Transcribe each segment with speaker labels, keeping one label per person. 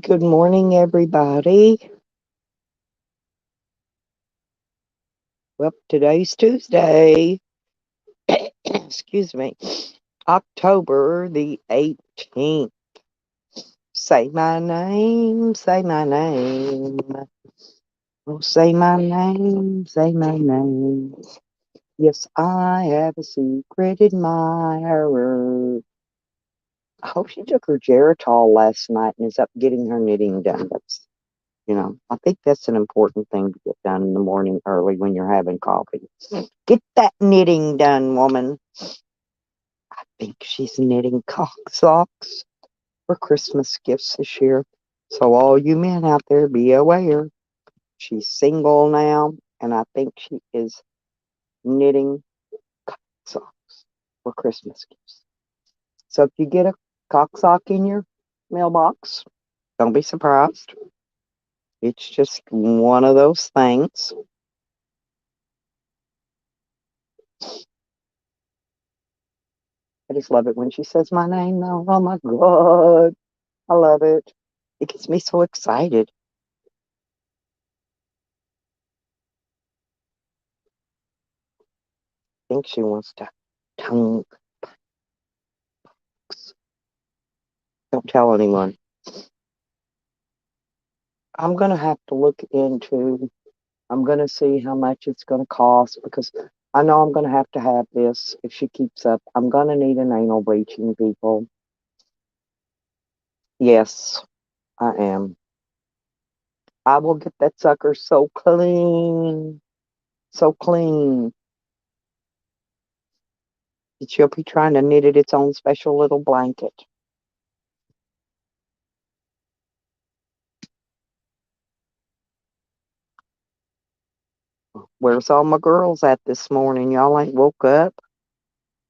Speaker 1: Good morning, everybody. Well, today's Tuesday. Excuse me. October the 18th. Say my name, say my name. Oh, say my name, say my name. Yes, I have a secret admirer. I hope she took her Geritol last night and is up getting her knitting done. I think that's an important thing to get done in the morning early when you're having coffee. Get that knitting done, woman. I think she's knitting cock socks for Christmas gifts this year. So all you men out there, be aware. She's single now, and I think she is knitting cock socks for Christmas gifts. So if you get a cock sock in your mailbox, don't be surprised. It's just one of those things. I just love it when she says my name, though. Oh my God. I love it. It gets me so excited. I think she wants to tongue. Don't tell anyone. I'm going to have to look into, I'm going to see how much it's going to cost because I know I'm going to have this if she keeps up. I'm going to need an anal bleaching, people. Yes, I am. I will get that sucker so clean. So clean. She'll be trying to knit it its own special little blanket. Where's all my girls at this morning? Y'all ain't woke up?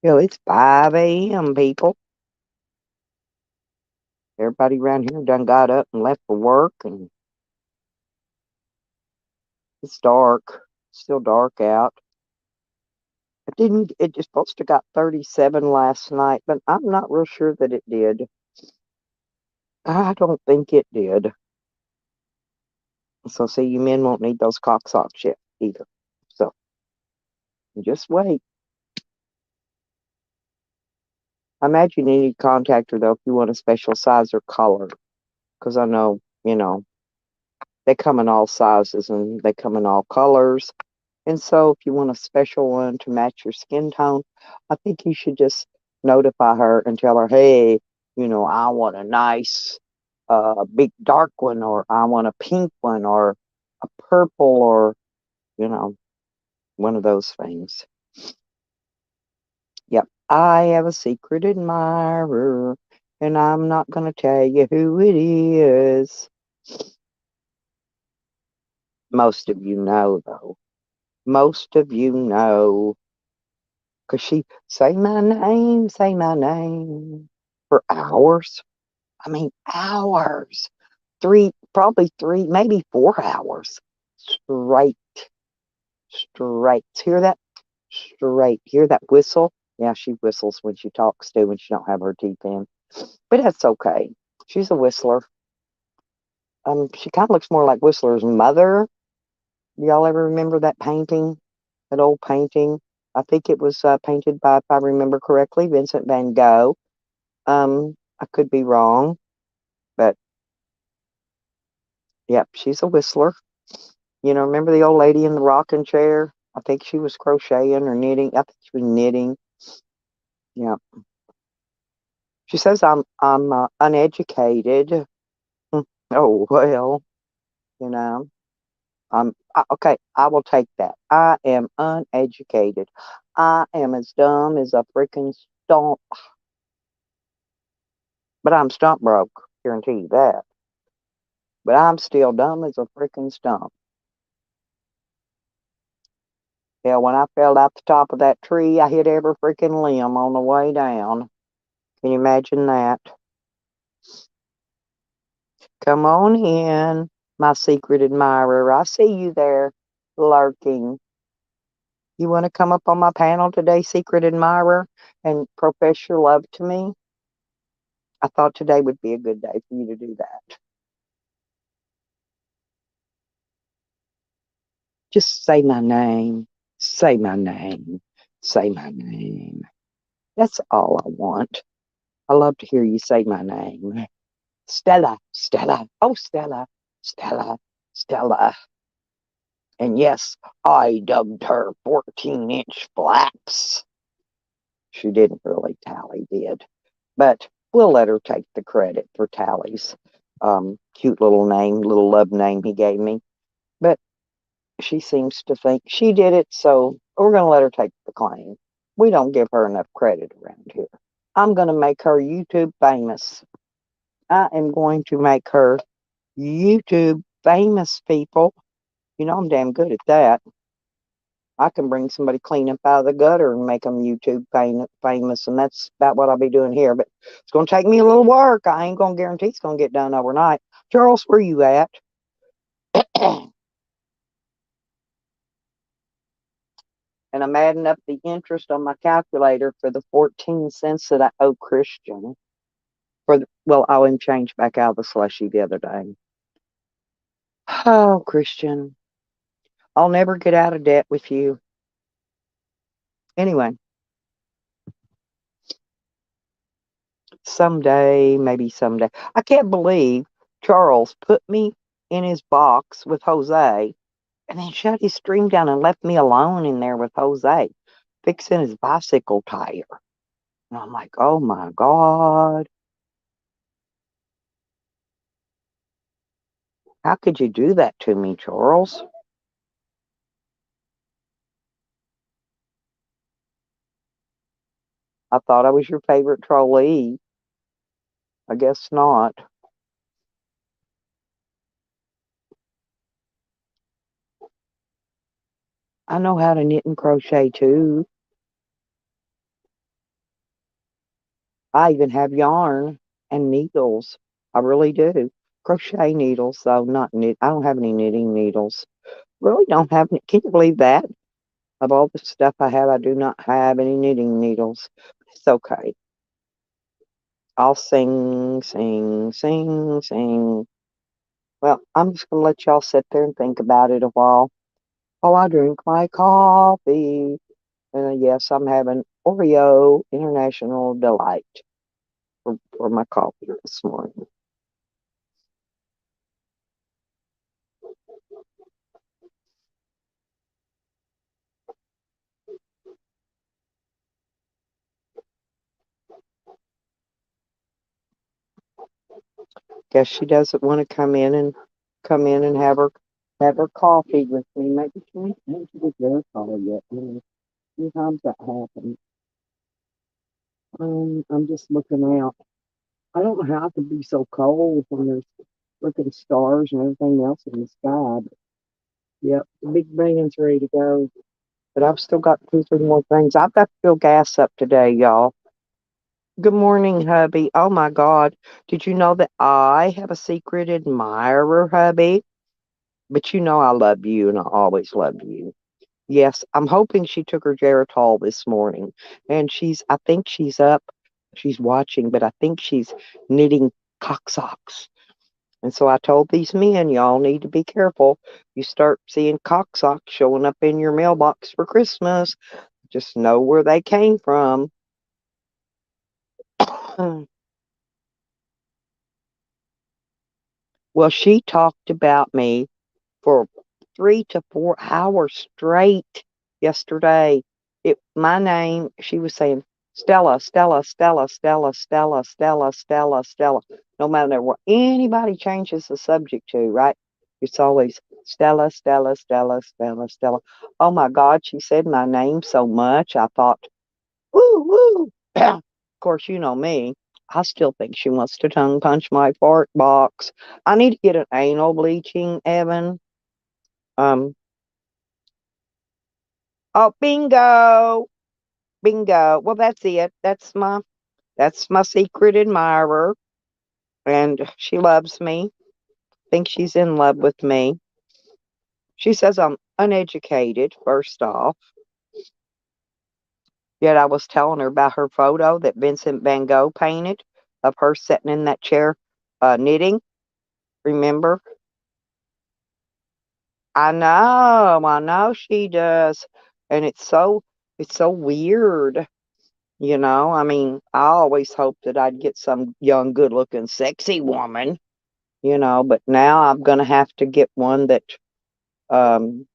Speaker 1: It's 5 a.m., people. Everybody around here done got up and left for work, and it's dark. Still dark out. It didn't. It just supposed to got 37 last night, but I'm not real sure that it did. I don't think it did. So, see, you men won't need those cock socks yet either. So, just wait. I imagine you need to contact her though if you want a special size or color, because I know they come in all sizes and they come in all colors. And so, if you want a special one to match your skin tone, I think you should just notify her and tell her, hey, I want a nice, big dark one, or I want a pink one, or a purple, or, you know, one of those things. Yep. I have a secret admirer, and I'm not going to tell you who it is. Most of you know, though. Most of you know. Because she say my name for hours. I mean, hours. Probably three, maybe 4 hours. Straight, straight. Hear that? Straight. Hear that whistle? Yeah, she whistles when she talks too, when she don't have her teeth in. But that's okay. She's a whistler. She kind of looks more like Whistler's mother. Do y'all ever remember that painting? That old painting? I think it was painted by, if I remember correctly, Vincent van Gogh. I could be wrong, but yep, she's a whistler. Remember the old lady in the rocking chair? I think she was crocheting or knitting. I think she was knitting. Yeah. She says I'm uneducated. Oh well, you know. Okay. I will take that. I am uneducated. I am as dumb as a freaking stump, but I'm stump broke. Guarantee you that. But I'm still dumb as a freaking stump. Yeah, when I fell out the top of that tree, I hit every freaking limb on the way down. Can you imagine that? Come on in, my secret admirer. I see you there lurking. You want to come up on my panel today, secret admirer, and profess your love to me? I thought today would be a good day for you to do that. Just say my name. Say my name. Say my name. That's all I want. I love to hear you say my name. Stella, Stella. Oh, Stella, Stella, Stella. And yes, I dubbed her 14-inch flaps. She didn't really, Tally did. But we'll let her take the credit for Tally's cute little name, little love name he gave me. But she seems to think she did it, so we're going to let her take the claim. We don't give her enough credit around here. I'm going to make her YouTube famous. I am going to make her YouTube famous, people. You know I'm damn good at that. I can bring somebody clean up out of the gutter and make them YouTube famous, and that's about what I'll be doing here. But it's going to take me a little work. I ain't going to guarantee it's going to get done overnight. Charles, where you at? And I'm adding up the interest on my calculator for the 14 cents that I owe Christian. Well, I owe him change back out of the slushy the other day. Oh, Christian, I'll never get out of debt with you. Anyway, someday, maybe someday. I can't believe Charles put me in his box with Jose and then shut his stream down and left me alone in there with Jose fixing his bicycle tire. And I'm like, oh my God. How could you do that to me, Charles? I thought I was your favorite trolley. I guess not. I know how to knit and crochet too. I even have yarn and needles. I really do. Crochet needles, though, not knit. I don't have any knitting needles. Really don't have any. Can you believe that? Of all the stuff I have, I do not have any knitting needles. It's okay. I'll sing, sing, sing, sing. Well, I'm just going to let y'all sit there and think about it a while I drink my coffee. And yes, I'm having Oreo International Delight for my coffee this morning. Guess she doesn't want to come in and have her coffee with me. Maybe she ain't to the dinner call yet. Sometimes that happens. I'm just looking out. I don't know how it can be so cold when there's looking stars and everything else in the sky. But yep, the big band's ready to go. But I've still got 2, 3 more things. I've got to fill gas up today, y'all. Good morning, hubby. Oh my God. Did you know that I have a secret admirer, hubby? But you know I love you and I always love you. Yes, I'm hoping she took her Geritol this morning. And I think she's up. She's watching, but I think she's knitting cock socks. And so I told these men, y'all need to be careful. You start seeing cock socks showing up in your mailbox for Christmas. Just know where they came from. Well, she talked about me for 3 to 4 hours straight yesterday. My name, she was saying Stella, Stella, Stella, Stella, Stella, Stella, Stella, Stella. No matter what anybody changes the subject to, right? It's always Stella, Stella, Stella, Stella, Stella. Oh my God, she said my name so much. I thought, woo, woo. Of course, you know me. I still think she wants to tongue punch my fart box. I need to get an anal bleaching, Evan. Um, oh, bingo, bingo. Well, that's it. That's my secret admirer, and she loves me. Thinks she's in love with me. She says I'm uneducated, first off. Yet I was telling her about her photo that Vincent Van Gogh painted of her sitting in that chair, knitting. Remember? I know she does. And it's so weird, you know. I mean, I always hoped that I'd get some young, good looking, sexy woman, you know, but now I'm gonna have to get one that um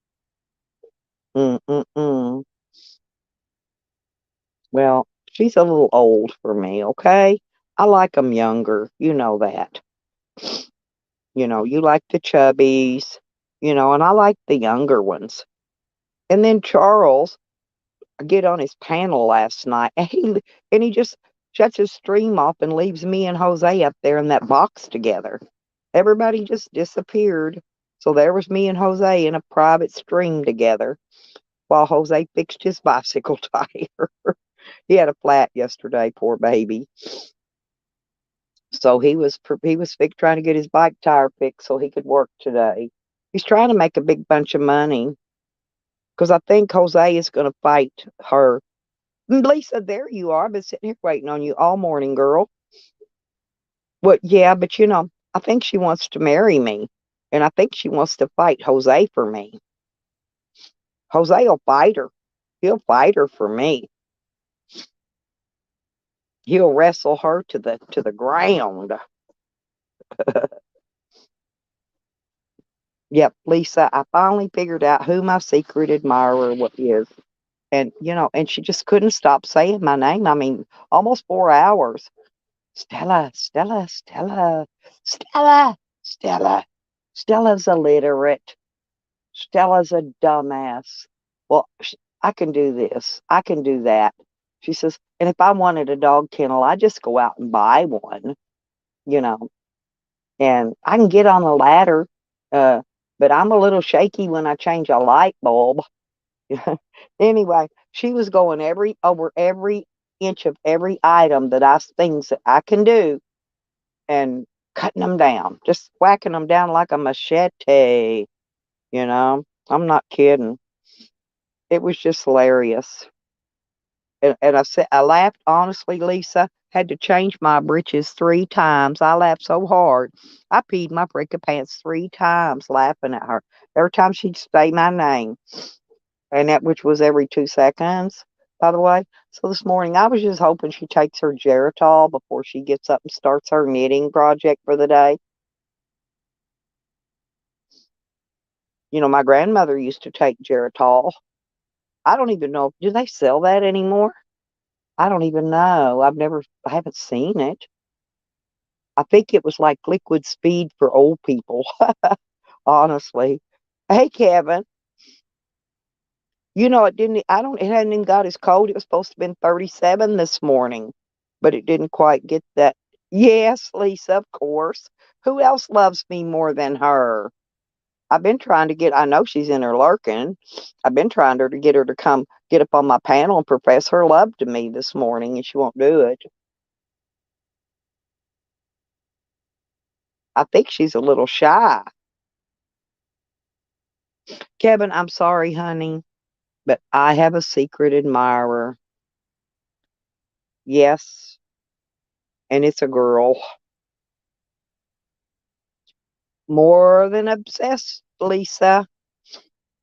Speaker 1: mm, mm, mm. Well, she's a little old for me, okay? I like them younger, you know that. You know, you like the chubbies, you know, and I like the younger ones. And then Charles, I get on his panel last night, and he just shuts his stream off and leaves me and Jose up there in that box together. Everybody just disappeared. So there was me and Jose in a private stream together while Jose fixed his bicycle tire. He had a flat yesterday, poor baby. So he was trying to get his bike tire fixed so he could work today. He's trying to make a big bunch of money because I think Jose is going to fight her. Lisa, there you are. I've been sitting here waiting on you all morning, girl. Well, yeah, but you know, I think she wants to marry me, and I think she wants to fight Jose for me. Jose will fight her. He'll fight her for me. He'll wrestle her to the ground. Yep, Lisa, I finally figured out who my secret admirer is. And, you know, and she just couldn't stop saying my name. I mean, almost 4 hours. Stella, Stella, Stella, Stella, Stella. Stella's illiterate. Stella's a dumbass. Well, I can do this. I can do that. She says, and if I wanted a dog kennel, I just go out and buy one, you know, and I can get on a ladder. Uh, but I'm a little shaky when I change a light bulb. Anyway, she was going over every inch of every item things that I can do and cutting them down, just whacking them down like a machete. You know, I'm not kidding. It was just hilarious. And I laughed honestly, Lisa. Had to change my breeches 3 times. I laughed so hard. I peed my freaking pants 3 times laughing at her. Every time she'd say my name, and that which was every 2 seconds, by the way. So this morning, I was just hoping she takes her Geritol before she gets up and starts her knitting project for the day. You know, my grandmother used to take Geritol. I don't even know. Do they sell that anymore? I don't even know. I haven't seen it. I think it was like liquid speed for old people, honestly. Hey, Kevin, you know, it hadn't even got as cold. It was supposed to have been 37 this morning, but it didn't quite get that. Yes, Lisa, of course. Who else loves me more than her? I know she's in her lurking. I've been trying to get her to come get up on my panel and profess her love to me this morning, and she won't do it. I think she's a little shy. Kevin, I'm sorry, honey, but I have a secret admirer. Yes, and it's a girl. More than obsessed, Lisa.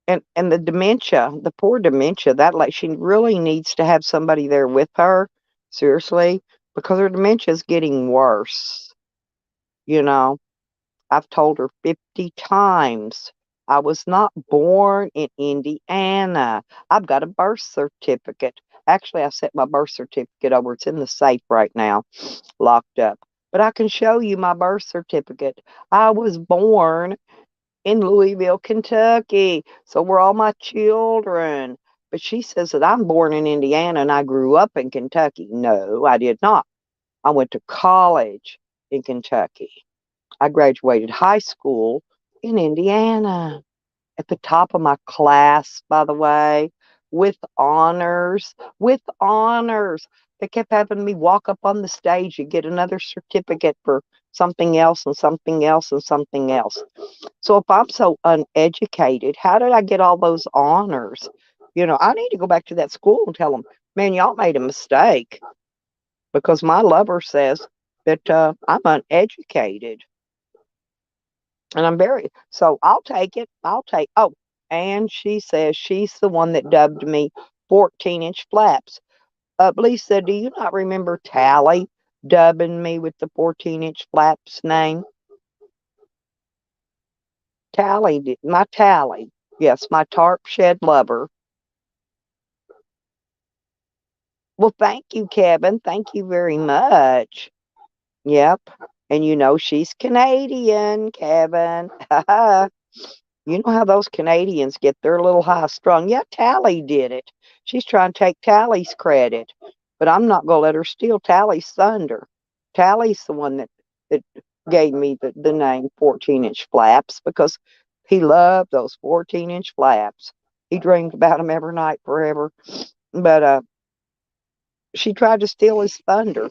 Speaker 1: And the poor dementia, that like she really needs to have somebody there with her, seriously, because her dementia is getting worse. You know, I've told her 50 times I was not born in Indiana. I've got a birth certificate. Actually, I sent my birth certificate over. It's in the safe right now, locked up. But I can show you my birth certificate. I was born in Louisville, Kentucky. So were all my children. But she says that I'm born in Indiana and I grew up in Kentucky. No, I did not. I went to college in Kentucky. I graduated high school in Indiana at the top of my class, by the way, with honors, with honors. They kept having me walk up on the stage and get another certificate for something else and something else and something else. So if I'm so uneducated, how did I get all those honors? You know, I need to go back to that school and tell them, man, y'all made a mistake because my lover says that I'm uneducated. And so I'll take it. Oh, and she says she's the one that dubbed me 14-inch flaps. Lisa, do you not remember Tally dubbing me with the 14-inch flaps name? My Tally. Yes, my tarp shed lover. Well, thank you, Kevin. Thank you very much. Yep. And she's Canadian, Kevin. You know how those Canadians get their little high strung. Yeah, Tally did it. She's trying to take Tally's credit, but I'm not going to let her steal Tally's thunder. Tally's the one that gave me the name 14-inch flaps because he loved those 14-inch flaps. He dreamed about them every night forever. But she tried to steal his thunder.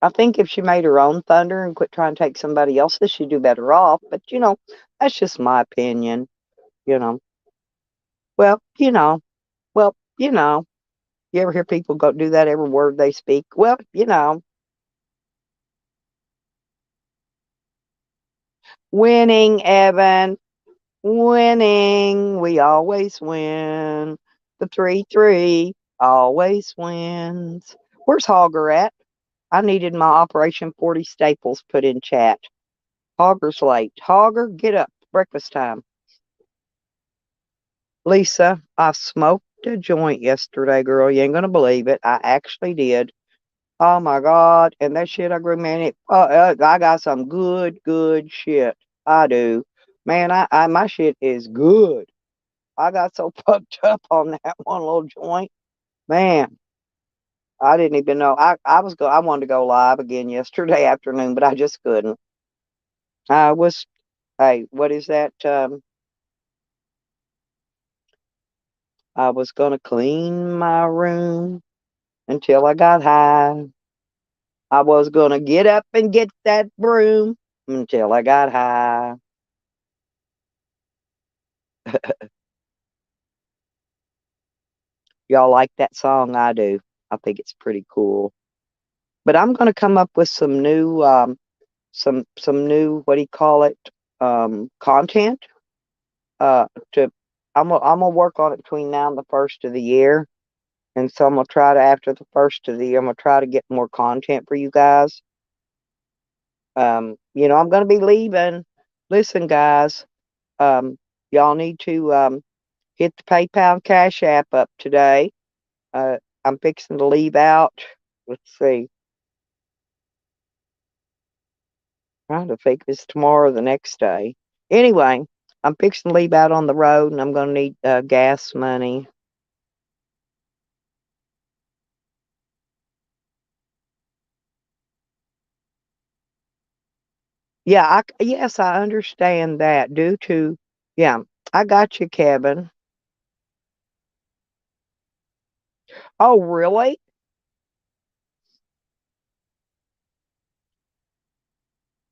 Speaker 1: I think if she made her own thunder and quit trying to take somebody else's, she'd do better off. But, that's just my opinion, you know. Well, you ever hear people go do that every word they speak? Well, winning, Evan, winning. We always win. The 3-3 always wins. Where's Hogger at? I needed my Operation 40 staples put in chat. Hogger's late. Hogger, get up. Breakfast time. Lisa, I smoked a joint yesterday, girl. You ain't gonna believe it. I actually did. Oh my God. And that shit I grew, man, I got some good shit. I do. Man, my shit is good. I got so fucked up on that one little joint. Man, I didn't even know. I wanted to go live again yesterday afternoon, but I just couldn't. Hey, what is that? I was gonna clean my room until I got high. I was gonna get up and get that broom until I got high. Y'all like that song? I do. I think it's pretty cool. But I'm gonna come up with some new some new, what do you call it? Content. To I'm gonna work on it between now and the first of the year. And so I'm gonna try to, after the first of the year, I'm gonna try to get more content for you guys. I'm gonna be leaving. Listen, guys, y'all need to hit the PayPal and Cash App up today. I'm fixing to leave out. Let's see. Trying to think if it's tomorrow or the next day. Anyway, I'm fixing to leave out on the road, and I'm gonna need gas money. Yeah, yes, I understand that. Yeah, I got you, Kevin. Oh, really?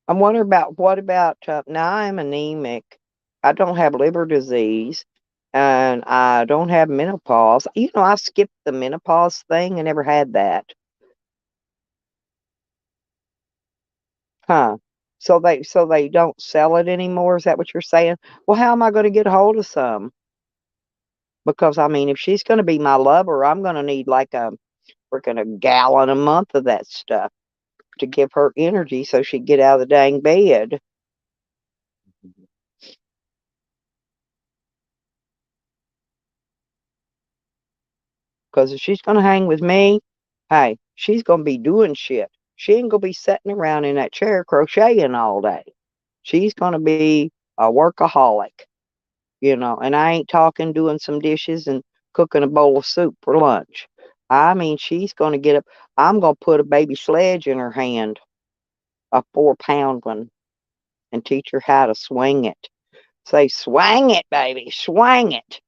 Speaker 1: I'm wondering about what about now I'm anemic. I don't have liver disease and I don't have menopause. I skipped the menopause thing. I never had that. Huh. So they don't sell it anymore. Is that what you're saying? Well, how am I going to get a hold of some? Because I mean, if she's going to be my lover, I'm going to need like a freaking a gallon a month of that stuff to give her energy so she'd get out of the dang bed. Because if she's going to hang with me, hey, she's going to be doing shit. She ain't going to be sitting around in that chair crocheting all day. She's going to be a workaholic, and I ain't talking doing some dishes and cooking a bowl of soup for lunch. I mean, she's going to get up. I'm going to put a baby sledge in her hand, a 4-pound one, and teach her how to swing it. Say, swang it, baby, swang it.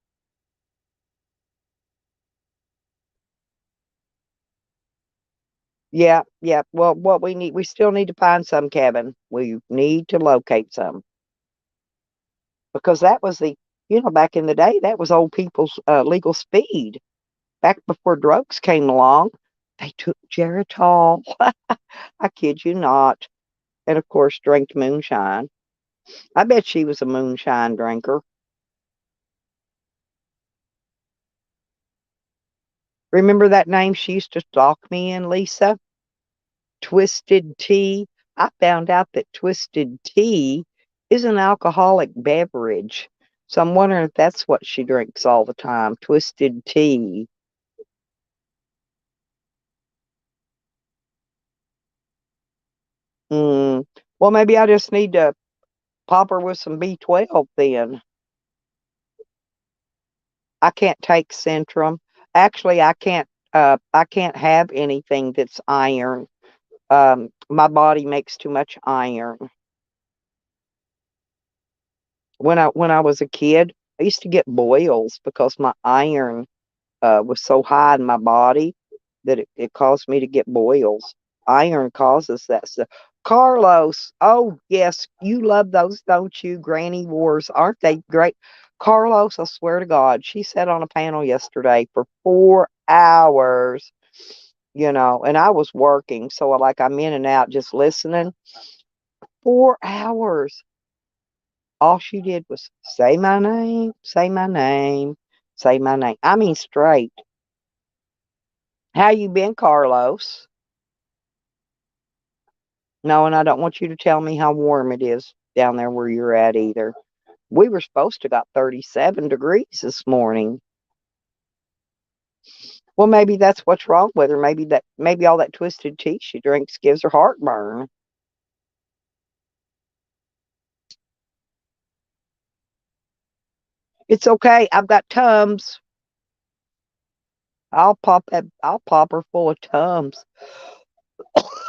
Speaker 1: Yeah, yeah. Well, we still need to find some, Kevin. We need to locate some because that was back in the day, that was old people's legal speed. Back before drugs came along, they took Geritol. I kid you not. and of course drank moonshine. I bet she was a moonshine drinker. Remember that name she used to stalk me in, Lisa? Twisted Tea. I found out that Twisted Tea is an alcoholic beverage. So I'm wondering if that's what she drinks all the time. Twisted Tea. Mm. Well, maybe I just need to pop her with some B12 then. I can't take Centrum. Actually, I can't have anything that's iron. My body makes too much iron. When I was a kid, I used to get boils because my iron was so high in my body that it caused me to get boils. Iron causes that stuff. Carlos, oh yes, you love those, don't you? Granny Wars, aren't they great? Carlos, I swear to God, she sat on a panel yesterday for 4 hours, and I was working, so like I'm in and out just listening. 4 hours. All she did was say my name, say my name, say my name. I mean straight. How you been, Carlos? No, and I don't want you to tell me how warm it is down there where you're at either. We were supposed to got 37 degrees this morning. Well, maybe that's what's wrong with her. Maybe all that twisted tea she drinks gives her heartburn. It's okay. I've got Tums. I'll pop her full of Tums.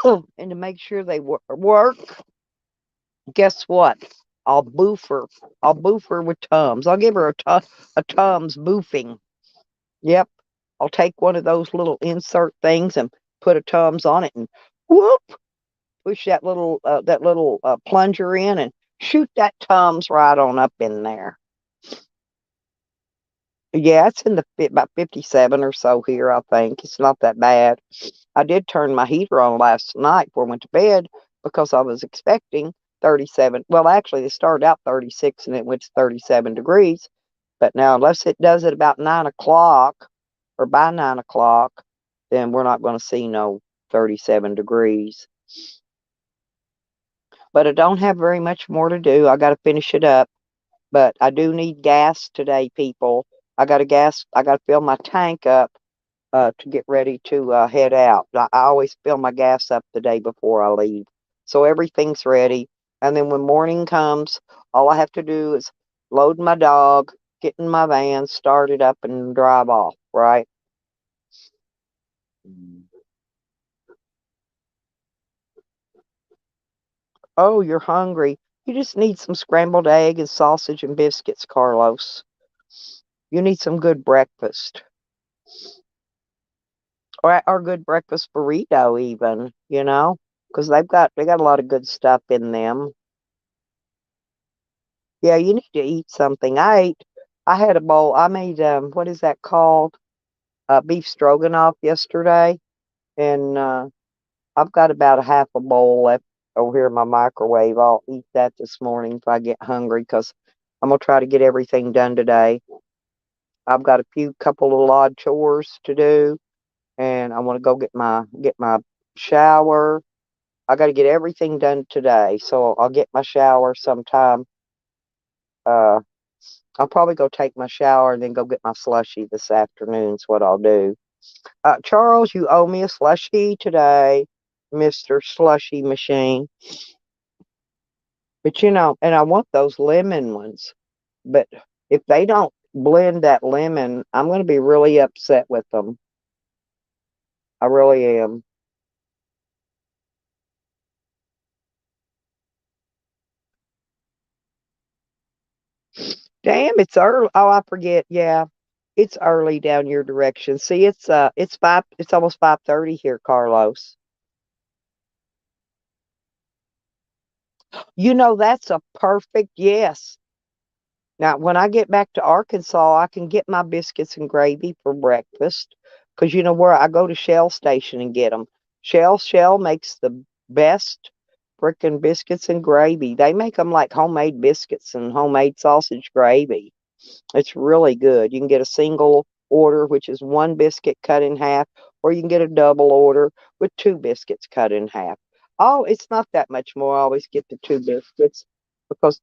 Speaker 1: And to make sure they work, guess what? I'll boof her. I'll boof her with Tums. I'll give her a Tums boofing. Yep. I'll take one of those little insert things and put a Tums on it and whoop, push that little plunger in and shoot that Tums right on up in there. Yeah, it's in the about 57 or so here, I think. It's not that bad. I did turn my heater on last night before I went to bed because I was expecting 37. Well, actually, it started out 36 and it went to 37 degrees. But now, unless it does it about 9 o'clock or by 9 o'clock, then we're not going to see no 37 degrees. But I don't have very much more to do. I got to finish it up. But I do need gas today, people. I got to fill my tank up to get ready to head out. I always fill my gas up the day before I leave. So everything's ready. And then when morning comes, all I have to do is load my dog, get in my van, start it up, and drive off, right? Oh, you're hungry. You just need some scrambled egg and sausage and biscuits, Carlos. You need some good breakfast. Or good breakfast burrito even, because they got a lot of good stuff in them. Yeah, you need to eat something. I had a bowl. I made what is that called? Beef stroganoff yesterday, and I've got about a half a bowl left over here in my microwave. I'll eat that this morning if I get hungry, because I'm gonna try to get everything done today. I've got a couple of odd chores to do, and I want to go get my shower. I got to get everything done today, so I'll get my shower sometime. Uh, I'll probably go take my shower and then go get my slushy this afternoon. Is what I'll do. Charles, you owe me a slushy today, Mister Slushy Machine. But and I want those lemon ones. But if they don't blend that lemon, I'm going to be really upset with them. I really am. Damn, it's early. Oh, I forget. Yeah, it's early down your direction. See, it's five. It's almost 5:30 here, Carlos. That's a perfect yes. Now, when I get back to Arkansas, I can get my biscuits and gravy for breakfast. Because you know where I go to Shell Station and get them. Shell makes the best frickin' biscuits and gravy. They make them like homemade biscuits and homemade sausage gravy. It's really good. You can get a single order, which is one biscuit cut in half, or you can get a double order with two biscuits cut in half. Oh, it's not that much more. I always get the two biscuits because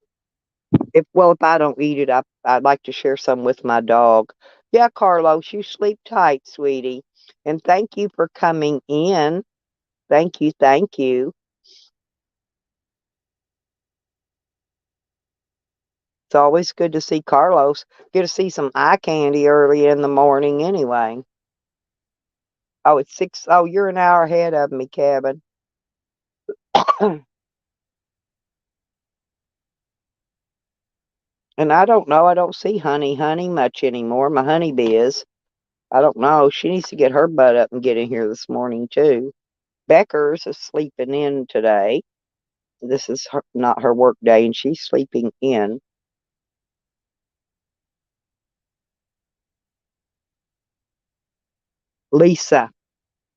Speaker 1: if I don't eat it, I'd like to share some with my dog. Yeah, Carlos, you sleep tight, sweetie. And thank you for coming in. Thank you, thank you. It's always good to see Carlos. Get to see some eye candy early in the morning anyway. Oh, it's 6. Oh, you're an hour ahead of me, Kevin. And I don't know. I don't see Honey much anymore. My honeybee is. I don't know. She needs to get her butt up and get in here this morning, too. Becker's is sleeping in today. This is not her work day, and she's sleeping in. Lisa,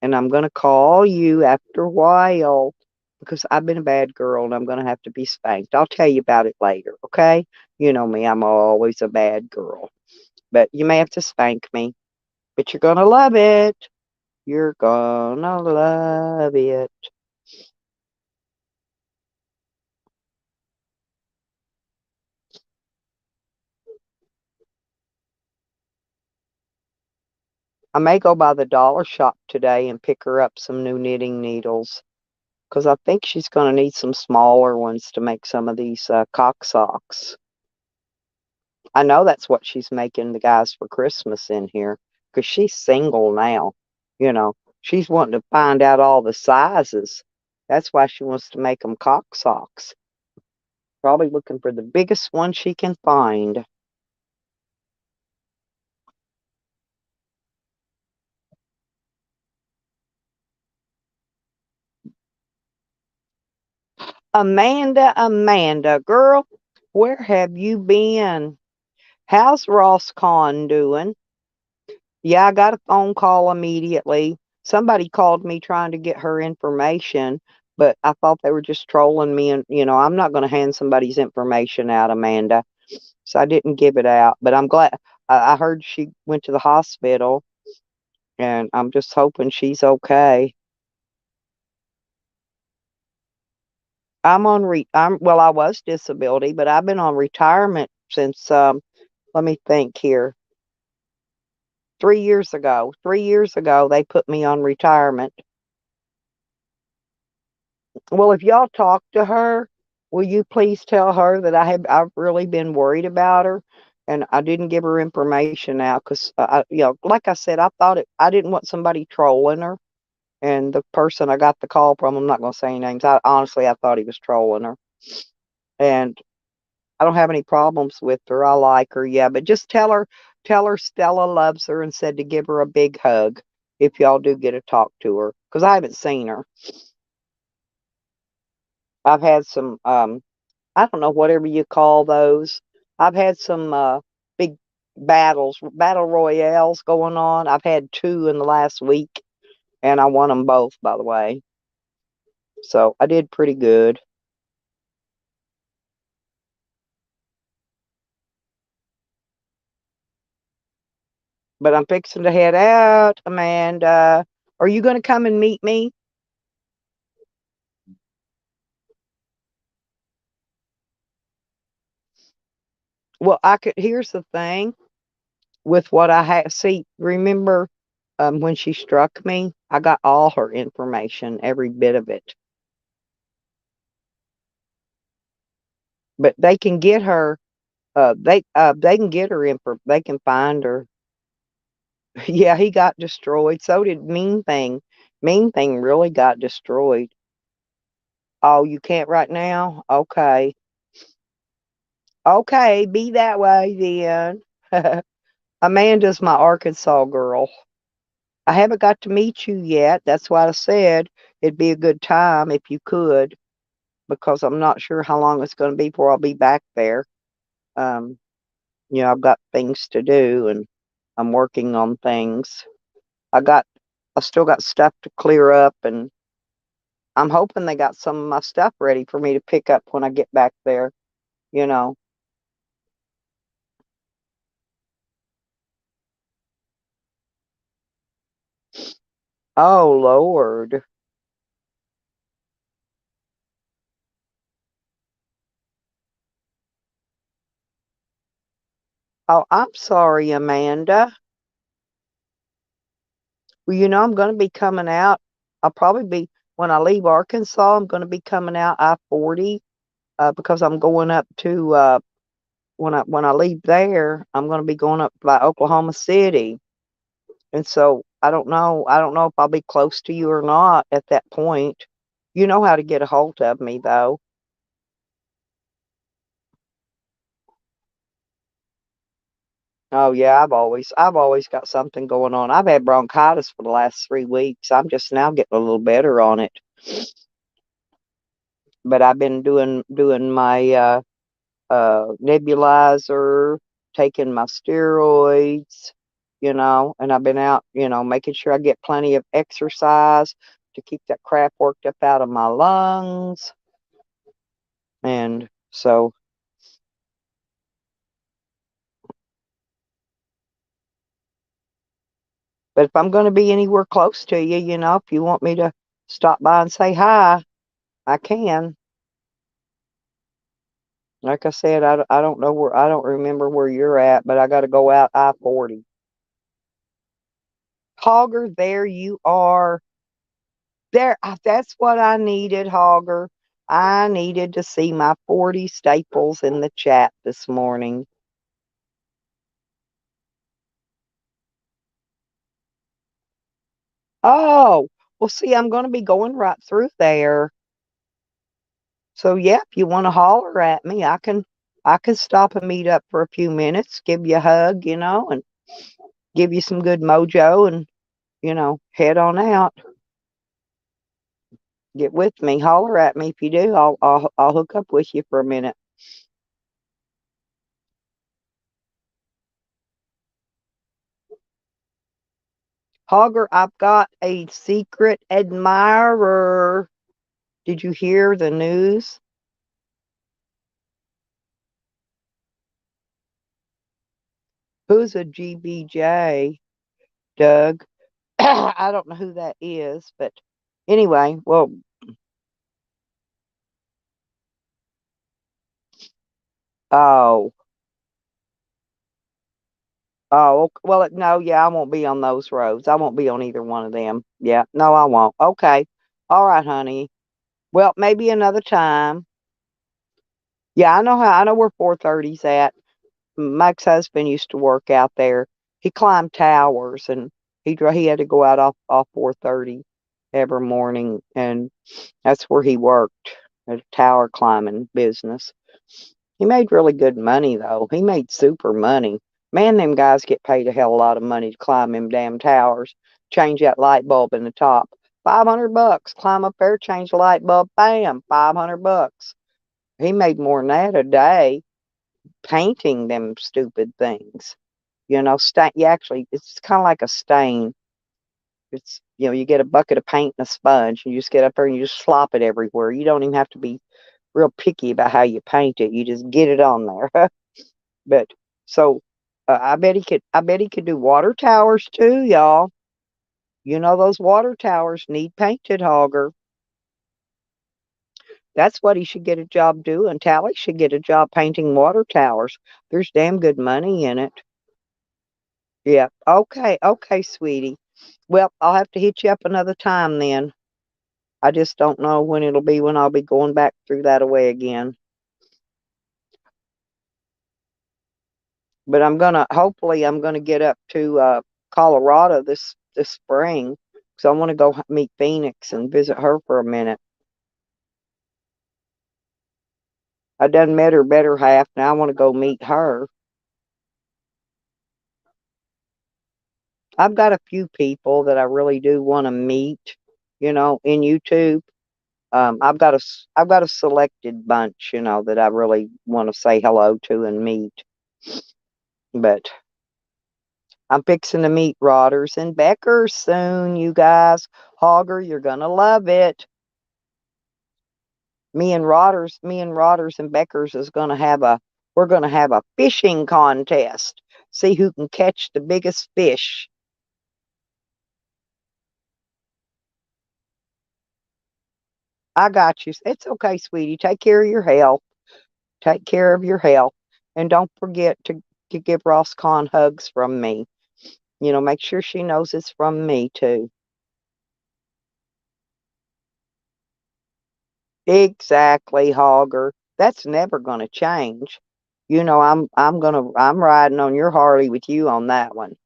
Speaker 1: and I'm going to call you after a while because I've been a bad girl and I'm going to have to be spanked. I'll tell you about it later, okay? You know me, I'm always a bad girl. But you may have to spank me, but you're going to love it. You're going to love it. I may go by the dollar shop today and pick her up some new knitting needles because I think she's going to need some smaller ones to make some of these cock socks. I know that's what she's making the guys for Christmas in here because she's single now. You know, she's wanting to find out all the sizes. That's why she wants to make them cock socks. Probably looking for the biggest one she can find. Amanda, girl, where have you been? How's Ross Con doing? Yeah, I got a phone call immediately. Somebody called me trying to get her information, but I thought they were just trolling me. And, I'm not going to hand somebody's information out, Amanda. So I didn't give it out. But I'm glad. I heard she went to the hospital, and I'm just hoping she's okay. I was disability, but I've been on retirement since, let me think here, 3 years ago. 3 years ago, they put me on retirement. Well, if y'all talk to her, will you please tell her that I've really been worried about her, and I didn't give her information out because like I said, I didn't want somebody trolling her, and the person I got the call from, I'm not going to say any names. I thought he was trolling her, and I don't have any problems with her. I like her, yeah, but just tell her Stella loves her and said to give her a big hug if y'all do get to talk to her because I haven't seen her. I've had some I don't know, whatever you call those. I've had some big battle royales going on. I've had two in the last week, and I won them both, by the way. So I did pretty good. But I'm fixing to head out, Amanda. Are you going to come and meet me? Well, here's the thing with what I have. See, remember when she struck me? I got all her information, every bit of it. But they can get her they can get her info. They can find her. Yeah, he got destroyed. So did Mean Thing. Mean Thing really got destroyed. Oh, you can't right now? Okay. Okay, be that way then. Amanda's my Arkansas girl. I haven't got to meet you yet. That's why I said it'd be a good time if you could, because I'm not sure how long it's going to be before I'll be back there. Um, I've got things to do and I'm working on things. I got I still got stuff to clear up and I'm hoping they got some of my stuff ready for me to pick up when I get back there, you know. Oh, Lord. Oh, I'm sorry, Amanda. Well, I'm going to be coming out. I'll probably be, when I leave Arkansas, I'm going to be coming out I-40 because I'm going up to, when I leave there, I'm going to be going up by Oklahoma City. And so I don't know. I don't know if I'll be close to you or not at that point. You know how to get a hold of me, though. Oh yeah, I've always got something going on. I've had bronchitis for the last 3 weeks. I'm just now getting a little better on it. But I've been doing my nebulizer, taking my steroids, and I've been out, making sure I get plenty of exercise to keep that crap worked up out of my lungs. And so, but if I'm going to be anywhere close to you, if you want me to stop by and say hi, I can. Like I said, I don't know I don't remember where you're at, but I got to go out I-40. Hogger, there you are. There, that's what I needed, Hogger. I needed to see my 40 staples in the chat this morning. Oh, well, see, I'm going to be going right through there. So, yeah, if you want to holler at me, I can stop and meet up for a few minutes, give you a hug, and give you some good mojo and, head on out. Get with me. Holler at me if you do. I'll hook up with you for a minute. Hogger, I've got a secret admirer. Did you hear the news? Who's a GBJ, Doug? I don't know who that is, but anyway, well, oh, well, no, yeah, I won't be on those roads. I won't be on either one of them. Yeah, no, I won't. Okay. All right, honey. Well, maybe another time. Yeah, I know where 430's at. My ex-husband used to work out there. He climbed towers and he had to go out off 430 every morning, and that's where he worked at a tower climbing business. He made really good money though. He made super money. Man, them guys get paid a hell of a lot of money to climb them damn towers. Change that light bulb in the top. $500. Climb up there, change the light bulb. Bam, $500. He made more than that a day painting them stupid things. Stain. You actually, it's kind of like a stain. It's you get a bucket of paint and a sponge, and you just get up there and you just slop it everywhere. You don't even have to be real picky about how you paint it. You just get it on there. But so I bet he could. I bet he could do water towers too, y'all. Those water towers need painted, Hogger. That's what he should get a job doing. Tally should get a job painting water towers. There's damn good money in it. Yeah. Okay. Okay, sweetie. Well, I'll have to hit you up another time then. I just don't know when it'll be when I'll be going back through that away again. But hopefully I'm gonna get up to Colorado this spring because I want to go meet Phoenix and visit her for a minute. I done met her better half. Now I want to go meet her. I've got a few people that I really do want to meet, in YouTube. I've got a selected bunch, that I really want to say hello to and meet. But I'm fixing to meet Rodders and Beckers soon, you guys. Hogger, you're gonna love it. Me and Rodders and Beckers is gonna have a we're gonna have a fishing contest. See who can catch the biggest fish. I got you. It's okay, sweetie. Take care of your health. Take care of your health. And don't forget to give Ross Con hugs from me. Make sure she knows it's from me too. Exactly, Hogger. That's never gonna change. I'm riding on your Harley with you on that one.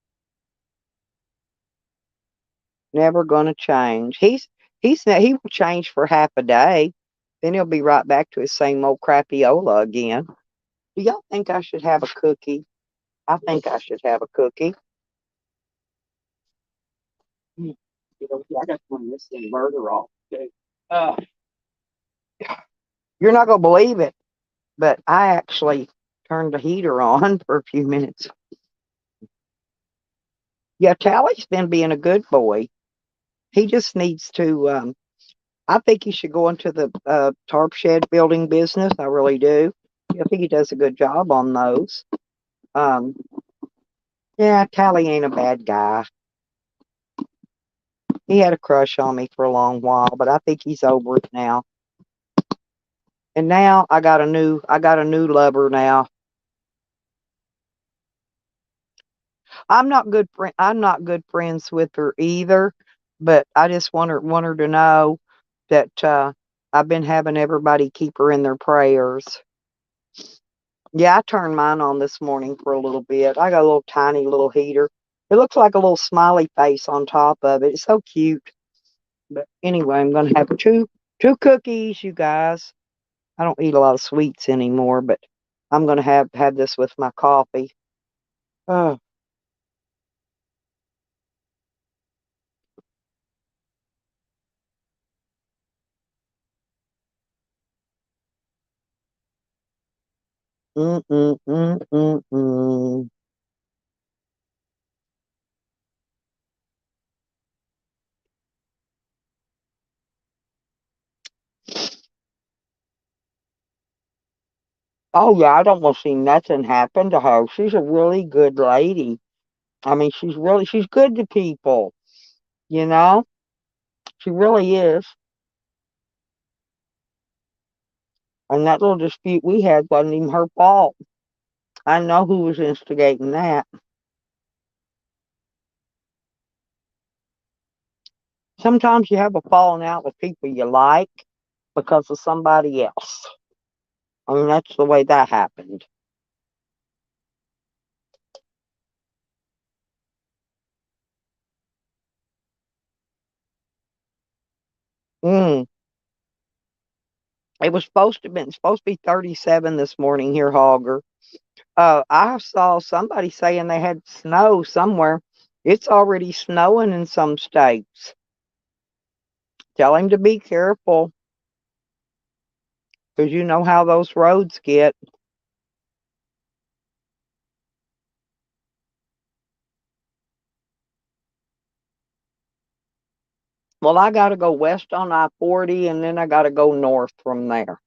Speaker 1: Never gonna change. He will change for half a day, then he'll be right back to his same old crappyola again. Do y'all think I should have a cookie? I think I should have a cookie. I just want this inverter off too. Uh, you're not gonna believe it, but I actually turned the heater on for a few minutes. Yeah, Tally's been being a good boy. He just needs to. I think he should go into the tarp shed building business. I really do. I think he does a good job on those. Um, yeah, Tally ain't a bad guy. He had a crush on me for a long while, but I think he's over it now. And now I got a new lover now. I'm not good friends with her either, but I just want her to know that I've been having everybody keep her in their prayers. Yeah, I turned mine on this morning for a little bit. I got a little tiny little heater. It looks like a little smiley face on top of it. It's so cute. But anyway, I'm gonna have two cookies, you guys. I don't eat a lot of sweets anymore, but I'm gonna have this with my coffee. Oh, mm mm mm mm mm. Oh yeah, I don't want to see nothing happen to her. She's a really good lady. I mean, she's good to people. You know, she really is. And that little dispute we had wasn't even her fault. I know who was instigating that. Sometimes you have a falling out with people you like because of somebody else. I mean, that's the way that happened. Mm. It was supposed to be 37 this morning here, Hogger. I saw somebody saying they had snow somewhere. It's already snowing in some states. Tell him to be careful because you know how those roads get. Well, I got to go west on I-40 and then I got to go north from there.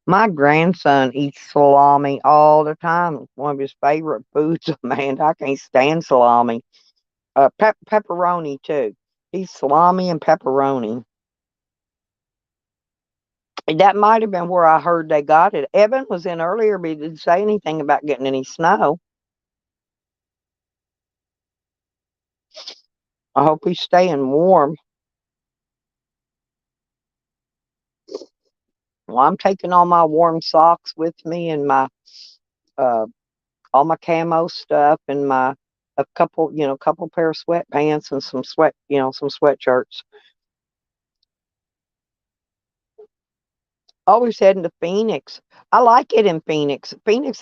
Speaker 1: My grandson eats salami all the time. It's one of his favorite foods. Man, I can't stand salami. Pepperoni too. He's salami and pepperoni. That might have been where I heard they got it. Evan was in earlier, but he didn't say anything about getting any snow. I hope he's staying warm. Well, I'm taking all my warm socks with me and my uh all my camo stuff and my a couple pair of sweatpants and some sweatshirts. Always heading to Phoenix. I like it in Phoenix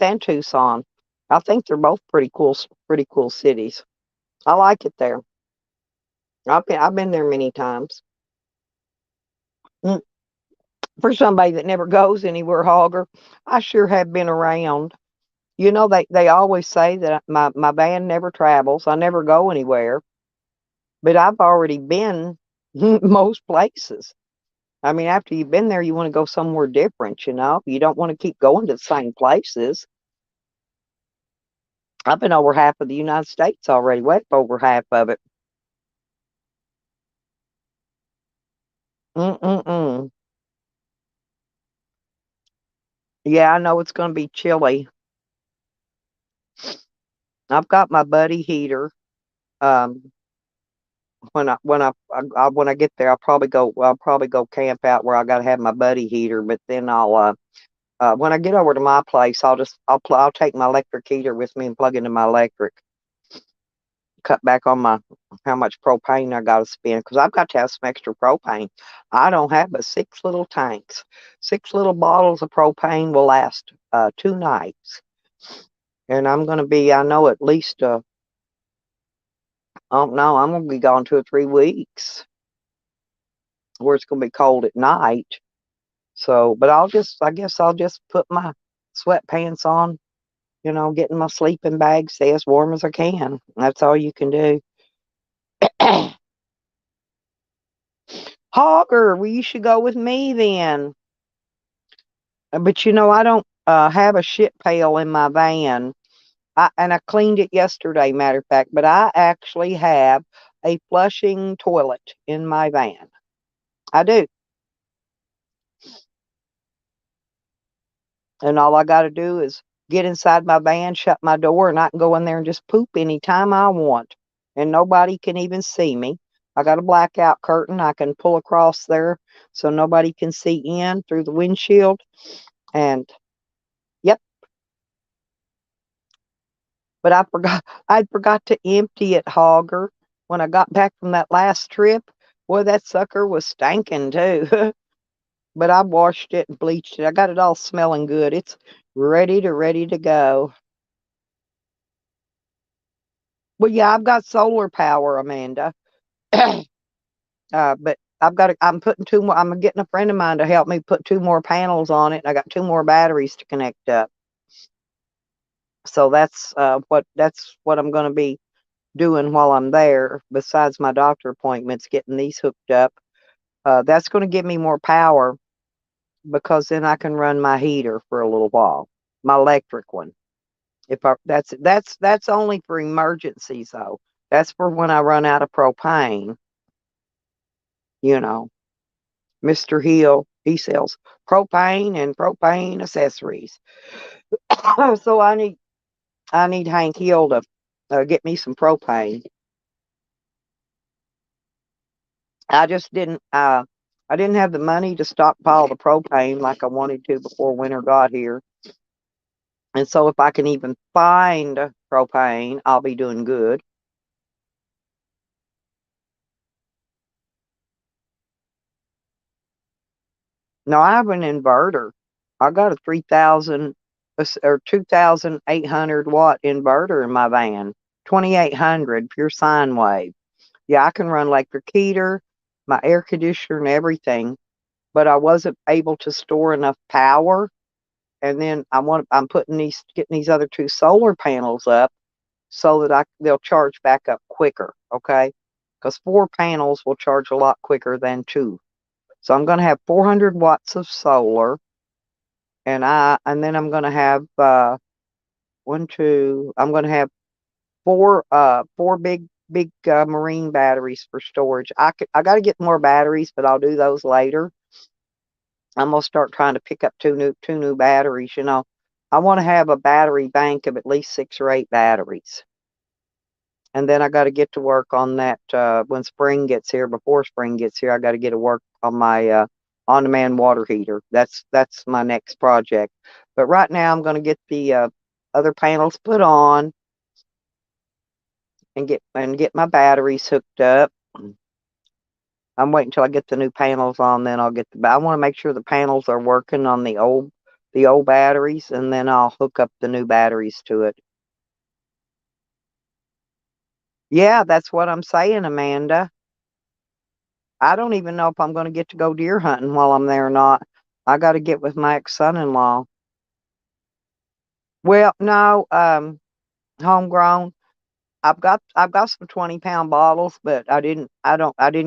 Speaker 1: and Tucson. I think they're both pretty cool cities. I like it there. I've been there many times. Mm. For somebody that never goes anywhere, Hogger, I sure have been around. You know, they always say that my van never travels. I never go anywhere, but I've already been most places. I mean, after you've been there, you want to go somewhere different, you know? You don't want to keep going to the same places. I've been over half of the United States already, way over half of it. Mm-mm-mm. Yeah, I know it's going to be chilly. I've got my buddy heater. Um, when I get there, I'll probably go camp out where I got to have my buddy heater. But then when I get over to my place, I'll take my electric heater with me and plug into my electric. Cut back on my how much propane I got to spend because I've got to have some extra propane. I don't have but 6 little tanks. 6 little bottles of propane will last 2 nights, and I'm going to be I know at least I don't know I'm going to be gone 2 or 3 weeks where it's going to be cold at night. So, but I guess I'll just put my sweatpants on, get in my sleeping bag, stay as warm as I can. That's all you can do. Hogger, well, you should go with me then. But I don't have a shit pail in my van. And I cleaned it yesterday, matter of fact, but I actually have a flushing toilet in my van. I do. And all I got to do is get inside my van, shut my door, and I can go in there and just poop anytime I want. And nobody can even see me. I got a blackout curtain I can pull across there so nobody can see in through the windshield. And yep, but I forgot to empty it, Hogger, when I got back from that last trip. Boy, that sucker was stinking too. But I washed it and bleached it. I got it all smelling good. It's ready to go. Well, yeah, I've got solar power, Amanda. But I'm putting two more. I'm getting a friend of mine to help me put 2 more panels on it. And I got 2 more batteries to connect up. So that's what I'm going to be doing while I'm there. Besides my doctor appointments, getting these hooked up. That's going to give me more power because then I can run my heater for a little while, my electric one. If I that's only for emergencies though. That's for when I run out of propane. You know, Mr. Hill, he sells propane and propane accessories. So I need Hank Hill to get me some propane. I just didn't. I didn't have the money to stockpile the propane like I wanted to before winter got here. And so if I can even find propane, I'll be doing good. No, I have an inverter. I got a 3,000 or 2,800 watt inverter in my van. 2,800 pure sine wave. Yeah, I can run electric heater, my air conditioner, and everything. But I wasn't able to store enough power. And then I'm getting these other 2 solar panels up so that they'll charge back up quicker. Okay, because 4 panels will charge a lot quicker than 2. So I'm going to have 400 watts of solar, and then I'm going to have one, two. I'm going to have four big marine batteries for storage. I got to get more batteries, but I'll do those later. I'm gonna start trying to pick up two new batteries. I want to have a battery bank of at least 6 or 8 batteries, and then I got to get to work on that when spring gets here. Before spring gets here, I got to get to work on my on-demand water heater. That's my next project. But right now, I'm going to get the other panels put on and get my batteries hooked up. I'm waiting until I get the new panels on, then I'll get I want to make sure the panels are working on the old batteries, and then I'll hook up the new batteries to it. Yeah, that's what I'm saying, Amanda. I don't even know if I'm going to get to go deer hunting while I'm there or not. I got to get with my ex-son-in-law. Well, no, homegrown. I've got some 20-pound bottles, but I didn't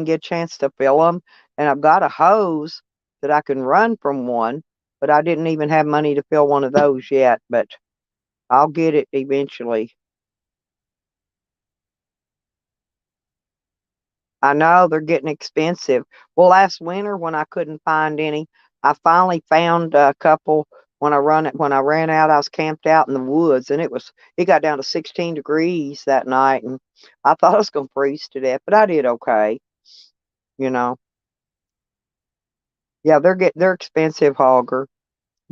Speaker 1: get a chance to fill them. And I've got a hose that I can run from one, but I didn't even have money to fill one of those yet. But I'll get it eventually. I know they're getting expensive. Well, last winter when I couldn't find any, I finally found a couple when I ran out. I was camped out in the woods, and it got down to 16 degrees that night, and I thought I was gonna freeze to death, but I did okay. You know, yeah, they're expensive, Hogger.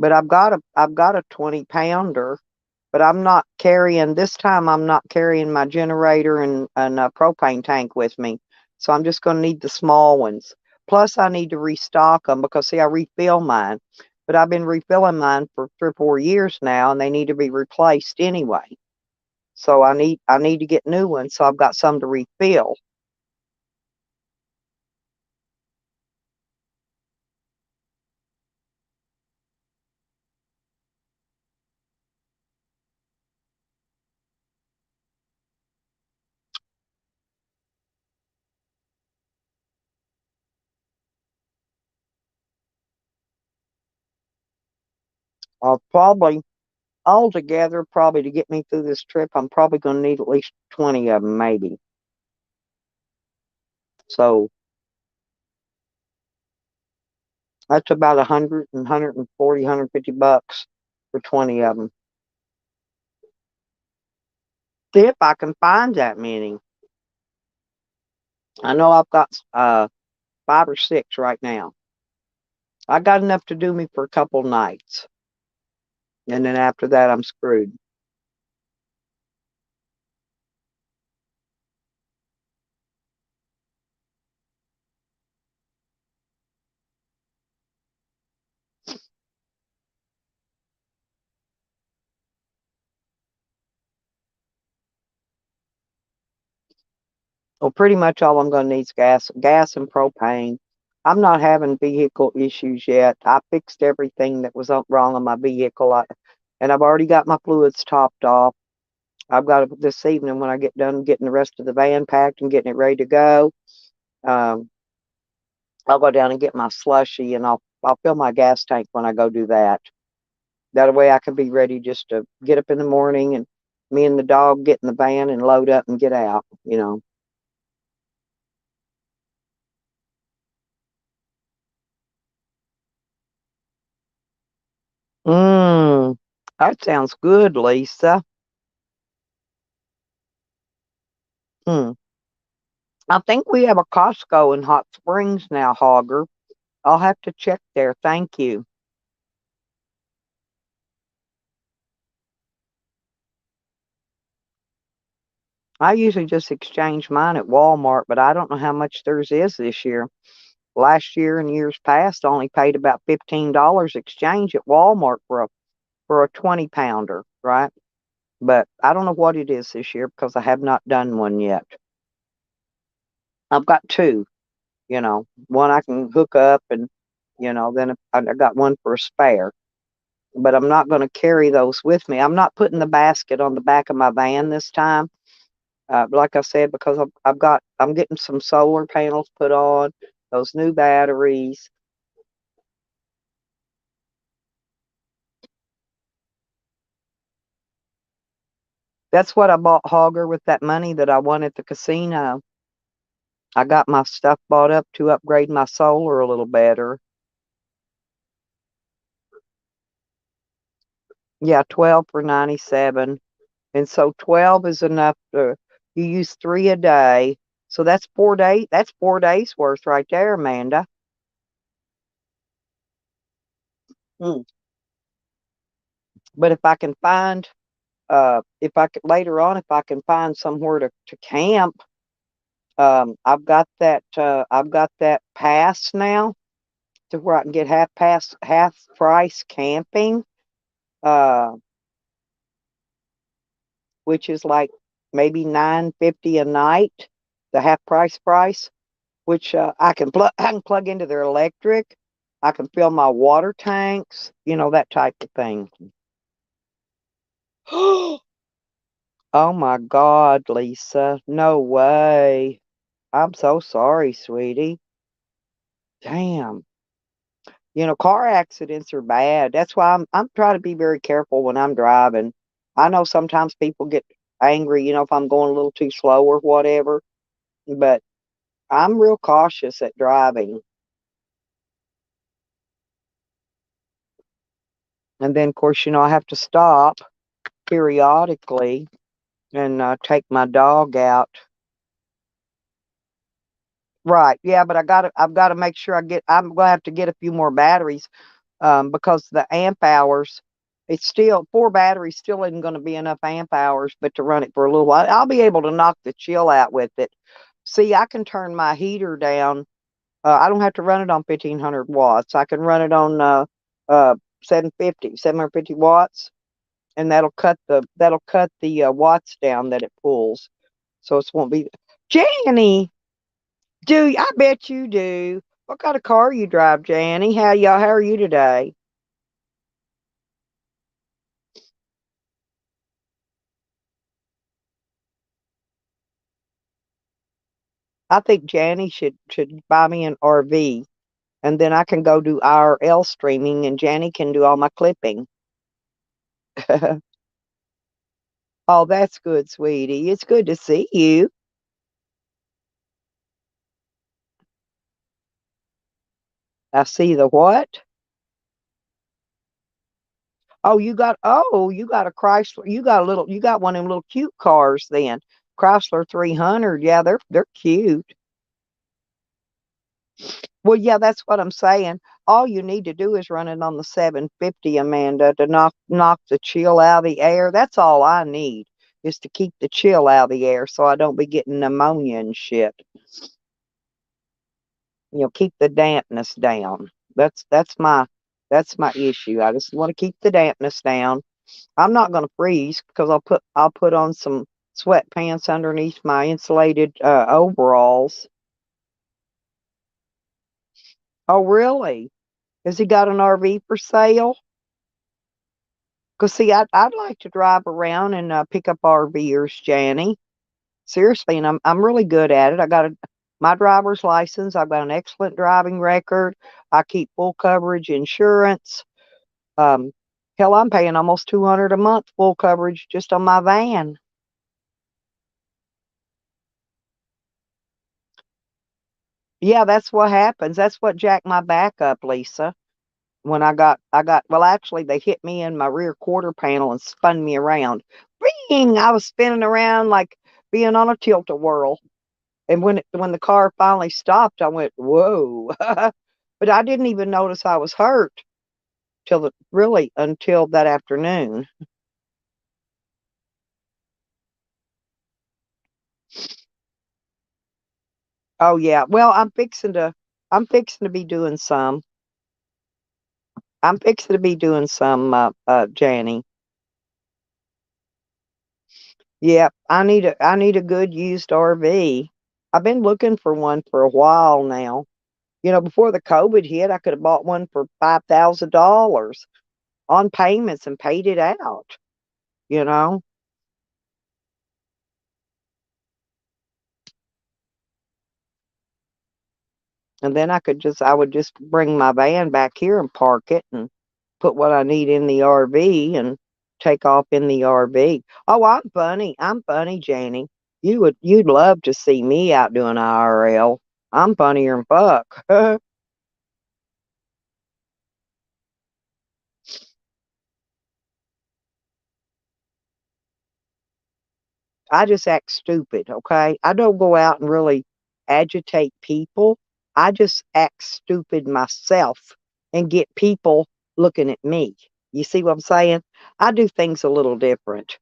Speaker 1: But I've got a 20-pounder, but I'm not carrying this time. I'm not carrying my generator and a propane tank with me, so I'm just going to need the small ones. Plus, I need to restock them because see, I refill mine, but I've been refilling mine for 3 or 4 years now, and they need to be replaced anyway. So I need to get new ones, so I've got some to refill. I'll probably altogether probably to get me through this trip, I'm probably going to need at least 20 of them, maybe. So that's about 100 and 140, $150 for 20 of them. If I can find that many. I know I've got 5 or 6 right now. I got enough to do me for a couple nights. And then after that, I'm screwed. Well, pretty much all I'm going to need is gas and propane. I'm not having vehicle issues yet. I fixed everything that was wrong on my vehicle, and I've already got my fluids topped off. I've got this evening when I get done getting the rest of the van packed and getting it ready to go. Um, I'll go down and get my slushy, and I'll fill my gas tank when I go do that. That way I can be ready just to get up in the morning and me and the dog get in the van and load up and get out. Mmm, that sounds good, Lisa. Hmm. I think we have a Costco in Hot Springs now, Hogger. I'll have to check there. Thank you. I usually just exchange mine at Walmart, but I don't know how much theirs is this year. Last year and years past, I only paid about $15 exchange at Walmart for a 20-pounder, right? But I don't know what it is this year because I have not done one yet. I've got two, one I can hook up and, then I got one for a spare. But I'm not going to carry those with me. I'm not putting the basket on the back of my van this time. Like I said, because I'm getting some solar panels put on, those new batteries. That's what I bought Hogger with that money that I won at the casino. I got my stuff bought up to upgrade my solar a little better. Yeah, 12 for 97. And so 12 is enough to you use 3 a day. So that's 4 days. That's 4 days worth right there, Amanda. Mm. But if I can find if I could later on, if I can find somewhere to camp, I've got that pass now to where I can get half price camping, uh, which is like maybe 9.50 a night, the half price, which I can plug into their electric. I can fill my water tanks, that type of thing. Oh my God, Lisa. No way. I'm so sorry, sweetie. Damn. Car accidents are bad. That's why I'm trying to be very careful when I'm driving. I know sometimes people get angry, if I'm going a little too slow or whatever, but I'm real cautious at driving. And then, of course, I have to stop periodically and take my dog out. Right. Yeah, but I've got to make sure I'm going to have to get a few more batteries because the amp hours, it's still, 4 batteries still isn't going to be enough amp hours, but to run it for a little while, I'll be able to knock the chill out with it. See, I can turn my heater down. I don't have to run it on 1500 watts. I can run it on uh, 750 watts, and that'll cut the watts down that it pulls, so it won't be. Janny, I bet you do. What kind of car you drive, Janny? How are you today? I think Janny should buy me an RV, and then I can go do IRL streaming, and Janny can do all my clipping. Oh, that's good, sweetie. It's good to see you. I see the what? Oh, you got a Chrysler. You got one of them little cute cars then. Chrysler 300. Yeah, they're cute. Well, yeah, that's what I'm saying. All you need to do is run it on the 750, Amanda, to knock the chill out of the air. That's all I need is to keep the chill out of the air so I don't be getting pneumonia and shit. Keep the dampness down. That's my issue. I just want to keep the dampness down. I'm not going to freeze because I'll put on some sweatpants underneath my insulated overalls. Oh, really? Has he got an RV for sale? Because see, I'd like to drive around and pick up RVers, Janny. Seriously, and I'm really good at it. I got my driver's license. I've got an excellent driving record. I keep full coverage insurance. Um, Hell, I'm paying almost 200 a month full coverage just on my van. Yeah, that's what happens. That's what jacked my back up, Lisa. When well, actually, they hit me in my rear quarter panel and spun me around. Bing! I was spinning around like being on a tilt-a-whirl. And when the car finally stopped, I went, "Whoa!" But I didn't even notice I was hurt until that afternoon. Oh yeah. Well, I'm fixing to be doing some. I'm fixing to be doing some, Janny. Yep, I need a good used RV. I've been looking for one for a while now. Before the COVID hit, I could have bought one for $5,000 on payments and paid it out, you know. And then I would just bring my van back here and park it and put what I need in the RV and take off in the RV. Oh, I'm funny. I'm funny, Janie. You'd love to see me out doing IRL. I'm funnier than fuck. I just act stupid, okay? I don't go out and really agitate people. I just act stupid myself and get people looking at me. You see what I'm saying? I do things a little different.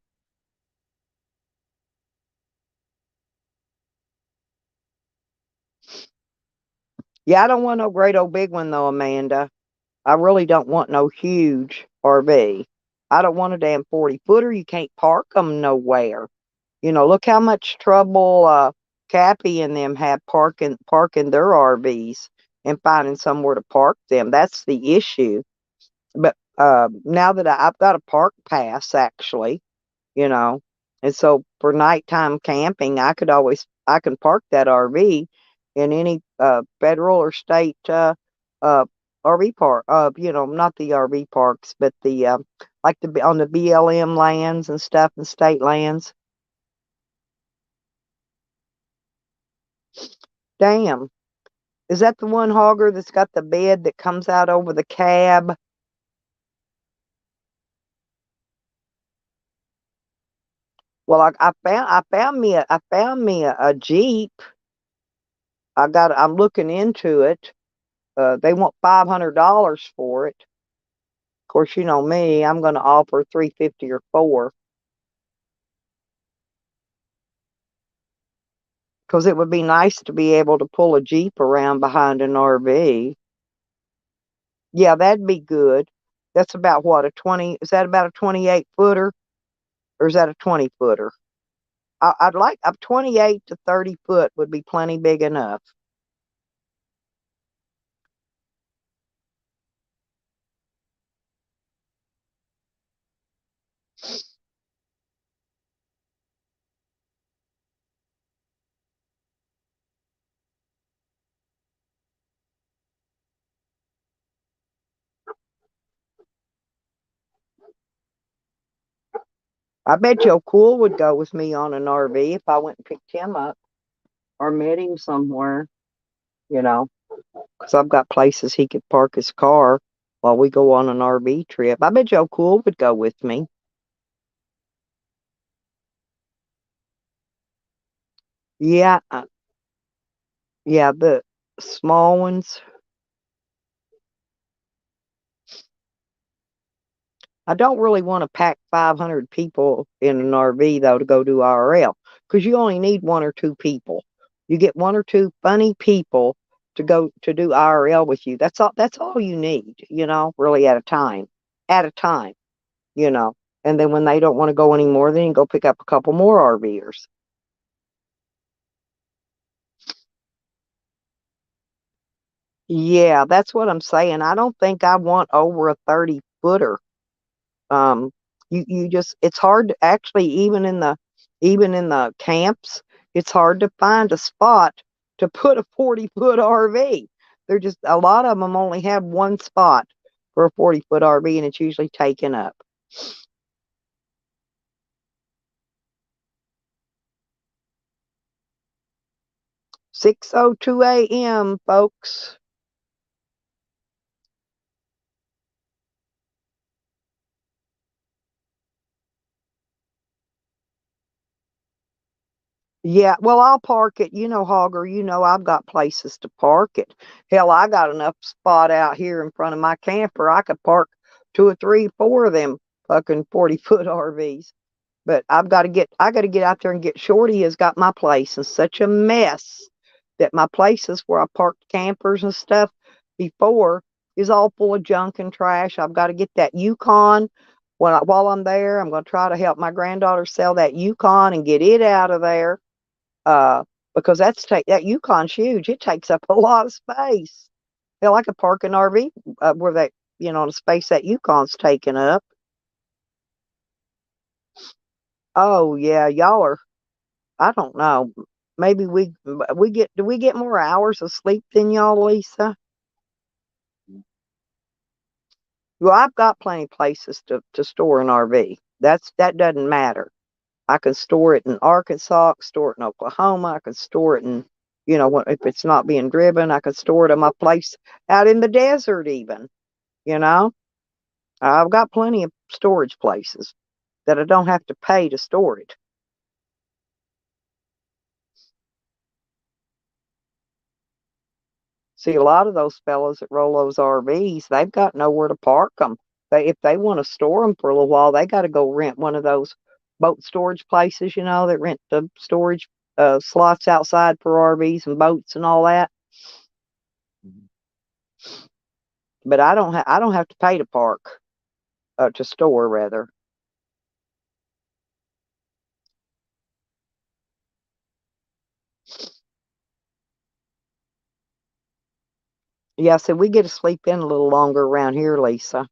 Speaker 1: Yeah, I don't want no great old big one though, Amanda. I really don't want no huge RV. I don't want a damn 40-footer. You can't park them nowhere. Look how much trouble Cappy and them have parking their RVs and finding somewhere to park them. That's the issue. But now that I've got a park pass, actually, you know, and so for nighttime camping, I can park that RV in any federal or state uh, RV park. Not the RV parks, but the like on the BLM lands and stuff and state lands. Damn. Is that the one hogger that's got the bed that comes out over the cab? Well, I found me a Jeep. I'm looking into it. They want $500 for it. Of course, you know me. I'm going to offer 350 or four because it would be nice to be able to pull a Jeep around behind an RV. Yeah, that'd be good. That's about what, a 20? Is that about a 28 footer or is that a 20 footer? I'd like a 28 to 30 foot would be plenty big enough. I bet Joe Cool would go with me on an RV if I went and picked him up or met him somewhere, you know, because I've got places he could park his car while we go on an RV trip. I bet Joe Cool would go with me. Yeah, yeah, the small ones. I don't really want to pack 500 people in an RV though to go do IRL because you only need one or two people. You get one or two funny people to go to do IRL with you. That's all you need, really at a time. At a time, you know. And then when they don't want to go anymore, then you go pick up a couple more RVers. Yeah, that's what I'm saying. I don't think I want over a 30 footer. Um, you just it's hard to actually even in the camps, it's hard to find a spot to put a 40-foot RV. They're just a lot of them only have one spot for a 40-foot RV and it's usually taken up. 6:02 a.m., folks. Yeah, well, I'll park it. Hogger, I've got places to park it. Hell, I got enough spot out here in front of my camper. I could park two or three, four of them fucking 40-foot RVs. But I got to get out there and get Shorty has got my place in such a mess that my places where I parked campers and stuff before is all full of junk and trash. I've got to get that Yukon. While I'm there, I'm going to try to help my granddaughter sell that Yukon and get it out of there uh, because that Yukon's huge. It takes up a lot of space. Hell, I could park an RV where the space that Yukon's taken up. Oh yeah, y'all are. I don't know. Maybe do we get more hours of sleep than y'all, Lisa? Well, I've got plenty of places to store an RV. That doesn't matter. I can store it in Arkansas, I can store it in Oklahoma, I can store it in, if it's not being driven, I can store it in my place out in the desert even, you know. I've got plenty of storage places that I don't have to pay to store it. See, a lot of those fellows that roll those RVs, they've got nowhere to park them. If they want to store them for a little while, they got to go rent one of those boat storage places, that rent the storage slots outside for RVs and boats and all that. But I don't have to pay to park to store rather. Yeah, so we get to sleep in a little longer around here, Lisa.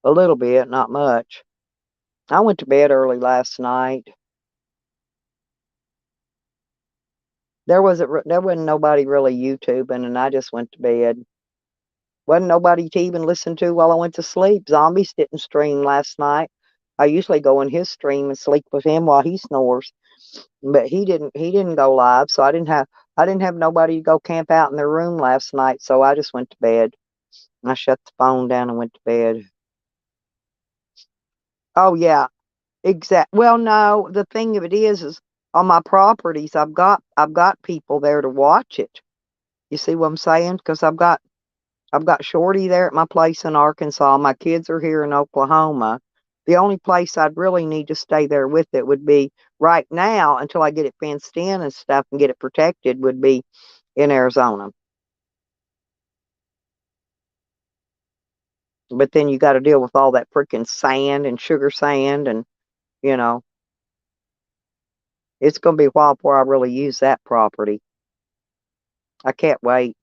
Speaker 1: A little bit, not much. I went to bed early last night. There wasn't nobody really YouTubing, and I just went to bed. Wasn't nobody to even listen to while I went to sleep. Zombies didn't stream last night. I usually go in his stream and sleep with him while he snores, but he didn't go live, so I didn't have nobody to go camp out in their room last night, so I just went to bed. I shut the phone down and went to bed. Oh yeah, exact. Well, no, the thing of it is on my properties, I've got people there to watch it. You see what I'm saying? Because I've got Shorty there at my place in Arkansas. My kids are here in Oklahoma. The only place I'd really need to stay there with it would be right now until I get it fenced in and stuff and get it protected would be in Arizona. But then you got to deal with all that freaking sand and sugar sand and you know, it's going to be a while before I really use that property. I can't wait.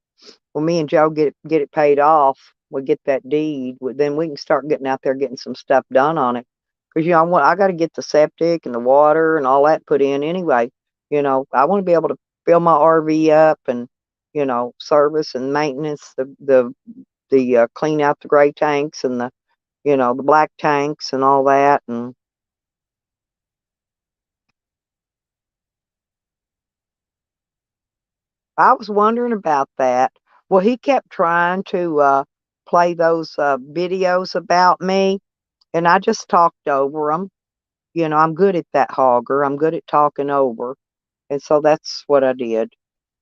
Speaker 1: When me and Joe get it paid off, we get that deed, then we can start getting out there getting some stuff done on it. Because I got to get the septic and the water and all that put in anyway. I want to be able to fill my RV up and service and maintenance the clean out the gray tanks and the black tanks and all that. And I was wondering about that. Well, he kept trying to play those videos about me, and I just talked over them. I'm good at that, Hogger. I'm good at talking over, and so that's what I did.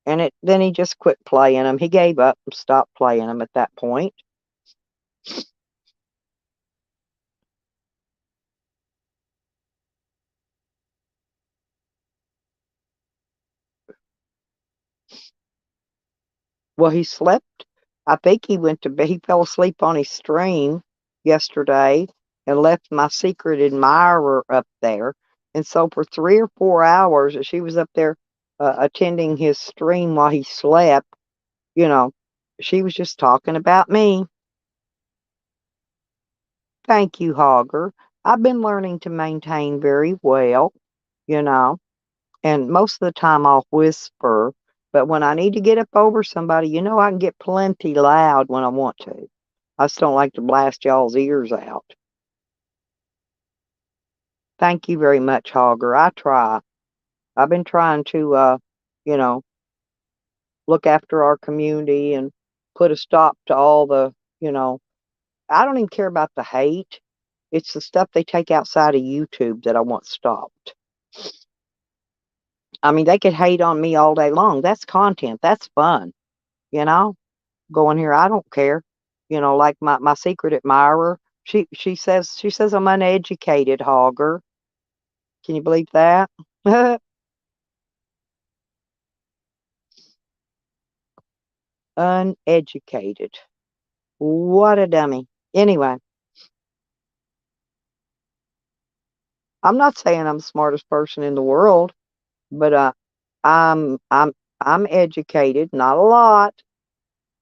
Speaker 1: And then he just quit playing them. He gave up and stopped playing them at that point. Well, he slept. I think he went to bed. He fell asleep on his stream yesterday and left my secret admirer up there. And so for 3 or 4 hours, she was up there attending his stream while he slept. You know, she was just talking about me. Thank you, Hogger. I've been learning to maintain very well, you know, and most of the time I'll whisper. But when I need to get up over somebody, I can get plenty loud when I want to. I just don't like to blast y'all's ears out. Thank you very much, Hogger. I try. I've been trying to, you know, look after our community and put a stop to all you know, I don't even care about the hate. It's the stuff they take outside of YouTube that I want stopped. I mean, they could hate on me all day long. That's content. That's fun. You know, Going here, I don't care. Like my secret admirer, she says I'm uneducated, Hogger. Can you believe that? Uneducated. What a dummy. Anyway, I'm not saying I'm the smartest person in the world, but I'm I'm I'm educated, not a lot.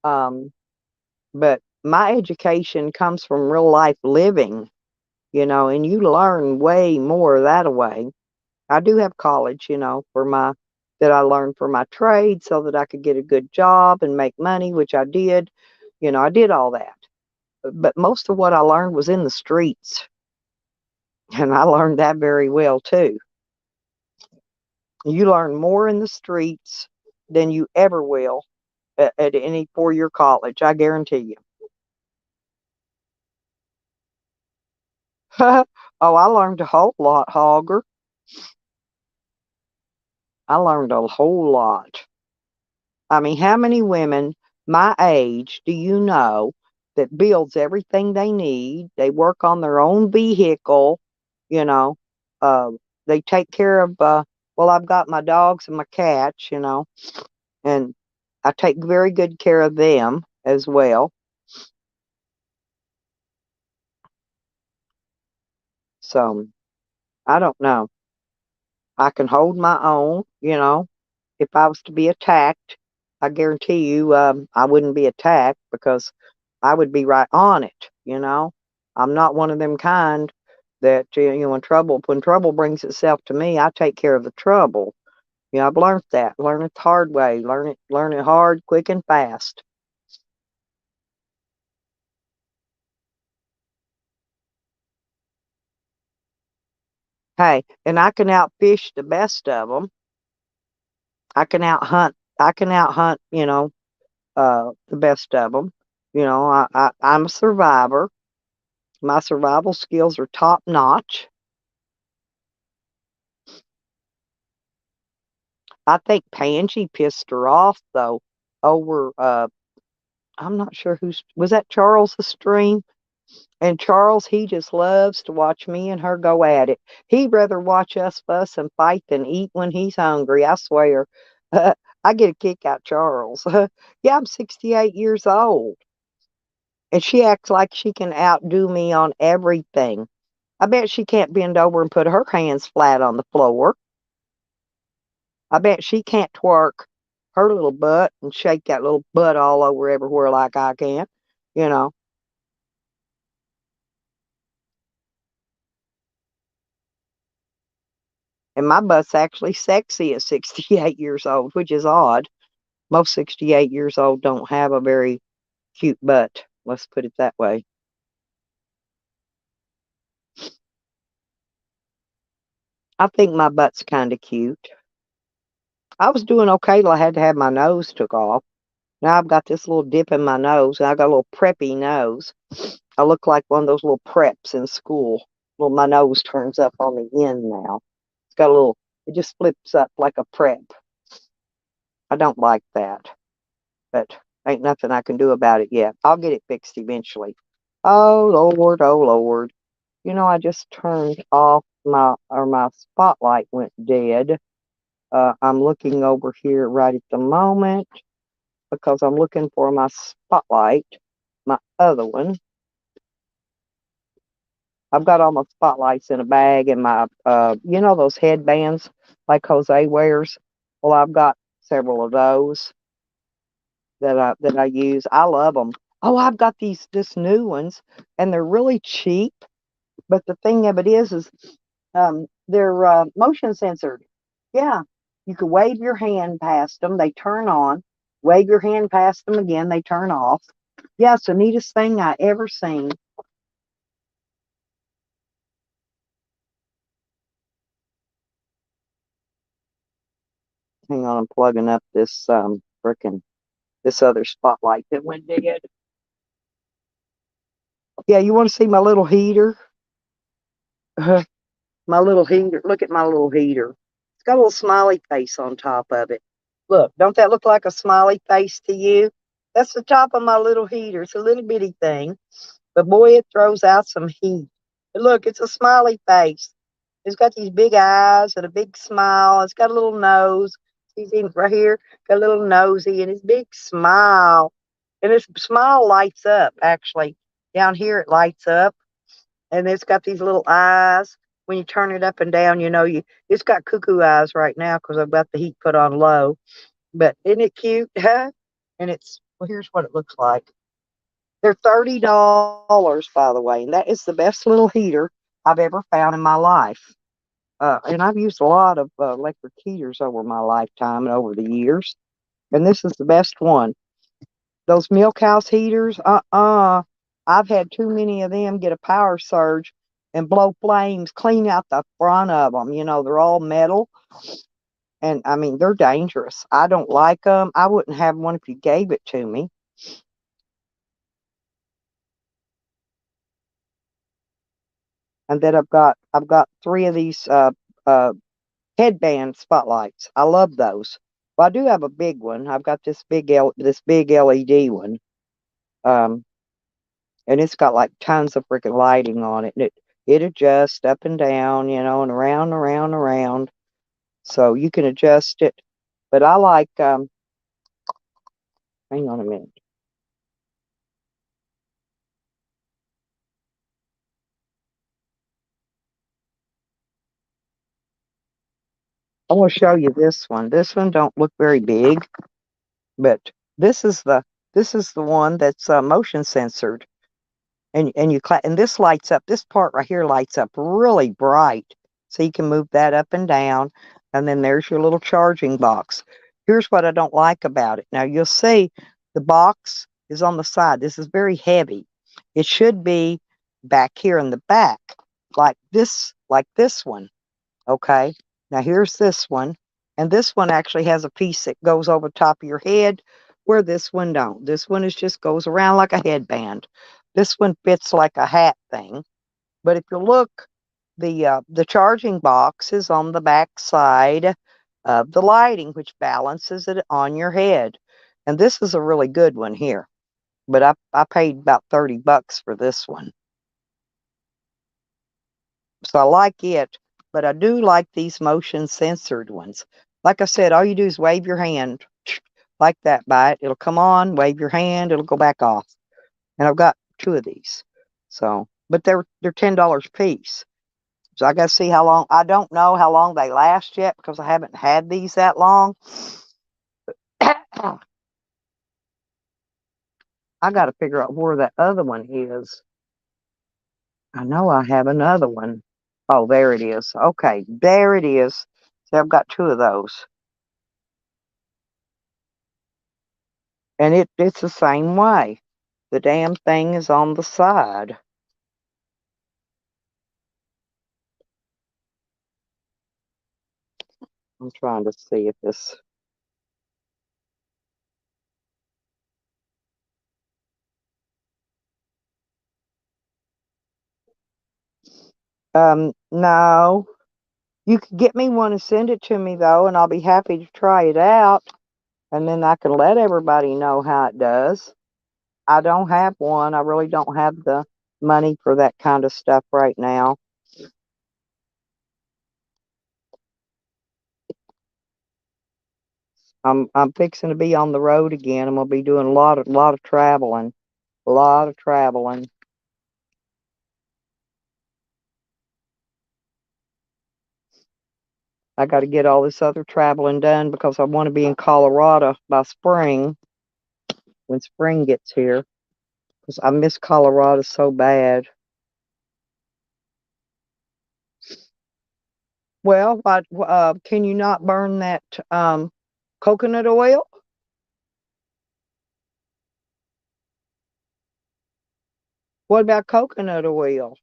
Speaker 1: Um, but my education comes from real life living, and you learn way more that way. I do have college, for my that I learned for my trade so that I could get a good job and make money, which I did. I did all that. But most of what I learned was in the streets, and I learned that very well too. You learn more in the streets than you ever will at any 4-year college, I guarantee you. Oh, I learned a whole lot, Hogger. I learned a whole lot. I mean, how many women my age do you know that builds everything they need? They work on their own vehicle, you know. Uh, they take care of. Well, I've got my dogs and my cats, and I take very good care of them as well. So I don't know. I can hold my own, if I was to be attacked. I guarantee you, I wouldn't be attacked because I would be right on it. I'm not one of them kind that when trouble brings itself to me, I take care of the trouble. I've learned that. Learn it the hard way. Learn it hard, quick, and fast. Hey, and I can outfish the best of them. I can outhunt. I can outhunt. The best of them. I'm a survivor. My survival skills are top notch. I think Pangy pissed her off though over I'm not sure was that Charles's stream? And Charles, he just loves to watch me and her go at it. He'd rather watch us fuss and fight than eat when he's hungry, I swear. I get a kick out Charles. Yeah, I'm 68 years old. And she acts like she can outdo me on everything. I bet she can't bend over and put her hands flat on the floor. I bet she can't twerk her little butt and shake that little butt all over everywhere like I can, you know. And my butt's actually sexy at 68 years old, which is odd. Most 68 years old don't have a very cute butt. Let's put it that way. I think my butt's kind of cute. I was doing okay till I had to have my nose took off. Now I've got this little dip in my nose, and I got a little preppy nose. I look like one of those little preps in school. Well, my nose turns up on the end now. It's got a little, it just flips up like a prep. I don't like that, but ain't nothing I can do about it yet. I'll get it fixed eventually. Oh Lord, oh Lord. I just turned off my spotlight went dead. I'm looking over here right at the moment because I'm looking for my spotlight, my other one. I've got all my spotlights in a bag and my, those headbands like Jose wears. Well, I've got several of those that I use. I love them. Oh, I've got this new ones, and they're really cheap. But the thing of it is they're motion censored. Yeah, you can wave your hand past them, they turn on. Wave your hand past them again, they turn off. Yeah, it's the neatest thing I ever seen. Hang on, I'm plugging up this frickin' this other spotlight that went dead. Yeah, you want to see my little heater? My little heater. Look at my little heater. It's got a little smiley face on top of it. Look, don't that look like a smiley face to you? That's the top of my little heater. It's a little bitty thing, but boy, it throws out some heat. But look, it's a smiley face. It's got these big eyes and a big smile. It's got a little nose. See right here? Got a little nosy and his big smile. And his smile lights up, actually. Down here, it lights up. And it's got these little eyes. When you turn it up and down, it's got cuckoo eyes right now because I've got the heat put on low. But isn't it cute? Huh? And well, here's what it looks like. They're $30, by the way, and that is the best little heater I've ever found in my life. And I've used a lot of electric heaters over my lifetime and over the years, and this is the best one. Those milk house heaters, I've had too many of them get a power surge and blow flames clean out the front of them. They're all metal, and I mean they're dangerous. I don't like them. I wouldn't have one if you gave it to me. And then I've got three of these uh, headband spotlights. I love those. Well, I do have a big one. I've got this big LED one, um, and it's got like tons of freaking lighting on it. And it adjusts up and down, and around, around, around. So you can adjust it. But I like. Hang on a minute. I want to show you this one. This one don't look very big. But this is the this is the one that's motion censored, and and this lights up. This part right here lights up really bright, so you can move that up and down. And then there's your little charging box. Here's what I don't like about it. Now you'll see the box is on the side. This is very heavy. It should be back here in the back, like this one. Okay. Now here's this one. And this one actually has a piece that goes over top of your head where this one don't. This one is just goes around like a headband. This one fits like a hat thing. But if you look, the charging box is on the back side of the lighting, which balances it on your head. And this is a really good one here. But I paid about $30 for this one. So I like it, but I do like these motion censored ones. Like I said, all you do is wave your hand like that by it. It'll come on, wave your hand, it'll go back off. And I've got two of these. So, but they're $10 a piece. So I got to see how long. I don't know how long they last yet because I haven't had these that long. I got to figure out where that other one is. I know I have another one. Oh, there it is. Okay, there it is. So I've got two of those. And it's the same way. The damn thing is on the side. I'm trying to see if this. No. You could get me one and send it to me though, and I'll be happy to try it out, and then I can let everybody know how it does. I don't have one. I really don't have the money for that kind of stuff right now. I'm fixing to be on the road again. I'm gonna be doing a lot of traveling. A lot of traveling. I got to get all this other traveling done because I want to be in Colorado by spring when spring gets here because I miss Colorado so bad. Well, can you not burn that coconut oil? What about coconut oil?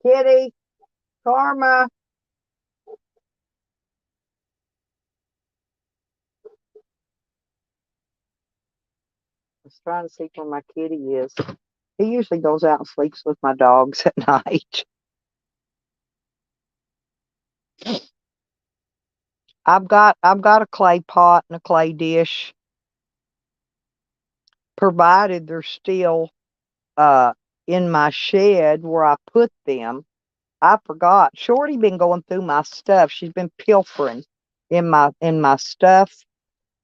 Speaker 1: Kitty, Karma. I was trying to see where my kitty is. He usually goes out and sleeps with my dogs at night. I've got a clay pot and a clay dish, provided they're still uh in my shed where I put them. I forgot. Shorty been going through my stuff. She's been pilfering in my stuff.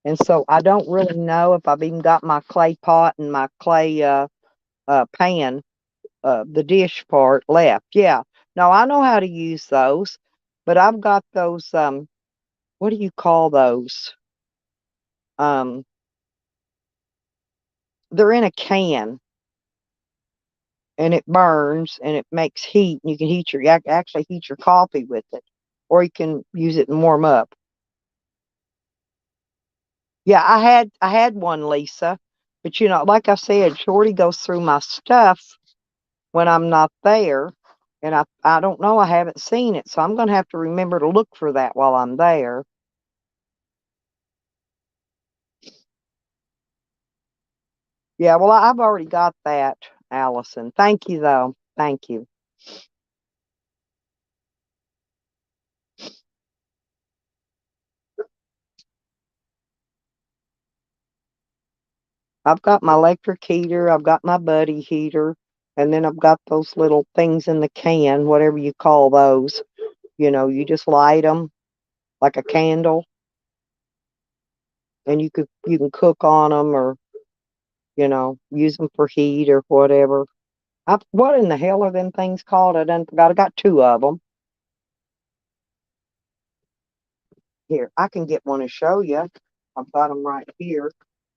Speaker 1: And so I don't really know if I've even got my clay pot and my clay pan, the dish part left. Yeah. No, I know how to use those, but I've got those what do you call those? Um they're in a can and it burns and it makes heat and you can actually heat your coffee with it or you can use it and warm up. Yeah, I had one, Lisa, but like I said, Shorty goes through my stuff when I'm not there, and I don't know, I haven't seen it, so I'm gonna have to remember to look for that while I'm there. Yeah, well, I've already got that, Allison. Thank you, though. Thank you. I've got my electric heater, I've got my buddy heater, and then I've got those little things in the can, whatever you call those. You just light them like a candle. and you can cook on them, or use them for heat or whatever. What in the hell are them things called? I done forgot. I got 2 of them. Here, I can get one to show you. I've got them right here.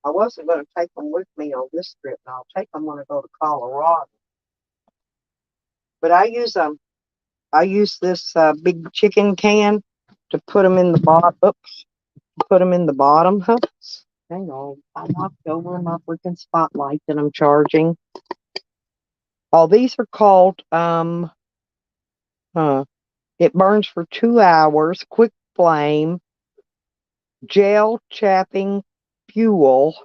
Speaker 1: I wasn't going to take them with me on this trip, and I'll take them when I go to Colorado. But I use this big chicken can to put them in the bottom. Oops, put them in the bottom. Huh? Hang on, I knocked over my freaking spotlight that I'm charging. Oh, these are called It burns for 2 hours, quick flame, gel chapping fuel,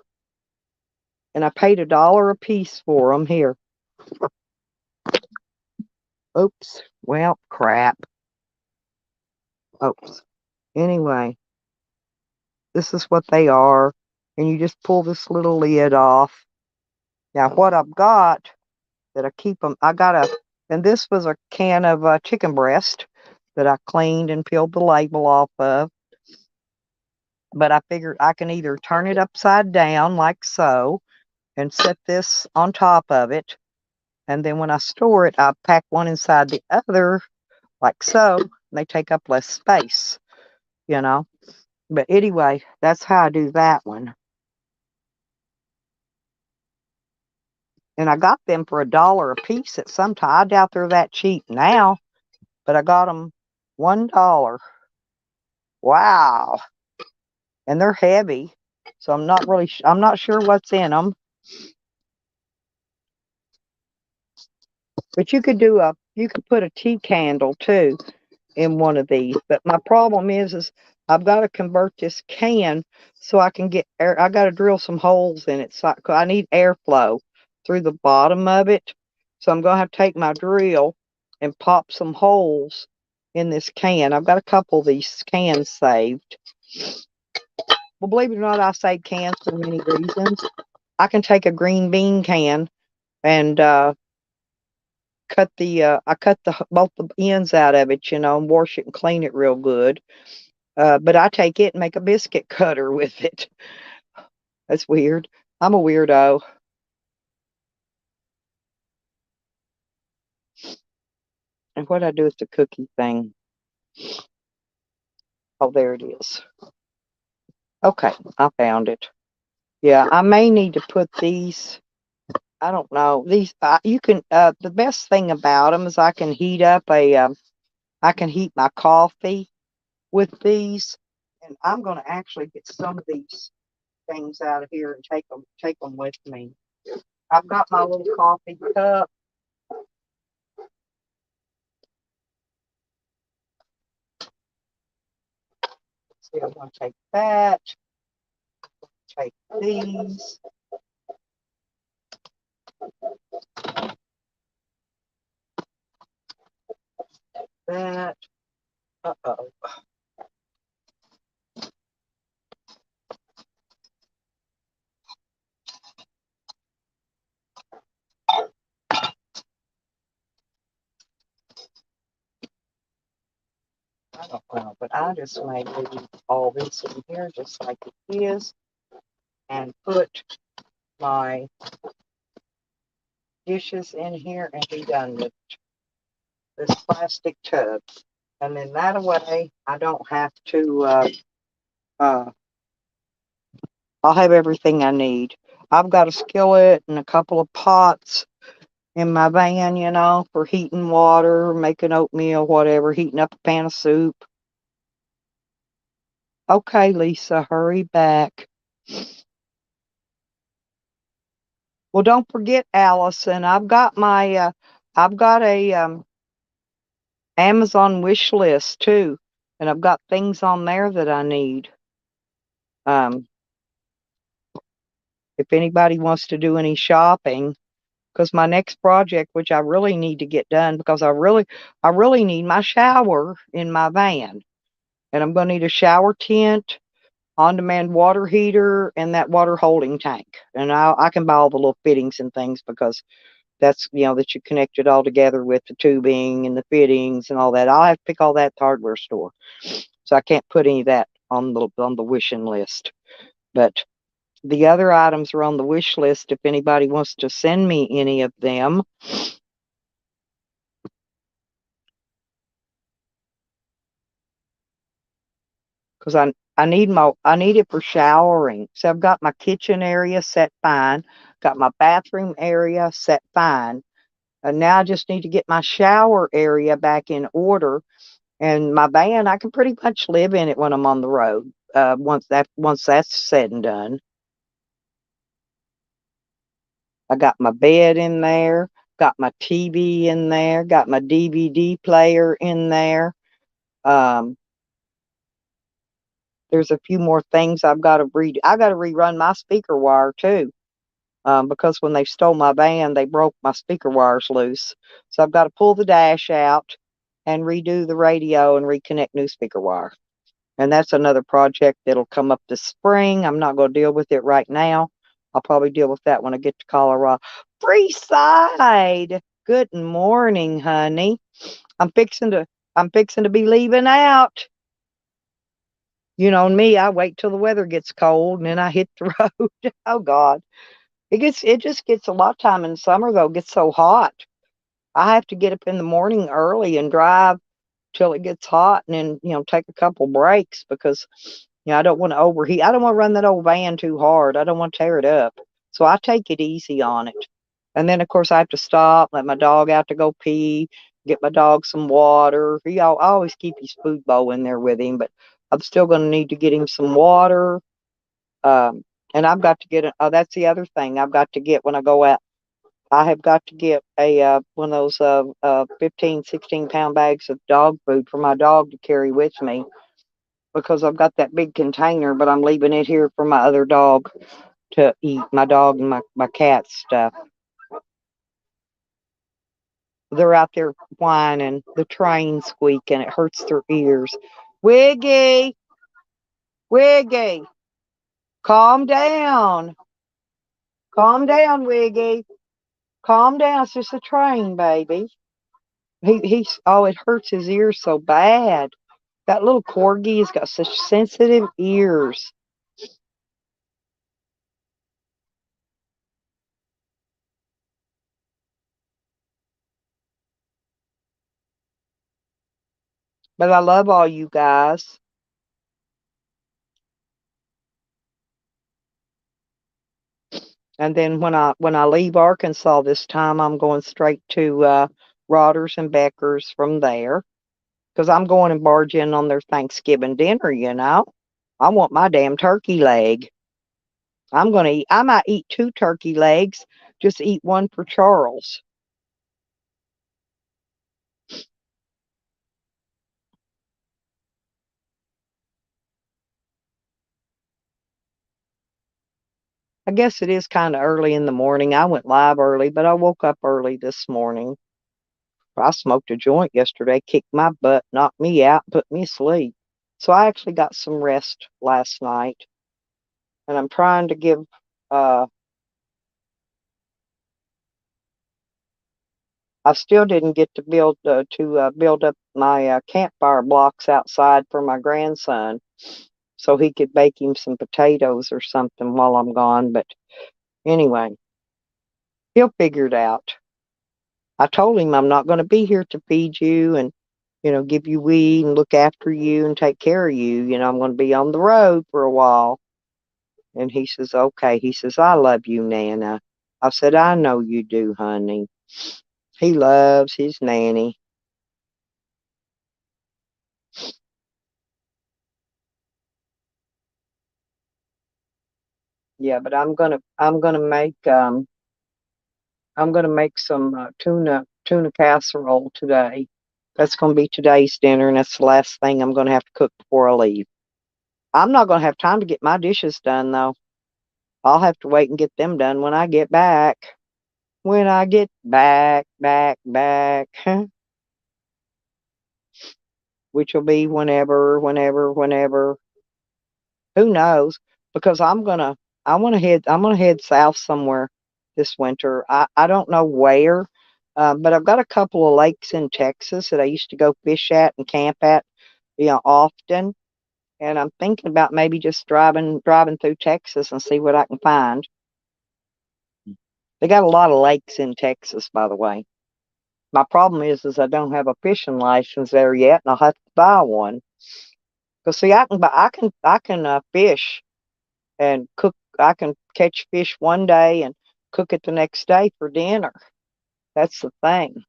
Speaker 1: and I paid $1 a piece for them. Here. Oops. Well, crap. Oops. Anyway, this is what they are, and you just pull this little lid off. Now, what I've got that I keep them, and this was a can of chicken breast that I cleaned and peeled the label off of. But I figured I can either turn it upside down like so and set this on top of it. And then when I store it, I pack one inside the other like so. And they take up less space, But anyway, that's how I do that one. And I got them for $1 a piece at some time. I doubt they're that cheap now, but I got them $1. Wow. And they're heavy, so I'm not sure what's in them. But you could put a tea candle too in one of these. But my problem is I've got to convert this can so I can get air. I got to drill some holes in it, so I need airflow through the bottom of it. So I'm going to have to take my drill and pop some holes in this can. I've got a couple of these cans saved. Well, believe it or not, I save cans for many reasons. I can take a green bean can and I cut both the ends out of it, and wash it and clean it real good. But I take it and make a biscuit cutter with it. That's weird. I'm a weirdo. And what I do with the cookie thing? Oh, there it is. Okay, I found it. Yeah, I may need to put these. I don't know. These you can. The best thing about them is I can heat my coffee with these, and I'm going to actually get some of these things out of here and take them with me. I've got my little coffee cup. See, I'm going to take that. Take these. That. Uh-oh. I don't know, but I just may leave all this in here just like it is and put my dishes in here and be done with this plastic tub. And then that way I don't have to, I'll have everything I need. I've got a skillet and a couple of pots in my van, for heating water, making oatmeal, whatever, heating up a pan of soup. Okay, Lisa, hurry back. Well, don't forget, Allison, I've got a Amazon wish list too, and I've got things on there that I need. If anybody wants to do any shopping, because my next project, which I really need to get done, because I really need my shower in my van, and I'm going to need a shower tent, on-demand water heater, and that water holding tank. And I can buy all the little fittings and things because that's, that you connect it all together with the tubing and the fittings and all that. I'll have to pick all that at the hardware store. So I can't put any of that on the wishing list. But the other items are on the wish list if anybody wants to send me any of them. Because I need it for showering. So I've got my kitchen area set fine, got my bathroom area set fine. And now I just need to get my shower area back in order. And my van, I can pretty much live in it when I'm on the road. Once that's said and done. I got my bed in there, got my TV in there, got my DVD player in there. Um, there's a few more things I've got to read. I got to rerun my speaker wire too, because when they stole my van, they broke my speaker wires loose. So I've got to pull the dash out and redo the radio and reconnect new speaker wire. And that's another project that'll come up this spring. I'm not going to deal with it right now. I'll probably deal with that when I get to Colorado. Freeside. Good morning, honey. I'm fixing to be leaving out. You know me, I wait till the weather gets cold and then I hit the road. Oh God. It just gets a lot of time in summer though, it gets so hot. I have to get up in the morning early and drive till it gets hot and then, take a couple breaks because I don't want to overheat. I don't want to run that old van too hard. I don't want to tear it up. So I take it easy on it. And then of course I have to stop, let my dog out to go pee, get my dog some water. I always keep his food bowl in there with him, but I'm still going to need to get him some water. And I've got to get that's the other thing I've got to get when I go out. I have got to get a one of those 15, 16-pound bags of dog food for my dog to carry with me because I've got that big container, but I'm leaving it here for my other dog to eat, my dog and my cat's stuff. They're out there whining, the train squeaking, it hurts their ears. Wiggy, Wiggy, calm down. Calm down, Wiggy. Calm down. It's just a train, baby. It hurts his ears so bad. That little corgi has got such sensitive ears. But I love all you guys. And then when I leave Arkansas this time, I'm going straight to Rodders and Becker's from there because I'm going and barge in on their Thanksgiving dinner. I want my damn turkey leg. I might eat 2 turkey legs, just eat one for Charles. I guess it is kind of early in the morning. I went live early, but I woke up early this morning. I smoked a joint yesterday, kicked my butt, knocked me out, put me asleep. So I actually got some rest last night, and I'm trying to give. I still didn't get to build up my campfire blocks outside for my grandson, so he could bake him some potatoes or something while I'm gone. But anyway, he'll figure it out. I told him I'm not going to be here to feed you and give you weed and look after you and take care of you. I'm going to be on the road for a while. And he says, okay. He says, I love you, Nana. I said, I know you do, honey. He loves his nanny. Yeah, but I'm gonna make some tuna casserole today. That's gonna be today's dinner, and that's the last thing I'm gonna have to cook before I leave. I'm not gonna have time to get my dishes done though. I'll have to wait and get them done when I get back. When I get back, which will be whenever. Who knows? Because I'm gonna head south somewhere this winter. I don't know where, but I've got a couple of lakes in Texas that I used to go fish at and camp at, often. And I'm thinking about maybe just driving through Texas and see what I can find. They got a lot of lakes in Texas, by the way. My problem is I don't have a fishing license there yet, and I'll have to buy one. Cause see, I can fish and cook. I can catch fish one day and cook it the next day for dinner. That's the thing.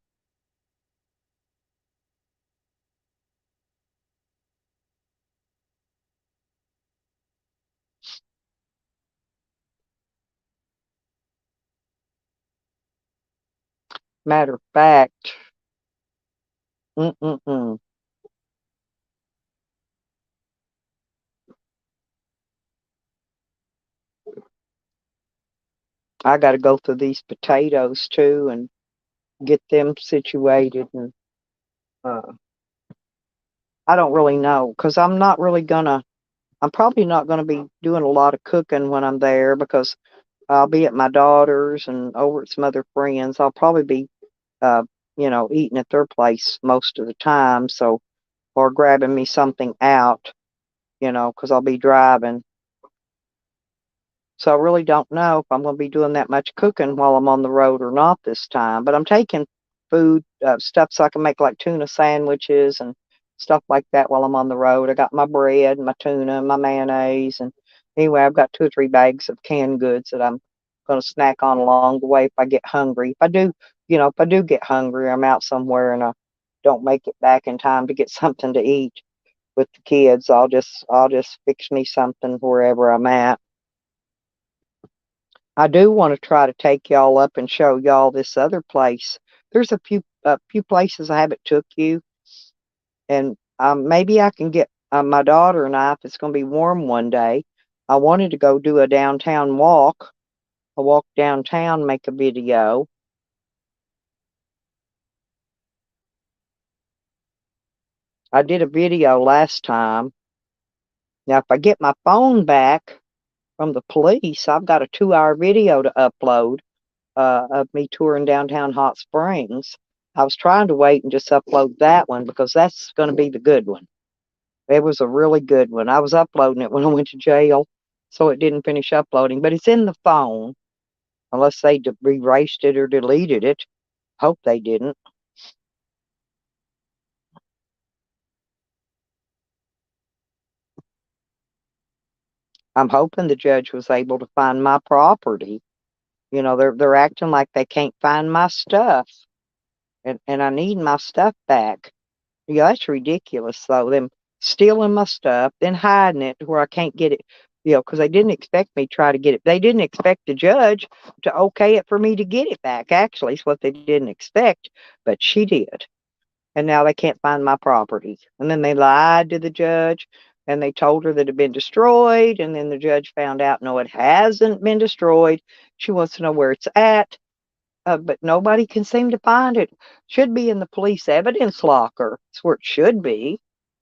Speaker 1: Matter of fact, mm-mm-mm. I got to go through these potatoes too and get them situated. And uh, I don't really know because I'm probably not gonna be doing a lot of cooking when I'm there because I'll be at my daughter's and over at some other friends. I'll probably be, uh, eating at their place most of the time. So, or grabbing me something out, because I'll be driving. So I really don't know if I'm going to be doing that much cooking while I'm on the road or not this time. But I'm taking food stuff so I can make like tuna sandwiches and stuff like that while I'm on the road. I got my bread, my tuna, my mayonnaise, and anyway, I've got 2 or 3 bags of canned goods that I'm going to snack on along the way if I get hungry. If I do get hungry, I'm out somewhere and I don't make it back in time to get something to eat with the kids. I'll just fix me something wherever I'm at. I do want to try to take y'all up and show y'all this other place. There's a few places I haven't took you, and maybe I can get my daughter and I, if it's going to be warm one day. I wanted to go do a downtown walk, a walk downtown, make a video. I did a video last time. Now, if I get my phone back from the police, I've got a 2-hour video to upload of me touring downtown Hot Springs. I was trying to wait and just upload that one because that's going to be the good one. It was a really good one. I was uploading it when I went to jail, so it didn't finish uploading, but it's in the phone unless they erased it or deleted it. Hope they didn't. I'm hoping the judge was able to find my property. They're acting like they can't find my stuff, and I need my stuff back. Yeah, that's ridiculous, though. Them stealing my stuff, then hiding it to where I can't get it. Because they didn't expect me to try to get it. They didn't expect the judge to okay it for me to get it back. Actually, is what they didn't expect, but she did. And now they can't find my property. And then they lied to the judge, and they told her that it had been destroyed. And then the judge found out, no, it hasn't been destroyed. She wants to know where it's at, but nobody can seem to find it. Should be in the police evidence locker. It's where it should be.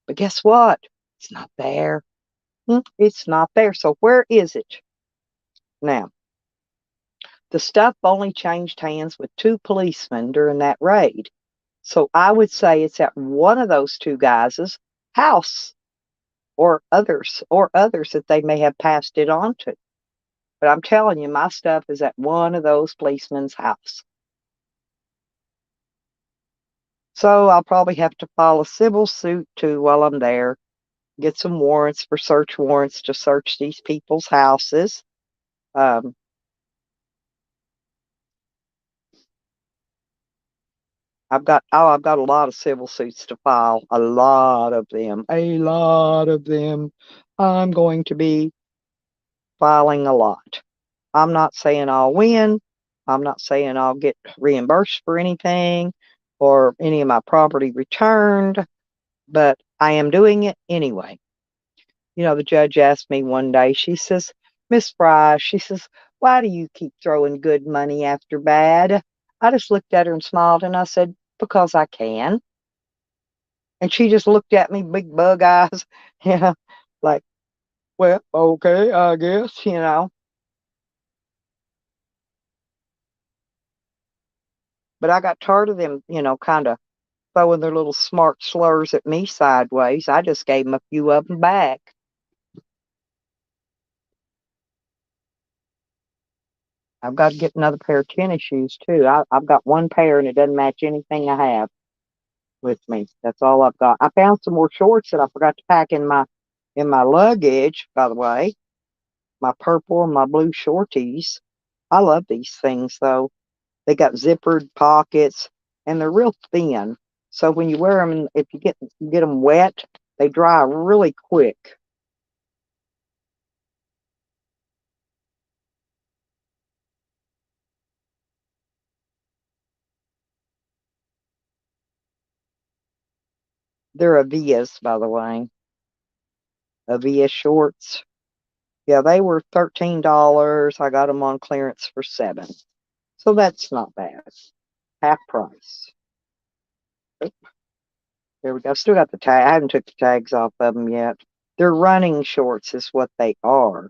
Speaker 1: But guess what? It's not there. It's not there. So where is it? Now, the stuff only changed hands with 2 policemen during that raid. So I would say it's at one of those 2 guys' house or others that they may have passed it on to. But I'm telling you, my stuff is at one of those policemen's house. So I'll probably have to file a civil suit too while I'm there, get some warrants for search warrants to search these people's houses. Um, I've got a lot of civil suits to file, a lot of them, a lot of them. I'm going to be filing a lot. I'm not saying I'll win. I'm not saying I'll get reimbursed for anything or any of my property returned, but I am doing it anyway. The judge asked me one day, she says, Miss Fry, she says, why do you keep throwing good money after bad? I just looked at her and smiled and I said, because I can. And she just looked at me, big bug eyes, yeah, like, well, okay, I guess. But I got tired of them, kind of throwing their little smart slurs at me sideways. I just gave them a few of them back. I've got to get another pair of tennis shoes too. I've got one pair and it doesn't match anything I have with me. That's all I've got. I found some more shorts that I forgot to pack in my luggage, by the way. My purple and my blue shorties. I love these things though. They got zippered pockets and they're real thin. So when you wear them, if you get them wet, they dry really quick. They're Avias, by the way. Avia shorts. Yeah, they were $13. I got them on clearance for 7. So that's not bad. Half price. Oop, there we go. Still got the tag. I haven't took the tags off of them yet. They're running shorts, is what they are.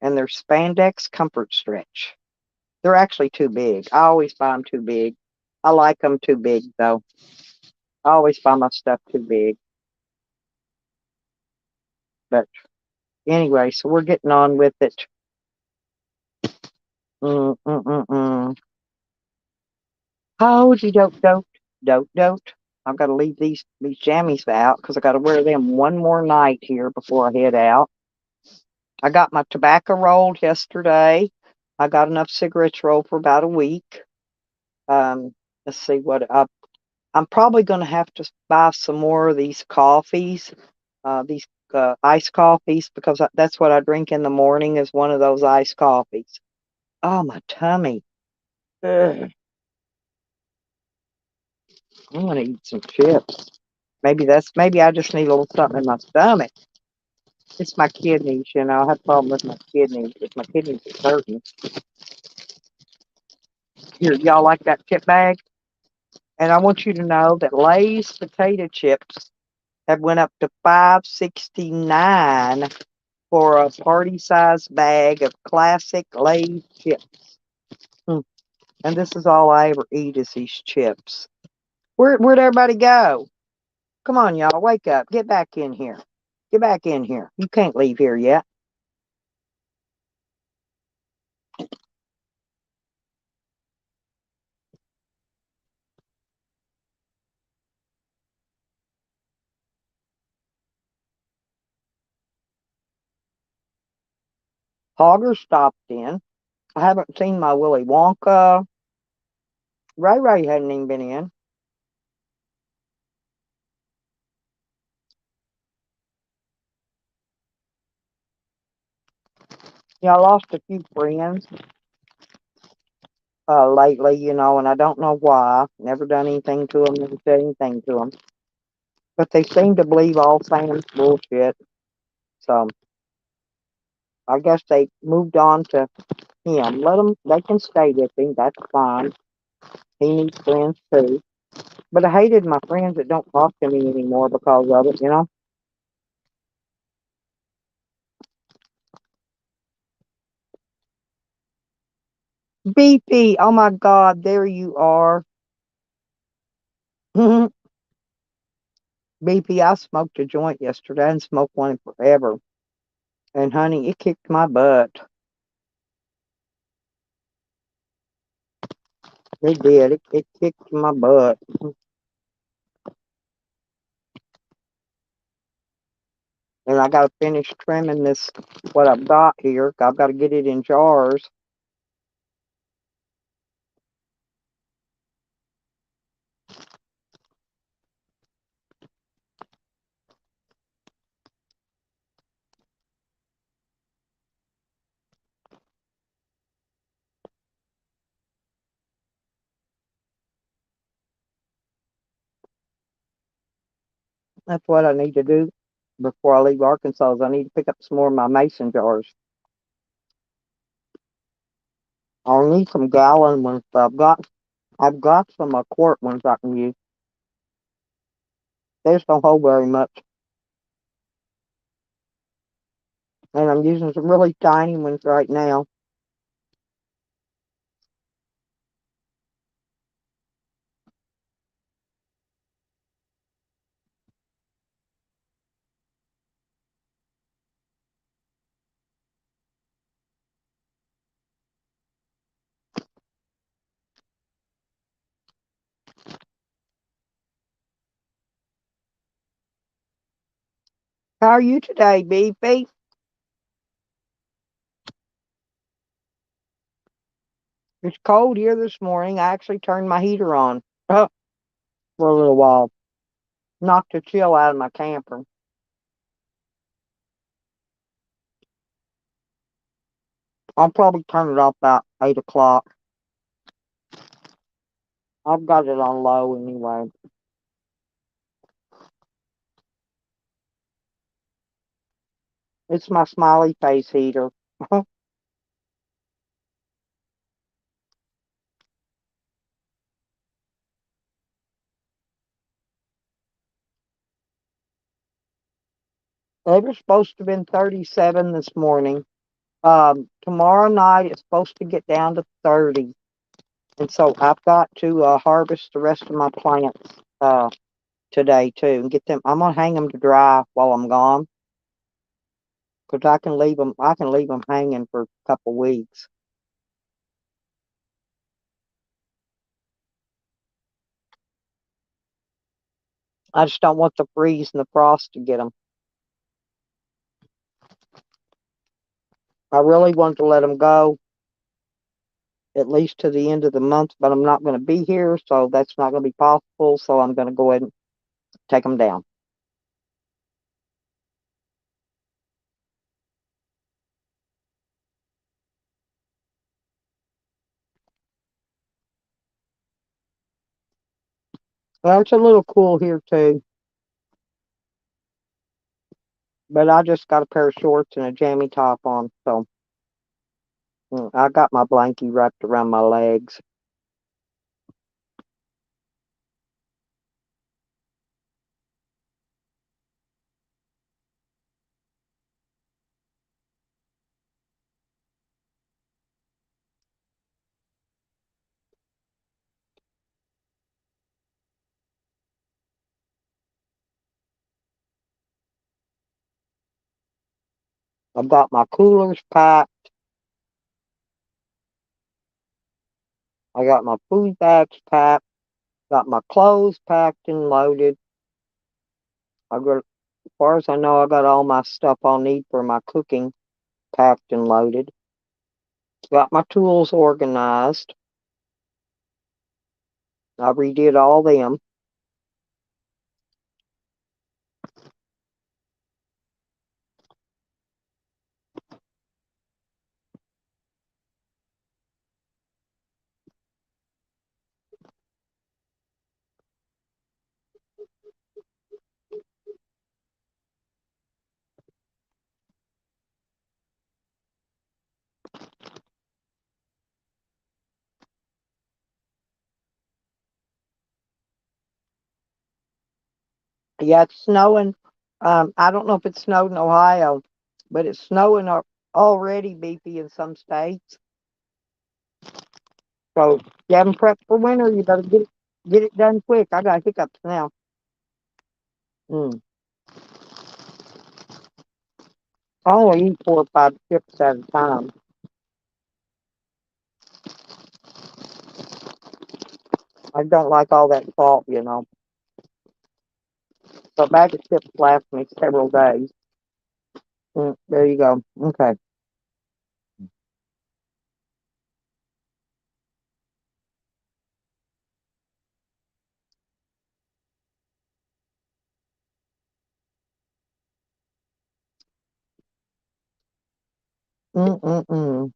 Speaker 1: And they're spandex comfort stretch. They're actually too big. I always buy them too big. I like them too big, though. I always buy my stuff too big. But anyway, so we're getting on with it. Mm-mm-mm-mm. Howdy dote dote dote dote. I've got to leave these jammies out because I got to wear them one more night here before I head out. I got my tobacco rolled yesterday. I got enough cigarettes rolled for about a week. Let's see what I'm probably going to have to buy some more of these coffees, these iced coffees, because that's what I drink in the morning is one of those iced coffees. Oh, my tummy. Ugh. I'm going to eat some chips. Maybe I just need a little something in my stomach. It's my kidneys, you know. I have a problem with my kidneys. If my kidneys are hurting. Here, y'all like that chip bag? And I want you to know that Lay's potato chips have went up to $5.69 for a party size bag of classic Lay's chips. Hmm. And this is all I ever eat is these chips. Where'd everybody go? Come on, y'all, wake up. Get back in here. Get back in here. You can't leave here yet. Hogger stopped in. I haven't seen my Willy Wonka. Ray Ray hadn't even been in. Yeah, I lost a few friends lately, you know, and I don't know why. Never done anything to them, never said anything to them. But they seem to believe all Sam's bullshit. So I guess they moved on to him. Let them, they can stay with him. That's fine. He needs friends too. But I hated my friends that don't talk to me anymore because of it, you know? BP, oh my God, there you are. BP, I smoked a joint yesterday. I hadn't smoked one in forever. And honey, it kicked my butt. It did. It kicked my butt. And I got to finish trimming this, what I've got here. I've got to get it in jars. That's what I need to do before I leave Arkansas. Is I need to pick up some more of my mason jars. I'll need some gallon ones. But I've got some quart ones I can use. They just don't hold very much. And I'm using some really tiny ones right now. How are you today, Beefy? It's cold here this morning. I actually turned my heater on for a little while. Knocked the chill out of my camper. I'll probably turn it off about 8 o'clock. I've got it on low anyway. It's my smiley face heater. They were supposed to have been 37 this morning. Tomorrow night it's supposed to get down to 30. And so I've got to harvest the rest of my plants today too and get them. I'm gonna hang them to dry while I'm gone because I can leave them. I can leave them hanging for a couple weeks. I just don't want the freeze and the frost to get them. I really want to let them go at least to the end of the month, but I'm not going to be here, so that's not going to be possible. So I'm going to go ahead and take them down. Well, it's a little cool here too, but I just got a pair of shorts and a jammy top on, so I got my blankie wrapped around my legs. I've got my coolers packed. I got my food bags packed. Got my clothes packed and loaded. I got, as far as I know, I got all my stuff I'll need for my cooking packed and loaded. Got my tools organized. I redid all them. Yeah, it's snowing. I don't know if it snowed in Ohio, but it's snowing already, Beefy, in some states. So if you haven't prepped for winter, you better get it done quick. I got hiccups now. Mm. I only eat 4 or 5 chips at a time. I don't like all that salt. So a bag of chips lasts me several days. There you go. Okay. Mm-mm-mm.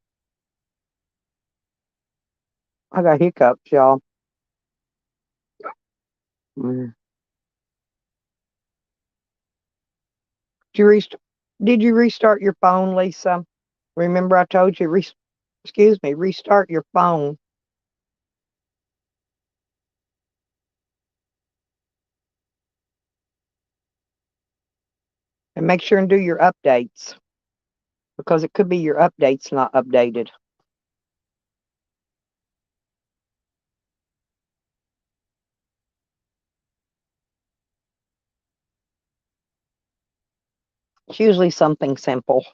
Speaker 1: I got hiccups, y'all. Mm. Did you did you restart your phone, Lisa? Remember I told you, excuse me, restart your phone and make sure and do your updates because it could be your updates not updated. It's usually something simple.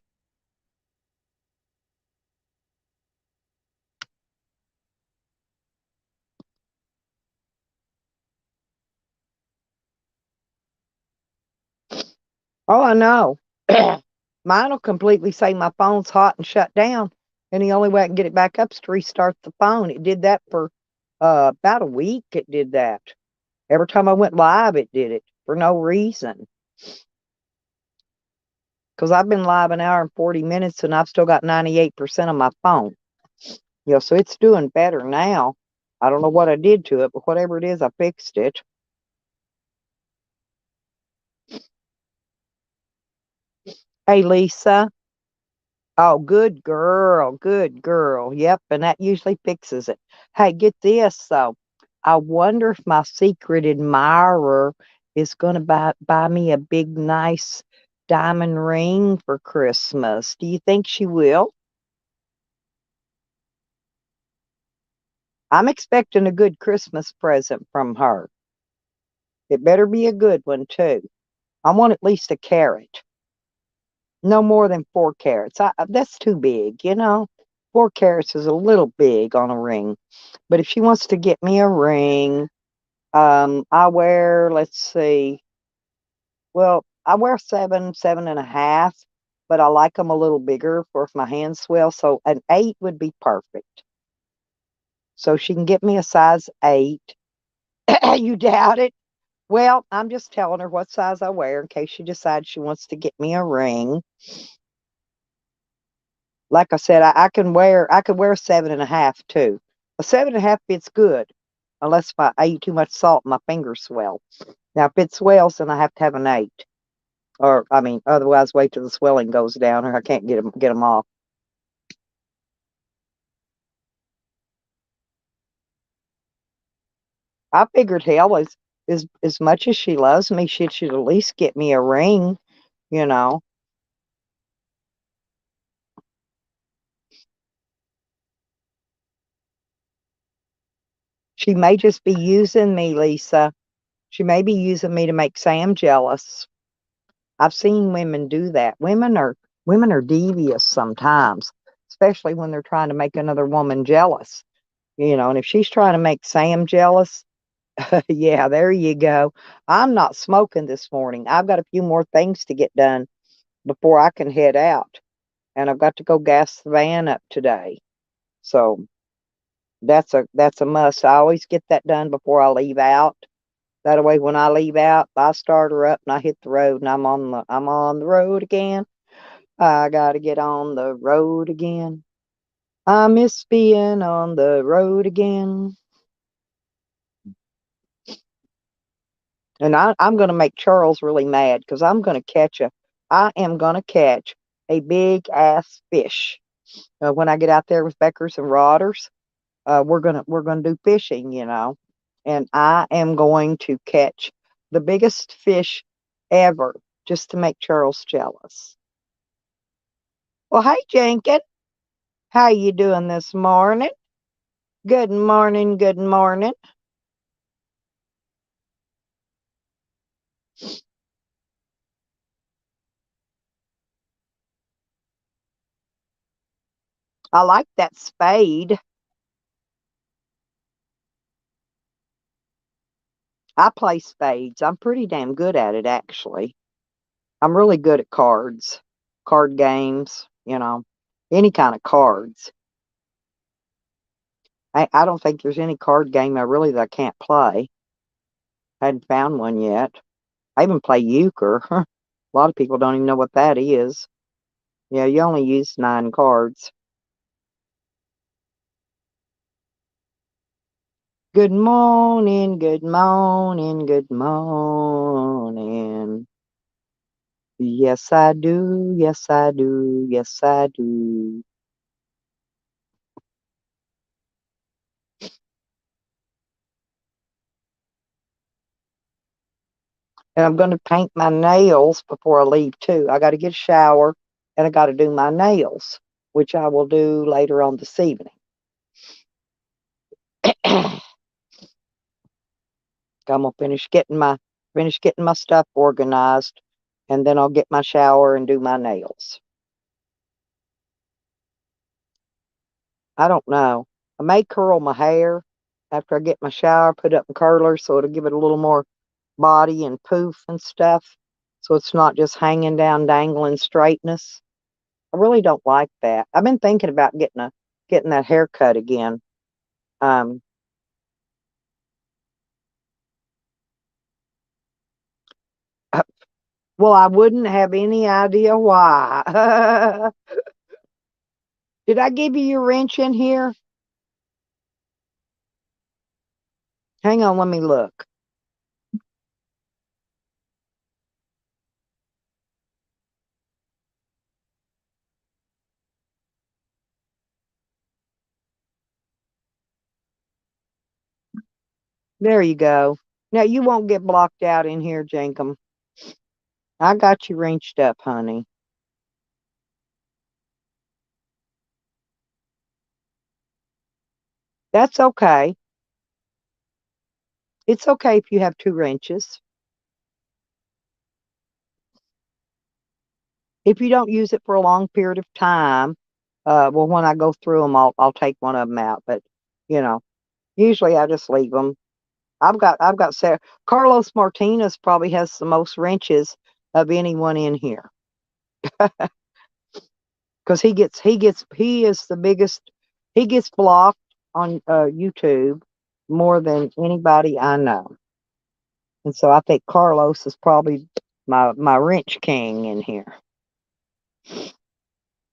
Speaker 1: Oh, I know. Mine will completely say my phone's hot and shut down, and the only way I can get it back up is to restart the phone. It did that for about a week. It did that. Every time I went live, it did it for no reason. Because I've been live an hour and 40 minutes, and I've still got 98% on my phone. So it's doing better now. I don't know what I did to it, but whatever it is, I fixed it. Hey, Lisa. Oh, good girl. Good girl. Yep. And that usually fixes it. Hey, get this though. I wonder if my secret admirer is going to buy me a big, nice diamond ring for Christmas. Do you think she will? I'm expecting a good Christmas present from her. It better be a good one, too. I want at least a carat. No more than 4 carats. That's too big. 4 carats is a little big on a ring. But if she wants to get me a ring, I wear, let's see, well, I wear 7, 7.5, but I like them a little bigger for if my hands swell. So an 8 would be perfect. So she can get me a size 8. You doubt it? Well, I'm just telling her what size I wear in case she decides she wants to get me a ring. Like I said, I could wear a 7.5 too. A 7.5 fits good, unless if I eat too much salt, my fingers swell. Now, if it swells, then I have to have an 8, or I mean, otherwise wait till the swelling goes down, or I can't get them off. I figured, hell, as much as she loves me, she should at least get me a ring. You know, she may just be using me, Lisa. She may be using me to make Sam jealous. I've seen women do that. Women are devious sometimes, especially when they're trying to make another woman jealous. And if she's trying to make Sam jealous, yeah, there you go. I'm not smoking this morning. I've got a few more things to get done before I can head out, and I've got to go gas the van up today. So that's a must. I always get that done before I leave out. That way, when I leave out, I start her up and I hit the road, and I'm on the road again. I gotta get on the road again. I miss being on the road again. And I'm gonna make Charles really mad because I am gonna catch a big ass fish. When I get out there with Beckers and Rodders, we're gonna do fishing. And I am going to catch the biggest fish ever just to make Charles jealous. Well, hey, Jenkins, how you doing this morning? Good morning, good morning. I like that spade. I play spades. I'm pretty damn good at it, actually. I'm really good at cards, card games, any kind of cards. I don't think there's any card game that I can't play. I hadn't found one yet. I even play euchre. A lot of people don't even know what that is. Yeah, you only use 9 cards. Good morning, good morning, good morning. Yes, I do. Yes, I do. Yes, I do. And I'm going to paint my nails before I leave, too. I got to get a shower and I got to do my nails, which I will do later on this evening. I'm gonna finish getting my stuff organized, and then I'll get my shower and do my nails. I don't know. I may curl my hair after I get my shower, put it up in curlers so it'll give it a little more body and poof and stuff. so it's not just hanging down, dangling straightness. I really don't like that. I've been thinking about getting that haircut again. Um, well, I wouldn't have any idea why. Did I give you your wrench in here? Hang on, let me look. There you go. Now you won't get blocked out in here, Jankum. I got you wrenched up, honey. That's okay. It's okay if you have two wrenches. If you don't use it for a long period of time, well, when I go through them, I'll take one of them out. But you know, usually I just leave them. I've got Sarah. Carlos Martinez probably has the most wrenches of anyone in here because he is the biggest. He gets blocked on YouTube more than anybody I know, and so I think Carlos is probably my wrench king in here.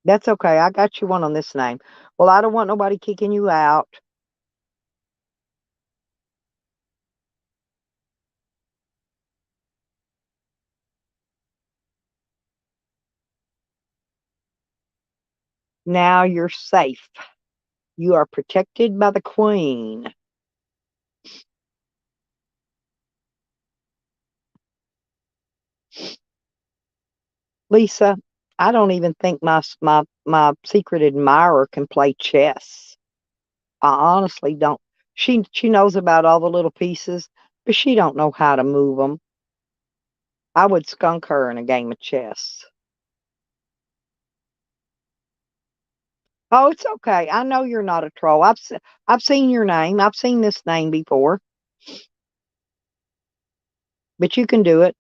Speaker 1: That's okay. I got you one on this name. Well, I don't want nobody kicking you out. Now you're safe. You are protected by the queen. Lisa, I don't even think my secret admirer can play chess. I honestly don't. She knows about all the little pieces, but she don't know how to move them. I would skunk her in a game of chess. Oh, it's okay. I know you're not a troll. I've seen your name. I've seen this name before, but you can do it.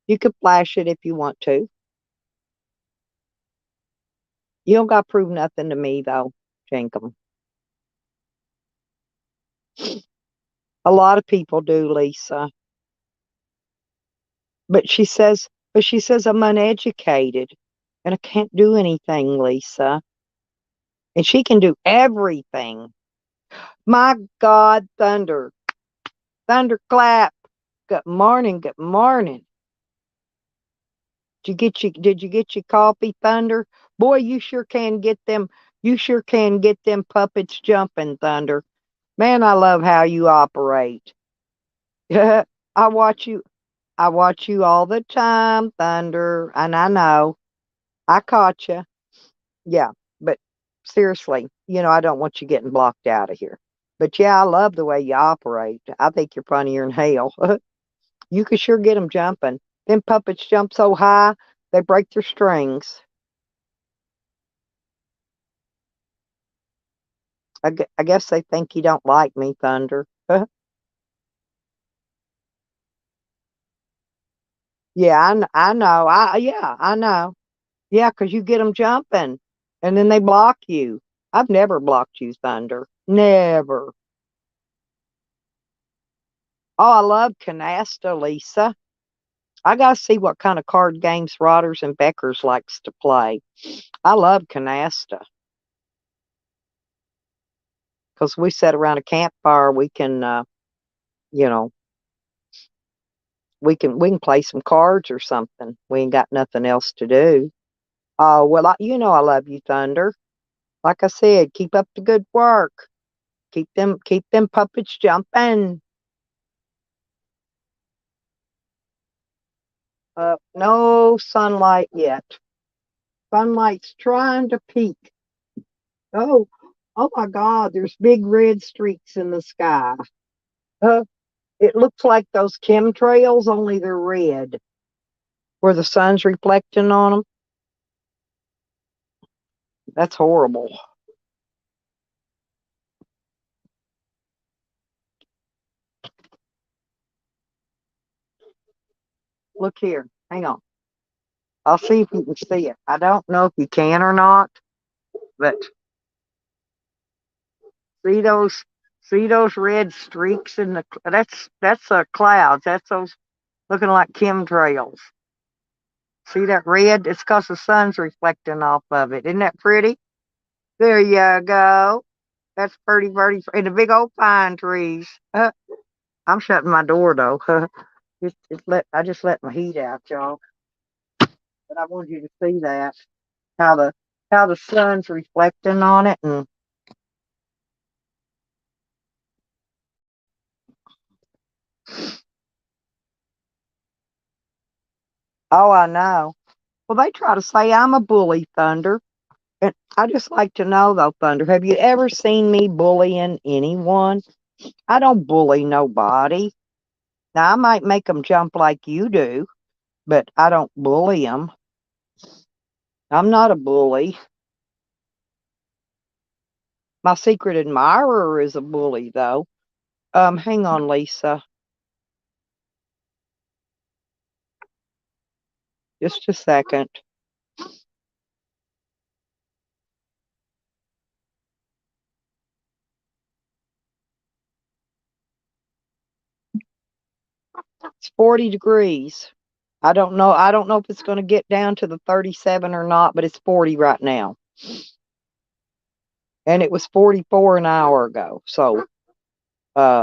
Speaker 1: You could flash it if you want to. You don't got to prove nothing to me though, Jenkum. A lot of people do, Lisa. But she says I'm uneducated and I can't do anything, Lisa. And she can do everything. My God, thunder, thunderclap. Good morning, good morning. Did you get your coffee, Thunder? Boy, you sure can get them puppets jumping, Thunder. Man, I love how you operate. I watch you I watch you all the time, Thunder, and I know. I caught you. Yeah, but seriously, I don't want you getting blocked out of here. But yeah, I love the way you operate. I think you're funnier than hell. You could sure get them jumping. Them puppets jump so high, they break their strings. I guess they think you don't like me, Thunder. Yeah, I know. Yeah, I know. Yeah, 'cause you get them jumping, and then they block you. I've never blocked you, Thunder. Never. Oh, I love Canasta, Lisa. I gotta see what kind of card games Rodders and Beckers likes to play. I love Canasta because we sit around a campfire. We can, you know, we can play some cards or something. We ain't got nothing else to do. Oh well, I love you, Thunder. Like I said, keep up the good work. Keep them puppets jumping. No sunlight yet. Sunlight's trying to peek. Oh, oh my God! There's big red streaks in the sky. Uh, it looks like those chemtrails, only they're red, where the sun's reflecting on them. That's horrible. Look here. Hang on. I'll see if you can see it. I don't know if you can or not, but see those see those red streaks in the that's clouds. That's those looking like chemtrails. See that red? It's because the sun's reflecting off of it. Isn't that pretty? There you go. That's pretty, pretty, and the big old pine trees. I'm shutting my door though. I just let my heat out, y'all. But I wanted you to see that how the sun's reflecting on it, and oh, I know. Well, they try to say I'm a bully, Thunder, and I just like to know though, Thunder, have you ever seen me bullying anyone? I don't bully nobody. Now I might make them jump like you do, but I don't bully them. I'm not a bully. My secret admirer is a bully, though. Hang on, Lisa. Just a second. It's 40 degrees. I don't know. I don't know if it's going to get down to the 37 or not, but it's 40 right now. And it was 44 an hour ago. So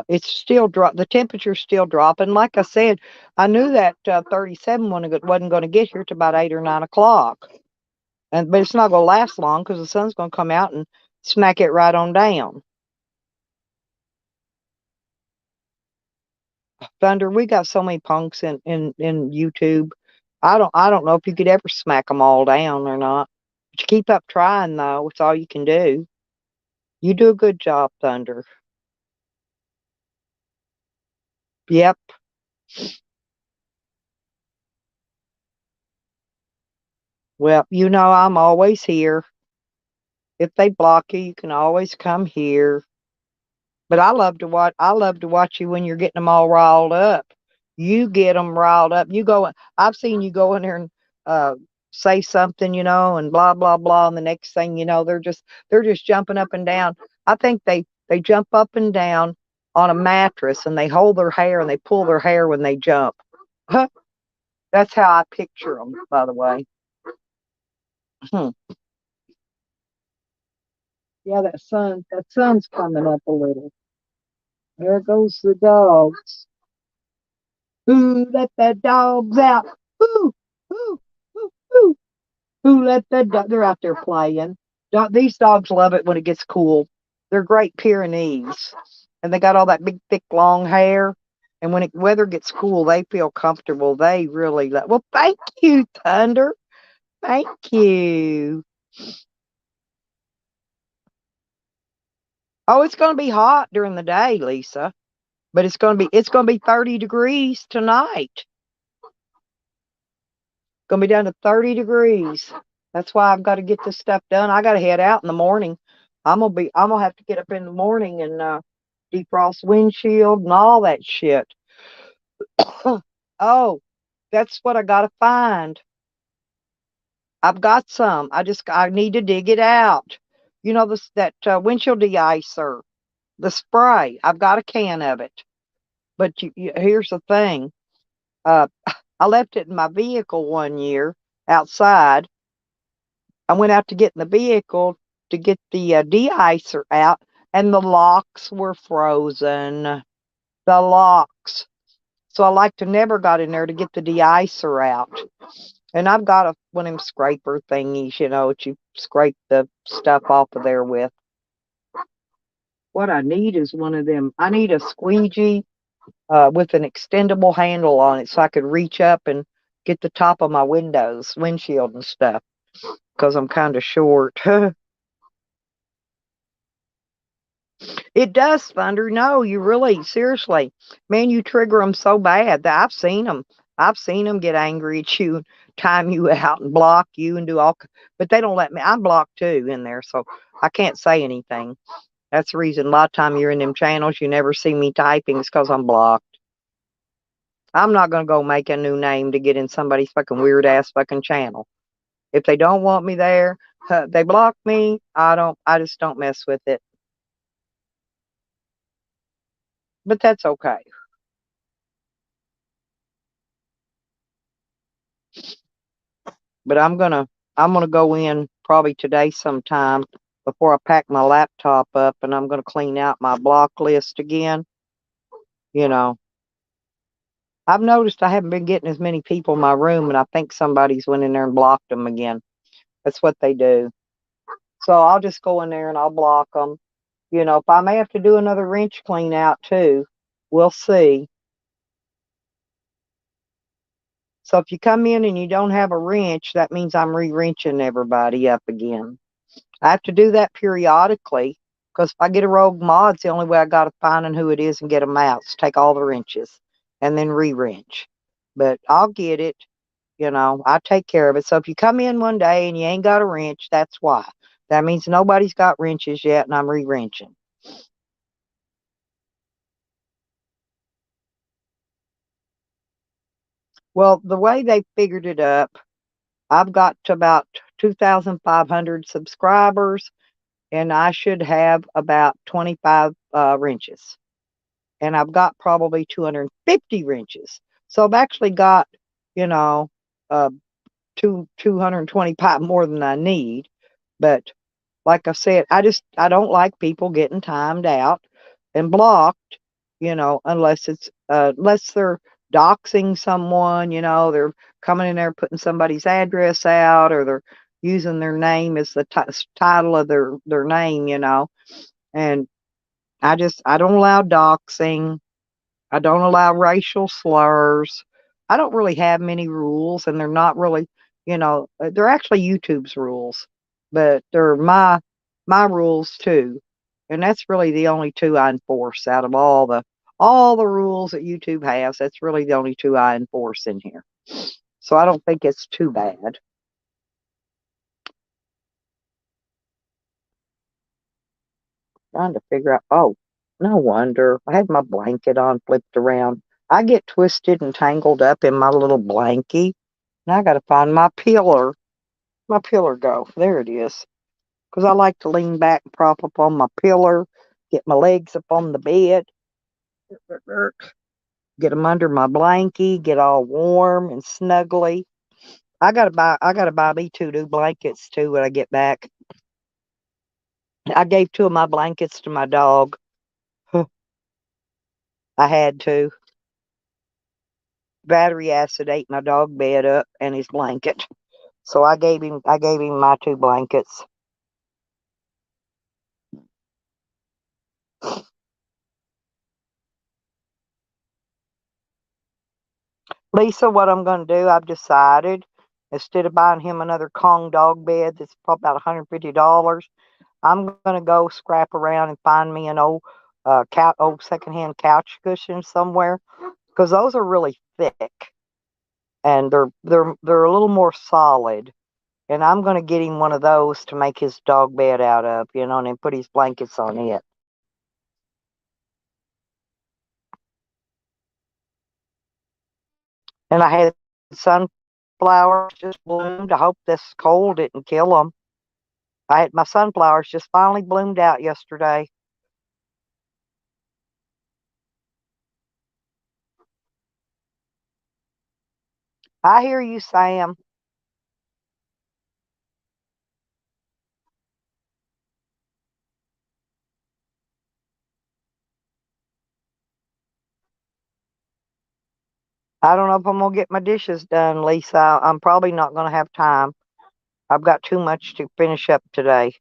Speaker 1: it's still the temperature's still dropping. Like I said, I knew that 37 wasn't going to get here to about 8 or 9 o'clock. But it's not going to last long because the sun's going to come out and smack it right on down. Thunder, we got so many punks in YouTube. I don't know if you could ever smack them all down or not. But you keep up trying though. It's all you can do. You do a good job, Thunder. Yep. Well, I'm always here. If they block you, you can always come here. But I love to watch you when you're getting them all riled up. You get them riled up. I've seen you go in there and uh, say something, and blah blah blah, and the next thing you know, they're just jumping up and down. I think they jump up and down on a mattress and they hold their hair and they pull their hair when they jump. That's how I picture them, by the way. Hmm. Yeah, that sun's coming up a little. There goes the dogs. Who let the dogs out? Who, who, who? Who let the dog? They're out there playing. These dogs love it when it gets cool. They're Great Pyrenees, and they got all that big, thick, long hair. And when weather gets cool, they feel comfortable. They really love. Well, thank you, Thunder. Thank you. Oh, it's going to be hot during the day, Lisa, but it's going to be 30 degrees tonight. Gonna be down to 30 degrees. That's why I've got to get this stuff done. I got to head out in the morning. I'm gonna have to get up in the morning and defrost windshield and all that shit. Oh, that's what I got to find. I've got some. I need to dig it out. This that windshield deicer, the spray. I've got a can of it. But here's the thing. Uh, I left it in my vehicle one year outside. I went out to get in the vehicle to get the de-icer out, and the locks were frozen. The locks. So I like to never got in there to get the de-icer out. And I've got one of them scraper thingies, that you scrape the stuff off of there with. What I need is one of them. I need a squeegee with an extendable handle on it so I could reach up and get the top of my windshield and stuff, because I'm kind of short. It does, Thunder. No, you really, seriously, man, you trigger them so bad that I've seen them. I've seen them get angry at you, time you out, and block you, and do all. But they don't let me. I'm blocked too in there, so I can't say anything. That's the reason. A lot of time you're in them channels, you never see me typing. It's because I'm blocked. I'm not going to go make a new name to get in somebody's fucking weird ass fucking channel. If they don't want me there, they block me. I just don't mess with it. But that's okay. But I'm gonna go in probably today sometime before I pack my laptop up, and I'm gonna clean out my block list again. You know, I've noticed I haven't been getting as many people in my room, and I think somebody's went in there and blocked them again. That's what they do. So I'll just go in there and I'll block them. If I may have to do another wrench clean out too, we'll see. So if you come in and you don't have a wrench, that means I'm re-wrenching everybody up again. I have to do that periodically because if I get a rogue mod, it's the only way I got to find who it is and get them out. So take all the wrenches and then re-wrench. But I'll get it. I take care of it. So if you come in one day and you ain't got a wrench, that's why. That means nobody's got wrenches yet and I'm re-wrenching. Well, the way they figured it up, I've got to about 2,500 subscribers and I should have about 25 wrenches. And I've got probably 250 wrenches. So I've actually got, you know, uh, 225 more than I need. But like I said, I don't like people getting timed out and blocked, unless they're doxing someone, they're coming in there putting somebody's address out or they're using their name as the title of their name, and I don't allow doxing. I don't allow racial slurs. I don't really have many rules, and they're not really, they're actually YouTube's rules, but they're my rules too, and that's really the only two I enforce out of all the rules that YouTube has. That's really the only two I enforce in here, so I don't think it's too bad. Trying to figure out. Oh, no wonder I had my blanket on flipped around. I get twisted and tangled up in my little blankie. Now I got to find my pillar. My pillar go. There it is. Because I like to lean back and prop up on my pillar, get my legs up on the bed, get them under my blankie, get all warm and snuggly. I gotta buy me two new blankets too when I get back. I gave two of my blankets to my dog. I had to. Battery acid ate my dog bed up and his blanket. So I gave him my two blankets. Lisa, what I'm going to do, I've decided, instead of buying him another Kong dog bed that's probably about $150, I'm going to go scrap around and find me an old secondhand couch cushion somewhere because those are really thick and they're a little more solid. And I'm going to get him one of those to make his dog bed out of, and then put his blankets on it. And I had sunflowers just bloomed. I hope this cold didn't kill them. I had my sunflowers just finally bloomed out yesterday. I hear you, Sam. I don't know if I'm gonna get my dishes done, Lisa. I'm probably not gonna have time. I've got too much to finish up today.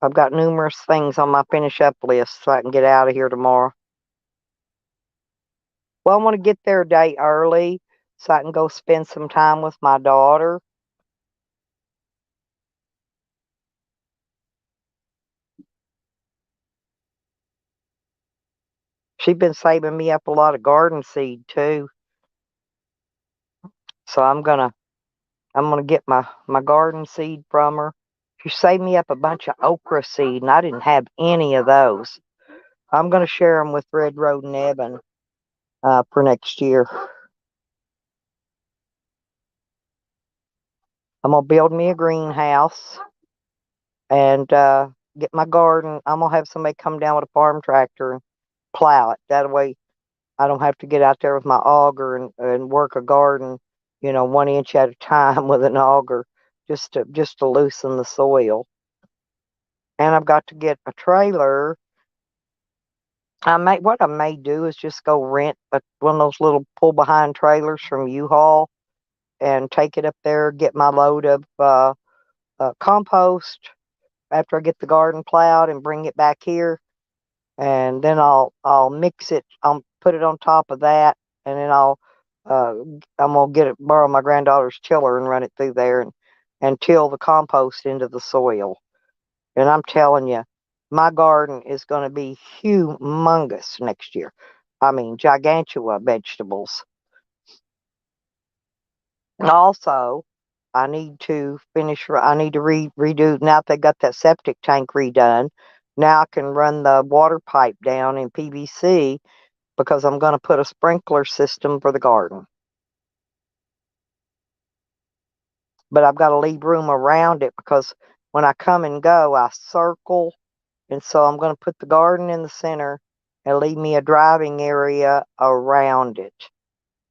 Speaker 1: I've got numerous things on my finish up list so I can get out of here tomorrow. Well, I want to get there a day early so I can go spend some time with my daughter. She's been saving me up a lot of garden seed too. So I'm gonna get my garden seed from her. She saved me up a bunch of okra seed, and I didn't have any of those. I'm gonna share them with Red Road and Evan for next year. I'm gonna build me a greenhouse and get my garden. I'm gonna have somebody come down with a farm tractor and plow it. That way, I don't have to get out there with my auger and work a garden, 1 inch at a time with an auger, just to loosen the soil. And I've got to get a trailer. What I may do is just go rent one of those little pull behind trailers from U-Haul and take it up there, get my load of compost after I get the garden plowed and bring it back here, and then I'll mix it. I'll put it on top of that, and then uh, I'm gonna borrow my granddaughter's tiller and run it through there and till the compost into the soil. And I'm telling you, my garden is going to be humongous next year. I mean, gigantua vegetables. Also, I need to I need to redo, now that they got that septic tank redone, now I can run the water pipe down in PVC because I'm going to put a sprinkler system for the garden. But I've got to leave room around it because when I come and go, I circle. And so I'm going to put the garden in the center and leave me a driving area around it.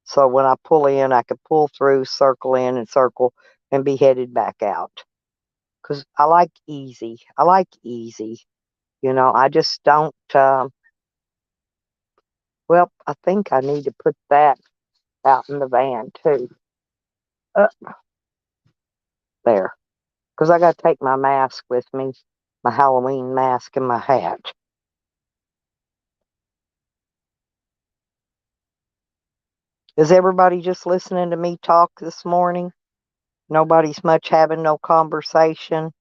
Speaker 1: So when I pull in, I can pull through, circle in, and circle and be headed back out. Because I like easy. I like easy. I just don't. Well, I think I need to put that out in the van too. Uh, there. Because I got to take my mask with me, my Halloween mask and my hat. Is everybody just listening to me talk this morning? Nobody's much having no conversation.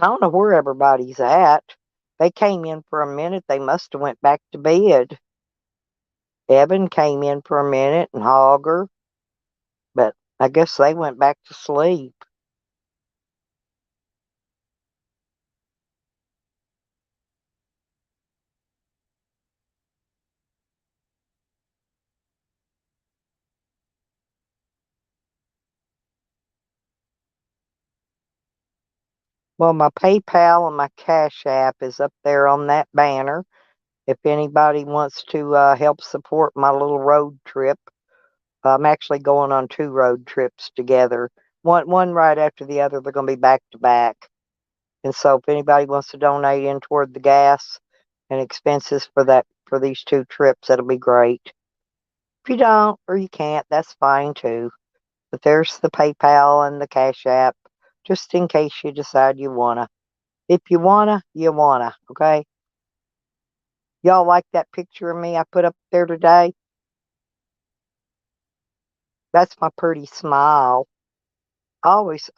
Speaker 1: I don't know where everybody's at. They came in for a minute. They must have went back to bed. Evan came in for a minute and Hogger, but I guess they went back to sleep. Well, my PayPal and my Cash App is up there on that banner. If anybody wants to help support my little road trip, I'm actually going on 2 road trips together. One right after the other. They're going to be back to back. And so if anybody wants to donate in toward the gas and expenses for these 2 trips, that'll be great. If you don't or you can't, that's fine too. But there's the PayPal and the Cash App, just in case you decide you wanna. If you wanna, you wanna, okay? Y'all like that picture of me I put up there today? That's my pretty smile.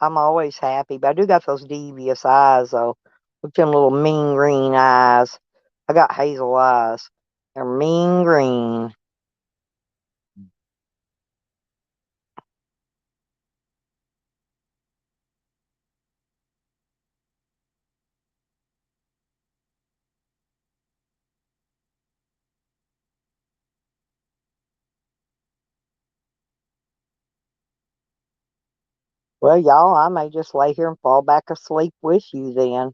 Speaker 1: I'm always happy, but I do got those devious eyes though. With them little mean green eyes. I got hazel eyes. They're mean green. Well, y'all, I may just lay here and fall back asleep with you then.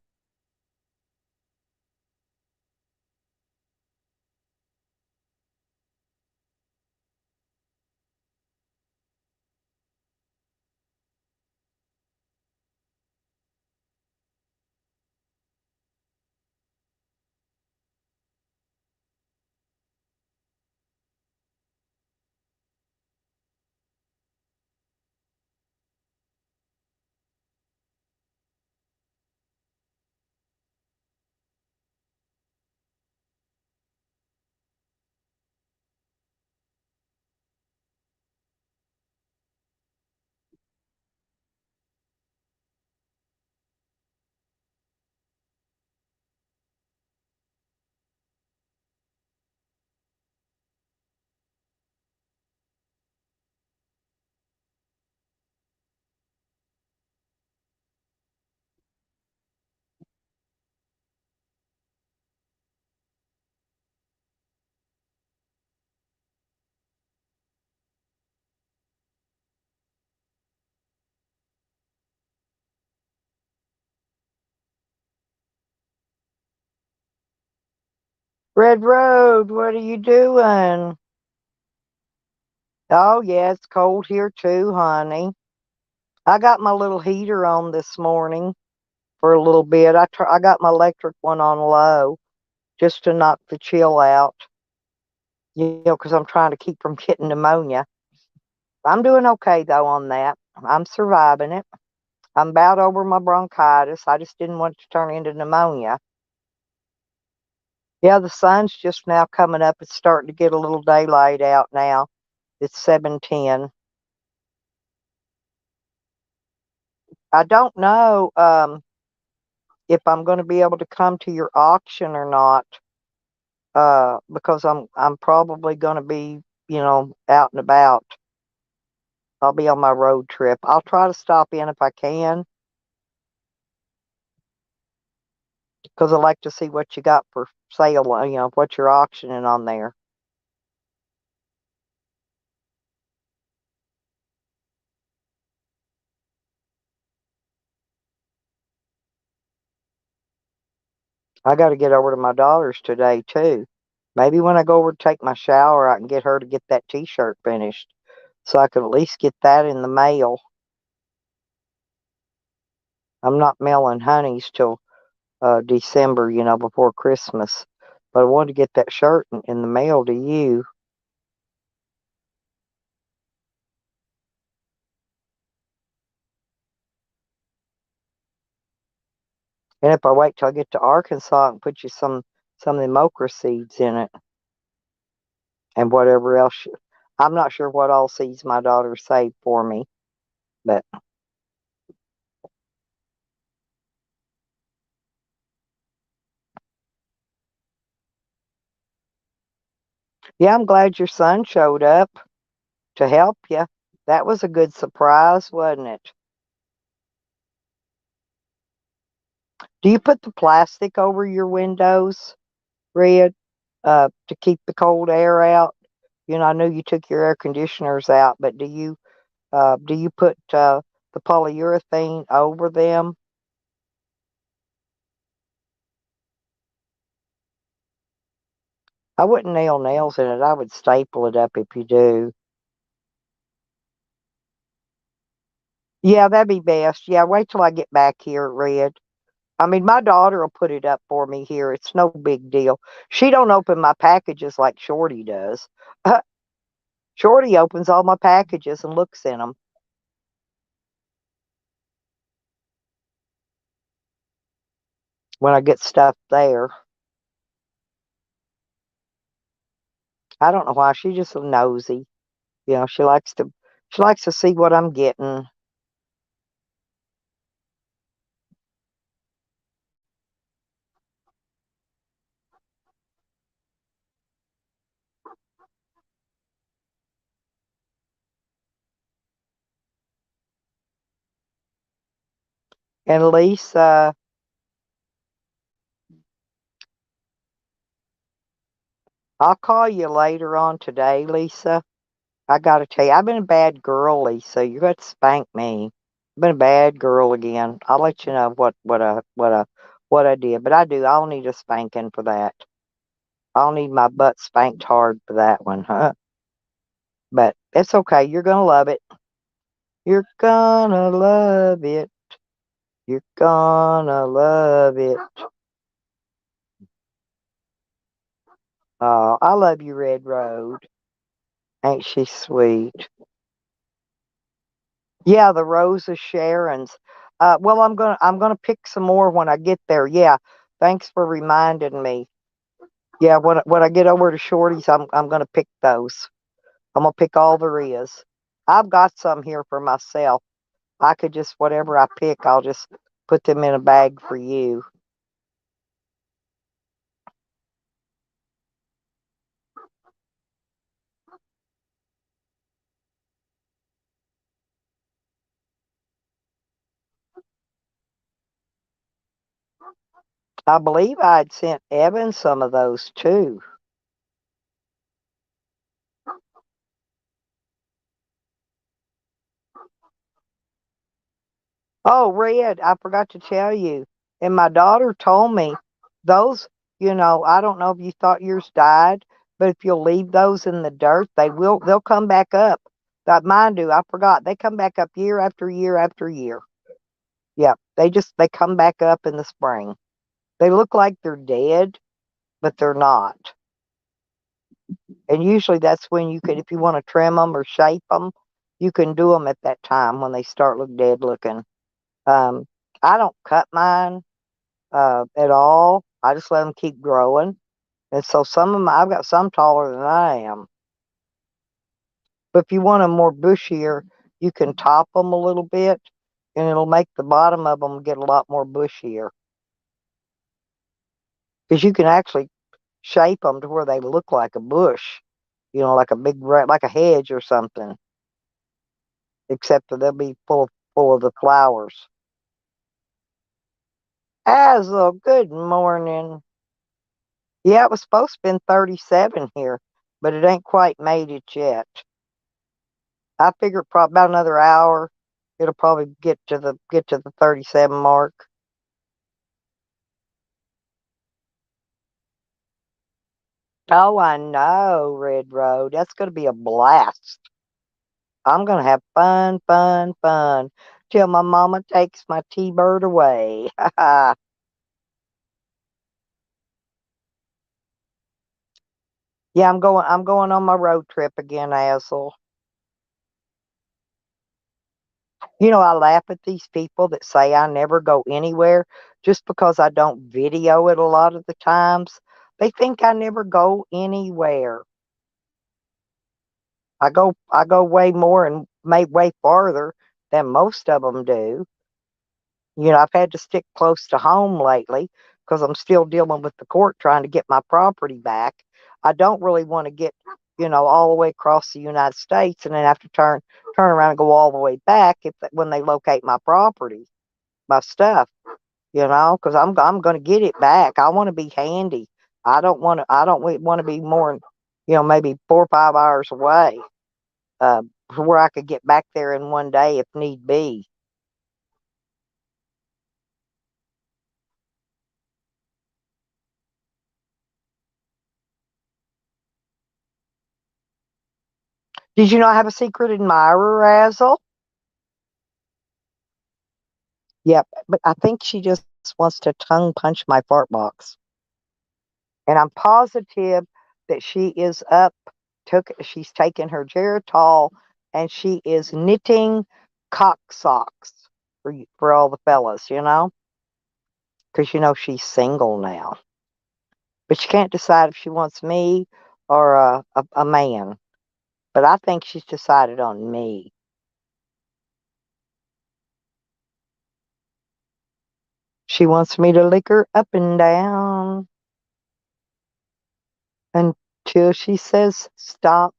Speaker 1: Red Road, what are you doing? Oh, yeah, it's cold here too, honey. I got my little heater on this morning for a little bit. I got my electric one on low just to knock the chill out, because I'm trying to keep from getting pneumonia. I'm doing okay though on that. I'm surviving it. I'm about over my bronchitis. I just didn't want it to turn into pneumonia. Yeah, the sun's just now coming up. It's starting to get a little daylight out now. It's 7:10. I don't know if I'm going to be able to come to your auction or not, because I'm probably going to be, out and about. I'll be on my road trip. I'll try to stop in if I can, because I like to see what you got for sale, what you're auctioning on there. I got to get over to my daughter's today too. Maybe when I go over to take my shower, I can get her to get that T-shirt finished, so I can at least get that in the mail. I'm not mailing honeys till December, before Christmas, but I wanted to get that shirt in the mail to you. And if I wait till I get to Arkansas, I can put you some of the okra seeds in it and whatever else. I'm not sure what all seeds my daughter saved for me, but yeah, I'm glad your son showed up to help you. That was a good surprise, wasn't it? Do you put the plastic over your windows, Red, to keep the cold air out? I know you took your air conditioners out, but do you put the polyurethane over them? I wouldn't nail nails in it. I would staple it up if you do. Yeah, that'd be best. Yeah, wait till I get back here, Red. I mean, my daughter will put it up for me here. It's no big deal. She don't open my packages like Shorty does. Shorty opens all my packages and looks in them when I get stuff there. I don't know why. She's just nosy. She likes to see what I'm getting. And Lisa, I'll call you later on today, Lisa. I gotta tell you, I've been a bad girl, Lisa. You got to spank me. I've been a bad girl again. I'll let you know what I did, but I do. I'll need a spanking for that. I'll need my butt spanked hard for that one, huh? But it's okay. You're gonna love it. You're gonna love it. You're gonna love it. Oh, I love you, Red Road. Ain't she sweet? Yeah, the Rose of Sharon's. Well, I'm gonna pick some more when I get there. Yeah, thanks for reminding me. Yeah, when I get over to Shorty's, I'm gonna pick those. I'm gonna pick all there is. I've got some here for myself. I could just whatever I pick, I'll just put them in a bag for you. I believe I'd sent Evan some of those too. Oh, Red, I forgot to tell you. And my daughter told me those, I don't know if you thought yours died, but if you'll leave those in the dirt, they'll come back up. That mine do. I forgot. They come back up year after year after year. Yep. They come back up in the spring. They look like they're dead, but they're not. And usually that's when you could, if you want to trim them or shape them, you can do them at that time when they start look dead looking. Um, I don't cut mine at all. I just let them keep growing. And so some of them, I've got some taller than I am. But if you want them more bushier, you can top them a little bit, and it'll make the bottom of them get a lot more bushier. Because you can actually shape them to where they look like a bush, like a like a hedge or something. Except that they'll be full of the flowers. Azel, good morning. Yeah, it was supposed to be 37 here, but it ain't quite made it yet. I figure probably about another hour, it'll probably get to the 37 mark. Oh, I know, Red Road. That's going to be a blast. I'm going to have fun, fun, fun till my mama takes my T-bird away. Yeah, I'm going on my road trip again, Asshole. I laugh at these people that say I never go anywhere just because I don't video it a lot of the times. They think I never go anywhere. I go way more and may way farther than most of them do. I've had to stick close to home lately because I'm still dealing with the court trying to get my property back. I don't really want to get, all the way across the United States and then have to turn around and go all the way back when they locate my property, my stuff, because I'm going to get it back. I want to be handy. I don't want to be more than, maybe 4 or 5 hours away, uh, where I could get back there in one day if need be. Did you not have a secret admirer, Razzle? Yep, but I think she just wants to tongue punch my fart box. And I'm positive that she is up, she's taken her Geritol and she is knitting cock socks for all the fellas, because she's single now. But she can't decide if she wants me or a man. But I think she's decided on me. She wants me to lick her up and down until she says stop.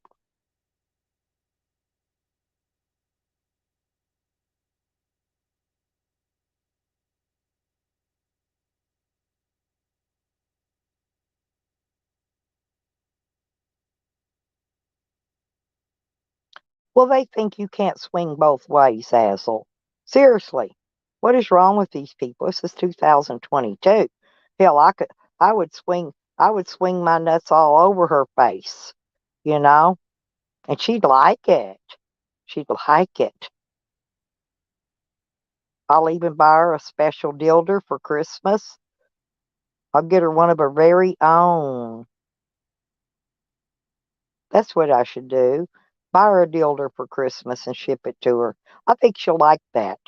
Speaker 1: Well, they think you can't swing both ways, Hazel. Seriously, what is wrong with these people? This is 2022. Hell, I would swing my nuts all over her face, you know, and she'd like it. She'd like it. I'll even buy her a special dilder for Christmas. I'll get her one of her very own. That's what I should do. Buy her a dilder for Christmas and ship it to her. I think she'll like that.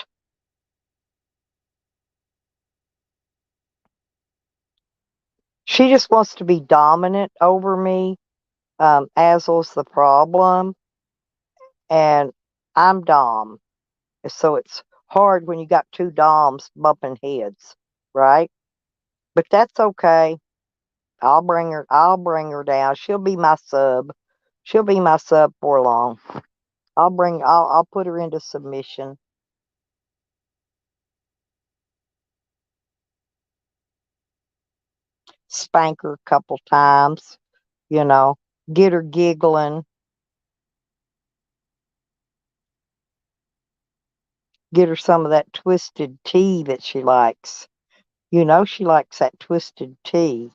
Speaker 1: She just wants to be dominant over me. Azel's the problem, and I'm Dom. So it's hard when you got two Doms bumping heads, right? But that's okay. I'll bring her down. She'll be my sub. She'll be my sub for long. I'll put her into submission. Spank her a couple times, you know, get her giggling, get her some of that twisted tea that she likes. She likes that twisted tea.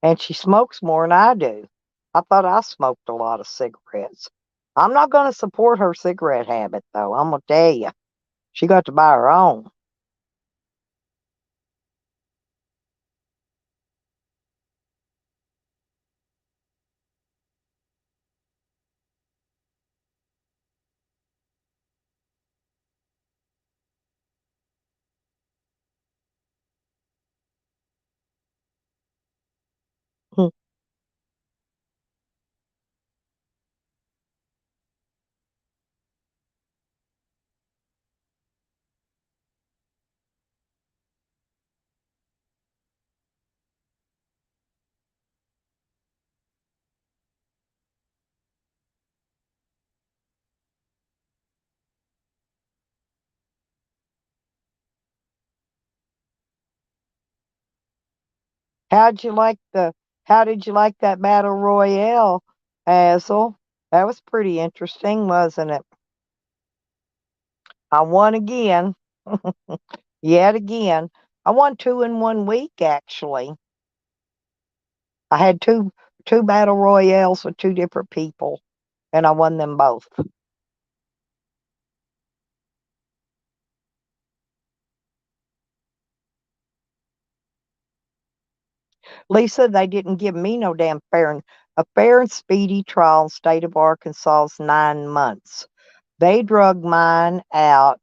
Speaker 1: and she smokes more than I do. I thought I smoked a lot of cigarettes. I'm not going to support her cigarette habit, though. I'm going to tell you. She got to buy her own. How'd you like the how did you like that battle royale, Hazel? That was pretty interesting, wasn't it? I won again. Yet again. I won two in 1 week actually. I had two battle royales with two different people and I won them both. Lisa, they didn't give me no damn a fair and speedy trial in the state of Arkansas is 9 months. They drug mine out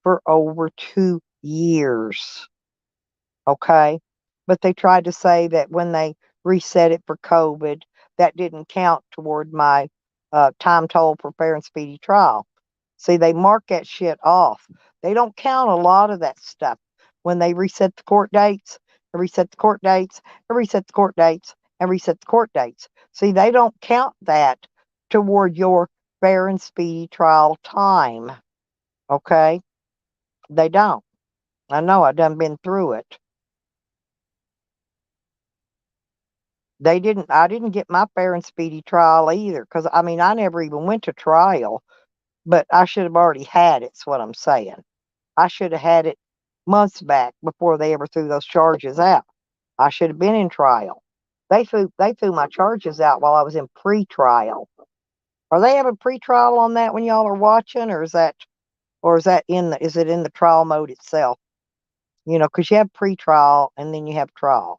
Speaker 1: for over 2 years. Okay. But they tried to say that when they reset it for COVID, that didn't count toward my time told for fair and speedy trial. See, they mark that shit off. They don't count a lot of that stuff when they reset the court dates, and reset the court dates, and reset the court dates, and reset the court dates. See, they don't count that toward your fair and speedy trial time. Okay? They don't. I know, I done been through it. I didn't get my fair and speedy trial either, because I mean, I never even went to trial, but I should have already had it, is what I'm saying. I should have had it months back before they ever threw those charges out. I should have been in trial. They threw my charges out while I was in pre-trial. Are they having pre-trial on that when y'all are watching, or is it in the trial mode itself? You know, because you have pre-trial and then you have trial.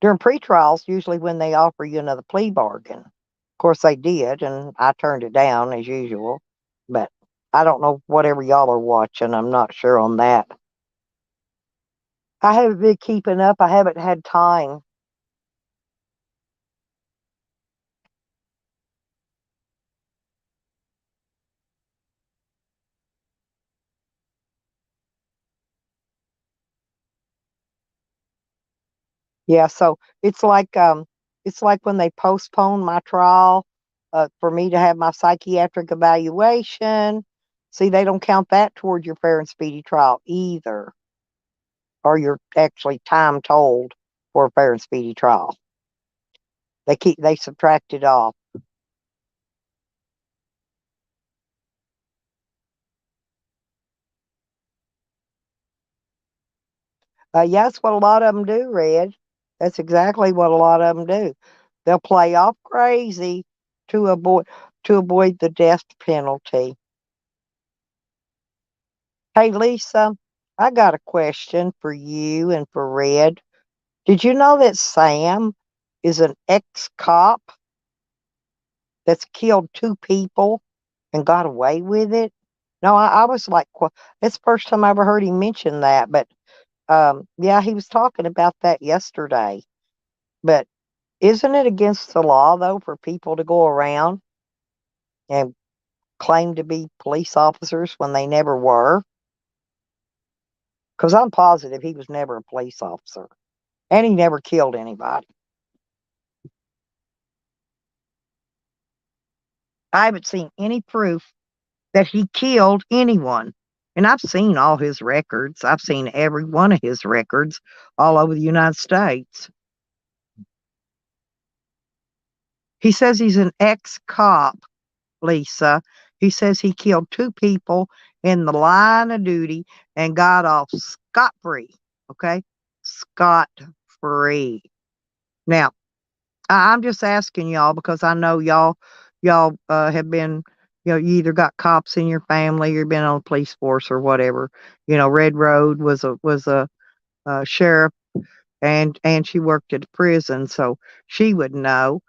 Speaker 1: During pre-trials, usually when they offer you another plea bargain. Of course, they did, and I turned it down as usual. But I don't know whatever y'all are watching. I'm not sure on that. I haven't been keeping up. I haven't had time. Yeah, so it's like when they postpone my trial for me to have my psychiatric evaluation. See, they don't count that toward your fair and speedy trial either, or you're actually time told for a fair and speedy trial. They subtract it off. Yeah, that's what a lot of them do, Red. That's exactly what a lot of them do. They'll play off crazy to avoid to avoid the death penalty. Hey, Lisa, I got a question for you and for Red. Did you know that Sam is an ex-cop that's killed two people and got away with it? No, I was like, it's the first time I ever heard him mention that. But yeah, he was talking about that yesterday. But isn't it against the law, though, for people to go around and claim to be police officers when they never were? Because I'm positive he was never a police officer and he never killed anybody. I haven't seen any proof that he killed anyone. And I've seen all his records, I've seen every one of his records all over the United States. He says he's an ex cop, Lisa. He says he killed two people in the line of duty and got off scot free. Okay? Scot free. Now, I'm just asking y'all because I know y'all have been, you either got cops in your family, you've been on the police force or whatever. Red Road was a sheriff, and she worked at a prison, so she would know.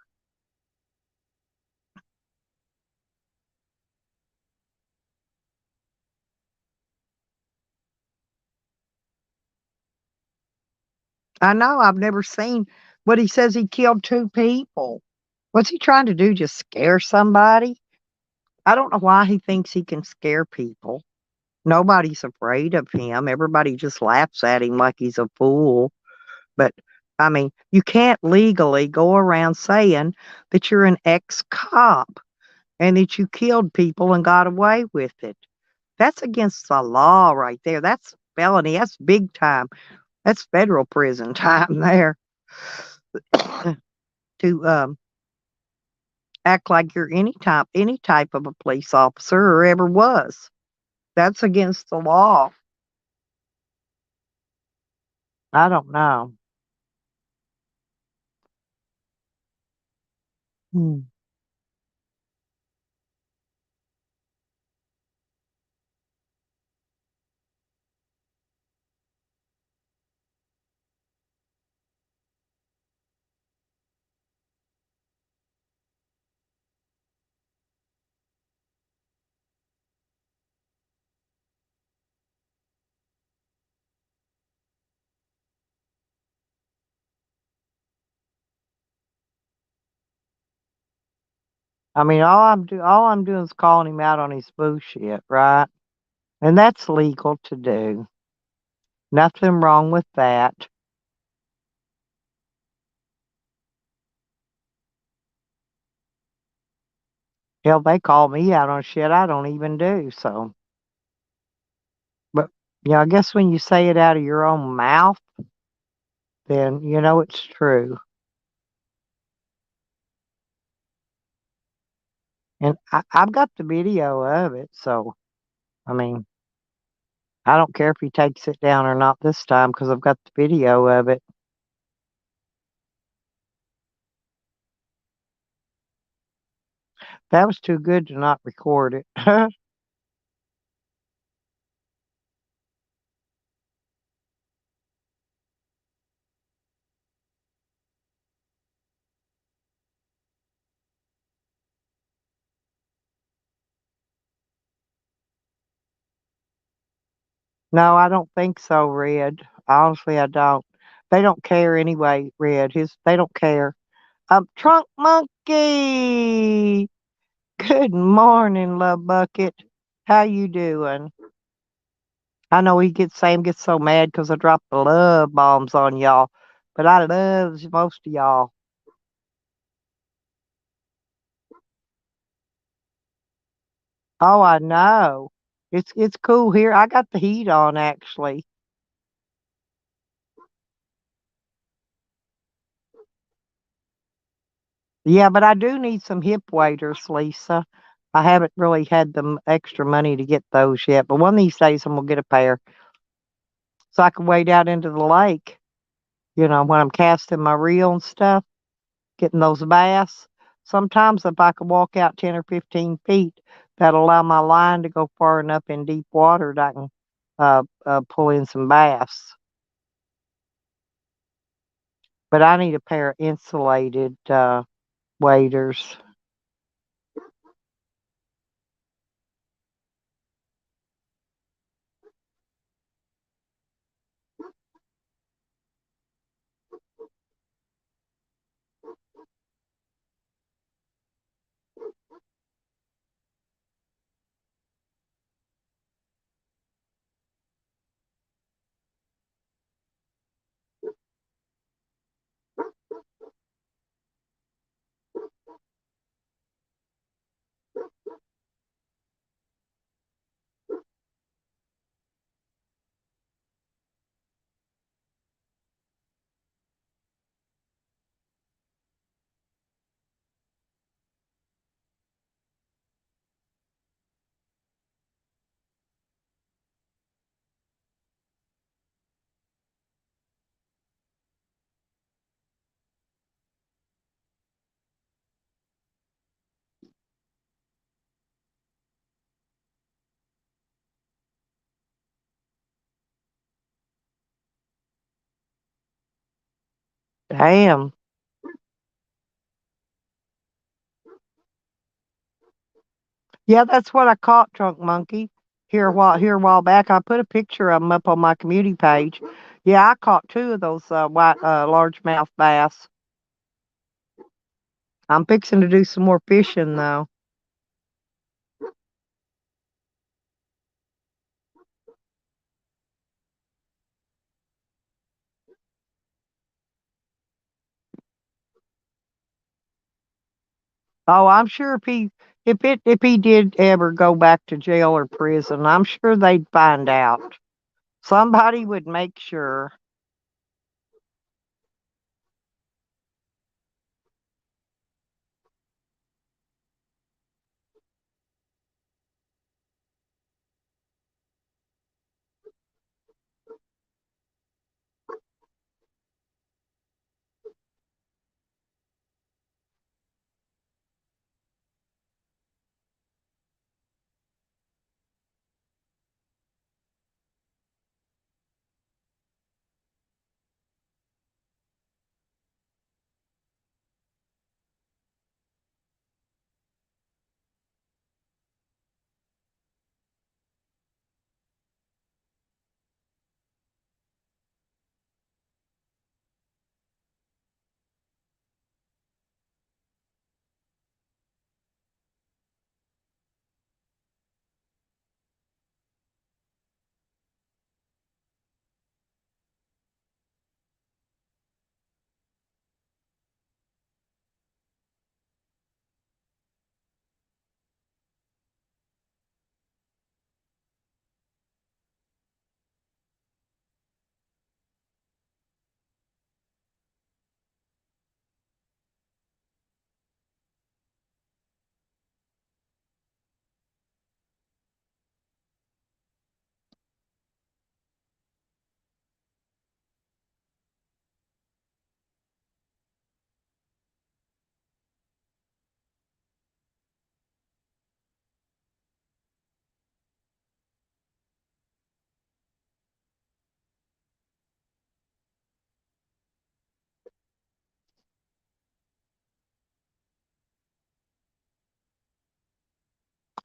Speaker 1: I know I've never seen what he says he killed two people. What's he trying to do? Just scare somebody? I don't know why he thinks he can scare people. Nobody's afraid of him. Everybody just laughs at him like he's a fool. But I mean, you can't legally go around saying that you're an ex-cop and that you killed people and got away with it. That's against the law right there. That's felony. That's big time. That's federal prison time there. To act like you're any type of a police officer or ever was. That's against the law. I don't know. Hmm. I mean, all I'm doing is calling him out on his bullshit, right? And that's legal to do. Nothing wrong with that. Hell, they call me out on shit I don't even do. So, but I guess when you say it out of your own mouth, then you know it's true. And I've got the video of it, so I mean, I don't care if he takes it down or not this time because I've got the video of it. That was too good to not record it. No, I don't think so, Red. Honestly, I don't. They don't care anyway, Red. They don't care. Trunk Monkey. Good morning, Love Bucket. How you doing? I know Sam gets so mad because I dropped the love bombs on y'all, but I loves most of y'all. Oh, I know. It's cool here. I got the heat on actually. Yeah, but I do need some hip waders, Lisa. I haven't really had the extra money to get those yet, but one of these days I'm gonna get a pair so I can wade out into the lake. When I'm casting my reel and stuff, getting those bass. Sometimes if I could walk out 10 or 15 feet, that'll allow my line to go far enough in deep water that I can pull in some bass. But I need a pair of insulated waders. Damn. Yeah, that's what I caught, Trunk Monkey. Here a while back. I put a picture of them up on my community page. Yeah, I caught two of those white largemouth bass. I'm fixing to do some more fishing though. Oh, I'm sure if he did ever go back to jail or prison, I'm sure they'd find out. Somebody would make sure.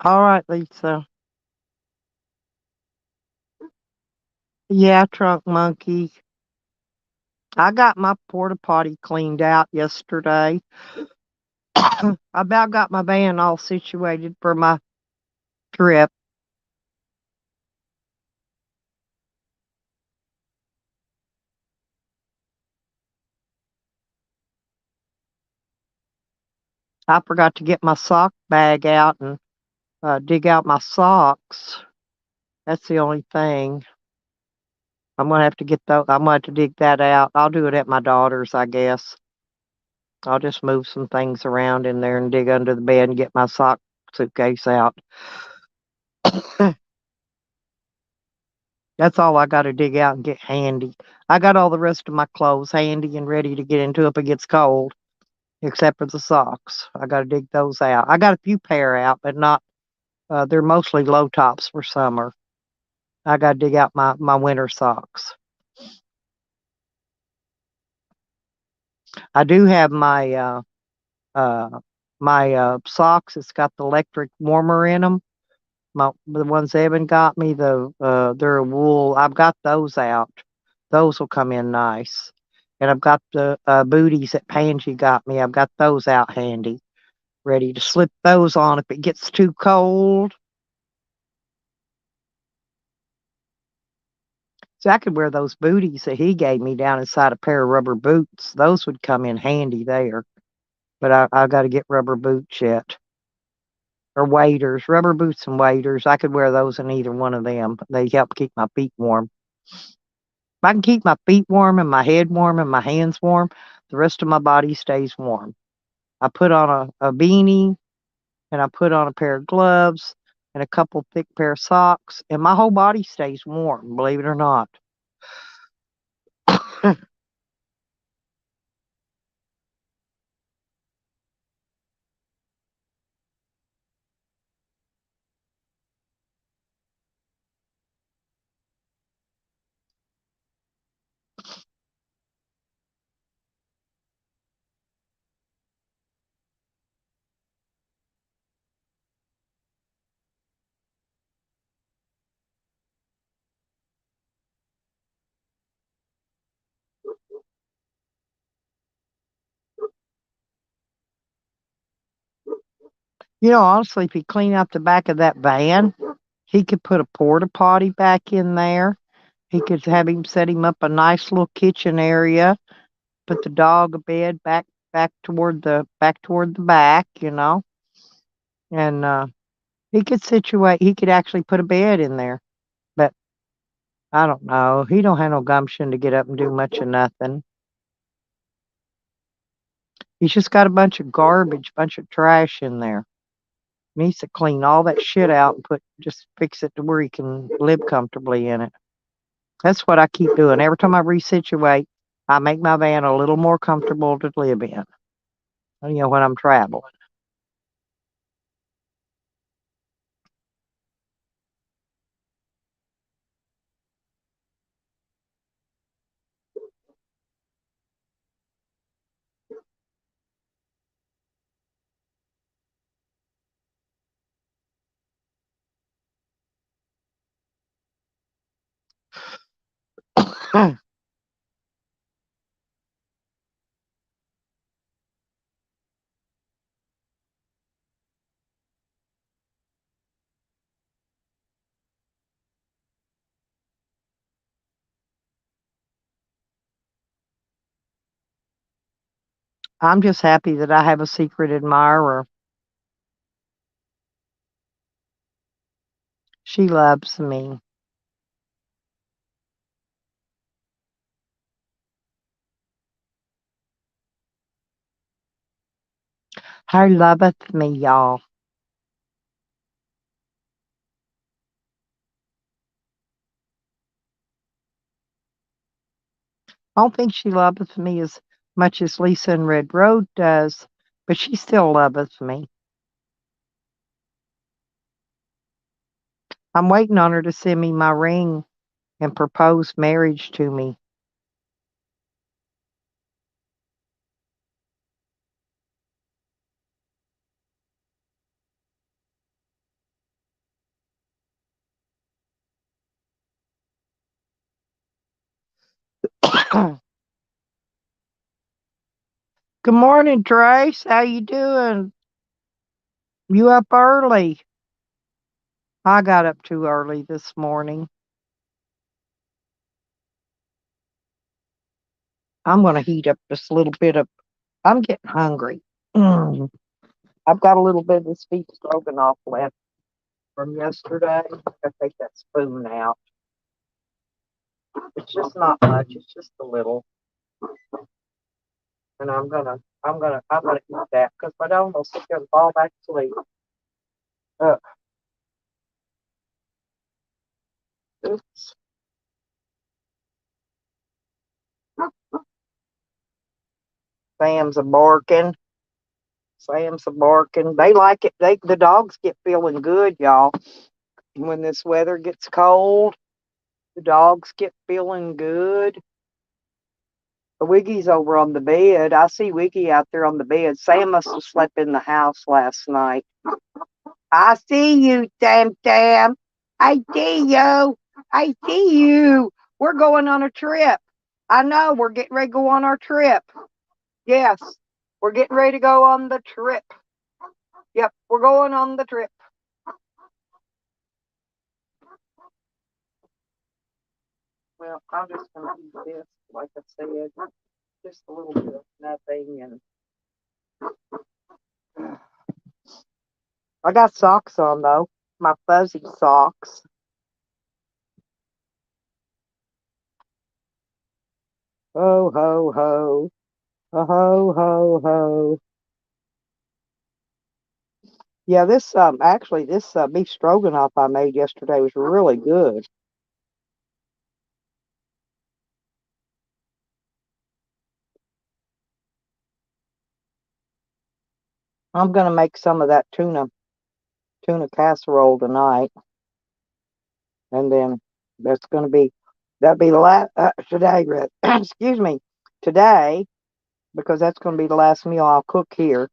Speaker 1: All right, Lisa. Yeah, Trunk Monkey. I got my porta potty cleaned out yesterday. I about got my van all situated for my trip. I forgot to get my sock bag out and dig out my socks. That's the only thing. I'm gonna have to get those. I'm gonna have to dig that out. I'll do it at my daughter's, I guess. I'll just move some things around in there and dig under the bed and get my sock suitcase out. That's all I got to dig out and get handy. I got all the rest of my clothes handy and ready to get into if it gets cold, except for the socks. I got to dig those out. I got a few pair out, but not. They're mostly low tops for summer. I got to dig out my winter socks. I do have uh my socks. It's got the electric warmer in them. The ones Evan got me, they're wool. I've got those out. Those will come in nice. And I've got the booties that Pansy got me. I've got those out handy, ready to slip those on if it gets too cold. So I could wear those booties that he gave me down inside a pair of rubber boots. Those would come in handy there. But I got to get rubber boots yet. Or waders, rubber boots and waders. I could wear those in either one of them. They help keep my feet warm. If I can keep my feet warm and my head warm and my hands warm, the rest of my body stays warm. I put on a beanie and I put on a pair of gloves and a couple thick pair of socks, and my whole body stays warm, believe it or not. Honestly, if he clean out the back of that van, he could put a porta potty back in there. He could have him set him up a nice little kitchen area, put the dog a bed back toward the back, and he could actually put a bed in there. But I don't know. He don't have no gumption to get up and do much of nothing. He's just got a bunch of garbage, bunch of trash in there. Needs to clean all that shit out and just fix it to where he can live comfortably in it. That's what I keep doing. Every time I resituate, I make my van a little more comfortable to live in. When I'm traveling. I'm just happy that I have a secret admirer. She loves me. Her loveth me, y'all. I don't think she loveth me as much as Lisa in Red Road does, but she still loveth me. I'm waiting on her to send me my ring and propose marriage to me. Good morning, Trace. How you doing? You up early? I got up too early this morning. I'm going to heat up just a little bit of. I'm getting hungry. Mm. I've got a little bit of this beef stroganoff left from yesterday. I take that spoon out. It's just not much. It's just a little, and I'm gonna eat that because if I don't, I'll sit there and fall back asleep. Uh, oops. Sam's a barking. Sam's a barking. They like it. The dogs get feeling good, y'all. When this weather gets cold, the dogs get feeling good. Wiggy's over on the bed. I see Wiggy out there on the bed. Sam must have slept in the house last night. I see you, Tam Tam. I see you. I see you. We're going on a trip. I know. We're getting ready to go on our trip. Yes. We're getting ready to go on the trip. Yep. We're going on the trip. Well, I'm just going to eat this, like I said, just a little bit of nothing. And I got socks on, though. My fuzzy socks. Ho, ho, ho. Ho, ho, ho. Yeah, this beef stroganoff I made yesterday was really good. I'm gonna make some of that tuna casserole tonight, and then that's gonna be that'll be the last today. Excuse me, today because that's gonna be the last meal I'll cook here.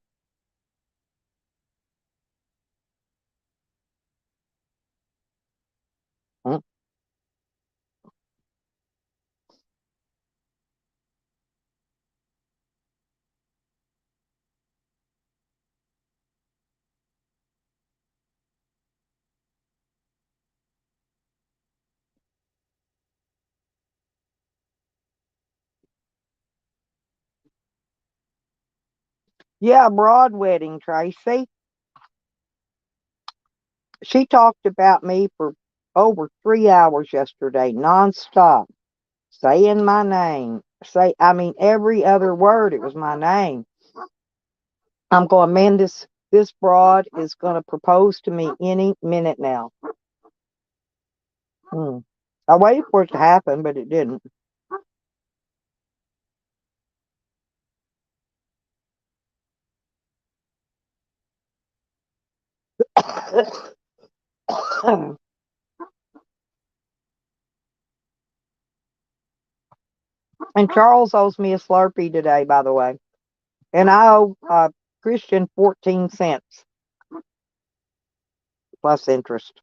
Speaker 1: Mm. Yeah, broad wedding, Tracy. She talked about me for over 3 hours yesterday, nonstop, saying my name. I mean, every other word, it was my name. I'm going, man, this broad is going to propose to me any minute now. Hmm. I waited for it to happen, but it didn't. And Charles owes me a Slurpee today, by the way. And I owe Christian 14 cents plus interest.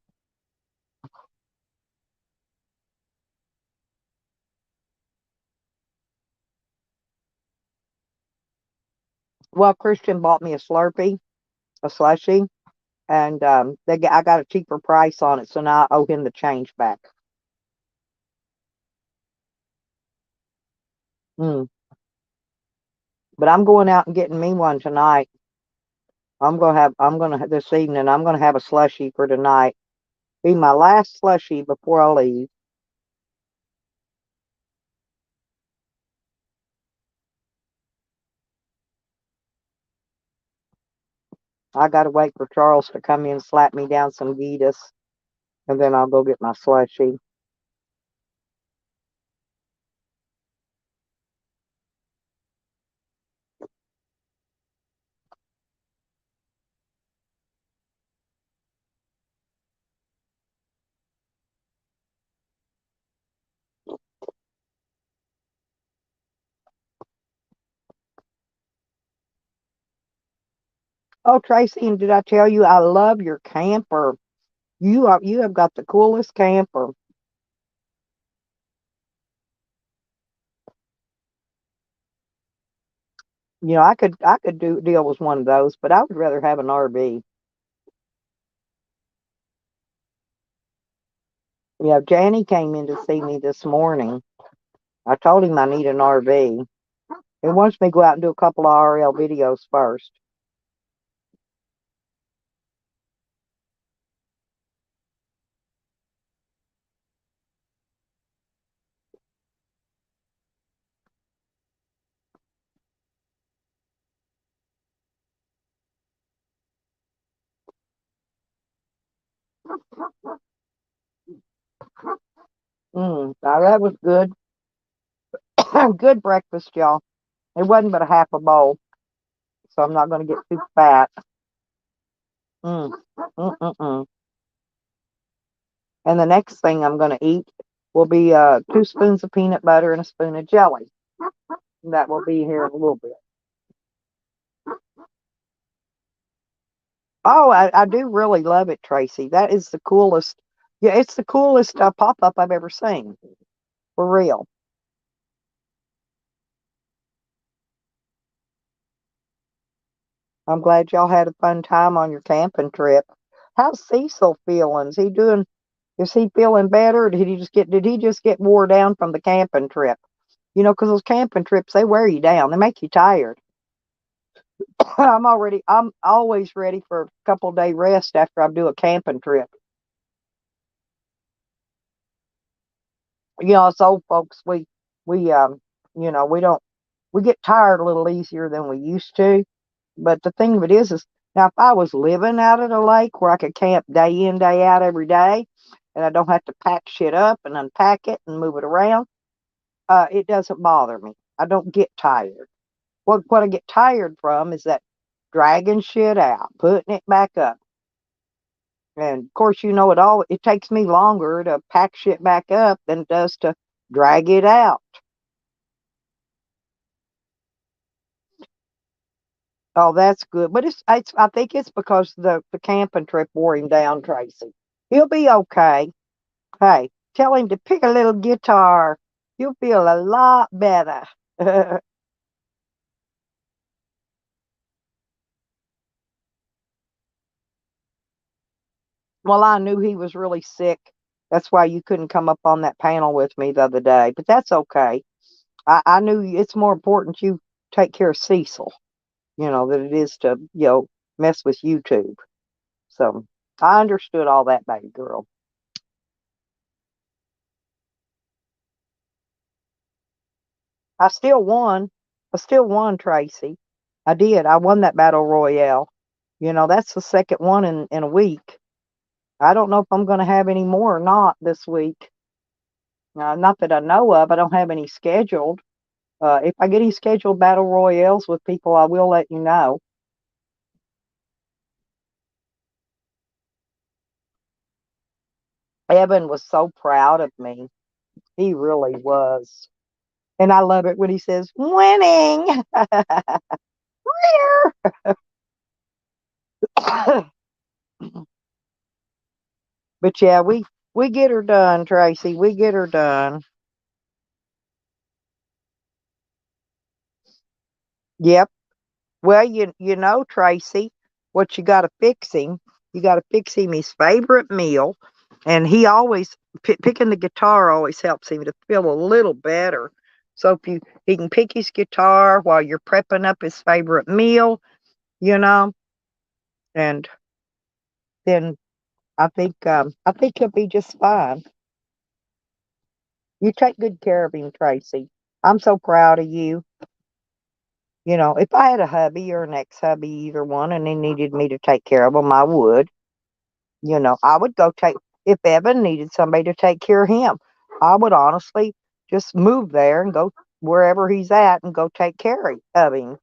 Speaker 1: Well, Christian bought me a Slurpee, a slushie, and I got a cheaper price on it, so now I owe him the change back. Mm. But I'm going out and getting me one tonight. This evening, I'm gonna have a slushie for tonight. Be my last slushie before I leave. I gotta wait for Charles to come in and slap me down some Gitas, and then I'll go get my slushie. Oh, Tracy, and did I tell you I love your camper? You have got the coolest camper. You know, I could do deal with one of those, but I would rather have an RV. Yeah, Janny came in to see me this morning. I told him I need an RV. He wants me to go out and do a couple of RL videos first. Now that was good. Good breakfast, y'all. It wasn't but a half a bowl, so I'm not going to get too fat. Mm, mm, mm, mm. And the next thing I'm going to eat will be 2 spoons of peanut butter and a spoon of jelly. That will be here in a little bit. Oh, I do really love it, Tracy. That is the coolest. Yeah, it's the coolest pop up I've ever seen. For real. I'm glad y'all had a fun time on your camping trip. How's Cecil feeling? Is he feeling better? Or did he just get wore down from the camping trip? You know, because those camping trips, they wear you down. They make you tired. I'm always ready for a couple day rest after I do a camping trip. You know, as old folks, we we don't, we get tired a little easier than we used to. But the thing of it is now if I was living out at a lake where I could camp day in, day out every day, and I don't have to pack shit up and unpack it and move it around, it doesn't bother me. I don't get tired. What I get tired from is that dragging shit out, putting it back up. And of course, it takes me longer to pack shit back up than it does to drag it out. Oh, that's good. But I think it's because the camping trip wore him down, Tracy. He'll be okay. Hey, tell him to pick a little guitar. You'll feel a lot better. Well, I knew he was really sick. That's why you couldn't come up on that panel with me the other day. But that's okay. I knew it's more important you take care of Cecil. than it is to, mess with YouTube. So I understood all that, baby girl. I still won. I still won, Tracy. I did. I won that battle royale. That's the second one in a week. I don't know if I'm going to have any more or not this week. Not that I know of. I don't have any scheduled. If I get any scheduled battle royales with people, I will let you know. Evan was so proud of me. He really was. And I love it when he says, winning. But yeah, we get her done, Tracy. We get her done. Yep. Well, Tracy, what you got to fix him. You got to fix him his favorite meal, and he always picking the guitar always helps him to feel a little better. So if he can pick his guitar while you're prepping up his favorite meal, you know, and then I think he'll be just fine. You take good care of him, Tracy. I'm so proud of you. If I had a hubby or an ex-hubby, either one, and they needed me to take care of them, I would. I would go if Evan needed somebody to take care of him, I would honestly just move there and go wherever he's at and go take care of him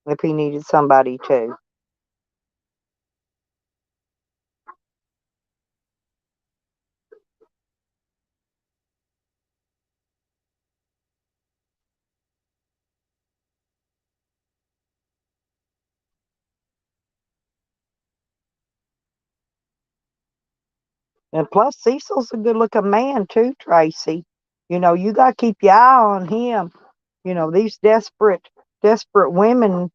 Speaker 1: if he needed somebody to. And plus, Cecil's a good looking man too, Tracy. You got to keep your eye on him. These desperate women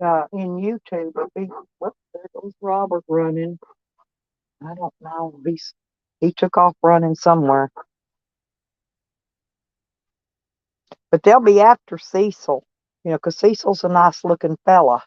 Speaker 1: in YouTube. Whoops, there goes Robert running. I don't know. He took off running somewhere. But they'll be after Cecil, 'cause Cecil's a nice looking fella.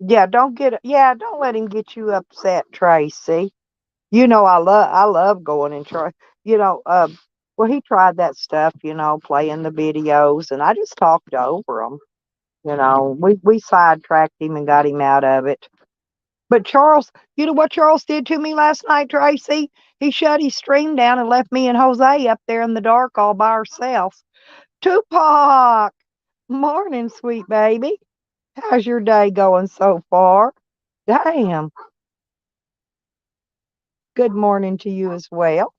Speaker 1: Don't let him get you upset, Tracy. I love going and try, you know, well, he tried that stuff, playing the videos, and I just talked over him. We sidetracked him and got him out of it. But Charles, you know what Charles did to me last night, Tracy? He shut his stream down and left me and Jose up there in the dark all by ourselves. Tupac, morning, sweet baby. How's your day going so far? Damn. Good morning to you as well.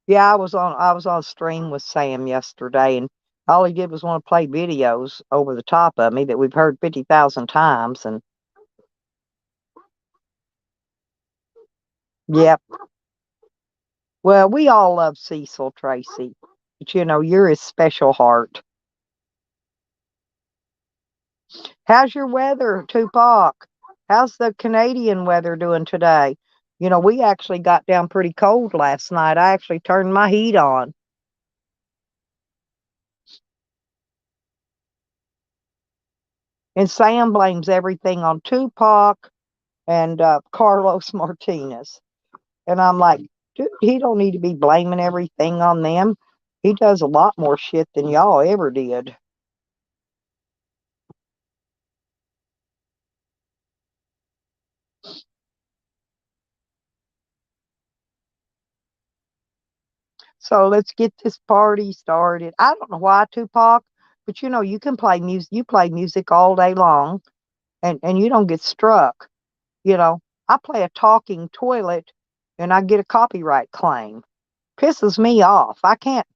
Speaker 1: Yeah, I was on stream with Sam yesterday, and all he did was want to play videos over the top of me that we've heard 50,000 times. And yep. Well, we all love Cecil, Tracy. But you're his special heart. How's your weather, Tupac? How's the Canadian weather doing today? We actually got down pretty cold last night. I actually turned my heat on. And Sam blames everything on Tupac and Carlos Martinez. And I'm like, dude, he don't need to be blaming everything on them. He does a lot more shit than y'all ever did. So let's get this party started. I don't know why, Tupac, but you can play music. You play music all day long, and you don't get struck. You know, I play a talking toilet, and I get a copyright claim. Pisses me off. I can't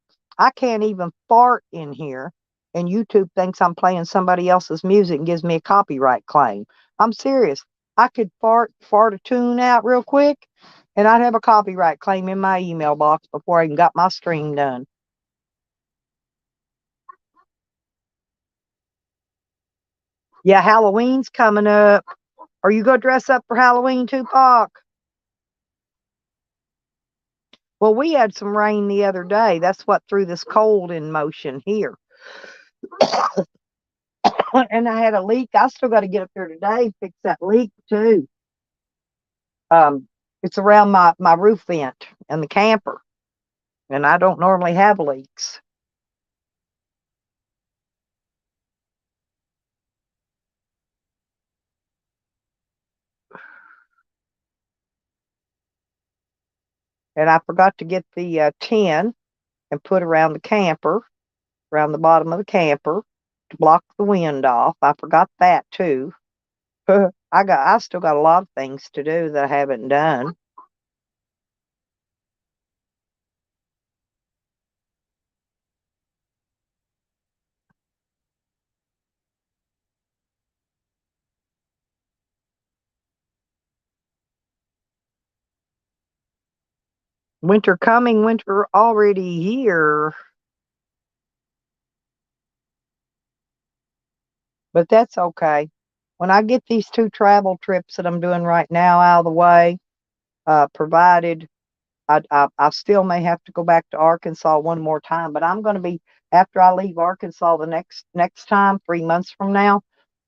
Speaker 1: even fart in here, and YouTube thinks I'm playing somebody else's music and gives me a copyright claim. I'm serious. I could fart a tune out real quick, And I'd have a copyright claim in my email box before I even got my stream done. Yeah, Halloween's coming up. Are you going to dress up for Halloween, Tupac? Well, we had some rain the other day. That's what threw this cold in motion here. And I had a leak. I still got to get up there today and fix that leak too. It's around my roof vent and the camper, and I don't normally have leaks. And I forgot to get the tin and put around the camper, around the bottom of the camper to block the wind off. I forgot that too. I still got a lot of things to do that I haven't done. Winter coming, winter already here. But that's okay. When I get these 2 travel trips that I'm doing right now out of the way, provided I still may have to go back to Arkansas one more time, but I'm going to be, after I leave Arkansas the next time, 3 months from now,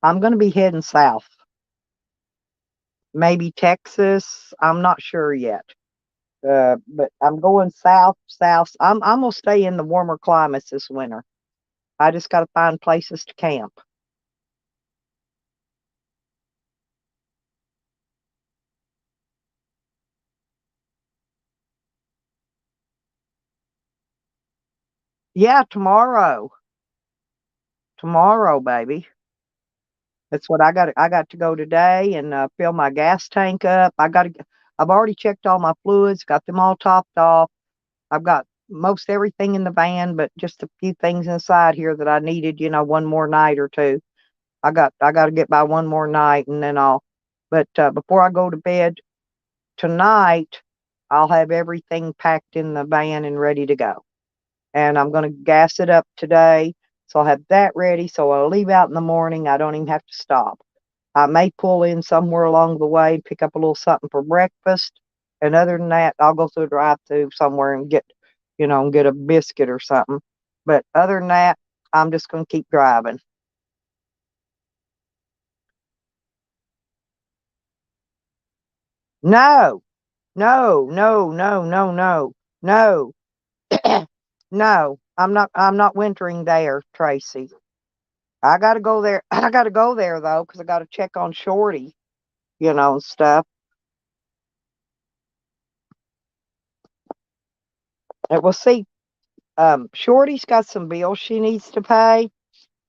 Speaker 1: I'm going to be heading south. Maybe Texas. I'm not sure yet. But I'm going south, south. I'm gonna stay in the warmer climates this winter. I just got to find places to camp. Yeah, tomorrow, baby. That's what I got. I got to go today and fill my gas tank up. I've already checked all my fluids, got them all topped off. I've got most everything in the van, but just a few things inside here that I needed. One more night or two. I got to get by one more night, and then I'll. But before I go to bed tonight, I'll have everything packed in the van and ready to go. And I'm going to gas it up today. So I'll have that ready. So I'll leave out in the morning. I don't even have to stop. I may pull in somewhere along the way, pick up a little something for breakfast. And other than that, I'll go through a drive through somewhere and get a biscuit or something. But other than that, I'm just going to keep driving. No, no, no, no, no, no, no, no. I'm not wintering there, Tracy. I gotta go there. I gotta go there though, because I gotta check on Shorty, and stuff. And we'll see. Shorty's got some bills she needs to pay,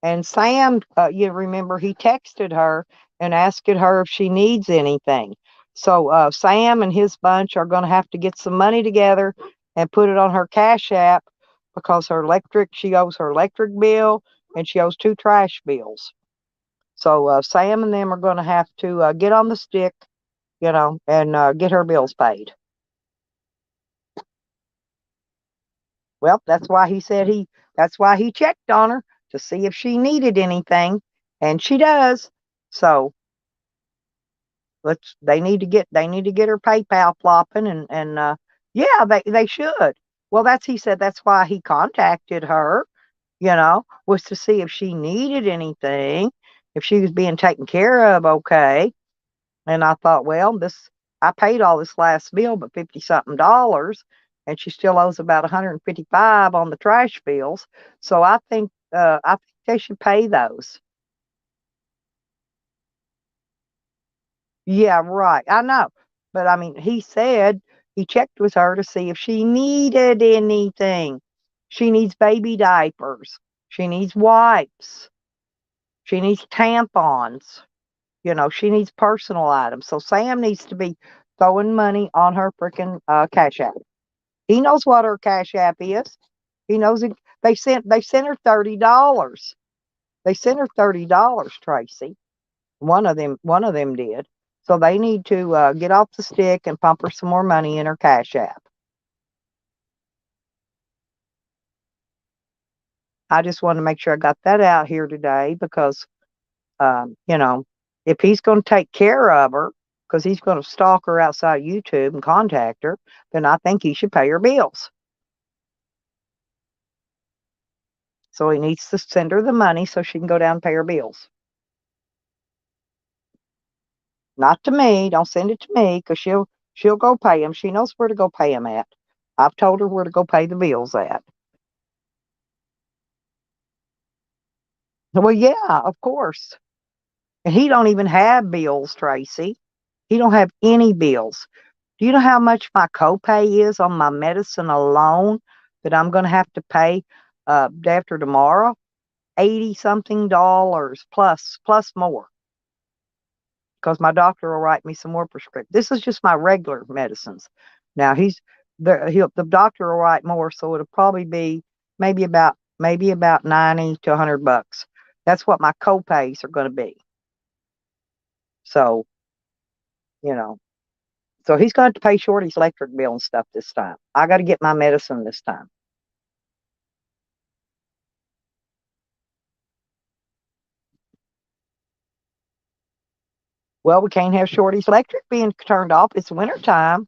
Speaker 1: and Sam, you remember he texted her and asked her if she needs anything. So Sam and his bunch are gonna have to get some money together and put it on her Cash App because she owes her electric bill and she owes 2 trash bills. So Sam and them are gonna have to get on the stick, and get her bills paid. Well, that's why he checked on her to see if she needed anything, and she does. So they need to get her PayPal flopping, and yeah, they should. Well, he said that's why he contacted her, was to see if she needed anything, if she was being taken care of okay. And I thought, well, I paid all this last bill, but 50 something dollars, and she still owes about 155 on the trash bills. So I think they should pay those. Yeah, right. I know. But I mean, he said he checked with her to see if she needed anything. She needs baby diapers. She needs wipes. She needs tampons. She needs personal items. So Sam needs to be throwing money on her freaking Cash App. He knows what her Cash App is. He knows it. They sent her $30. They sent her $30, Tracy. One of them did. So they need to get off the stick and pump her some more money in her Cash App. I just wanted to make sure I got that out here today because, you know, if he's going to take care of her, because he's going to stalk her outside YouTube and contact her, then I think he should pay her bills. So he needs to send her the money so she can go down and pay her bills. Not to me. Don't send it to me because she'll go pay him. She knows where to go pay him at. I've told her where to go pay the bills at. Well, yeah, of course. And he don't even have bills, Tracy. He don't have any bills. Do you know how much my copay is on my medicine alone that I'm going to have to pay day after tomorrow? 80 something dollars plus more because my doctor will write me some more prescription. This is just my regular medicines. Now the doctor will write more, so it'll probably be maybe about 90 to $100. That's what my copays are going to be. So, you know, so he's going to pay Shorty's electric bill and stuff this time. I got to get my medicine this time. Well, we can't have Shorty's electric being turned off. It's winter time.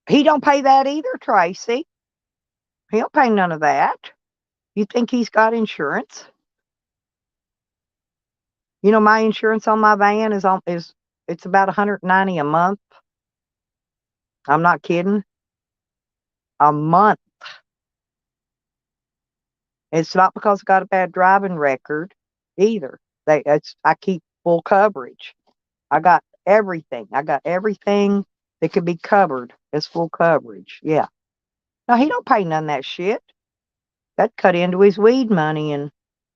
Speaker 1: He don't pay that either, Tracy. He don't pay none of that. You think he's got insurance? You know, my insurance on my van is it's about 190 a month. I'm not kidding. A month. It's not because I got a bad driving record either. I keep full coverage. I got everything. I got everything that could be covered as full coverage. Yeah. No, he don't pay none of that shit. That cut into his weed money and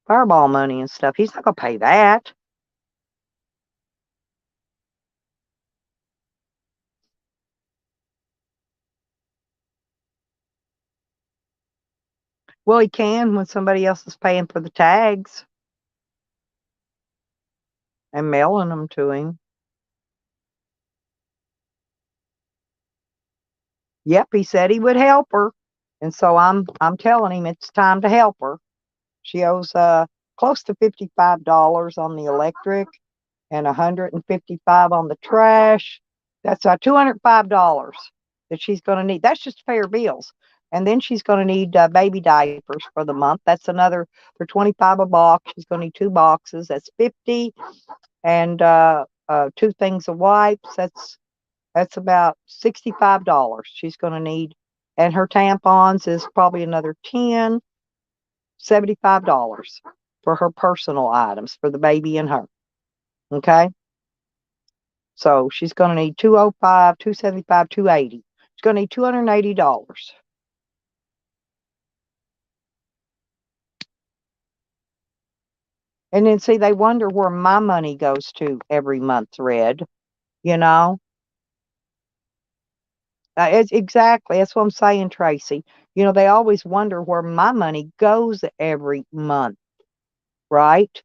Speaker 1: fireball money and stuff. He's not gonna pay that. Well, he can when somebody else is paying for the tags and mailing them to him. Yep, he said he would help her. And so I'm telling him it's time to help her. She owes close to $55 on the electric and 155 on the trash. That's $205 that she's going to need. That's just to pay her bills. And then she's going to need baby diapers for the month. That's another for 25 a box. She's going to need 2 boxes. That's 50, and 2 things of wipes. That's about $65 she's going to need. And her tampons is probably another 10, $75 for her personal items for the baby and her. Okay. So she's going to need 205, 275, 280. She's going to need $280. And then see, they wonder where my money goes to every month, Red. You know, it's exactly that's what I'm saying, Tracy. You know, they always wonder where my money goes every month, right?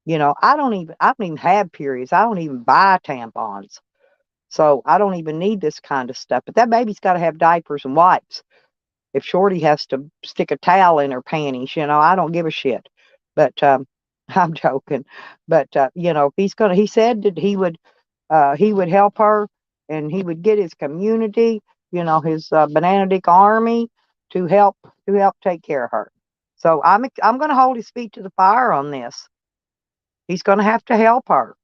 Speaker 1: You know, I don't even have periods. I don't even buy tampons. So I don't even need this kind of stuff. But that baby's got to have diapers and wipes. If Shorty has to stick a towel in her panties, I don't give a shit. But I'm joking. But he said that he would help her, and he would get his community, his Banana Dick Army to help take care of her. So I'm going to hold his feet to the fire on this. He's going to have to help her.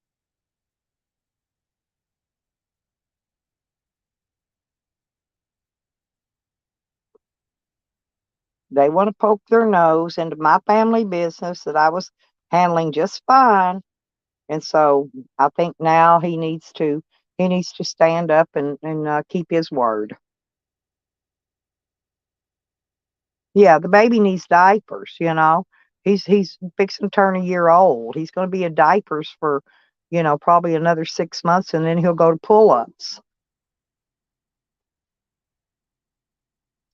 Speaker 1: They want to poke their nose into my family business that I was handling just fine. And so I think now he needs to stand up and keep his word. Yeah, the baby needs diapers. He's fixing to turn a year old. He's going to be in diapers for, probably another 6 months, and then he'll go to pull-ups.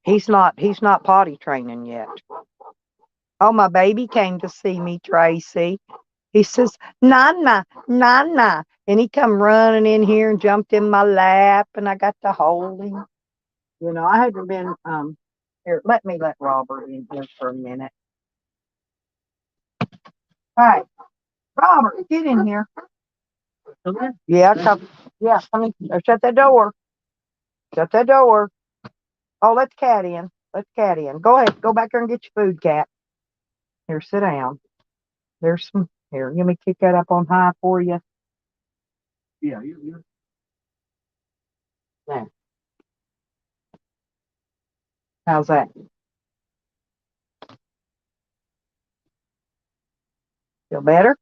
Speaker 1: He's not potty training yet. Oh, my baby came to see me, Tracy. He says, Nana, Nana. And he come running in here and jumped in my lap, and I got to hold him. You know, I haven't been, here, let Robert in here for a minute. Hey, Robert, get in here. Okay. Yeah, come, yeah, come in. Shut that door. Shut that door. Oh, let the cat in. Let the cat in. Go ahead. Go back there and get your food, cat. Here, sit down. There's some. Here, let me kick that up on high for you. Yeah, you. There. How's that? Feel better?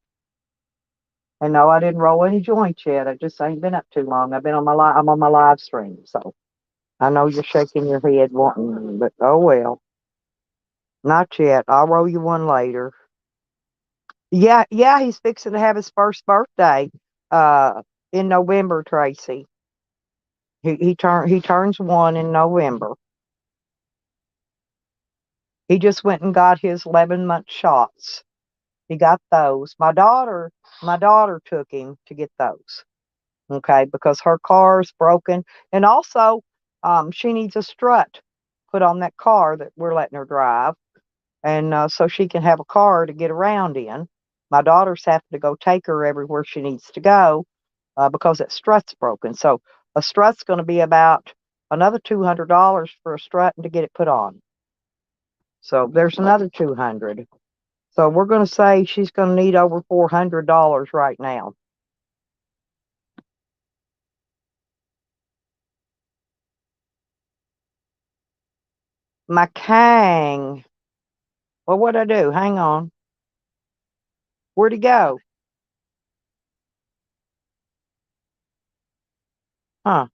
Speaker 1: And no, I didn't roll any joints yet. I just ain't been up too long. I've been on my I'm on my live stream, so I know you're shaking your head wanting, but oh well. Not yet. I'll roll you one later. Yeah, yeah, he's fixing to have his first birthday in November, Tracy. He turns 1 in November. He just went and got his 11-month shots. He got those. My daughter took him to get those. Okay, because her car's broken, and also she needs a strut put on that car that we're letting her drive, and so she can have a car to get around in. My daughter's having to go take her everywhere she needs to go because that strut's broken. So a strut's going to be about another $200 for a strut and to get it put on. So there's another 200. So we're going to say she's going to need over $400 right now. My Kang. Well, what'd I do? Hang on. Where'd he go? Huh.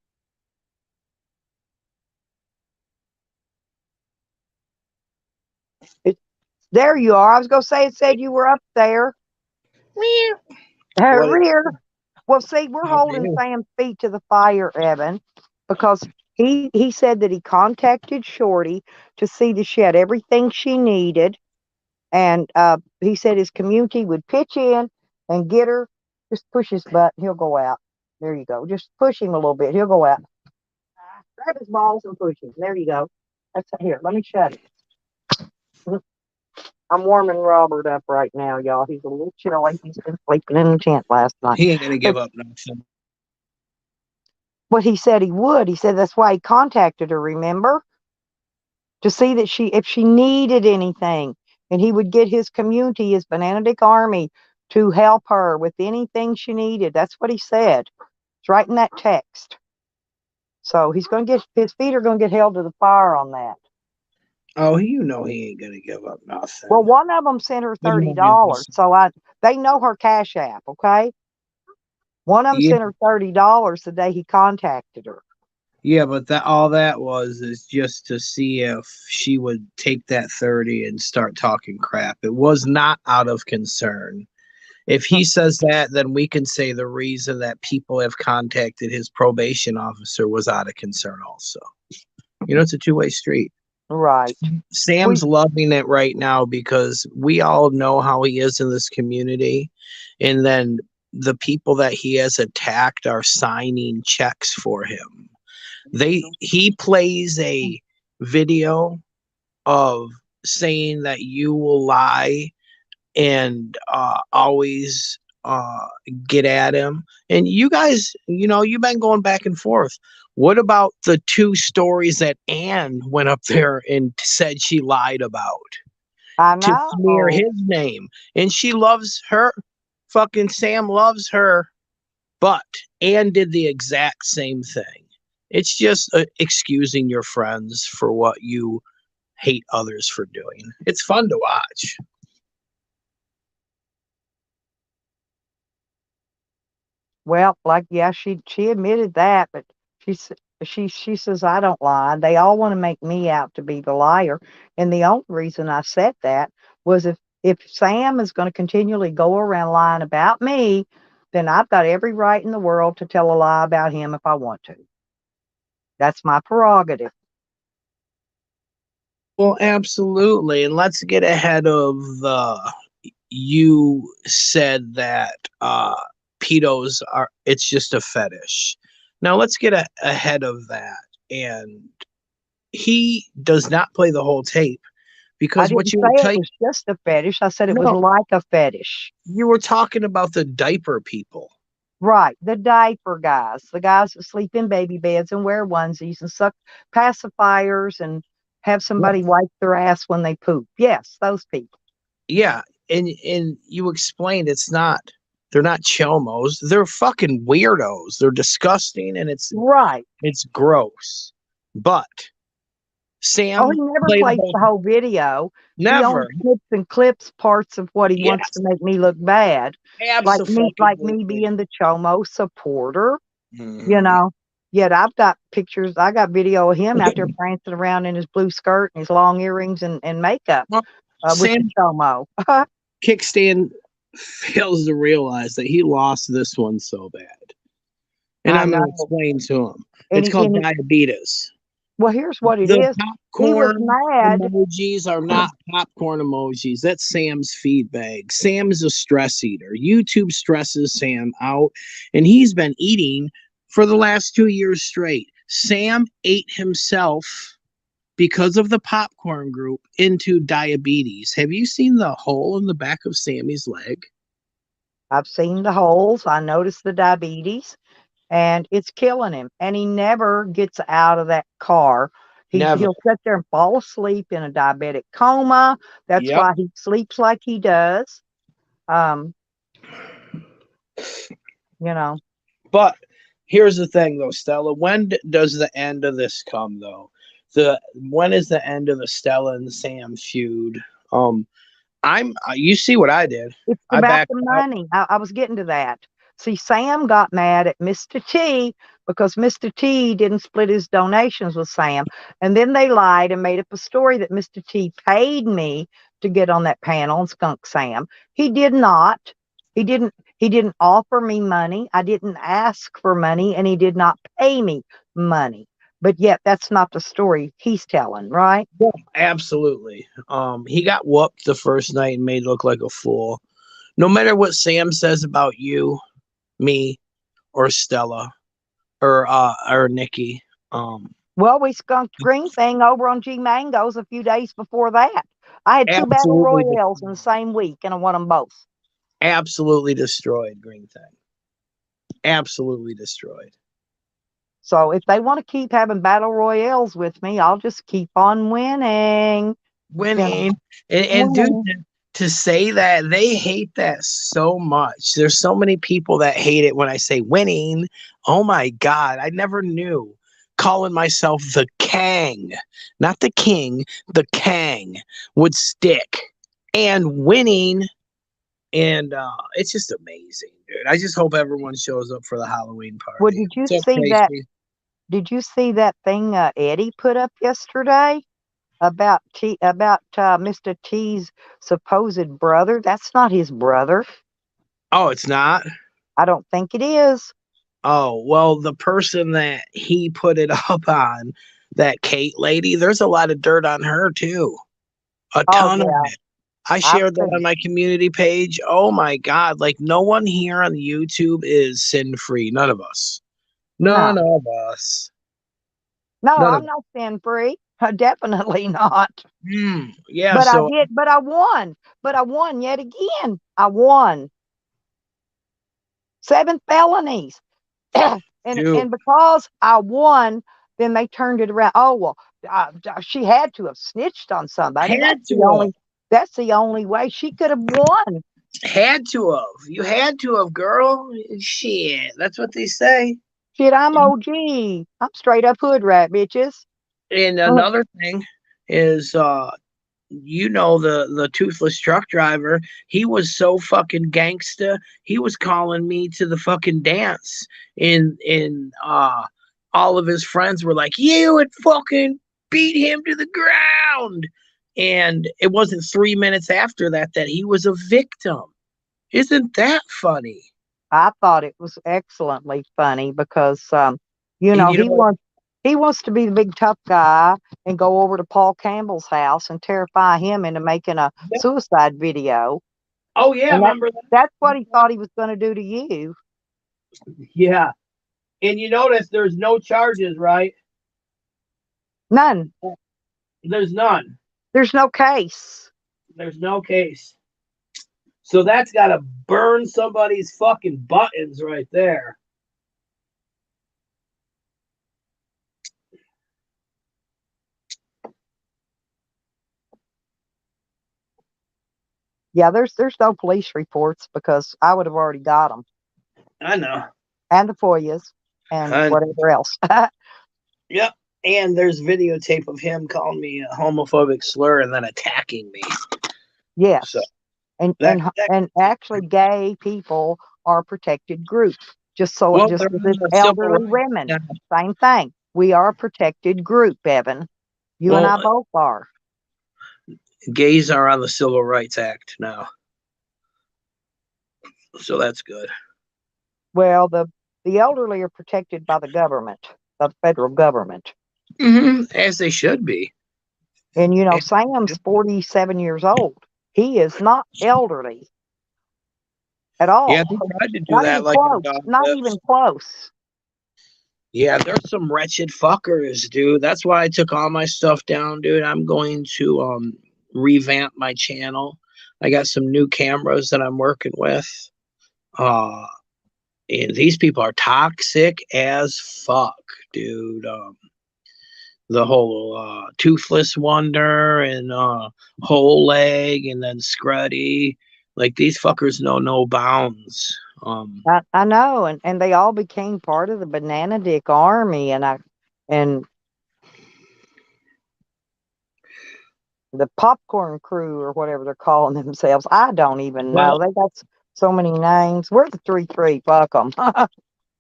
Speaker 1: It, there you are. I was going to say it said you were up there. Rear. Well, see, we're holding Sam's feet to the fire, Evan, because he said that he contacted Shorty to see that she had everything she needed, and he said his community would pitch in and get her. Just push his button, he'll go out. There you go. Just push him a little bit, he'll go out. Grab his balls and push him. There you go. That's here. Let me shut it. I'm warming Robert up right now, y'all. He's a little chilly. He's been sleeping in the tent last night.
Speaker 2: He ain't gonna give up nothing.
Speaker 1: But he said he would. He said that's why he contacted her, remember? To see that if she needed anything. And he would get his community, his Banana Dick Army, to help her with anything she needed. That's what he said. It's right in that text. So his feet are going to get held to the fire on that.
Speaker 2: Oh, you know he ain't gonna give up nothing.
Speaker 1: Well, one of them sent her $30, so they know her Cash App, okay? One of them sent her $30 the day he contacted her.
Speaker 2: Yeah, but all that was is just to see if she would take that 30 and start talking crap. It was not out of concern. If he says that, then we can say the reason that people have contacted his probation officer was out of concern also. You know, it's a two-way street.
Speaker 1: Right.
Speaker 2: Sam's loving it right now because we all know how he is in this community. And then the people that he has attacked are signing checks for him. He plays a video of saying that you will lie and always get at him. And you guys, you know, you've been going back and forth. What about the 2 stories that Anne went up there and said she lied about?
Speaker 1: I know.
Speaker 2: To smear his name. And she loves her. Fucking Sam loves her. But Anne did the exact same thing. It's just excusing your friends for what you hate others for doing. It's fun to watch.
Speaker 1: Well, like, yeah, she admitted that, but she says I don't lie. They all want to make me out to be the liar, and the only reason I said that was if Sam is going to continually go around lying about me, then I've got every right in the world to tell a lie about him if I want to. That's my prerogative.
Speaker 2: Well, absolutely. And let's get ahead of the you said that pedos are it's just a fetish. Now let's get ahead of that. And he does not play the whole tape
Speaker 1: I
Speaker 2: because what
Speaker 1: didn't
Speaker 2: you
Speaker 1: say
Speaker 2: were
Speaker 1: it was just a fetish. I said it was
Speaker 2: no,
Speaker 1: like a fetish.
Speaker 2: you were talking about the diaper people.
Speaker 1: Right. The diaper guys, the guys that sleep in baby beds and wear onesies and suck pacifiers and have somebody wipe their ass when they poop. Yes, those people.
Speaker 2: Yeah, and you explained they're not chomos, they're fucking weirdos. They're disgusting and
Speaker 1: Right.
Speaker 2: it's gross. But
Speaker 1: Oh,
Speaker 2: Sam
Speaker 1: he never
Speaker 2: played the
Speaker 1: plays
Speaker 2: whole
Speaker 1: the whole video. He only
Speaker 2: never.
Speaker 1: snips and clips parts of what he wants to
Speaker 2: Yes,
Speaker 1: make me look bad. Like me
Speaker 2: absolutely.
Speaker 1: being the Chomo supporter, you
Speaker 2: Mhm.
Speaker 1: know. Yet I've got pictures, I got video of him out there prancing around in his blue skirt and his long earrings and makeup
Speaker 2: Well,
Speaker 1: with the
Speaker 2: Sam
Speaker 1: Chomo.
Speaker 2: Kickstand fails to realize that he lost this one so bad. And
Speaker 1: I
Speaker 2: I'm going to
Speaker 1: know.
Speaker 2: explain to him.
Speaker 1: And
Speaker 2: It's
Speaker 1: he,
Speaker 2: called
Speaker 1: and he,
Speaker 2: diabetes.
Speaker 1: well, here's what it
Speaker 2: The
Speaker 1: is. He was
Speaker 2: popcorn
Speaker 1: mad.
Speaker 2: emojis are not popcorn emojis. That's Sam's feed bag. Sam is a stress eater. YouTube stresses Sam out, and he's been eating for the last 2 years straight. Sam ate himself because of the popcorn group into diabetes. Have you seen the hole in the back of Sammy's leg?
Speaker 1: I've seen the holes. I noticed the diabetes, and it's killing him. And he never gets out of that car.
Speaker 2: Never.
Speaker 1: He'll sit there and fall asleep in a diabetic coma. That's
Speaker 2: Yep.
Speaker 1: why he sleeps like he does. Um, you know,
Speaker 2: But here's the thing, though, Stella. When does the end of this come, though? When is the end of the Stella and Sam feud? You see what I did?
Speaker 1: it's
Speaker 2: I
Speaker 1: about
Speaker 2: backed
Speaker 1: the
Speaker 2: out.
Speaker 1: money. I was getting to that. See, Sam got mad at Mr. T because Mr. T didn't split his donations with Sam. And then they lied and made up a story that Mr. T paid me to get on that panel and skunk Sam. He did not. He didn't offer me money. I didn't ask for money and he did not pay me money. But yet that's not the story he's telling, right?
Speaker 2: Yeah, absolutely. He got whooped the first night and made look like a fool. No matter what Sam says about you, me, or Stella, or Nikki,
Speaker 1: Well, we skunked Green Thing over on G Mangoes a few days before that. I had two battle
Speaker 2: absolutely,
Speaker 1: royales in the same week, and I won them both.
Speaker 2: absolutely destroyed Green Thing. Absolutely destroyed.
Speaker 1: So if they want to keep having battle royales with me, I'll just keep on winning. You know,
Speaker 2: Winning. And dude,
Speaker 1: winning.
Speaker 2: to say that they hate that so much. There's so many people that hate it when I say winning. Oh my God, I never knew. Calling myself the Kang, not the King, the Kang would stick. And winning, and it's just amazing, dude. I just hope everyone shows up for the Halloween
Speaker 1: Well,
Speaker 2: party. What's up, Casey?
Speaker 1: Did you see that thing Eddie put up yesterday about Mr. T's supposed brother? That's not his brother.
Speaker 2: Oh, it's not?
Speaker 1: I don't think it is.
Speaker 2: Oh, well, the person that he put it up on, that Kate lady, there's a lot of dirt on her too. A
Speaker 1: Oh
Speaker 2: ton of
Speaker 1: yeah,
Speaker 2: it. I
Speaker 1: I've
Speaker 2: shared that on
Speaker 1: seen.
Speaker 2: my community page. Oh my God. Like, no one here on YouTube is sin free. None of us.
Speaker 1: No,
Speaker 2: None of us.
Speaker 1: no,
Speaker 2: None of
Speaker 1: I'm not sin free. Definitely not.
Speaker 2: Yeah,
Speaker 1: But I
Speaker 2: so
Speaker 1: did. But I won. But I won yet again. I won 7 felonies,
Speaker 2: dude,
Speaker 1: and because I won, then they turned it around. Oh well, she had to have snitched on somebody.
Speaker 2: had to have.
Speaker 1: That's the only way she could have won.
Speaker 2: Had to have. You had to have, girl. Shit. That's what they say.
Speaker 1: Shit, I'm OG. I'm straight up hood rat, bitches.
Speaker 2: And another thing is the toothless truck driver, he was so fucking gangsta. He was calling me to the fucking dance, and all of his friends were like, you would fucking beat him to the ground. And it wasn't 3 minutes after that that he was a victim. Isn't that funny?
Speaker 1: I thought it was excellently funny because,
Speaker 2: And you know
Speaker 1: he
Speaker 2: what?
Speaker 1: wants. He wants to be the big tough guy and go over to Paul Campbell's house and terrify him into making a
Speaker 2: Yep.
Speaker 1: suicide video.
Speaker 2: Oh yeah,
Speaker 1: And
Speaker 2: remember that?
Speaker 1: that's what he thought he was going to do to you.
Speaker 2: Yeah. And you notice there's no charges, right?
Speaker 1: None.
Speaker 2: There's none.
Speaker 1: There's no case.
Speaker 2: There's no case. So that's got to burn somebody's fucking buttons right there.
Speaker 1: Yeah, there's no police reports because I would have already got them.
Speaker 2: I know.
Speaker 1: And the FOIAs and whatever else.
Speaker 2: Yep. And there's videotape of him calling me a homophobic slur and then attacking me.
Speaker 1: Yes.
Speaker 2: So
Speaker 1: and actually gay people are a protected group. Just as elderly women. Yeah. Same thing. We are a protected group, Evan. You and I both are.
Speaker 2: Gays are on the Civil Rights Act now. So that's good.
Speaker 1: Well, the elderly are protected by the government, by the federal government.
Speaker 2: Mm-hmm. As they should be.
Speaker 1: And, you know, Sam's 47 years old. He is not elderly at all.
Speaker 2: Yeah, they tried to do
Speaker 1: not
Speaker 2: that.
Speaker 1: Even close. Not even close.
Speaker 2: Yeah, there's some wretched fuckers, dude. That's why I took all my stuff down, dude. I'm going to revamp my channel. I got some new cameras that I'm working with. And these people are toxic as fuck, dude. The whole Toothless Wonder and Whole Leg and then Scruddy. Like, these fuckers know no bounds.
Speaker 1: I know, and they all became part of the Banana Dick Army, and the Popcorn Crew or whatever they're calling themselves. I don't even know. They got so many names. We're the 3-3. Fuck them.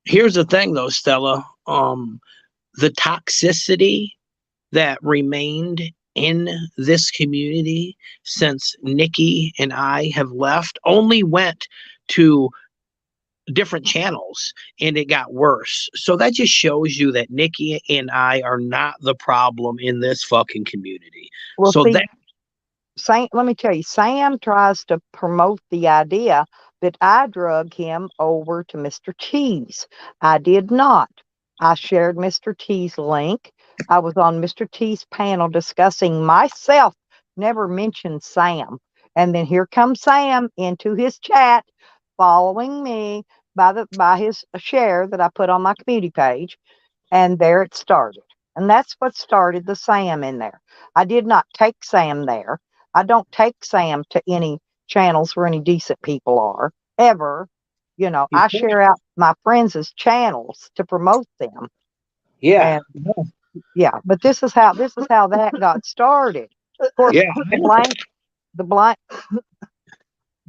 Speaker 2: Here's the thing, though, Stella. The toxicity that remained in this community since Nikki and I have left only went to different channels and it got worse. So that just shows you that Nikki and I are not the problem in this fucking community.
Speaker 1: Well, so let me tell you, Sam tries to promote the idea that I drug him over to Mr. T's. I did not. I shared Mr. T's link. I was on Mr. T's panel discussing myself, never mentioned Sam. And then here comes Sam into his chat, following me by his share that I put on my community page. And there it started. And that's what started the Sam in there. I did not take Sam there. I don't take Sam to any channels where any decent people are, ever. You know, I share out my friends' channels to promote them.
Speaker 2: Yeah.
Speaker 1: And, yeah, but this is how that got started. Of course,
Speaker 2: yeah.
Speaker 1: the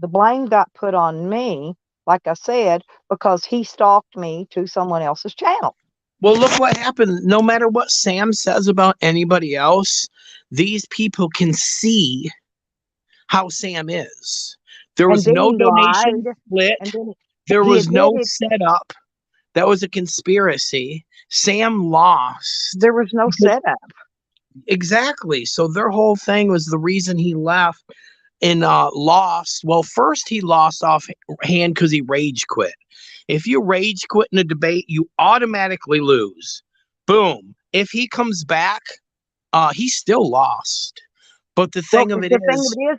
Speaker 1: blame got put on me, like I said, because he stalked me to someone else's channel.
Speaker 2: Well, look what happened. No matter what Sam says about anybody else, these people can see how Sam is. There was no donation split. There was no setup. That was a conspiracy. Sam lost.
Speaker 1: There was no setup.
Speaker 2: Exactly. So their whole thing was the reason he left and lost. Well, first he lost offhand because he rage quit. If you rage quit in a debate, you automatically lose. Boom. If he comes back, he still lost. But the thing of it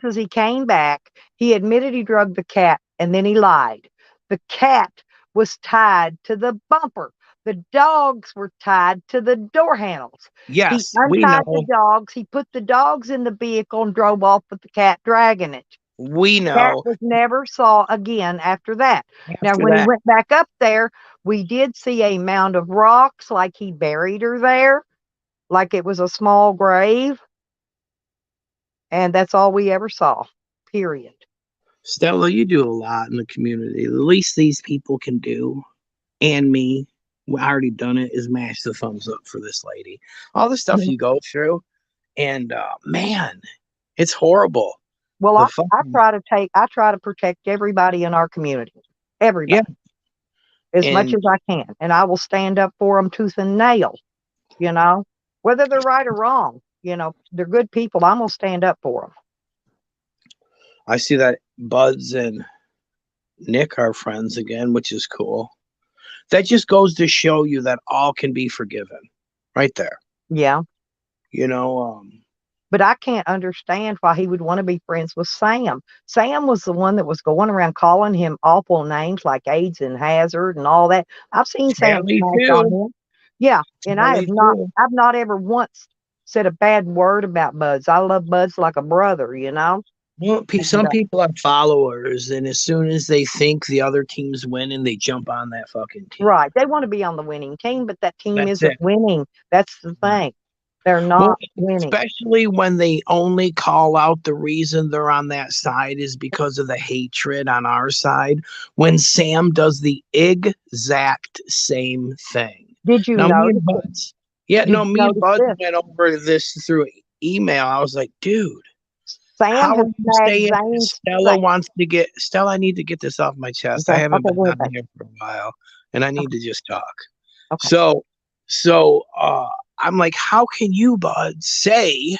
Speaker 1: is he came back. He admitted he drugged the cat, and then he lied. The cat was tied to the bumper. The dogs were tied to the door handles.
Speaker 2: Yes,
Speaker 1: he untied the dogs. He put the dogs in the vehicle and drove off with the cat dragging it.
Speaker 2: We know.
Speaker 1: Cat was never saw again after that. Now, when he went back up there, we did see a mound of rocks, like he buried her there, like it was a small grave. And that's all we ever saw, period.
Speaker 2: Stella, you do a lot in the community. The least these people can do, and me, I already done it, is mash the thumbs up for this lady. All the stuff you go through, and man, it's horrible.
Speaker 1: Well, I try to protect everybody in our community, everybody, as much as I can, and I will stand up for them tooth and nail. you know, whether they're right or wrong. You know, they're good people. I'm gonna stand up for them.
Speaker 2: I see that Buds and Nick are friends again, which is cool. That just goes to show you that all can be forgiven, right there.
Speaker 1: Yeah.
Speaker 2: You know,
Speaker 1: But I can't understand why he would want to be friends with Sam. Sam was the one that was going around calling him awful names like AIDS and Hazard and all that. I've seen Sam
Speaker 2: Kelly
Speaker 1: smash on
Speaker 2: too.
Speaker 1: him. Yeah, and
Speaker 2: Kelly too.
Speaker 1: I've not ever once said a bad word about Buds. I love Buds like a brother, you know.
Speaker 2: Well,
Speaker 1: And
Speaker 2: some people are followers, and as soon as they think the other team's winning, they jump on that fucking team.
Speaker 1: right, they want to be on the winning team, but that team
Speaker 2: That's
Speaker 1: isn't
Speaker 2: it.
Speaker 1: winning. That's the thing. They're
Speaker 2: Well,
Speaker 1: not winning.
Speaker 2: especially when they only call out the reason they're on that side is because of the hatred on our side, when Sam does the exact same thing.
Speaker 1: Did you
Speaker 2: Now, me and
Speaker 1: notice it?
Speaker 2: Buds, yeah,
Speaker 1: Did
Speaker 2: no,
Speaker 1: you
Speaker 2: me and
Speaker 1: notice
Speaker 2: Buds
Speaker 1: this?
Speaker 2: went over this through email. I was like, dude,
Speaker 1: Sam
Speaker 2: how
Speaker 1: has
Speaker 2: are you
Speaker 1: snagged
Speaker 2: saying
Speaker 1: Zane's.
Speaker 2: Stella wants to get Stella? I need to get this off my chest. I
Speaker 1: Okay,
Speaker 2: haven't
Speaker 1: okay,
Speaker 2: been
Speaker 1: go
Speaker 2: on
Speaker 1: ahead.
Speaker 2: here for a while, and I need
Speaker 1: Okay,
Speaker 2: to just talk.
Speaker 1: okay.
Speaker 2: So I'm like, how can you, Bud, say?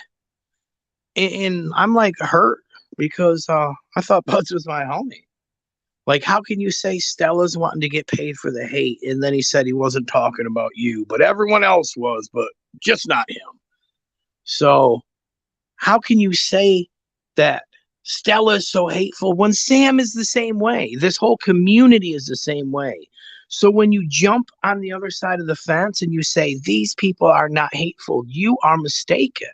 Speaker 2: And I'm like hurt because I thought Buds was my homie. Like, how can you say Stella's wanting to get paid for the hate? And then he said he wasn't talking about you, but everyone else was, but just not him. So how can you say that Stella is so hateful when Sam is the same way? This whole community is the same way. So when you jump on the other side of the fence and you say these people are not hateful, you are mistaken.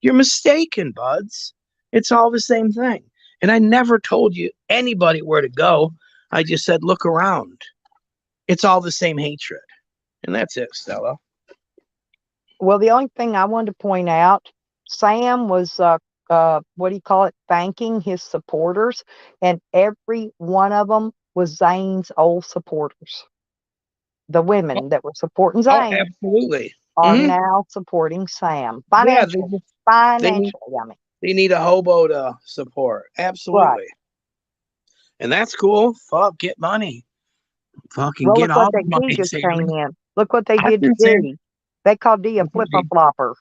Speaker 2: You're mistaken, Buds. It's all the same thing. And I never told you anybody where to go. I just said, look around. It's all the same hatred. And that's it, Stella.
Speaker 1: Well, the only thing I wanted to point out, Sam was, what do you call it, thanking his supporters, and every one of them was Zane's old supporters. The
Speaker 2: Oh,
Speaker 1: women that were supporting
Speaker 2: oh,
Speaker 1: Zane
Speaker 2: absolutely.
Speaker 1: are
Speaker 2: Hmm.
Speaker 1: now supporting Sam
Speaker 2: Yeah,
Speaker 1: financially.
Speaker 2: they need
Speaker 1: Financially, I mean,
Speaker 2: they need a hobo to support.
Speaker 1: right.
Speaker 2: Absolutely. And that's cool. Fuck, get money. Fucking
Speaker 1: Well,
Speaker 2: get
Speaker 1: look what
Speaker 2: all the
Speaker 1: they D
Speaker 2: money,
Speaker 1: just came
Speaker 2: Sammy.
Speaker 1: in. Look what they
Speaker 2: I've
Speaker 1: did to
Speaker 2: been saying.
Speaker 1: D. They called D a flipper flopper.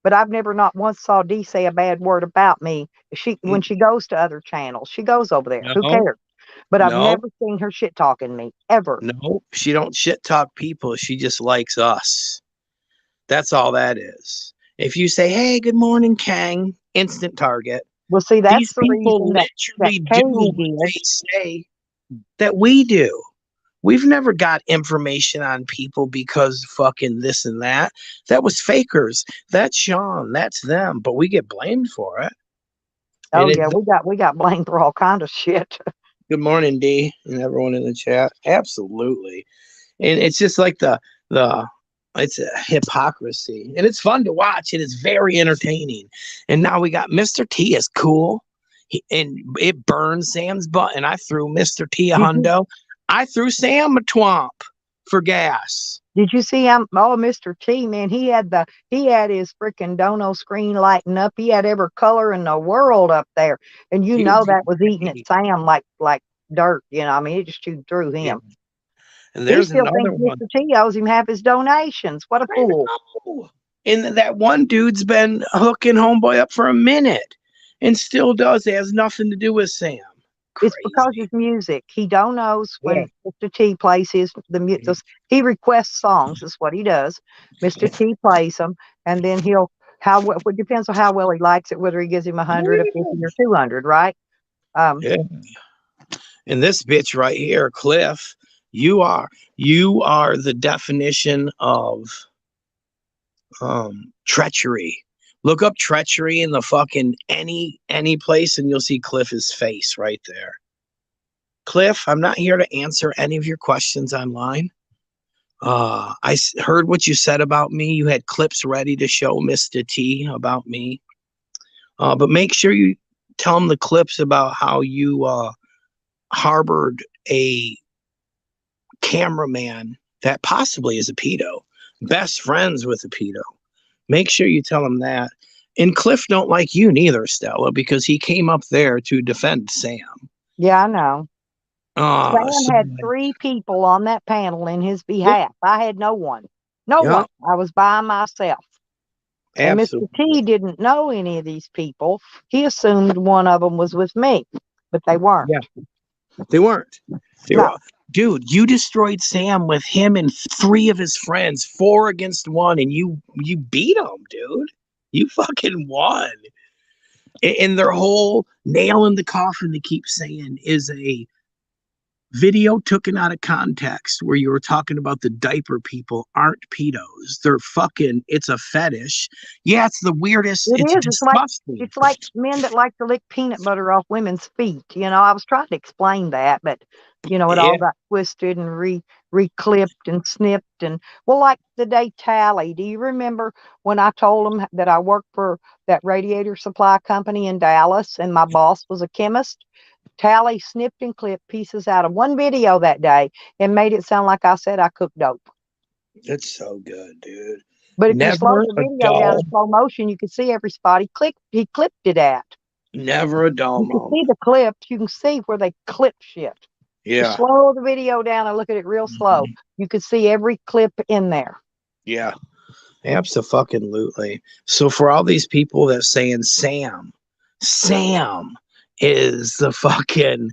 Speaker 1: But I've never not once saw D say a bad word about me. She when she goes to other channels, she goes over there. Who
Speaker 2: No,
Speaker 1: cares? But I've
Speaker 2: no,
Speaker 1: never seen her shit talking me ever.
Speaker 2: no. She don't shit talk people. She just likes us. That's all that is. If you say, "Hey, good morning, Kang," instant target.
Speaker 1: Well, see, that's
Speaker 2: These
Speaker 1: the
Speaker 2: people
Speaker 1: reason that
Speaker 2: literally do
Speaker 1: Katie
Speaker 2: what
Speaker 1: did.
Speaker 2: they say that we do. We've never got information on people because fucking this and that. That was fakers. That's Sean. That's them. But we get blamed for it. And
Speaker 1: Oh
Speaker 2: it.
Speaker 1: yeah, we got blamed for all kind of shit.
Speaker 2: Good morning, D, and everyone in the chat. Absolutely. And it's just like the it's a hypocrisy, and it's fun to watch. It is very entertaining. And now we got Mr. T is cool, and it burns Sam's butt. And I threw Mr. T a
Speaker 1: Did you
Speaker 2: hundo. I threw Sam a twomp for gas.
Speaker 1: did you see him? Oh, Mr. T, man, he had his freaking dono screen lighting up. He had every color in the world up there, and you
Speaker 2: He was
Speaker 1: know that
Speaker 2: getting
Speaker 1: was eating at
Speaker 2: paid.
Speaker 1: Sam like dirt. You know, I mean, it just chewed through
Speaker 2: Yeah.
Speaker 1: him.
Speaker 2: And
Speaker 1: He
Speaker 2: there's
Speaker 1: still
Speaker 2: another
Speaker 1: thinks
Speaker 2: one.
Speaker 1: Mr. T owes him half his donations. What a
Speaker 2: I
Speaker 1: fool!
Speaker 2: know. And that one dude's been hooking homeboy up for a minute and still does. It has nothing to do with Sam.
Speaker 1: It's because
Speaker 2: Crazy.
Speaker 1: his music. He don't knows
Speaker 2: Yeah.
Speaker 1: when Mr. T plays the music. He requests songs. Is what he does. Mr. T plays them, and then he'll it depends on how well he likes it, whether he gives him 100, a 50, or 200. Right?
Speaker 2: Yeah. And this bitch right here, Cliff, you are the definition of treachery. Look up treachery in the fucking any place and you'll see Cliff's face right there. Cliff, I'm not here to answer any of your questions online. I heard what you said about me. You had clips ready to show Mr. T about me. But make sure you tell him the clips about how you harbored a cameraman that possibly is a pedo, best friends with a pedo. Make sure you tell him that. And Cliff don't like you neither, Stella, because he came up there to defend Sam.
Speaker 1: Yeah, I know. Sam
Speaker 2: So
Speaker 1: had 3 people on that panel in his
Speaker 2: yeah,
Speaker 1: behalf. I had no one. No
Speaker 2: Yeah,
Speaker 1: one. I was by myself. And Mr.
Speaker 2: absolutely.
Speaker 1: T didn't know any of these people. He assumed one of them was with me, but they weren't.
Speaker 2: Yeah, they weren't. They were,
Speaker 1: No,
Speaker 2: all- dude. You destroyed Sam with him and three of his friends, 4 against 1, and you beat him, dude. You fucking won. And their whole nail in the coffin, they keep saying, is a video taken out of context where you were talking about the diaper people aren't pedos. They're fucking, it's a fetish. Yeah, it's the weirdest.
Speaker 1: it
Speaker 2: It's
Speaker 1: is.
Speaker 2: disgusting.
Speaker 1: It's like men that like to lick peanut butter off women's feet. I was trying to explain that, but it
Speaker 2: Yeah.
Speaker 1: all got twisted and reclipped and snipped and well, like the day Tally. Do you remember when I told them that I worked for that radiator supply company in Dallas and my boss was a chemist? Tally snipped and clipped pieces out of one video that day and made it sound like I said I cooked dope.
Speaker 2: It's so good, dude.
Speaker 1: But if you slowed
Speaker 2: Never
Speaker 1: the
Speaker 2: a
Speaker 1: video down in
Speaker 2: dull,
Speaker 1: slow motion, you could see every spot he clipped it at.
Speaker 2: never a dull
Speaker 1: You can
Speaker 2: moment.
Speaker 1: see the clips. You can see where they clip shit. You
Speaker 2: Yeah.
Speaker 1: slow the video down and look at it real slow.
Speaker 2: Mhm.
Speaker 1: You can see every clip in there.
Speaker 2: Yeah. Absolutely. So for all these people that saying Sam is the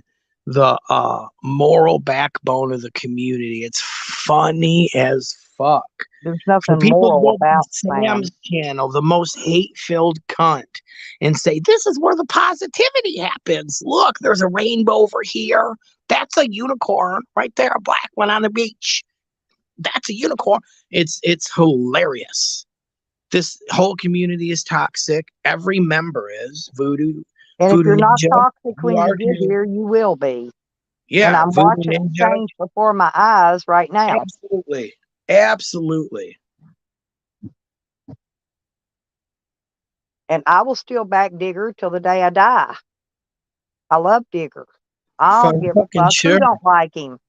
Speaker 2: moral backbone of the community. It's funny as fuck.
Speaker 1: There's
Speaker 2: For
Speaker 1: nothing
Speaker 2: people to
Speaker 1: moral
Speaker 2: go to
Speaker 1: about Sam.
Speaker 2: Sam's channel, the most hate-filled cunt, and say, this is where the positivity happens. Look, there's a rainbow over here. That's a unicorn right there, a black one on the beach. That's a unicorn. It's hilarious. This whole community is toxic. Every member is
Speaker 1: And if
Speaker 2: Voodoo
Speaker 1: you're not
Speaker 2: Ninja.
Speaker 1: toxic
Speaker 2: You
Speaker 1: when you
Speaker 2: are
Speaker 1: get
Speaker 2: too.
Speaker 1: here, you will be. And
Speaker 2: Yeah,
Speaker 1: I'm
Speaker 2: Voodoo
Speaker 1: watching it
Speaker 2: Ninja.
Speaker 1: change before my eyes right now.
Speaker 2: Absolutely. Absolutely.
Speaker 1: And I will still back Digger till the day I die. I love Digger. I don't
Speaker 2: Fun
Speaker 1: give a
Speaker 2: fucking
Speaker 1: fuck who
Speaker 2: sure.
Speaker 1: don't like him.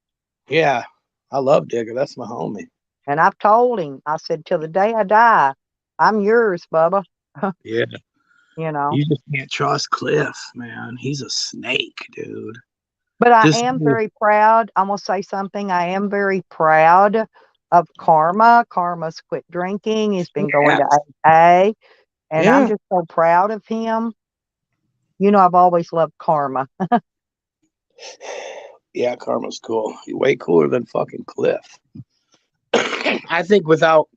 Speaker 2: Yeah. I love Digger. That's my homie.
Speaker 1: And I've told him, I said, till the day I die, I'm yours, Bubba.
Speaker 2: Yeah.
Speaker 1: you know.
Speaker 2: You just can't trust Cliff, man. He's a snake, dude.
Speaker 1: But I
Speaker 2: This
Speaker 1: am
Speaker 2: dude,
Speaker 1: very proud. I'm going to say something. I am very proud of Karma. Karma's quit drinking. He's been going to
Speaker 2: yes.
Speaker 1: AA. And I'm
Speaker 2: Yeah.
Speaker 1: just so proud of him. I've always loved Karma.
Speaker 2: Yeah, Karma's cool. He's way cooler than fucking Cliff. I think without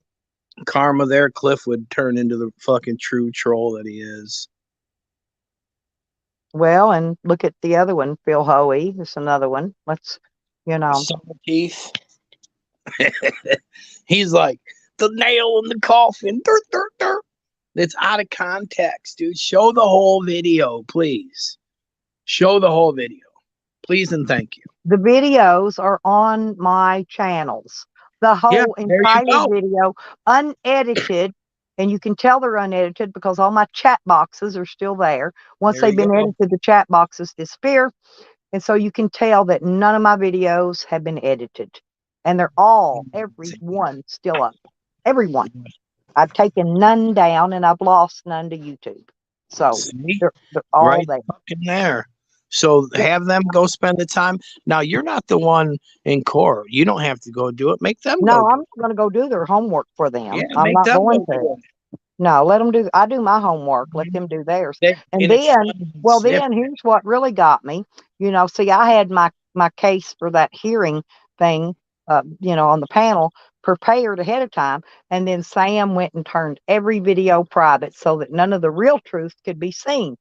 Speaker 2: Karma there, Cliff would turn into the fucking true troll that he is.
Speaker 1: Well, and look at the other one, Phil Hoey. There's another one.
Speaker 2: Summer teeth. He's like the nail in the coffin. Dirt, dirt, dirt. It's out of context, dude. Show the whole video, please. Show the whole video, please, and thank you.
Speaker 1: the videos are on my channels. The
Speaker 2: Yeah,
Speaker 1: whole
Speaker 2: there you
Speaker 1: entire
Speaker 2: go.
Speaker 1: video, unedited, and you can tell they're unedited because all my chat boxes are still there. Once
Speaker 2: There
Speaker 1: they've
Speaker 2: you
Speaker 1: been
Speaker 2: go.
Speaker 1: edited, the chat boxes disappear. And so you can tell that none of my videos have been edited. And they're all, every one, still up. Every one. I've taken none down and I've lost none to YouTube. So
Speaker 2: See,
Speaker 1: they're all
Speaker 2: right
Speaker 1: there.
Speaker 2: fucking there. So have them go spend the time. Now you're not the one in court. You don't have to go do it. Make them go
Speaker 1: No,
Speaker 2: do
Speaker 1: I'm
Speaker 2: it.
Speaker 1: not going to go do their homework for
Speaker 2: Yeah,
Speaker 1: them. I'm
Speaker 2: make
Speaker 1: not
Speaker 2: them
Speaker 1: going
Speaker 2: go
Speaker 1: to.
Speaker 2: do
Speaker 1: No, let them do. I do my homework. Let
Speaker 2: it.
Speaker 1: them do theirs. And
Speaker 2: And it's
Speaker 1: then,
Speaker 2: fun and
Speaker 1: well,
Speaker 2: sniff.
Speaker 1: then here's what really got me. See, I had my case for that hearing thing, on the panel prepared ahead of time, and then Sam went and turned every video private so that none of the real truth could be seen.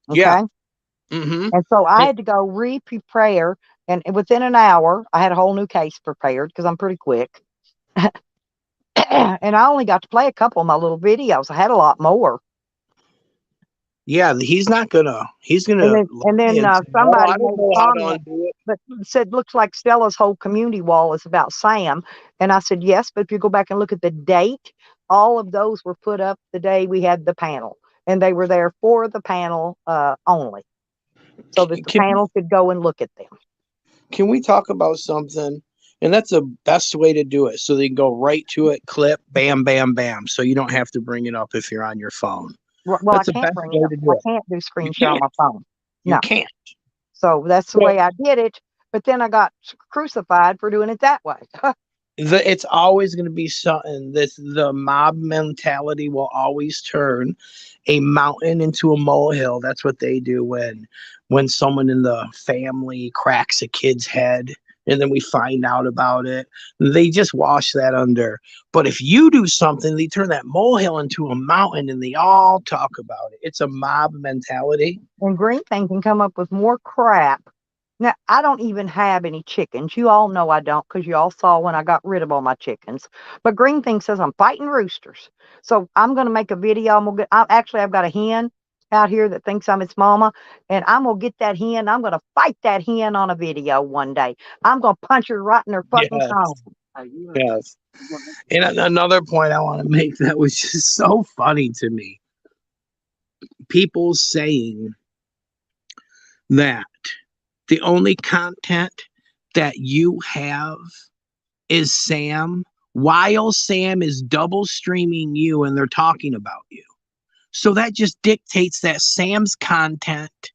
Speaker 2: Yeah.
Speaker 1: Okay,
Speaker 2: Mm-hmm.
Speaker 1: and so I had to go re-prepare, and within an hour, I had a whole new case prepared because I'm pretty quick. And I only got to play a couple of my little videos. I had a lot more.
Speaker 2: Yeah, he's not gonna. He's gonna
Speaker 1: And
Speaker 2: lie
Speaker 1: then
Speaker 2: and say, "Oh,
Speaker 1: somebody
Speaker 2: I don't
Speaker 1: made
Speaker 2: know
Speaker 1: a
Speaker 2: how to
Speaker 1: comment,
Speaker 2: undo it."
Speaker 1: but said, looks like Stella's whole community wall is about Sam. And I said, yes, but if you go back and look at the date, all of those were put up the day we had the panel. And they were there for the panel only, so that the
Speaker 2: Can
Speaker 1: panel could go and look at them.
Speaker 2: can we talk about something? And that's the best way to do it. So they can go right to it, clip, bam, bam, bam. So you don't have to bring it up if you're on your phone.
Speaker 1: Well, I
Speaker 2: That's the
Speaker 1: can't
Speaker 2: best
Speaker 1: bring it
Speaker 2: way
Speaker 1: up.
Speaker 2: to
Speaker 1: I
Speaker 2: do it.
Speaker 1: can't do
Speaker 2: You
Speaker 1: screen share on
Speaker 2: can't.
Speaker 1: my phone.
Speaker 2: You
Speaker 1: No.
Speaker 2: can't.
Speaker 1: So that's the
Speaker 2: So
Speaker 1: way I did it. But then I got crucified for doing it that way.
Speaker 2: it's always going to be something. The mob mentality will always turn a mountain into a molehill. That's what they do when someone in the family cracks a kid's head and then we find out about it. They just wash that under. But if you do something, they turn that molehill into a mountain and they all talk about it. It's a mob mentality.
Speaker 1: And Green Thing can come up with more crap. Now, I don't even have any chickens. You all know I don't because you all saw when I got rid of all my chickens. But Green Thing says I'm fighting roosters. So I'm going to make a video. I've got a hen out here that thinks I'm its mama. And I'm going to get that hen. I'm going to fight that hen on a video one day. I'm going to punch her right in her fucking
Speaker 2: Yes.
Speaker 1: colon.
Speaker 2: Yes. And another point I want to make that was just so funny to me. People saying that the only content that you have is Sam, while Sam is double streaming you and they're talking about you. So that just dictates that Sam's content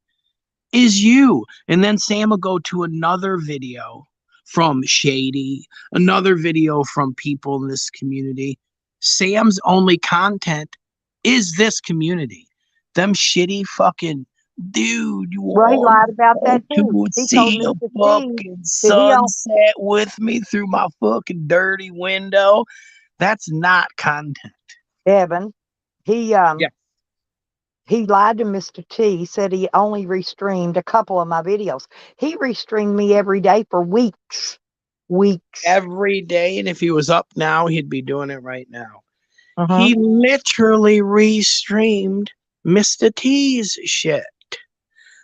Speaker 2: is you. And then Sam will go to another video from Shady, another video from people in this community. Sam's only content is this community. Them shitty fucking dude, you
Speaker 1: Well, he lied about that too.
Speaker 2: to
Speaker 1: He told
Speaker 2: see a
Speaker 1: Mr. T
Speaker 2: fucking
Speaker 1: that he all
Speaker 2: sunset with me through my fucking dirty window. That's not content.
Speaker 1: Evan. He
Speaker 2: Yeah.
Speaker 1: he lied to Mr. T. He said he only restreamed a couple of my videos. He restreamed me every day for weeks. Weeks.
Speaker 2: Every day. And if he was up now, he'd be doing it right now.
Speaker 1: Uh-huh.
Speaker 2: He literally restreamed Mr. T's shit.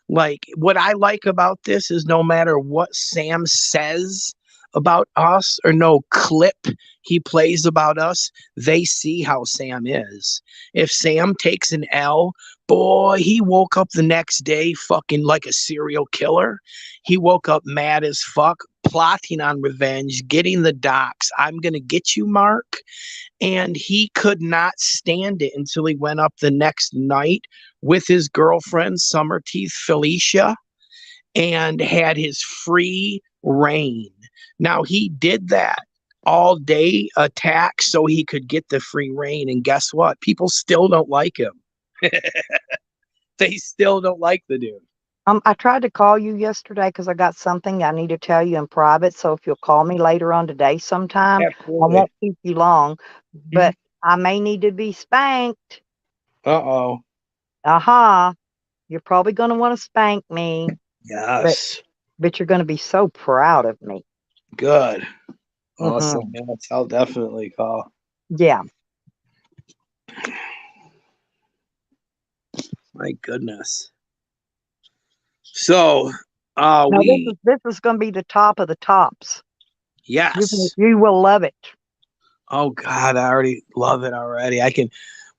Speaker 2: Like, what I like about this is no matter what Sam says about us or no clip he plays about us, they see how Sam is. If Sam takes an L, boy, he woke up the next day fucking like a serial killer. He woke up mad as fuck, plotting on revenge, getting the docs. I'm going to get you, Mark. And he could not stand it until he went up the next night with his girlfriend, Summerteeth Felicia, and had his free reign. Now, he did that all day attack so he could get the free reign. And guess what? People still don't like him. They still don't like the dude.
Speaker 1: I tried to call you yesterday because I got something I need to tell you in private. So if you'll call me later on today sometime,
Speaker 2: Absolutely.
Speaker 1: I won't keep you long, but I may need to be spanked.
Speaker 2: Uh-oh.
Speaker 1: Uh-huh. You're probably going to want to spank me,
Speaker 2: Yes.
Speaker 1: but you're going to be so proud of me.
Speaker 2: Good. Awesome. Yes, I'll definitely call.
Speaker 1: Yeah.
Speaker 2: My goodness. So,
Speaker 1: Now, this is going to be the top of the tops.
Speaker 2: Yes.
Speaker 1: You will love it.
Speaker 2: Oh God, I already love it already.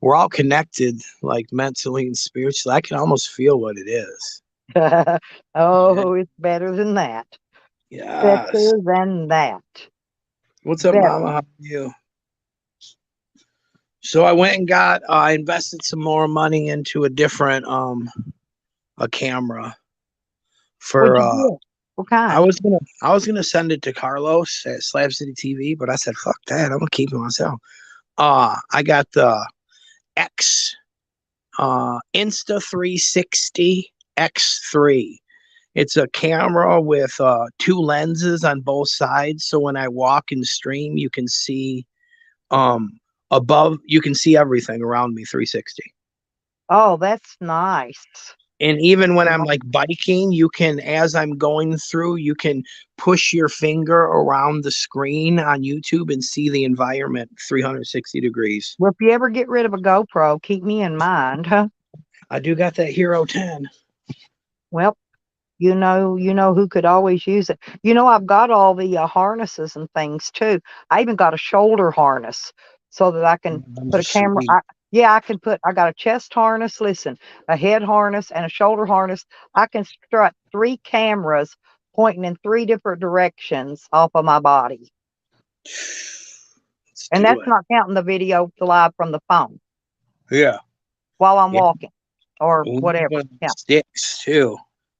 Speaker 2: We're all connected, like mentally and spiritually. I can almost feel what it is.
Speaker 1: Oh, it's better than that.
Speaker 2: Yes.
Speaker 1: Better than that.
Speaker 2: What's up, Mama? How are you? So I went and I invested some more money into a different a camera for
Speaker 1: what kind?
Speaker 2: I was gonna send it to Carlos at Slab City TV, but I said fuck that. I'm gonna keep it myself. I got the X Insta360 X3. It's a camera with two lenses on both sides, so when I walk and stream, you can see above, you can see everything around me 360.
Speaker 1: Oh, that's nice.
Speaker 2: And even when I'm like biking, you can, as I'm going through, you can push your finger around the screen on YouTube and see the environment 360 degrees.
Speaker 1: Well, if you ever get rid of a GoPro, keep me in mind, huh?
Speaker 2: I do got that Hero 10.
Speaker 1: Well, you know who could always use it. I've got all the harnesses and things too. I even got a shoulder harness so that I can put a camera. I got a chest harness, a head harness and a shoulder harness. I can strut 3 cameras pointing in 3 different directions off of my body. And that's not counting the video live from the phone.
Speaker 2: Yeah.
Speaker 1: While I'm walking or whatever. Yeah.
Speaker 2: Sticks too.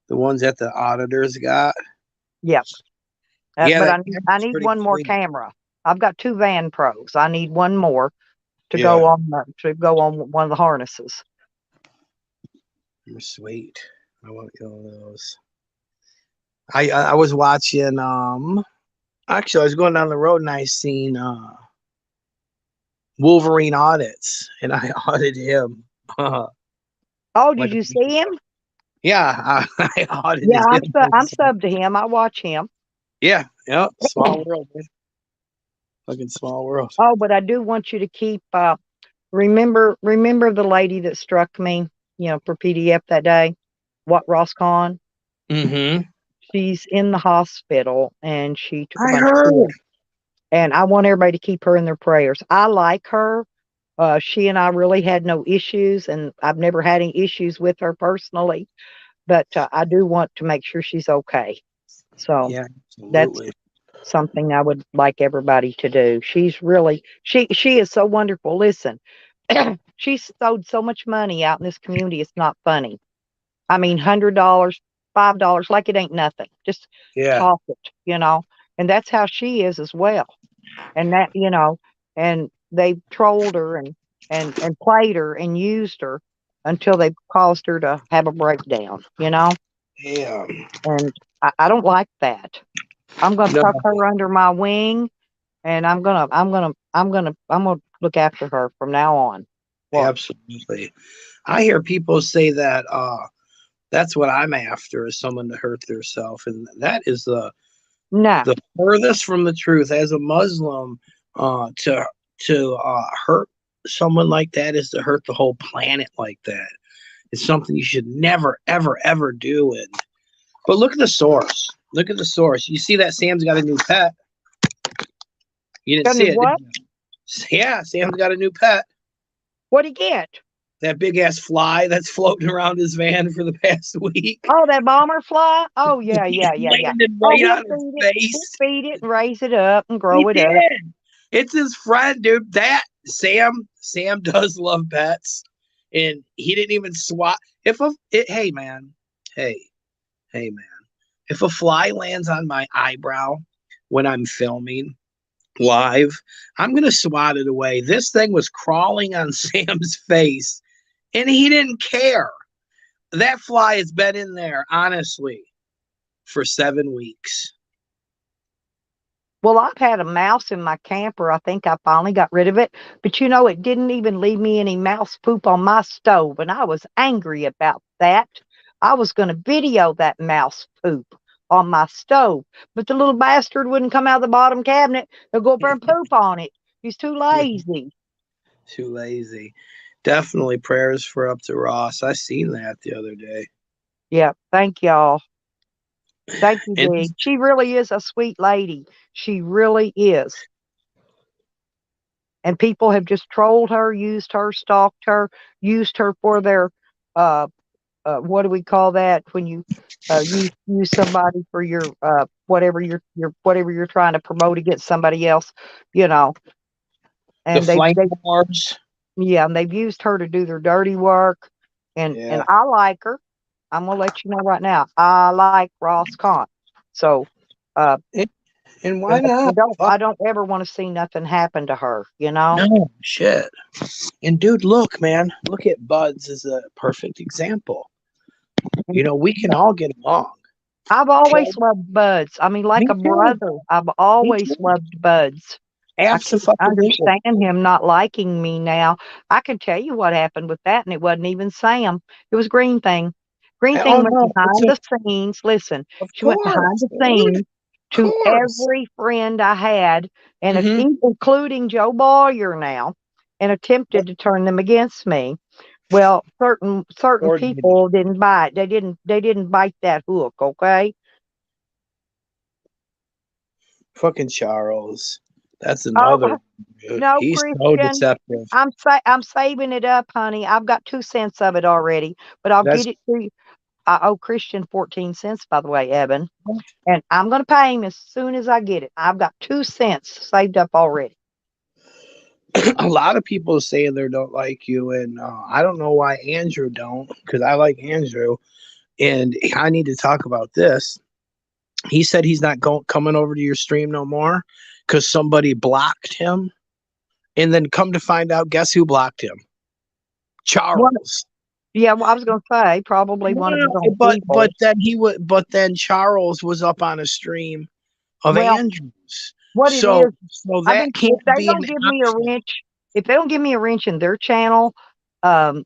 Speaker 2: The ones that the auditors got.
Speaker 1: Yep.
Speaker 2: Yeah,
Speaker 1: but I need one more camera. I've got 2 Van Pros. I need one more to
Speaker 2: Yeah.
Speaker 1: go on one of the harnesses.
Speaker 2: You're sweet. I want one of those. I was watching actually I was going down the road and I seen Wolverine audits and I audited him.
Speaker 1: Oh,
Speaker 2: like
Speaker 1: did you see him?
Speaker 2: yeah, I
Speaker 1: Yeah,
Speaker 2: audited him.
Speaker 1: I'm sub to him. I watch him.
Speaker 2: Yeah, small world, man. Fucking small world.
Speaker 1: Oh, but I do want you to keep remember the lady that struck me, for PDF that day, what Roscon?
Speaker 2: Mm-hmm.
Speaker 1: She's in the hospital and she took a
Speaker 2: I
Speaker 1: bunch of
Speaker 2: heard.
Speaker 1: pills. And I want everybody to keep her in their prayers. I like her. She and I really had no issues, and I've never had any issues with her personally. But I do want to make sure she's okay. So
Speaker 2: Yeah,
Speaker 1: that's
Speaker 2: absolutely.
Speaker 1: something I would like everybody to do. She's really she is so wonderful. Listen, she's sold so much money out in this community. It's not funny. I mean, $100, $5, like it ain't nothing. Just
Speaker 2: Yeah.
Speaker 1: toss it. And that's how she is as well. And that, and they trolled her and played her and used her until they caused her to have a breakdown.
Speaker 2: Yeah.
Speaker 1: And I don't like that. I'm gonna
Speaker 2: No,
Speaker 1: tuck her under my wing, and I'm gonna look after her from now on. Well,
Speaker 2: absolutely. I hear people say that that's what I'm after is someone to hurt themselves, and that is
Speaker 1: no,
Speaker 2: the furthest from the truth. As a Muslim, to hurt someone like that is to hurt the whole planet like that. It's something you should never, ever, ever do. But look at the source. Look at the source. You see that Sam's got a new pet. You didn't
Speaker 1: tell
Speaker 2: see
Speaker 1: me
Speaker 2: it.
Speaker 1: what?
Speaker 2: Yeah, Sam's got a new pet.
Speaker 1: What'd he get?
Speaker 2: That big ass fly that's floating around his van for the past week.
Speaker 1: Oh, that bomber fly? Oh, yeah.
Speaker 2: Landed
Speaker 1: Oh,
Speaker 2: right on his
Speaker 1: he'll
Speaker 2: face.
Speaker 1: feed it and raise it up and grow
Speaker 2: He
Speaker 1: it
Speaker 2: did.
Speaker 1: up.
Speaker 2: It's his friend, dude. That Sam does love pets, and he didn't even swat. Hey man, hey man, if a fly lands on my eyebrow when I'm filming live, I'm gonna swat it away. This thing was crawling on Sam's face, and he didn't care. That fly has been in there, honestly, for 7 weeks.
Speaker 1: Well, I've had a mouse in my camper. I think I finally got rid of it. But it didn't even leave me any mouse poop on my stove. And I was angry about that. I was going to video that mouse poop on my stove. But the little bastard wouldn't come out of the bottom cabinet. He'll go up there and poop on it. He's too lazy.
Speaker 2: Too lazy. Definitely prayers for up to Ross. I seen that the other day.
Speaker 1: Yeah. Thank y'all. Thank you,
Speaker 2: And
Speaker 1: Dee. She really is a sweet lady. She really is. And people have just trolled her, used her, stalked her, used her for their what do we call that when you use somebody for your whatever you're trying to promote against somebody else, you know.
Speaker 2: the
Speaker 1: And
Speaker 2: flank wars.
Speaker 1: and they've used her to do their dirty work. And I like her. I'm gonna let you know right now. I like Ross Conn. So
Speaker 2: and why not?
Speaker 1: I don't ever want to see nothing happen to her,
Speaker 2: No shit. And dude, look, man, look at Buds as a perfect example. We can all get along.
Speaker 1: I've always loved Buds. I mean, like
Speaker 2: Me
Speaker 1: a
Speaker 2: too.
Speaker 1: brother. I've always loved Buds. I can't understand him not liking me now. I can tell you what happened with that, and it wasn't even Sam. It was Green Thing. Green Thing went behind the scenes. Listen, she went behind the scenes to every friend I had, and including Joe Boyer now, and attempted to turn them against me. Well, certain people didn't bite. They didn't bite that hook. Okay.
Speaker 2: Fucking Charles. That's another.
Speaker 1: No,
Speaker 2: He's
Speaker 1: Christian.
Speaker 2: so deceptive.
Speaker 1: I'm saving it up, honey. I've got 2 cents of it already, but I'll get it to you. I owe Christian 14 cents, by the way, Evan, and I'm going to pay him as soon as I get it. I've got 2 cents saved up already.
Speaker 2: A lot of people say they don't like you, and I don't know why Andrew don't, because I like Andrew, and I need to talk about this. He said he's not coming over to your stream no more. because somebody blocked him. And then come to find out, guess who blocked him? Charles.
Speaker 1: Yeah, well, I was going to say probably one of his own
Speaker 2: but
Speaker 1: people.
Speaker 2: then Charles was up on a stream of
Speaker 1: Well,
Speaker 2: Andrews.
Speaker 1: what it is, I
Speaker 2: That
Speaker 1: think
Speaker 2: can't
Speaker 1: if they
Speaker 2: be an
Speaker 1: don't give me a
Speaker 2: option.
Speaker 1: wrench, if they don't give me a wrench in their channel, I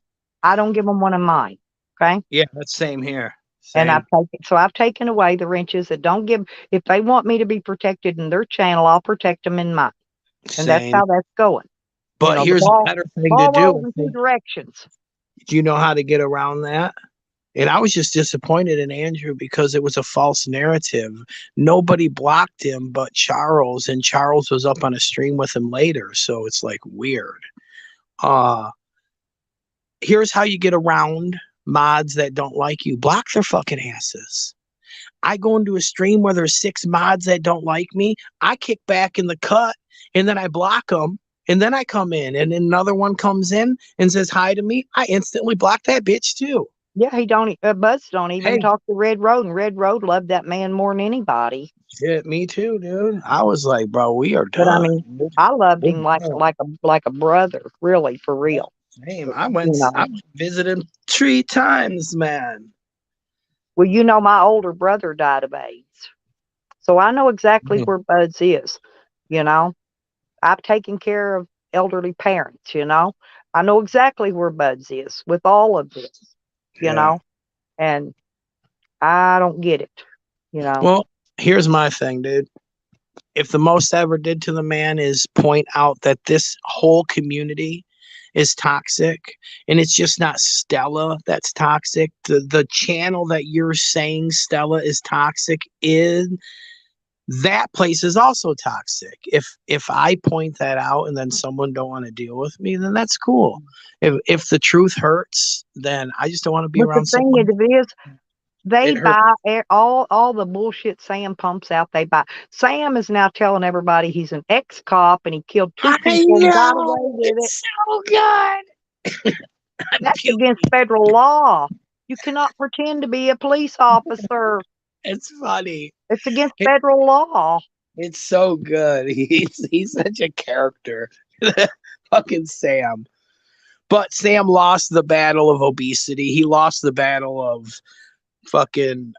Speaker 1: don't give them one of mine. Okay.
Speaker 2: Yeah, that's same here.
Speaker 1: And
Speaker 2: Same.
Speaker 1: I've taken away the wrenches that don't give. If they want me to be protected in their channel, I'll protect them in mine, and that's
Speaker 2: Same.
Speaker 1: how that's going.
Speaker 2: But
Speaker 1: The
Speaker 2: here's a
Speaker 1: ball
Speaker 2: better thing to do.
Speaker 1: rolls in two directions.
Speaker 2: Do you know how to get around that? And I was just disappointed in Andrew because it was a false narrative. Nobody blocked him but Charles, and Charles was up on a stream with him later. So it's like weird. Here's how you get around mods that don't like you. Block their fucking asses. I go into a stream where there's 6 mods that don't like me. I kick back in the cut and then I block them. And then I come in and another one comes in and says hi to me. I instantly block that bitch too.
Speaker 1: Yeah, he don't. Buzz don't even talk to Red Road, and Red Road loved that man more than anybody.
Speaker 2: Shit, me too, dude. I was like, bro, we are done.
Speaker 1: But I mean, I loved him like a brother, really, for real.
Speaker 2: Same. I went visiting 3 times, man.
Speaker 1: Well, my older brother died of AIDS, so I know exactly where Buzz is. I've taken care of elderly parents. I know exactly where Buzz is with all of this. And I don't get it.
Speaker 2: Well, here's my thing, dude. If the most I ever did to the man is point out that this whole community is toxic, and it's just not Stella that's toxic. The channel that you're saying Stella is toxic in, that place is also toxic. If I point that out and then someone don't want to deal with me, then that's cool. If the truth hurts, then I just don't want to be around someone.
Speaker 1: The thing is, they buy all the bullshit Sam pumps out. They buy. Sam is now telling everybody he's an ex-cop and he killed 2 people and got away with it.
Speaker 2: So good.
Speaker 1: That's against federal law. You cannot pretend to be a police officer.
Speaker 2: It's funny.
Speaker 1: It's against federal law.
Speaker 2: It's so good. He's such a character. Fucking Sam. But Sam lost the battle of obesity. He lost the battle of fucking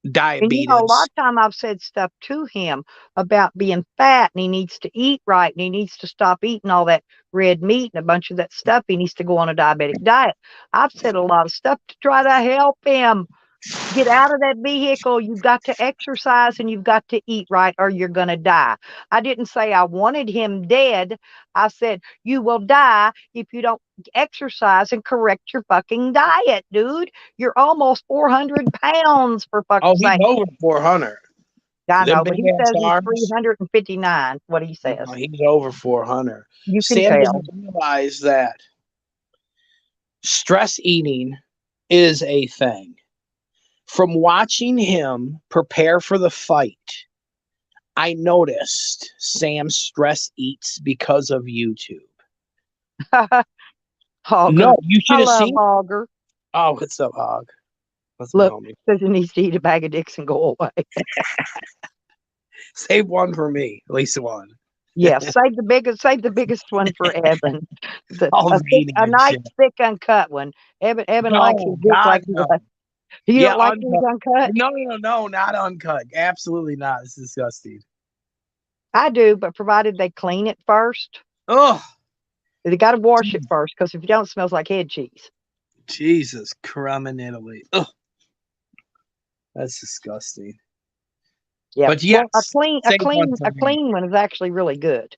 Speaker 2: diabetes.
Speaker 1: And a lot of time I've said stuff to him about being fat and he needs to eat right and he needs to stop eating all that red meat and a bunch of that stuff. He needs to go on a diabetic diet. I've said a lot of stuff to try to help him get out of that vehicle. You've got to exercise and you've got to eat right or you're going to die. I didn't say I wanted him dead. I said, you will die if you don't exercise and correct your fucking diet, dude. You're almost 400 pounds for fuck's sake.
Speaker 2: Oh, he's over 400.
Speaker 1: I know, but he says he's 359, what he says.
Speaker 2: No, he's over 400.
Speaker 1: You can
Speaker 2: Sam
Speaker 1: tell.
Speaker 2: doesn't realize that stress eating is a thing. From watching him prepare for the fight, I noticed Sam stress eats because of YouTube. No, you should have seen.
Speaker 1: Hogger.
Speaker 2: Oh, what's up, Hog?
Speaker 1: Look, says he needs to eat a bag of dicks and go away.
Speaker 2: Save one for me, at least one.
Speaker 1: Yeah, save the biggest one for Evan. A nice, thick, uncut one. Evan likes his dick like that. You don't like these uncut?
Speaker 2: No, not uncut. Absolutely not. It's disgusting.
Speaker 1: I do, but provided they clean it first.
Speaker 2: Oh,
Speaker 1: they got to wash it first because if you don't, it smells like head cheese.
Speaker 2: Jesus, crumb in Italy. Ugh. That's disgusting.
Speaker 1: Yeah, but yes, a clean one is actually really good,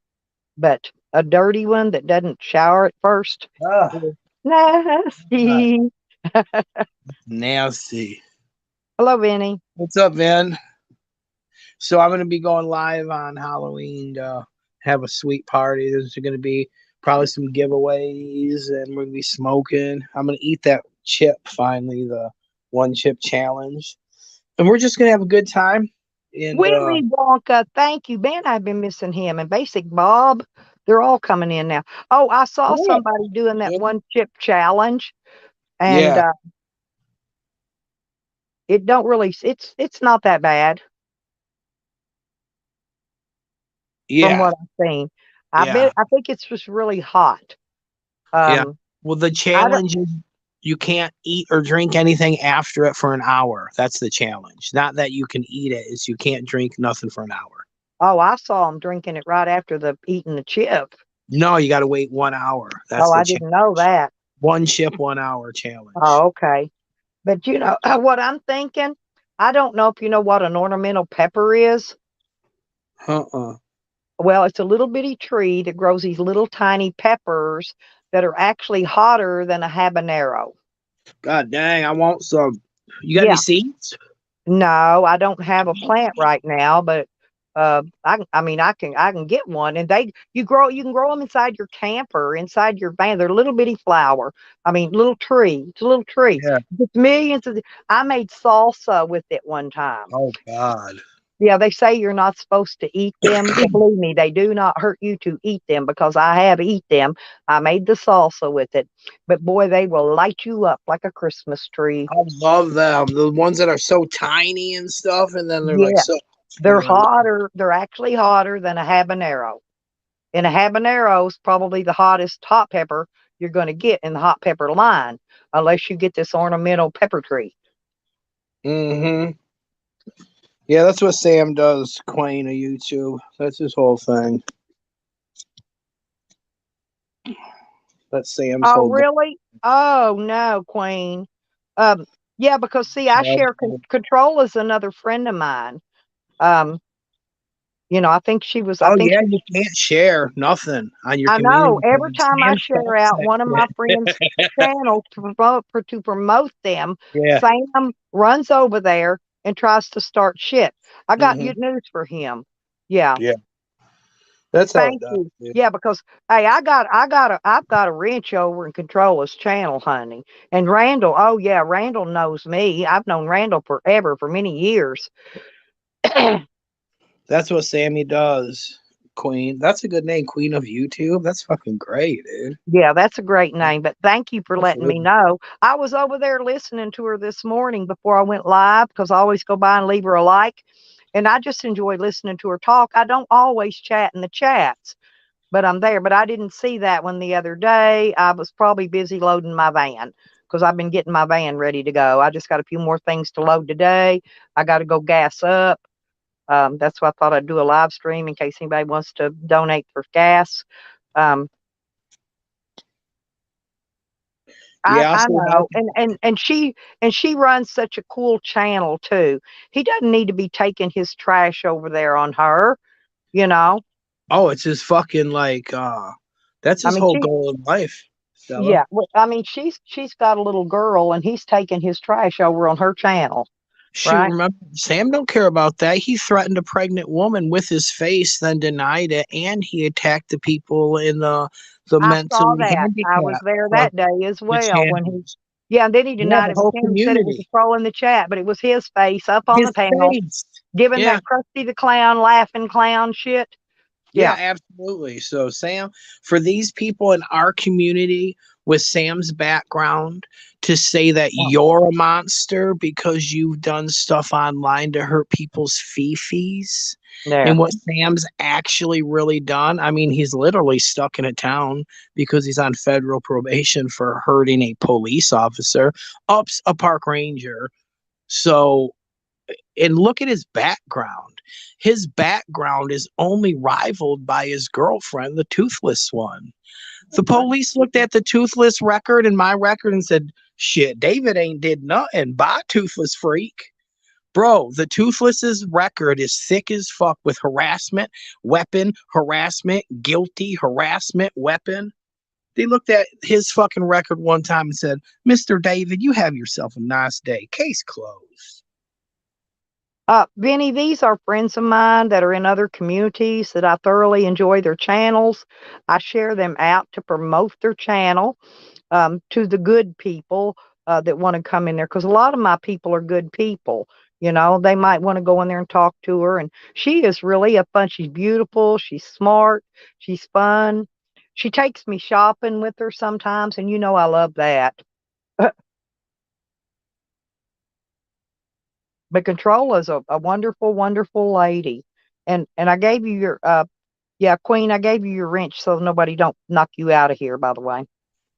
Speaker 1: but a dirty one that doesn't shower at first, nasty.
Speaker 2: Nasty.
Speaker 1: Hello, Vinny.
Speaker 2: What's up, Vin? So I'm going to be going live on Halloween to have a sweet party. There's going to be probably some giveaways, and we're going to be smoking. I'm going to eat that chip finally, the 1 chip challenge, and we're just going to have a good time. And,
Speaker 1: Willy Wonka, thank you, man. I've been missing him, and Basic Bob. They're all coming in now. Oh, I saw somebody doing that 1 chip challenge, and it don't really. It's not that bad. from
Speaker 2: Yeah,
Speaker 1: what I've seen.
Speaker 2: yeah,
Speaker 1: I think it's just really hot.
Speaker 2: yeah.
Speaker 1: Um,
Speaker 2: Well, the
Speaker 1: I don't.
Speaker 2: challenge is you can't eat or drink anything after it for an hour. That's the challenge. Not that you can eat it, is you can't drink nothing for an hour.
Speaker 1: Oh, I saw them drinking it right after the eating the chip.
Speaker 2: No, you got to wait 1 hour. That's
Speaker 1: Oh,
Speaker 2: the
Speaker 1: I didn't know
Speaker 2: challenge.
Speaker 1: that.
Speaker 2: One chip, 1 hour challenge.
Speaker 1: Oh, okay. But what I'm thinking, I don't know if you know what an ornamental pepper is.
Speaker 2: Uh-uh.
Speaker 1: Well, it's a little bitty tree that grows these little tiny peppers that are actually hotter than a habanero.
Speaker 2: God dang, I want some. You got any
Speaker 1: Yeah.
Speaker 2: seeds?
Speaker 1: No, I don't have a plant right now, but I mean, I can get one, and you can grow them inside your camper, inside your van. They're a little bitty flower. I mean, little tree. It's a little tree.
Speaker 2: Yeah.
Speaker 1: It's millions of. I made salsa with it one time.
Speaker 2: Oh God.
Speaker 1: Yeah, they say you're not supposed to eat them. Believe me, they do not hurt you to eat them because I have eat them. I made the salsa with it, but boy, they will light you up like a Christmas tree.
Speaker 2: I love them. The ones that are so tiny and stuff, and then they're like
Speaker 1: Yeah,
Speaker 2: so.
Speaker 1: they're hotter. They're actually hotter than a habanero. And a habanero is probably the hottest hot pepper you're going to get in the hot pepper line, unless you get this ornamental pepper tree.
Speaker 2: Mm-hmm. Yeah, that's what Sam does, Queen of YouTube. That's his whole thing. That's Sam's
Speaker 1: Oh,
Speaker 2: whole goal.
Speaker 1: really? Oh no, Queen. Um, yeah, because see, I share control as another friend of mine. Um, I think she was. I
Speaker 2: Oh
Speaker 1: think
Speaker 2: yeah,
Speaker 1: she.
Speaker 2: you can't share nothing on your
Speaker 1: I know.
Speaker 2: community
Speaker 1: Every
Speaker 2: page.
Speaker 1: time I
Speaker 2: Sam
Speaker 1: share
Speaker 2: stops
Speaker 1: out
Speaker 2: that
Speaker 1: one of my friends'
Speaker 2: shit.
Speaker 1: channels to promote them,
Speaker 2: Yeah.
Speaker 1: Sam runs over there and tries to start shit. I got
Speaker 2: Mm-hmm.
Speaker 1: good news for him. Yeah,
Speaker 2: Yeah. That's how it
Speaker 1: thank
Speaker 2: does.
Speaker 1: you.
Speaker 2: Dude.
Speaker 1: Yeah, because hey, I've got a wrench over in Controller's channel, honey. And Randall, oh yeah, Randall knows me. I've known Randall forever, for many years.
Speaker 2: That's what Sammy does. Queen. That's a good name. Queen of YouTube. That's fucking great, dude.
Speaker 1: Yeah, that's a great name, but thank you for
Speaker 2: That's
Speaker 1: letting me
Speaker 2: really
Speaker 1: know. I was over there listening to her this morning before I went live because I always go by and leave her a like. And I just enjoy listening to her talk. I don't always chat in the chats, but I'm there. But I didn't see that one the other day. I was probably busy loading my van because I've been getting my van ready to go. I just got a few more things to load today. I got to go gas up. That's why I thought I'd do a live stream in case anybody wants to donate for gas. Um,
Speaker 2: Yeah, I'll
Speaker 1: I
Speaker 2: see if I
Speaker 1: know,
Speaker 2: can.
Speaker 1: and she runs such a cool channel too. He doesn't need to be taking his trash over there on her, you know.
Speaker 2: Oh, it's his fucking like that's
Speaker 1: I
Speaker 2: his
Speaker 1: mean,
Speaker 2: whole goal in life, Stella.
Speaker 1: yeah. Well, I mean, she's got a little girl, and he's taking his trash over on her channel,
Speaker 2: Shoot,
Speaker 1: right?
Speaker 2: remember Sam don't care about that. He threatened a pregnant woman with his face, then denied it, and he attacked the people in the
Speaker 1: I saw
Speaker 2: mentally
Speaker 1: that. I was
Speaker 2: handicapped
Speaker 1: there
Speaker 2: on
Speaker 1: that day as
Speaker 2: the
Speaker 1: well when he.
Speaker 2: channels.
Speaker 1: Yeah, and then he
Speaker 2: Yeah,
Speaker 1: denied
Speaker 2: the
Speaker 1: it
Speaker 2: whole
Speaker 1: again. He said it was a
Speaker 2: community.
Speaker 1: troll in the chat, but it was his face up on
Speaker 2: His
Speaker 1: the panel,
Speaker 2: face.
Speaker 1: giving
Speaker 2: Yeah,
Speaker 1: that Krusty the Clown laughing clown shit.
Speaker 2: yeah,
Speaker 1: Yeah.
Speaker 2: absolutely. So, Sam, for these people in our community with Sam's background to say that you're a monster because you've done stuff online to hurt people's fifis
Speaker 1: There.
Speaker 2: and what Sam's actually really done, I mean, he's literally stuck in a town because he's on federal probation for hurting a police officer, ups a park ranger. So, and look at his background. His background is only rivaled by his girlfriend, the toothless one. The police looked at the toothless record and my record and said, shit, David ain't did nothing. Bye, toothless freak. Bro, the toothless's record is thick as fuck with harassment, weapon, harassment, guilty, harassment, weapon. They looked at his fucking record one time and said, Mr. David, you have yourself a nice day. Case closed.
Speaker 1: Benny, these are friends of mine that are in other communities that I thoroughly enjoy their channels. I share them out to promote their channel to the good people that want to come in there because a lot of my people are good people. They might want to go in there and talk to her. And she is really a fun. She's beautiful. She's smart. She's fun. She takes me shopping with her sometimes, and I love that. But Control is a wonderful, wonderful lady. And I gave you your Yeah, Queen, I gave you your wrench so nobody don't knock you out of here, by the way.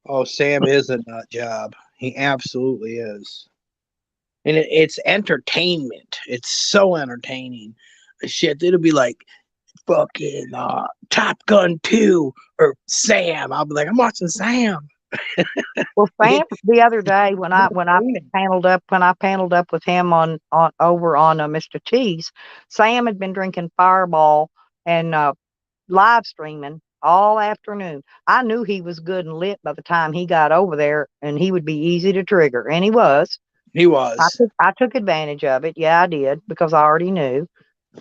Speaker 2: Oh, Sam is a nut job. He absolutely is. And it's entertainment. It's so entertaining. Shit, it'll be like fucking Top Gun 2 or Sam. I'll be like, I'm watching Sam.
Speaker 1: Well, Sam, the other day when I
Speaker 2: Entertaining.
Speaker 1: paneled up with him on over on Mr. T's, Sam had been drinking Fireball and live streaming all afternoon. I knew he was good and lit by the time he got over there, and he would be easy to trigger, and he was.
Speaker 2: He was.
Speaker 1: I took advantage of it. Yeah, I did because I already knew.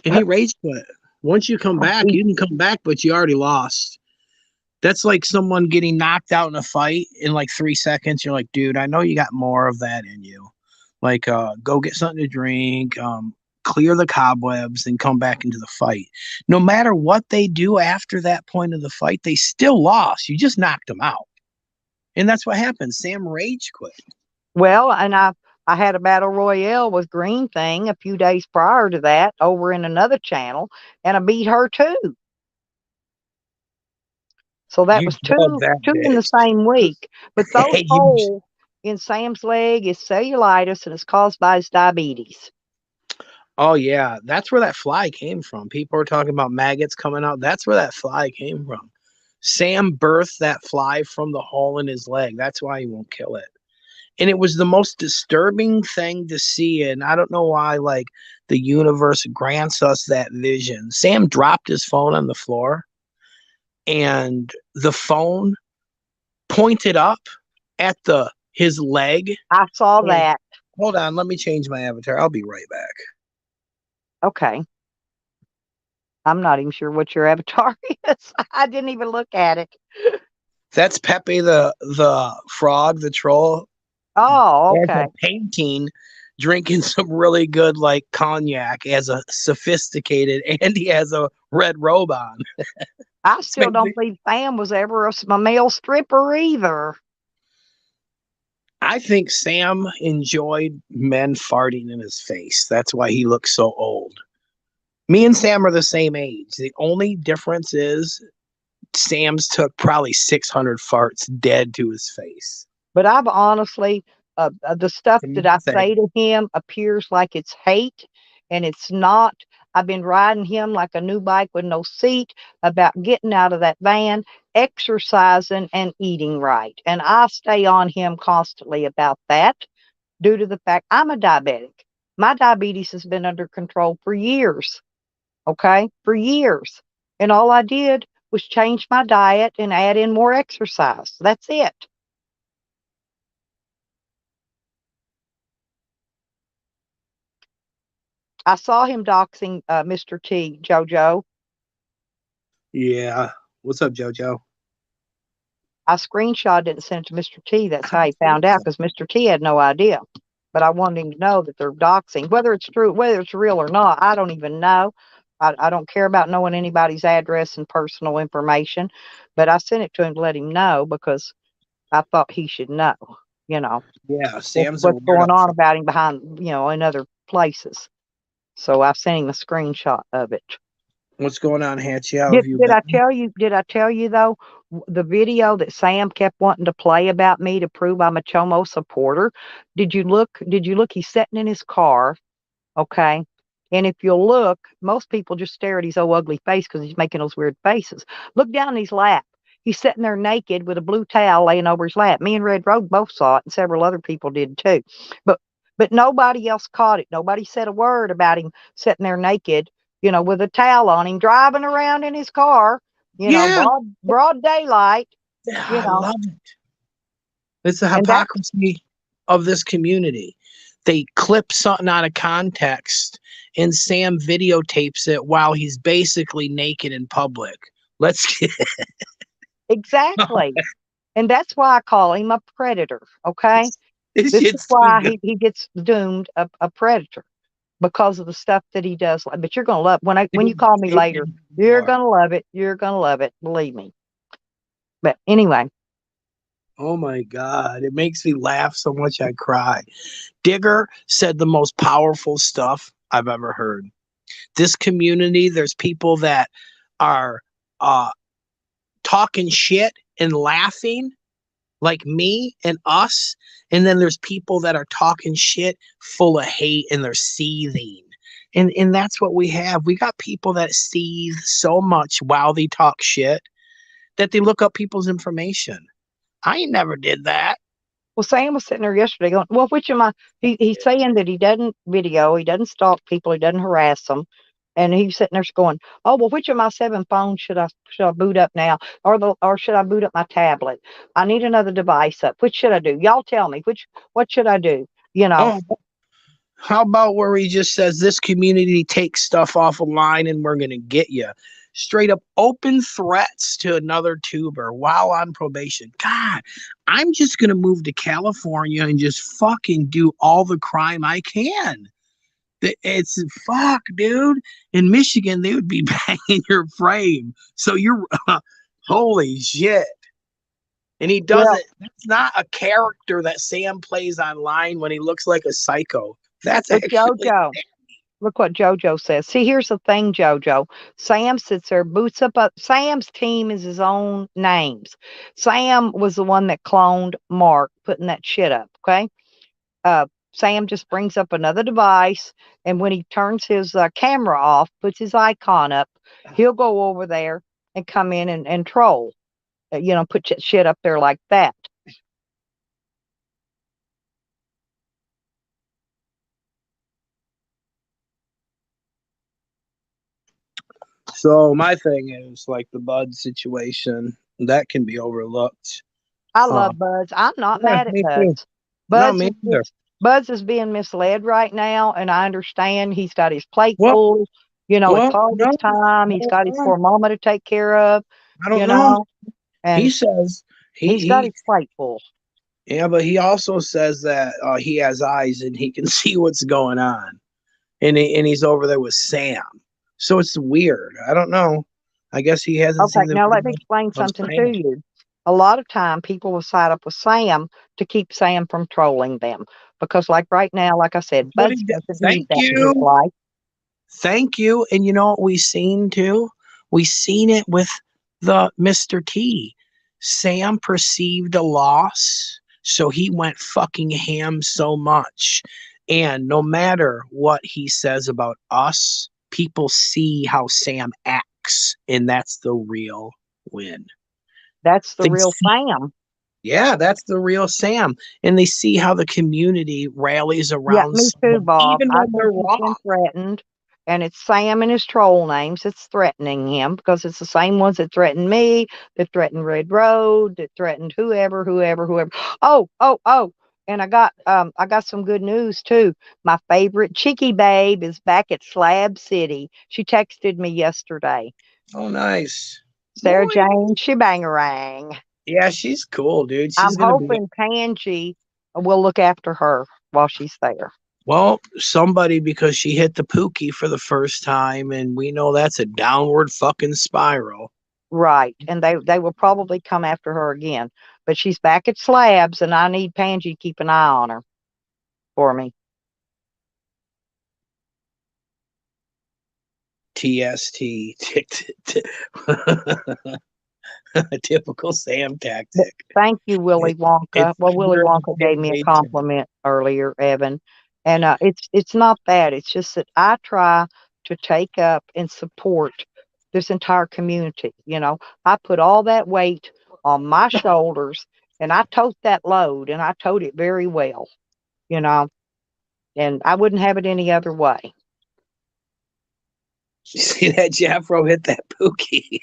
Speaker 2: And he rage quit. Once you come back,
Speaker 1: He-
Speaker 2: you can come back, but you already lost. That's like someone getting knocked out in a fight in like 3 seconds. You're like, dude, I know you got more of that in you. Like, go get something to drink, clear the cobwebs, and come back into the fight. No matter what they do after that point of the fight, they still lost. You just knocked them out. And that's what happened. Sam rage quit.
Speaker 1: Well, and I had a battle royale with Green Thing a few days prior to that over in another channel, and I beat her too. So that
Speaker 2: You
Speaker 1: was
Speaker 2: love that
Speaker 1: two in the
Speaker 2: bitch.
Speaker 1: same week. But those
Speaker 2: You,
Speaker 1: holes in Sam's leg is cellulitis, and it's caused by his diabetes.
Speaker 2: oh, yeah. That's where that fly came from. People are talking about maggots coming out. That's where that fly came from. Sam birthed that fly from the hole in his leg. That's why he won't kill it. And it was the most disturbing thing to see. And I don't know why, like, the universe grants us that vision. Sam dropped his phone on the floor, and the phone pointed up at the his leg.
Speaker 1: I saw
Speaker 2: And
Speaker 1: that.
Speaker 2: hold on, let me change my avatar. I'll be right back.
Speaker 1: Okay. I'm not even sure what your avatar is. I didn't even look at it.
Speaker 2: That's Pepe the frog, the troll,
Speaker 1: Oh,
Speaker 2: as a
Speaker 1: okay.
Speaker 2: painting, drinking some really good like cognac as a sophisticated, and he has a red robe on.
Speaker 1: I still don't believe Sam was ever a male stripper either.
Speaker 2: I think Sam enjoyed men farting in his face. That's why he looks so old. Me and Sam are the same age. The only difference is Sam's took probably 600 farts dead to his face.
Speaker 1: But I've honestly, the stuff that I
Speaker 2: Nothing.
Speaker 1: say to him appears like it's hate, and it's not. I've been riding him like a new bike with no seat about getting out of that van, exercising, and eating right. And I stay on him constantly about that due to the fact I'm a diabetic. My diabetes has been under control for years. Okay, for years. And all I did was change my diet and add in more exercise. That's it. I saw him doxing Mr. T, JoJo.
Speaker 2: Yeah. What's up, JoJo?
Speaker 1: I screenshotted it and sent it to Mr. T. That's how he
Speaker 2: What's
Speaker 1: found out
Speaker 2: up?
Speaker 1: because Mr. T had no idea. But I wanted him to know that they're doxing. Whether it's true, whether it's real or not, I don't even know. I don't care about knowing anybody's address and personal information. But I sent it to him to let him know because I thought he should know, you know,
Speaker 2: Yeah, Sam's a
Speaker 1: what's going
Speaker 2: weirdo.
Speaker 1: on about him behind, in other places. So I sent him a screenshot of it.
Speaker 2: What's going on, Hatchie? How have you
Speaker 1: Did I
Speaker 2: been?
Speaker 1: tell you? Did I tell you though? The video that Sam kept wanting to play about me to prove I'm a Chomo supporter. Did you look? Did you look? He's sitting in his car. Okay. And if you'll look, most people just stare at his old ugly face because he's making those weird faces. Look down his lap. He's sitting there naked with a blue towel laying over his lap. Me and Red Road both saw it, and several other people did too. But nobody else caught it. Nobody said a word about him sitting there naked, with a towel on him, driving around in his car,
Speaker 2: Yeah,
Speaker 1: broad daylight, you
Speaker 2: I
Speaker 1: know.
Speaker 2: love it. It's the
Speaker 1: And that
Speaker 2: hypocrisy of this community. They clip something out of context, and Sam videotapes it while he's basically naked in public. Let's get
Speaker 1: exactly. And that's why I call him a predator. Okay.
Speaker 2: this
Speaker 1: This is
Speaker 2: shit's too
Speaker 1: why
Speaker 2: good.
Speaker 1: he gets doomed a predator because of the stuff that he does. But you're gonna love when you call me later. You're gonna love it. You're gonna love it. Believe me. But anyway,
Speaker 2: Oh my God. It makes me laugh so much I cry. Digger said the most powerful stuff I've ever heard. This community, there's people that are talking shit and laughing like me and us, and then there's people that are talking shit full of hate and they're seething. And that's what we have. We got people that seethe so much while they talk shit that they look up people's information. I ain't never did that.
Speaker 1: Well, Sam was sitting there yesterday going, well, which of my, he's saying that he doesn't video, he doesn't stalk people, he doesn't harass them. And he's sitting there going, oh, well, which of my 7 phones should I boot up now? Or should I boot up my tablet? I need another device up. Which should I do? Y'all tell me, what should I do? You know.
Speaker 2: Oh, how about where he just says this community takes stuff off a line and we're going to get you? Straight up open threats to another tuber while on probation. God, I'm just going to move to California and just fucking do all the crime I can. It's fuck, dude. In Michigan, they would be banging your frame. So you're, holy shit. And he doesn't,
Speaker 1: Well,
Speaker 2: that's not a character that Sam plays online when he looks like a psycho. That's
Speaker 1: but
Speaker 2: actually,
Speaker 1: JoJo, look what JoJo says. See, here's the thing, JoJo. Sam sits there, boots up. Sam's team is his own names. Sam was the one that cloned Mark, putting that shit up. Okay. Sam just brings up another device, and when he turns his camera off, puts his icon up, he'll go over there and come in and troll. Put shit up there like that.
Speaker 2: so my thing is like the Bud situation that can be overlooked.
Speaker 1: I
Speaker 2: Uh,
Speaker 1: love Buds. I'm not
Speaker 2: yeah,
Speaker 1: mad at
Speaker 2: me too.
Speaker 1: Buds.
Speaker 2: No,
Speaker 1: Buds
Speaker 2: me
Speaker 1: is
Speaker 2: either.
Speaker 1: Buds is being misled right now, and I understand he's got his plate
Speaker 2: What?
Speaker 1: full. It's
Speaker 2: What? No,
Speaker 1: harvest time. He's got his
Speaker 2: no,
Speaker 1: poor mama to take care of,
Speaker 2: I
Speaker 1: you
Speaker 2: don't know.
Speaker 1: know,
Speaker 2: He
Speaker 1: and
Speaker 2: says
Speaker 1: he's got
Speaker 2: he
Speaker 1: his plate full.
Speaker 2: yeah, but he also says that he has eyes and he can see what's going on, and he's over there with Sam. So it's weird. I don't know. I guess he hasn't
Speaker 1: Okay,
Speaker 2: seen the
Speaker 1: now let me
Speaker 2: video
Speaker 1: explain
Speaker 2: of
Speaker 1: something to
Speaker 2: Sam.
Speaker 1: you. A lot of time people will side up with Sam to keep Sam from trolling them because, like right now, like I said,
Speaker 2: What
Speaker 1: Buds
Speaker 2: he did.
Speaker 1: doesn't need
Speaker 2: Thank
Speaker 1: that in his
Speaker 2: you.
Speaker 1: life.
Speaker 2: Thank you. And you know what we seen too? We seen it with the Mr. T. Sam perceived a loss, so he went fucking ham so much. And no matter what he says about us, people see how Sam acts, and that's the real win.
Speaker 1: That's the
Speaker 2: They
Speaker 1: real
Speaker 2: see,
Speaker 1: Sam.
Speaker 2: yeah, that's the real Sam. And they see how the community rallies
Speaker 1: Yeah,
Speaker 2: around
Speaker 1: me too,
Speaker 2: someone,
Speaker 1: Bob.
Speaker 2: even
Speaker 1: I
Speaker 2: when
Speaker 1: think
Speaker 2: they're
Speaker 1: he's been
Speaker 2: wrong.
Speaker 1: threatened, and it's Sam and his troll names that's threatening him because it's the same ones that threatened me, that threatened Red Road, that threatened whoever. Oh, oh, oh. And I got some good news too. My favorite Chicky Babe is back at Slab City. She texted me yesterday.
Speaker 2: Oh, nice.
Speaker 1: Sarah
Speaker 2: Boy.
Speaker 1: Jane Shebangarang.
Speaker 2: Yeah, she's cool, dude.
Speaker 1: I'm
Speaker 2: She's gonna be
Speaker 1: hoping Pangie will look after her while she's there.
Speaker 2: well, somebody because she hit the Pookie for the first time, and we know that's a downward fucking spiral.
Speaker 1: Right. And they will probably come after her again. But she's back at Slabs, and I need Pangie to keep an eye on her for me.
Speaker 2: TST, typical Sam
Speaker 1: But
Speaker 2: tactic.
Speaker 1: thank you, Willy Wonka.
Speaker 2: It's
Speaker 1: Well, Willy
Speaker 2: under
Speaker 1: Wonka gave me a
Speaker 2: manipulation.
Speaker 1: compliment earlier, Evan. And it's not that. It's just that I try to take up and support this entire community. I put all that weight on my shoulders, and I tote that load, and I tote it very well, you know, and I wouldn't have it any other way.
Speaker 2: You see that Jeffro hit that Pookie?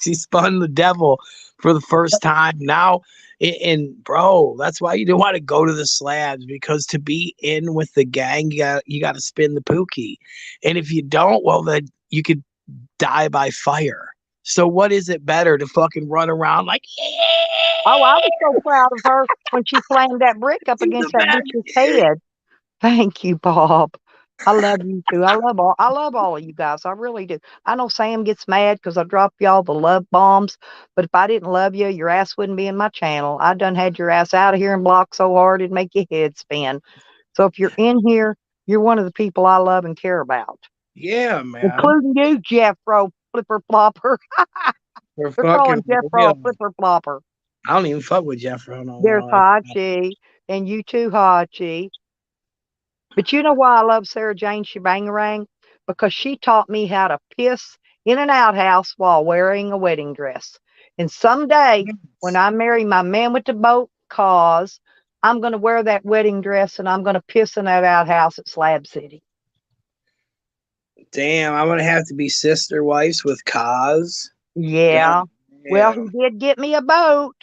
Speaker 2: She spun the devil for the first time now. And bro, that's why you don't want to go to the slabs, because to be in with the gang, you got to spin the Pookie. And if you don't, well, then you could die by fire. So what is it better to fucking run around like,
Speaker 1: Oh, I
Speaker 2: yeah,
Speaker 1: was so proud of her when she slammed that brick up
Speaker 2: she's
Speaker 1: against
Speaker 2: the
Speaker 1: that
Speaker 2: best.
Speaker 1: bitch's head. Thank you, Bob. I love you too. I love all of you guys. I really do. I know Sam gets mad because I drop y'all the love bombs, but if I didn't love you, your ass wouldn't be in my channel. I done had your ass out of here and blocked so hard it'd make your head spin. So if you're in here, you're one of the people I love and care about,
Speaker 2: Yeah, man.
Speaker 1: including you, Jeffro. Flipper Flopper.
Speaker 2: For
Speaker 1: They're
Speaker 2: fucking
Speaker 1: calling Jeffro a
Speaker 2: real.
Speaker 1: Flipper Flopper.
Speaker 2: I don't even fuck with Jeffro no
Speaker 1: There's
Speaker 2: more.
Speaker 1: Hachi, and you too, Hachi. But you know why I love Sarah Jane Shebangarang? Because she taught me how to piss in an outhouse while wearing a wedding dress. And someday, when I marry my man with the boat cause, I'm going to wear that wedding dress and I'm going to piss in that outhouse at Slab City.
Speaker 2: Damn, I'm gonna have to be sister wives with Kaz.
Speaker 1: Yeah.
Speaker 2: God
Speaker 1: Well,
Speaker 2: damn.
Speaker 1: he did get me a boat.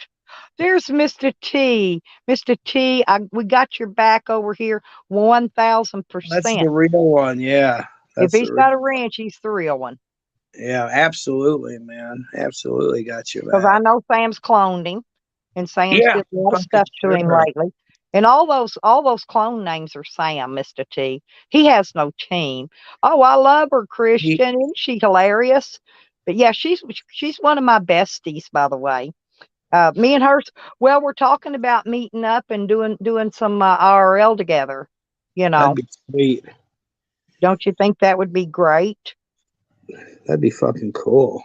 Speaker 1: There's Mr. T. Mr. T, we got your back over here
Speaker 2: That's
Speaker 1: 1,000%.
Speaker 2: the real one, yeah.
Speaker 1: If
Speaker 2: That's the
Speaker 1: he's
Speaker 2: real
Speaker 1: got a
Speaker 2: one.
Speaker 1: wrench, he's the real one.
Speaker 2: Yeah, absolutely, man. Absolutely got your
Speaker 1: Because I
Speaker 2: back.
Speaker 1: know Sam's cloned him, and Sam's
Speaker 2: Yeah,
Speaker 1: did a lot of
Speaker 2: fucking
Speaker 1: stuff to him
Speaker 2: sure.
Speaker 1: lately. And all those clone names are Sam, Mr. T. He has no team. Oh, I love her,
Speaker 2: He,
Speaker 1: Christian. Isn't she hilarious? But yeah, she's one of my besties, by the way. Me and her. Well, we're talking about meeting up and doing some IRL together. You
Speaker 2: that'd
Speaker 1: know,
Speaker 2: be sweet.
Speaker 1: don't you think that would be great?
Speaker 2: That'd be fucking cool.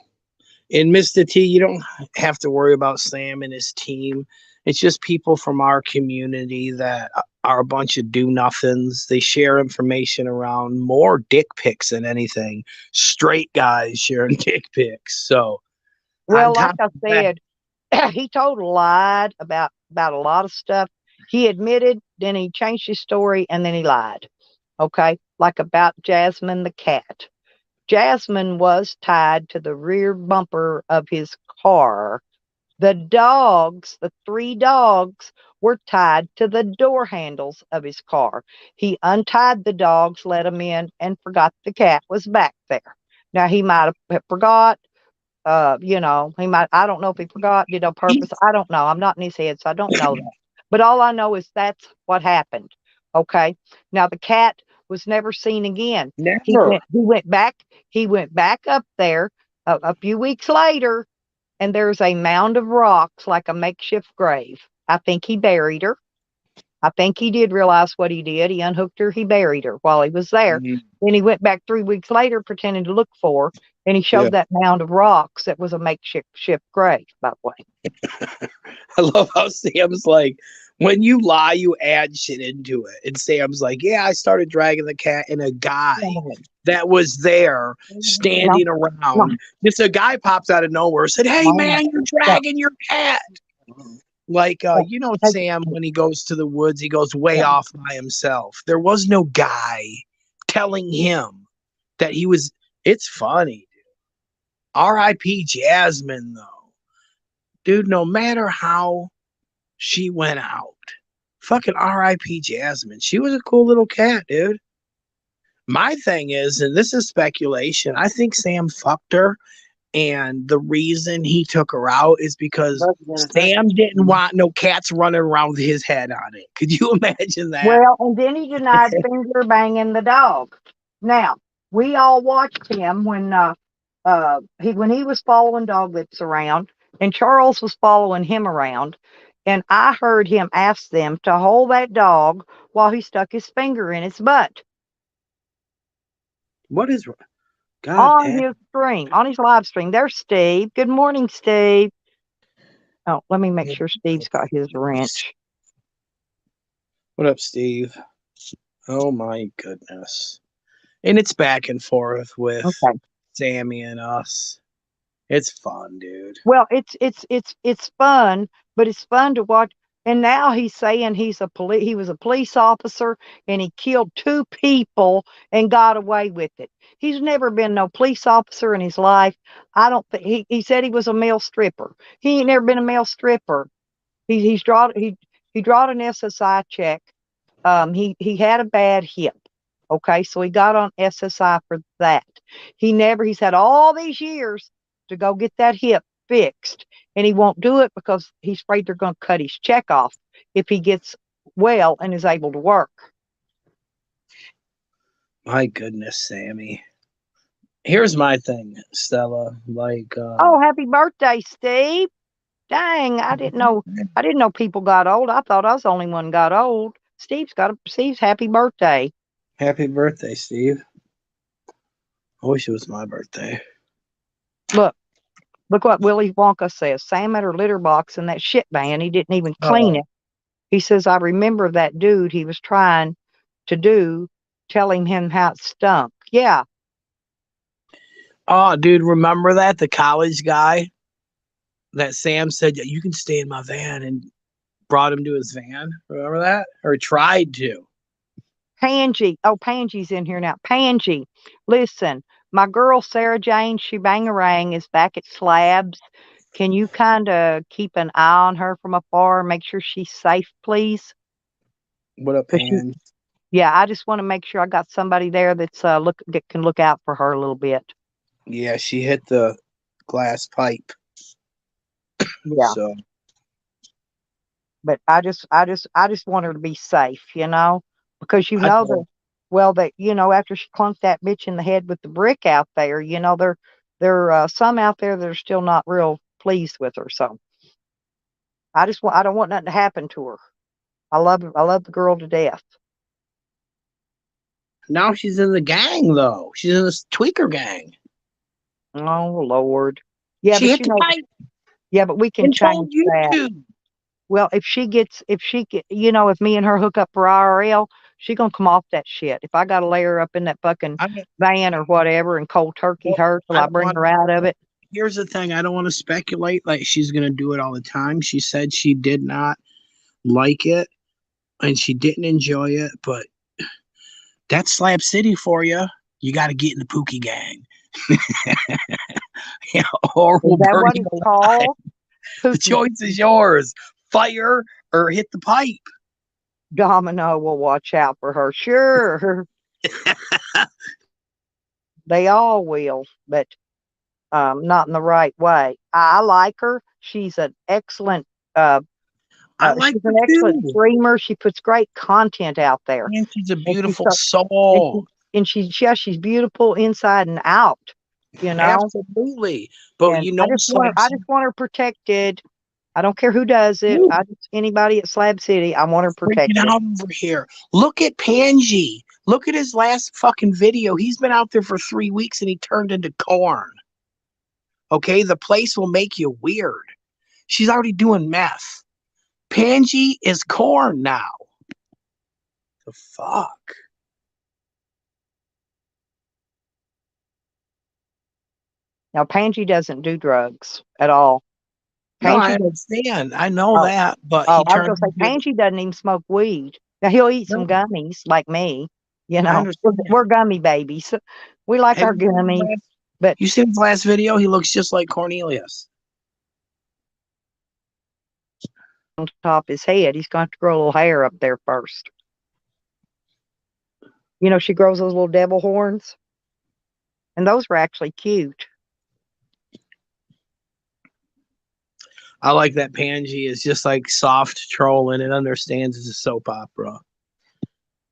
Speaker 2: In Mr. T, you don't have to worry about Sam and his team. It's just people from our community that are a bunch of do nothings. They share information around more dick pics than anything. Straight guys sharing dick pics. So on
Speaker 1: Well, like
Speaker 2: top
Speaker 1: I
Speaker 2: of that,
Speaker 1: said, he told lied about a lot of stuff. He admitted, then he changed his story, and then he lied. Okay, like about Jasmine the cat. Jasmine was tied to the rear bumper of his car. The dogs, the three dogs, were tied to the door handles of his car. He untied the dogs, let them in, and forgot the cat was back there. Now he might have forgot. He might. I don't know if he forgot, did on purpose. I don't know. I'm not in his head, so I don't know that. But all I know is that's what happened. Okay. Now the cat was never seen again. He
Speaker 2: never.
Speaker 1: went. He went back. He went back up there a few weeks later, and there's a mound of rocks like a makeshift grave. I think he buried her. I think he did realize what he did. He unhooked her. He buried her while he was there.
Speaker 2: Mm,
Speaker 1: Then he went back 3 weeks later, pretending to look for her, and he
Speaker 2: yeah.
Speaker 1: showed that mound of rocks that was a makeshift grave, by the way.
Speaker 2: I love how Sam's like, when you lie, you add shit into it. And Sam's like, yeah, I started dragging the cat, and a guy that was there
Speaker 1: No,
Speaker 2: standing
Speaker 1: no,
Speaker 2: around, just a guy pops out of nowhere, said, hey,
Speaker 1: no,
Speaker 2: man, you're
Speaker 1: no,
Speaker 2: dragging your cat. Like,
Speaker 1: no. Hey,
Speaker 2: Sam, when he goes to the woods, he goes way
Speaker 1: yeah.
Speaker 2: off by himself. There was no guy telling him that he was. It's funny. R.I.P. Jasmine, though. Dude, no matter how she went out, fucking R.I.P. Jasmine. She was a cool little cat, dude. My thing is, and this is speculation, I think Sam fucked her. And the reason he took her out is because Sam didn't want no cats running around with his head on it. Could you imagine that?
Speaker 1: Well, and then he denied finger banging the dog. Now, we all watched him when he was following Dog Lips around, and Charles was following him around, and I heard him ask them to hold that dog while he stuck his finger in its butt
Speaker 2: What is God
Speaker 1: on
Speaker 2: damn?
Speaker 1: his stream, on his live stream. There's Steve. Good morning, Steve. Oh, let me make sure Steve's got his wrench.
Speaker 2: What up, Steve? Oh my goodness. And it's back and forth with
Speaker 1: Okay.
Speaker 2: Sammy and us. It's fun, dude.
Speaker 1: Well, it's fun, but it's fun to watch. And now he's saying he was a police officer and he killed two people and got away with it. He's never been no police officer in his life. I don't think he said he was a male stripper. He ain't never been a male stripper. He drawed an SSI check. He had a bad hip. Okay, so he got on SSI for that. He's had all these years to go get that hip fixed, and he won't do it because he's afraid they're going to cut his check off if he gets well and is able to work.
Speaker 2: My goodness, Sammy. Here's my thing, Stella.
Speaker 1: Oh, happy birthday, Steve. Dang, I didn't know people got old. I thought I was the only one got old. Steve's happy birthday.
Speaker 2: happy birthday, Steve. I wish it was my birthday.
Speaker 1: Look, look what Willy Wonka says. Sam had her litter box in that shit van. He didn't even clean
Speaker 2: Oh,
Speaker 1: it. He says, I remember that dude he was trying to do, telling him how it stunk. Yeah,
Speaker 2: oh, dude, remember that the college guy that Sam said, "Yeah, you can stay in my van," and brought him to his van. Remember that, or tried to?
Speaker 1: Pangie. Oh, Pangie's in here now. Pangie, listen, my girl Sarah Jane Shebangarang is back at Slabs. Can you kind of keep an eye on her from afar and make sure she's safe, please?
Speaker 2: What a
Speaker 1: 'Cause she,
Speaker 2: pan.
Speaker 1: yeah, I just want to make sure I got somebody there that's look that can look out for her a little bit.
Speaker 2: Yeah, she hit the glass pipe.
Speaker 1: Yeah,
Speaker 2: So
Speaker 1: but I just want her to be safe, because
Speaker 2: I
Speaker 1: that
Speaker 2: told,
Speaker 1: well that after she clunked that bitch in the head with the brick out there, there some out there that are still not real pleased with her. So I don't want nothing to happen to her. I love the girl to death.
Speaker 2: now she's in the gang though. She's in this tweaker gang.
Speaker 1: Oh Lord, yeah,
Speaker 2: She
Speaker 1: but
Speaker 2: hit the pipe
Speaker 1: yeah, but we can
Speaker 2: and
Speaker 1: change
Speaker 2: told
Speaker 1: that.
Speaker 2: YouTube.
Speaker 1: Well, if me and her hook up for IRL, she gonna come off that shit. If I gotta lay her up in that fucking
Speaker 2: I don't,
Speaker 1: van or whatever and cold turkey
Speaker 2: well,
Speaker 1: her till
Speaker 2: I
Speaker 1: I
Speaker 2: don't
Speaker 1: bring
Speaker 2: want.
Speaker 1: her out of it.
Speaker 2: Here's the thing. I don't want to speculate like she's gonna do it all the time. She said she did not like it and she didn't enjoy it, but that's Slab City for you. You got to get in the Pookie gang. Yeah, or
Speaker 1: Is
Speaker 2: we'll
Speaker 1: that
Speaker 2: burn
Speaker 1: what
Speaker 2: you
Speaker 1: it's
Speaker 2: alive.
Speaker 1: called?
Speaker 2: The
Speaker 1: Pookie
Speaker 2: choice is yours. Fire or hit the pipe.
Speaker 1: Domino will watch out for her. Sure, they all will, but not in the right way. I like her. She's an excellent. Uh,
Speaker 2: I like
Speaker 1: she's
Speaker 2: her
Speaker 1: an excellent
Speaker 2: too.
Speaker 1: streamer. She puts great content out there,
Speaker 2: And she's a
Speaker 1: and she's
Speaker 2: beautiful
Speaker 1: so and she
Speaker 2: soul.
Speaker 1: and she's beautiful inside and out. You know,
Speaker 2: Absolutely. But
Speaker 1: and
Speaker 2: you know, Slab
Speaker 1: I
Speaker 2: City.
Speaker 1: just want her protected. I don't care who does it.
Speaker 2: Ooh,
Speaker 1: Anybody at Slab City, I want her
Speaker 2: freaking
Speaker 1: protected.
Speaker 2: out over here. Look at Panji. Look at his last fucking video. He's been out there for 3 weeks and he turned into corn. Okay, the place will make you weird. She's already doing meth. Panji is corn now. The fuck?
Speaker 1: Now, Pangie doesn't do drugs at all.
Speaker 2: No, I
Speaker 1: Pangie does.
Speaker 2: understand. I know
Speaker 1: Oh,
Speaker 2: that, but
Speaker 1: oh,
Speaker 2: he
Speaker 1: I was
Speaker 2: turned
Speaker 1: gonna say
Speaker 2: into.
Speaker 1: Pangie doesn't even smoke weed. Now he'll eat some
Speaker 2: No,
Speaker 1: gummies like me. You
Speaker 2: I
Speaker 1: know,
Speaker 2: understand.
Speaker 1: we're gummy babies. We like
Speaker 2: Have
Speaker 1: our
Speaker 2: you seen his
Speaker 1: gummies,
Speaker 2: last?
Speaker 1: but
Speaker 2: You seen his last video? He looks just like Cornelius.
Speaker 1: on top of his head, he's going to have to grow a little hair up there first. She grows those little devil horns, and those were actually cute.
Speaker 2: I like that Panji is just like soft trolling and understands it's a soap opera.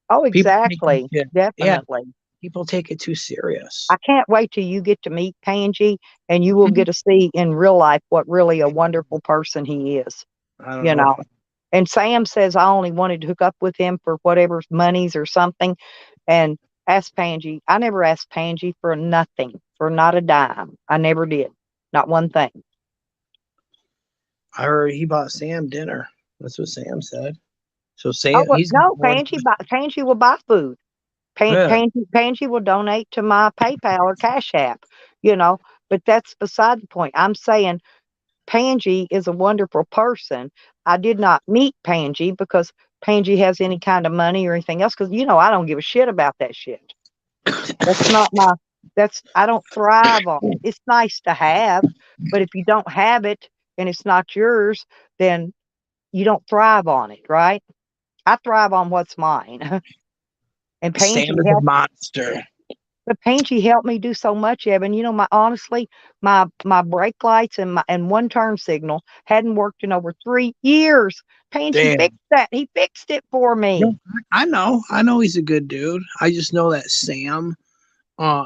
Speaker 1: Oh,
Speaker 2: People take this
Speaker 1: exactly,
Speaker 2: shit. Yeah,
Speaker 1: definitely.
Speaker 2: people take it too serious.
Speaker 1: I can't wait till you get to meet Pangie, and you will
Speaker 2: Mhm.
Speaker 1: get to see in real life what really a wonderful person he is.
Speaker 2: I don't
Speaker 1: You
Speaker 2: know if
Speaker 1: know, and Sam says I only wanted to hook up with him for whatever monies or something. And ask Pangie. I never asked Pangie for nothing, for not a dime. I never did. Not one thing.
Speaker 2: I heard he bought Sam dinner. That's what Sam said. So
Speaker 1: Oh
Speaker 2: Sam,
Speaker 1: well,
Speaker 2: he's
Speaker 1: no,
Speaker 2: going.
Speaker 1: Pangie will buy food.
Speaker 2: Yeah,
Speaker 1: Pangie will donate to my PayPal or Cash App, but that's beside the point. I'm saying Pangie is a wonderful person. I did not meet Pangie because Pangie has any kind of money or anything else because I don't give a shit about that shit. That's not my I don't thrive on it. It's nice to have, but if you don't have it and it's not yours, then you don't thrive on it, right? I thrive on what's mine. And
Speaker 2: Sam
Speaker 1: Pangie
Speaker 2: is a
Speaker 1: helped
Speaker 2: monster.
Speaker 1: but Pangie helped me do so much, Evan. My honestly, my brake lights and one turn signal hadn't worked in over 3 years. Pangie
Speaker 2: Damn.
Speaker 1: fixed that. He fixed it for
Speaker 2: No,
Speaker 1: me.
Speaker 2: I know. I know he's a good dude. I just know that Sam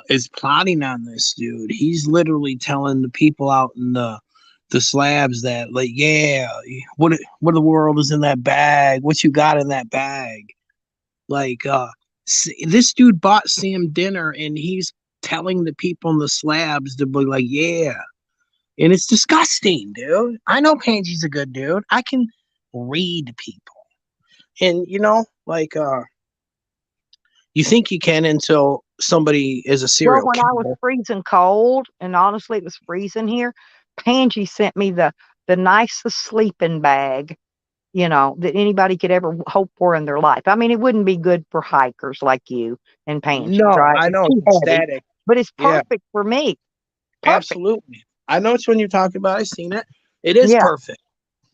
Speaker 2: is plotting on this dude. He's literally telling the people out in the slabs that like, yeah, what the world is in that bag? What you got in that bag? Like, this dude bought Sam dinner, and he's telling the people in the slabs to be like, yeah. And it's disgusting, dude. I know Pansy's a good dude. I can read people. And you think you can until somebody is a
Speaker 1: Well,
Speaker 2: serial
Speaker 1: when I was
Speaker 2: killer.
Speaker 1: freezing cold, and honestly, it was freezing here, Pansy sent me the nicest sleeping bag, that anybody could ever hope for in their life. I mean, it wouldn't be good for hikers like you and Pansy,
Speaker 2: No,
Speaker 1: right?
Speaker 2: I
Speaker 1: It's
Speaker 2: know
Speaker 1: too
Speaker 2: it's
Speaker 1: heavy,
Speaker 2: static.
Speaker 1: but it's
Speaker 2: Yeah,
Speaker 1: perfect for me. Perfect.
Speaker 2: absolutely. I know which one you're talking about. I've seen it. It is
Speaker 1: Yeah,
Speaker 2: perfect.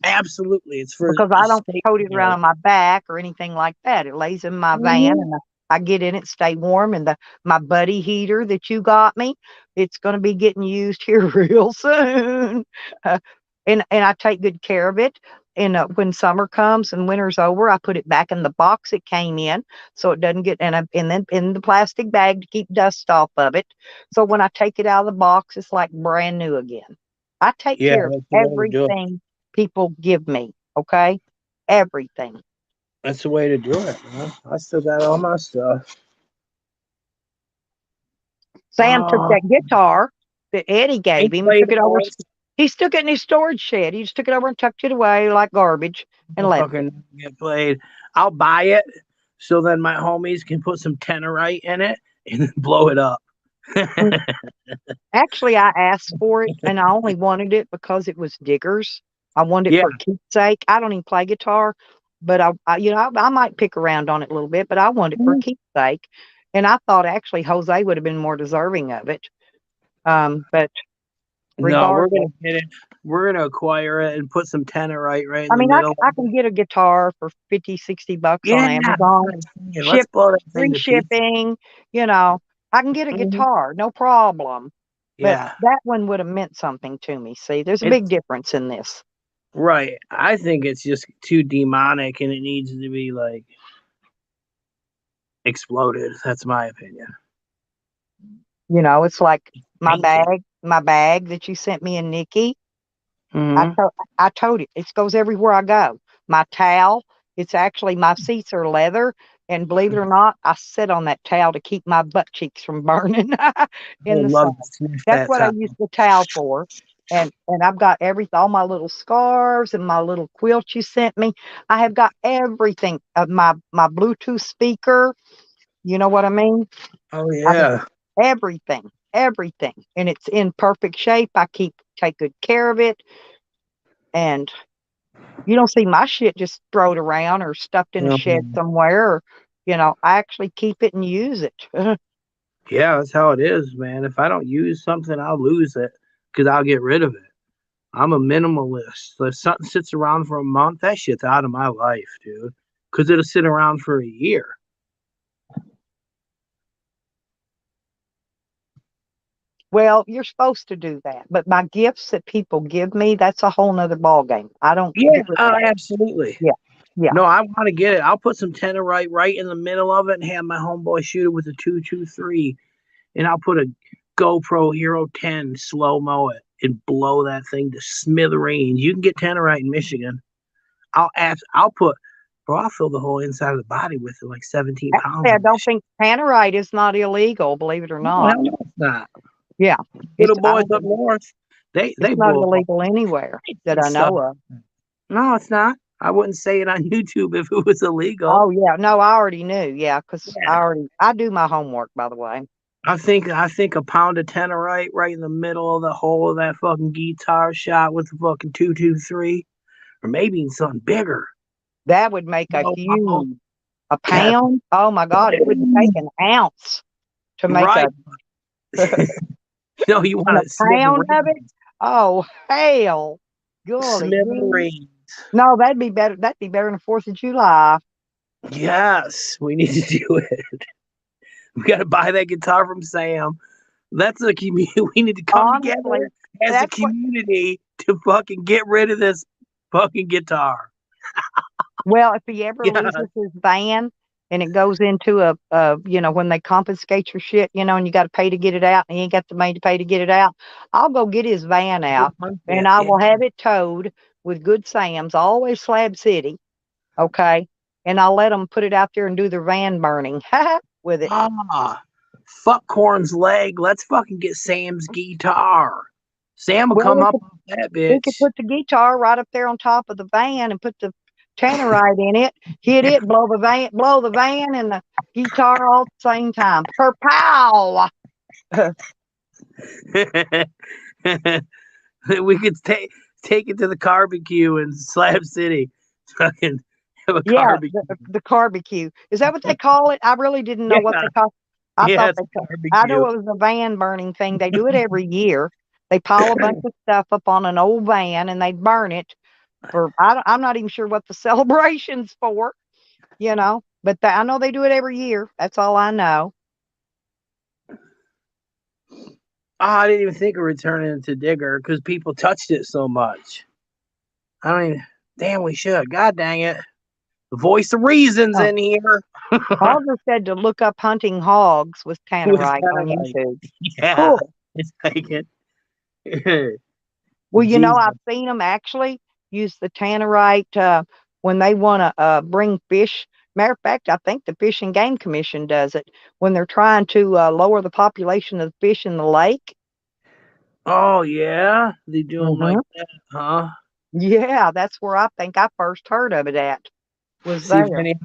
Speaker 2: Absolutely. It's for
Speaker 1: because I don't tote it around
Speaker 2: stationary.
Speaker 1: on my back or anything like that. It lays in my van,
Speaker 2: Mhm.
Speaker 1: and I get in it, stay warm. And my buddy heater that you got me, it's going to be getting used here real soon. Uh, and I take good care of it. And when summer comes and winter's over, I put it back in the box it came in, so it doesn't get and then in the plastic bag to keep dust off of it. So when I take it out of the box, it's like brand new again. I take
Speaker 2: Yeah,
Speaker 1: care of
Speaker 2: that's the way to do it.
Speaker 1: everything people give me. Okay, everything.
Speaker 2: That's the way to do it, man. I still got all my stuff.
Speaker 1: Sam took
Speaker 2: Uh,
Speaker 1: that guitar that Eddie gave
Speaker 2: ain't
Speaker 1: him and
Speaker 2: played
Speaker 1: took
Speaker 2: it
Speaker 1: it over.
Speaker 2: once.
Speaker 1: He stuck it in his storage shed. He just took it over and tucked it away like garbage and left it.
Speaker 2: Fucking get played. I'll buy it so then my homies can put some tenorite in it and then blow it up.
Speaker 1: Mm. Actually, I asked for it, and I only wanted it because it was Diggers. I wanted it
Speaker 2: Yeah.
Speaker 1: for keepsake. I don't even play guitar, but I might pick around on it a little bit. But I wanted it for keepsake, and I thought actually Jose would have been more deserving of it. But
Speaker 2: No, we're
Speaker 1: regardless.
Speaker 2: gonna get it. We're gonna acquire it and put some tenorite right in
Speaker 1: I
Speaker 2: the
Speaker 1: mean,
Speaker 2: middle
Speaker 1: I
Speaker 2: of
Speaker 1: can
Speaker 2: it.
Speaker 1: get a guitar for 50, $60 on
Speaker 2: Yeah,
Speaker 1: Amazon.
Speaker 2: let's
Speaker 1: Ship
Speaker 2: blow that thing
Speaker 1: free
Speaker 2: to pieces.
Speaker 1: shipping, you know. I can get a
Speaker 2: Mhm.
Speaker 1: guitar, no problem. But
Speaker 2: Yeah,
Speaker 1: that one would have meant something to me. See, there's a big
Speaker 2: it's
Speaker 1: difference in this.
Speaker 2: right. I think it's just too demonic and it needs to be like exploded. That's my opinion.
Speaker 1: It's like my
Speaker 2: Painted.
Speaker 1: bag that you sent me and Nikki. I
Speaker 2: Hmm.
Speaker 1: told I told it. It goes everywhere I go. My towel, it's actually my seats are leather, and believe it or not, I sit on that towel to keep my butt cheeks from burning
Speaker 2: I
Speaker 1: in
Speaker 2: would
Speaker 1: the sun.
Speaker 2: love to sniff
Speaker 1: That's
Speaker 2: that
Speaker 1: what I
Speaker 2: top.
Speaker 1: use the towel for. And I've got everything, all my little scarves and my little quilt you sent me. I have got everything of my Bluetooth speaker. You know what I mean?
Speaker 2: Oh
Speaker 1: I have
Speaker 2: yeah.
Speaker 1: everything, everything, and it's in perfect shape. I take good care of it, and you don't see my shit just thrown around or stuffed in a shed
Speaker 2: Um,
Speaker 1: somewhere. Or, I actually keep it and use it.
Speaker 2: yeah, that's how it is, man. If I don't use something, I'll lose it because I'll get rid of it. I'm a minimalist. So if something sits around for a month, that shit's out of my life, dude. Because it'll sit around for a year.
Speaker 1: Well, you're supposed to do that, but my gifts that people give me, that's a whole nother ball game. I don't
Speaker 2: Yeah,
Speaker 1: get rid of those.
Speaker 2: absolutely.
Speaker 1: Yeah, yeah.
Speaker 2: No, I want to get it. I'll put some tenorite right in the middle of it and have my homeboy shoot it with a 223, and I'll put a GoPro Hero 10 slow mo it and blow that thing to smithereens. You can get tenorite in Michigan. I'll put, bro. I'll fill the whole inside of the body with it, like 17
Speaker 1: Actually,
Speaker 2: pounds
Speaker 1: I
Speaker 2: of that
Speaker 1: don't
Speaker 2: shit.
Speaker 1: think tannerite is not illegal, believe it or
Speaker 2: No,
Speaker 1: not.
Speaker 2: hell no, it's not.
Speaker 1: Yeah,
Speaker 2: Little
Speaker 1: I
Speaker 2: boys
Speaker 1: don't
Speaker 2: up
Speaker 1: think
Speaker 2: north, they
Speaker 1: it's not
Speaker 2: blow
Speaker 1: illegal anywhere that I
Speaker 2: stuff.
Speaker 1: know of.
Speaker 2: No, it's not. I wouldn't say it on YouTube if it was illegal.
Speaker 1: Oh yeah, no, I already knew. Yeah, because
Speaker 2: Yeah.
Speaker 1: I do my homework, by the way.
Speaker 2: I think a pound of tenorite right in the middle of the hole of that fucking guitar shot with the fucking 223, or maybe something bigger.
Speaker 1: That would make a
Speaker 2: No,
Speaker 1: huge a
Speaker 2: yeah,
Speaker 1: pound. Oh my God, it wouldn't take an ounce to make
Speaker 2: right.
Speaker 1: a
Speaker 2: No, you
Speaker 1: and
Speaker 2: want
Speaker 1: a
Speaker 2: it
Speaker 1: pound of it.
Speaker 2: smithereens.
Speaker 1: Oh hell, golly gee.
Speaker 2: Smithereens.
Speaker 1: No, that'd be better. That'd be better than Fourth of July.
Speaker 2: Yes, we need to do it. We got to buy that guitar from Sam. That's a community. We need to come
Speaker 1: Honestly,
Speaker 2: together as a
Speaker 1: that's what.
Speaker 2: community to fucking get rid of this fucking guitar.
Speaker 1: Well, if he ever
Speaker 2: Yeah.
Speaker 1: loses his van and it goes into when they confiscate your shit, and you got to pay to get it out, and he ain't got the money to pay to get it out, I'll go get his van out and I
Speaker 2: Yeah.
Speaker 1: will have it towed with Good Sam's all the way to Slab City. Okay. And I'll let them put it out there and do their van burning with it.
Speaker 2: Ah, Fuck Corn's leg. Let's fucking get Sam's guitar. Sam will
Speaker 1: Well,
Speaker 2: come up off that
Speaker 1: we could
Speaker 2: bitch.
Speaker 1: put the guitar right up there on top of the van and put the tannerite in it, hit it, blow the van and the guitar all at the same time. Per pow!
Speaker 2: We could take it to the barbecue in Slab City. Fucking have a
Speaker 1: Yeah,
Speaker 2: barbecue.
Speaker 1: the barbecue. Is that what they call it? I really didn't know what
Speaker 2: Yeah,
Speaker 1: they call. I
Speaker 2: yeah,
Speaker 1: thought
Speaker 2: it's
Speaker 1: they.
Speaker 2: a
Speaker 1: I know
Speaker 2: barbecue.
Speaker 1: it was a van burning thing. They do it every year. They pile a bunch of stuff up on an old van and they burn it for. I'm not even sure what the celebration's for, But I know they do it every year. That's all I know.
Speaker 2: Oh, I didn't even think of returning it to Digger because people touched it so much. I don't even. Damn, we should. God dang it. The voice of reason's
Speaker 1: Oh,
Speaker 2: in here.
Speaker 1: Oliver said to look up hunting hogs with
Speaker 2: With
Speaker 1: tannerite on
Speaker 2: Tannerite.
Speaker 1: YouTube.
Speaker 2: Yeah,
Speaker 1: Cool.
Speaker 2: it's like it.
Speaker 1: Well,
Speaker 2: Jesus.
Speaker 1: I've seen them actually use the tannerite when they want to bring fish. Matter of fact, I think the Fish and Game Commission does it when they're trying to lower the population of fish in the lake.
Speaker 2: Oh, yeah? They do them like
Speaker 1: Hmm.
Speaker 2: that, huh?
Speaker 1: Yeah, that's where I think I first heard of it at, was
Speaker 2: See,
Speaker 1: there.
Speaker 2: Vinny,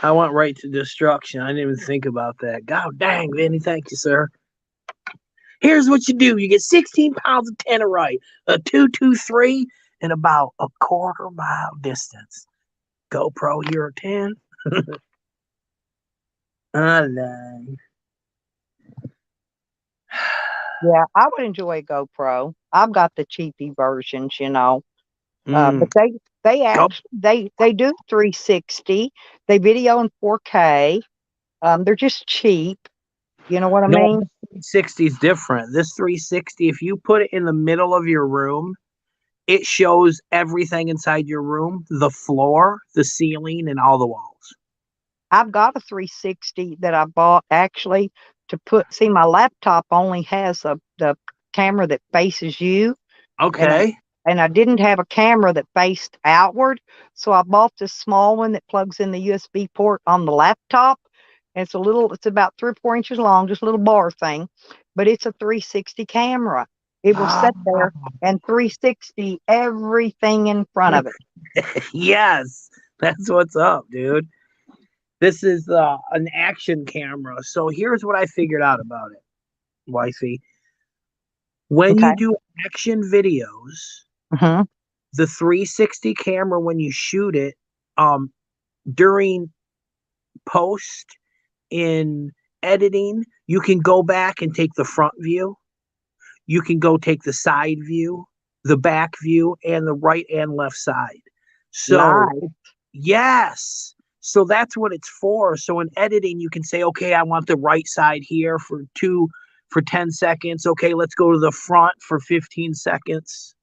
Speaker 2: I went right to destruction. I didn't even think about that. God dang, Vinny, thank you, sir. Here's what you do. You get 16 pounds of tannerite, a 223, and about a quarter-mile distance. GoPro Euro 10. I know.
Speaker 1: Yeah, I would enjoy a GoPro. I've got the cheapy versions.
Speaker 2: Mm.
Speaker 1: But they
Speaker 2: Go.
Speaker 1: actually they do 360. They video in 4K. They're just cheap. You know what I
Speaker 2: No,
Speaker 1: mean?
Speaker 2: this 360 is different. This 360, if you put it in the middle of your room, it shows everything inside your room, the floor, the ceiling, and all the walls.
Speaker 1: I've got a 360 that I bought actually to see my laptop only has the camera that faces you, and I
Speaker 2: Okay.
Speaker 1: and I didn't have a camera that faced outward, so I bought this small one that plugs in the USB port on the laptop. And it's about 3 or 4 inches long, just a little bar thing, but it's a 360 camera. It will
Speaker 2: Ah,
Speaker 1: sit there and 360 everything in front of it.
Speaker 2: yes, that's what's up, dude. This is an action camera. So here's what I figured out about it, wifey. When
Speaker 1: Okay.
Speaker 2: you do action videos,
Speaker 1: Hmm.
Speaker 2: the 360 camera, when you shoot it, during post in editing, you can go back and take the front view. You can go take the side view, the back view, and the right and left side. So,
Speaker 1: Nice.
Speaker 2: yes. So that's what it's for. So in editing, you can say, okay, I want the right side here for 10 seconds. Okay, let's go to the front for 15 seconds.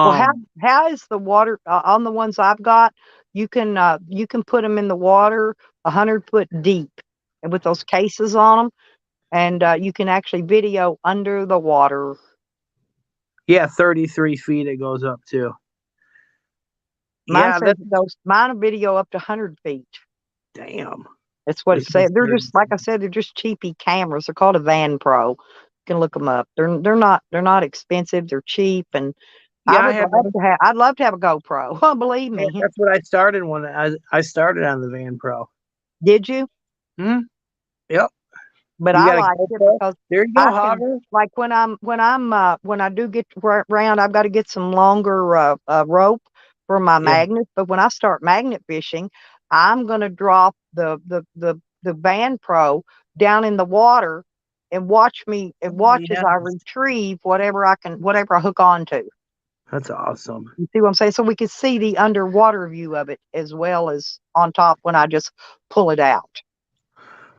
Speaker 1: Well, how
Speaker 2: Um,
Speaker 1: how is the water on the ones I've got? You can put them in the water 100 foot deep, and with those cases on them, and you can actually video under the water.
Speaker 2: yeah, 33 feet it goes up to.
Speaker 1: Mine
Speaker 2: Yeah,
Speaker 1: says
Speaker 2: that's
Speaker 1: it goes. Mine will video up to 100 feet.
Speaker 2: damn.
Speaker 1: That's what it
Speaker 2: This is
Speaker 1: said. They're
Speaker 2: third.
Speaker 1: just like I said. They're just cheapy cameras. They're called a Van Pro. You can look them up. They're not expensive. They're cheap, and I
Speaker 2: Yeah, I
Speaker 1: would
Speaker 2: had
Speaker 1: love
Speaker 2: one.
Speaker 1: to have. I'd love to have a GoPro. Oh, believe
Speaker 2: Yeah,
Speaker 1: me.
Speaker 2: that's what I started when I started on the Van Pro.
Speaker 1: Did you?
Speaker 2: Hmm. Yep.
Speaker 1: But
Speaker 2: You
Speaker 1: I
Speaker 2: got a
Speaker 1: liked it
Speaker 2: GoPro?
Speaker 1: because
Speaker 2: There you go,
Speaker 1: I can,
Speaker 2: Hogger.
Speaker 1: like, when I do get around, I've got to get some longer rope for my
Speaker 2: Yeah.
Speaker 1: magnets. But when I start magnet fishing, I'm gonna drop the Van Pro down in the water and watch as
Speaker 2: Yeah.
Speaker 1: I retrieve whatever I hook onto.
Speaker 2: That's awesome.
Speaker 1: You see what I'm saying? So we can see the underwater view of it as well as on top when I just pull it out.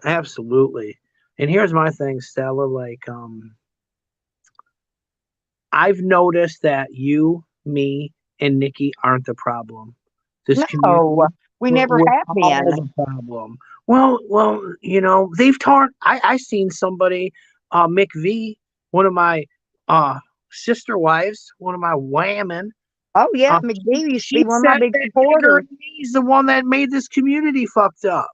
Speaker 2: Absolutely. And here's my thing, Stella. I've noticed that you, me, and Nikki aren't the problem. This
Speaker 1: No,
Speaker 2: community,
Speaker 1: we never
Speaker 2: we're
Speaker 1: have
Speaker 2: all
Speaker 1: been.
Speaker 2: the problem. Well, they've torn. I seen somebody, Mick V, one of my sister wives, one of my whammon.
Speaker 1: Oh yeah,
Speaker 2: Uh,
Speaker 1: McGee used to
Speaker 2: she
Speaker 1: be one of my
Speaker 2: said
Speaker 1: big
Speaker 2: that Digger
Speaker 1: supporters.
Speaker 2: and me's the one that made this community fucked up.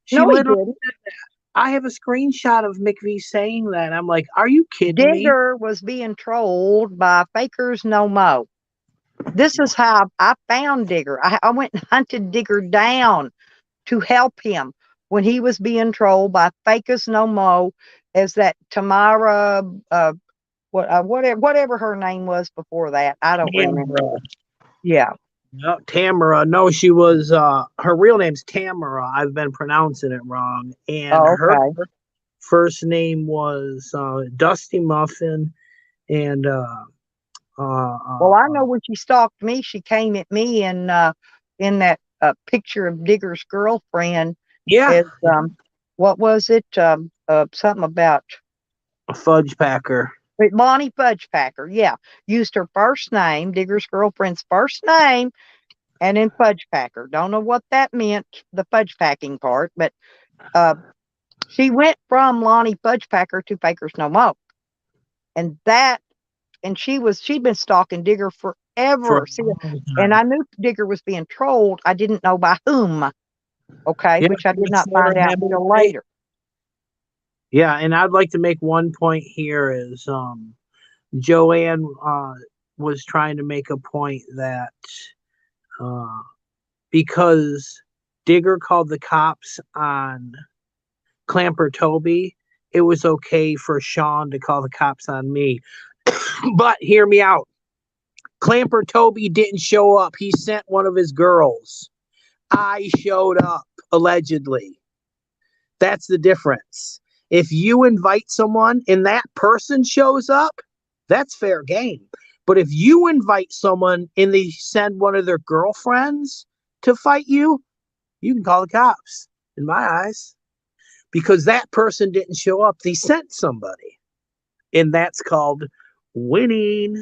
Speaker 2: She
Speaker 1: No, he
Speaker 2: literally
Speaker 1: didn't.
Speaker 2: said that. I have a screenshot of McVie saying that. I'm like, are you kidding me?
Speaker 1: Digger was being trolled by Fakers No Mo. This is how I found Digger. I went and hunted Digger down to help him when he was being trolled by Fakers No Mo as that Tamara, whatever her name was before that. I don't remember.
Speaker 2: Tamara.
Speaker 1: Yeah.
Speaker 2: No, Tamara. No, she was her real name's Tamara. I've been pronouncing it wrong. And
Speaker 1: Oh,
Speaker 2: her
Speaker 1: okay.
Speaker 2: first name was Dusty Muffin. And
Speaker 1: Well, I know when she stalked me, she came at me in that picture of Digger's girlfriend
Speaker 2: yeah,
Speaker 1: as what was it? Something about
Speaker 2: a fudge packer.
Speaker 1: Bonnie Fudge Packer. Yeah, used her first name, Digger's girlfriend's first name, and then Fudge Packer. Don't know what that meant, the fudge packing part, but she went from Lonnie Fudge Packer to Fakers No Mo, and she'd been stalking Digger
Speaker 2: For a
Speaker 1: forever. See,
Speaker 2: long
Speaker 1: and
Speaker 2: time.
Speaker 1: I knew Digger was being trolled. I didn't know by whom. Okay,
Speaker 2: Yeah,
Speaker 1: which I did not
Speaker 2: Florida
Speaker 1: find out until
Speaker 2: Hemingway.
Speaker 1: later.
Speaker 2: Yeah, and I'd like to make one point here is Joanne was trying to make a point that uh, because Digger called the cops on Clamper Toby, it was okay for Sean to call the cops on me. But hear me out. Clamper Toby didn't show up. He sent one of his girls. I showed up, allegedly. That's the difference. If you invite someone and that person shows up, that's fair game. But if you invite someone and they send one of their girlfriends to fight you, you can call the cops, in my eyes, because that person didn't show up. They sent somebody. And that's called winning.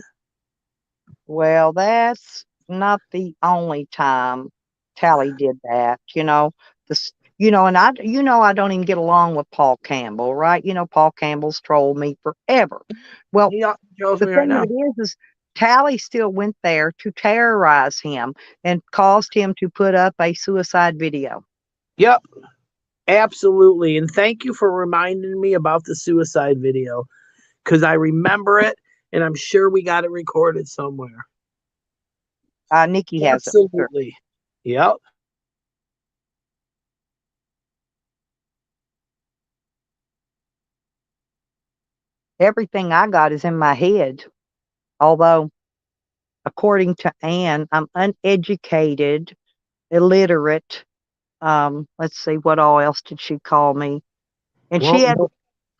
Speaker 1: Well, that's not the only time Tally did that. This, and I don't even get along with Paul Campbell, right? Paul Campbell's trolled me forever. Well,
Speaker 2: He shows
Speaker 1: the
Speaker 2: me right
Speaker 1: thing of
Speaker 2: now.
Speaker 1: it is Tally still went there to terrorize him and caused him to put up a suicide video.
Speaker 2: Yep, absolutely. And thank you for reminding me about the suicide video because I remember it and I'm sure we got it recorded somewhere.
Speaker 1: Nikki has it. Sure.
Speaker 2: Absolutely. Yep.
Speaker 1: Everything I got is in my head. Although, according to Anne, I'm uneducated, illiterate. Let's see, what all else did she call me? And
Speaker 2: Well, no,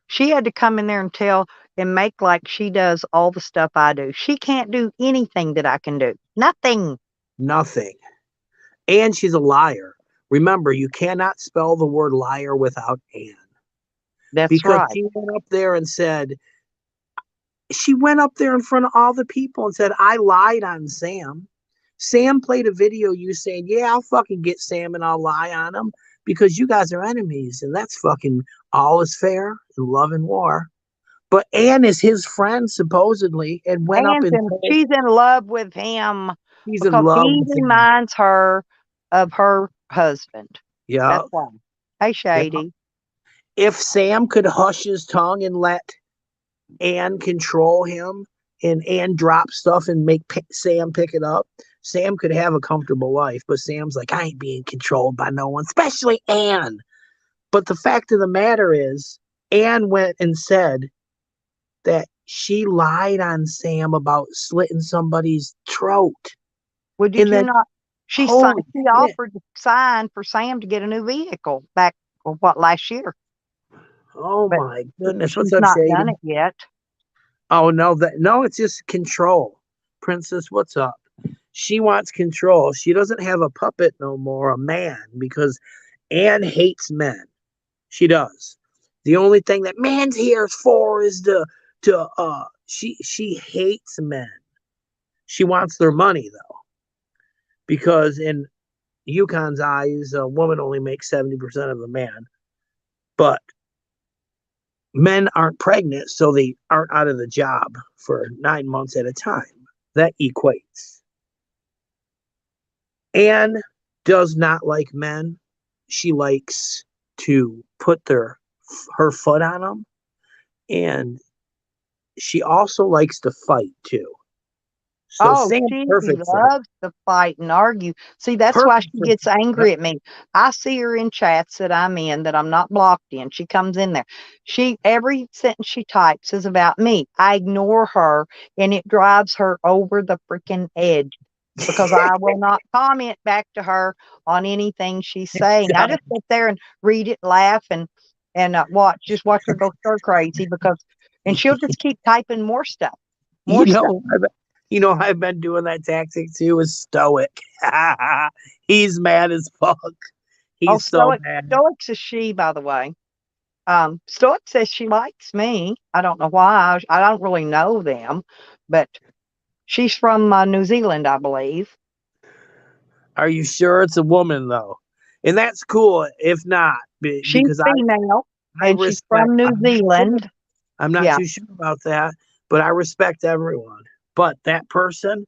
Speaker 1: she had to come in there and tell and make like she does all the stuff I do. She can't do anything that I can do. Nothing.
Speaker 2: nothing. And she's a liar. Remember, you cannot spell the word liar without Anne
Speaker 1: That's
Speaker 2: because
Speaker 1: right.
Speaker 2: she went up there and said, she went up there in front of all the people and said, I lied on Sam. Sam played a video you saying, yeah, I'll fucking get Sam and I'll lie on him because you guys are enemies. And that's fucking all is fair in love and war. But Anne is his friend, supposedly, and went up and told
Speaker 1: She's in love with him
Speaker 2: she's in
Speaker 1: because
Speaker 2: love
Speaker 1: he
Speaker 2: with him.
Speaker 1: reminds her of her husband.
Speaker 2: Yeah.
Speaker 1: That's why. Hey,
Speaker 2: Yeah.
Speaker 1: Shady.
Speaker 2: If Sam could hush his tongue and let Anne control him and Anne drop stuff and make Sam pick it up, Sam could have a comfortable life. But Sam's like, I ain't being controlled by no one, especially Anne. But the fact of the matter is, Anne went and said that she lied on Sam about slitting somebody's throat.
Speaker 1: Well, did
Speaker 2: And
Speaker 1: you
Speaker 2: then,
Speaker 1: not? She
Speaker 2: holy shit.
Speaker 1: offered to sign for Sam to get a new vehicle back, last year?
Speaker 2: Oh
Speaker 1: But
Speaker 2: my goodness. What's
Speaker 1: she's
Speaker 2: up,
Speaker 1: not
Speaker 2: Shady?
Speaker 1: done it yet.
Speaker 2: Oh no, no, it's just control. Princess, what's up? She wants control. She doesn't have a puppet no more, a man, because Anne hates men. She does. The only thing that man's here for is she hates men. She wants their money though. Because in Yukon's eyes, a woman only makes 70% of a man. But men aren't pregnant, so they aren't out of the job for 9 months at a time. That equates. Anne does not like men. She likes to put their her foot on him, and she also likes to fight too. So
Speaker 1: Oh,
Speaker 2: Sam's
Speaker 1: she
Speaker 2: perfect for her.
Speaker 1: loves to fight and argue. See, that's why
Speaker 2: Perfect
Speaker 1: she
Speaker 2: for
Speaker 1: gets
Speaker 2: her. Yep.
Speaker 1: angry at me. I see her in chats that I'm in that I'm not blocked in. She comes in there. Every sentence she types is about me. I ignore her and it drives her over the freaking edge because I will not comment back to her on anything she's saying. I just sit there and read it, laugh, and just watch her go stir crazy and she'll just keep typing more stuff, more
Speaker 2: You
Speaker 1: stuff.
Speaker 2: know, I've been doing that tactic too with Stoic. He's mad as fuck.
Speaker 1: Oh,
Speaker 2: He's so mad.
Speaker 1: Stoic's a she, by the way. Stoic says she likes me. I don't know why. I don't really know them, but she's from New Zealand, I believe.
Speaker 2: Are you sure it's a woman though? And that's cool. If not,
Speaker 1: She's
Speaker 2: because
Speaker 1: female,
Speaker 2: I
Speaker 1: and she's
Speaker 2: respect.
Speaker 1: from New Zealand.
Speaker 2: I'm not
Speaker 1: Yeah.
Speaker 2: too sure about that, but I respect everyone. But that person,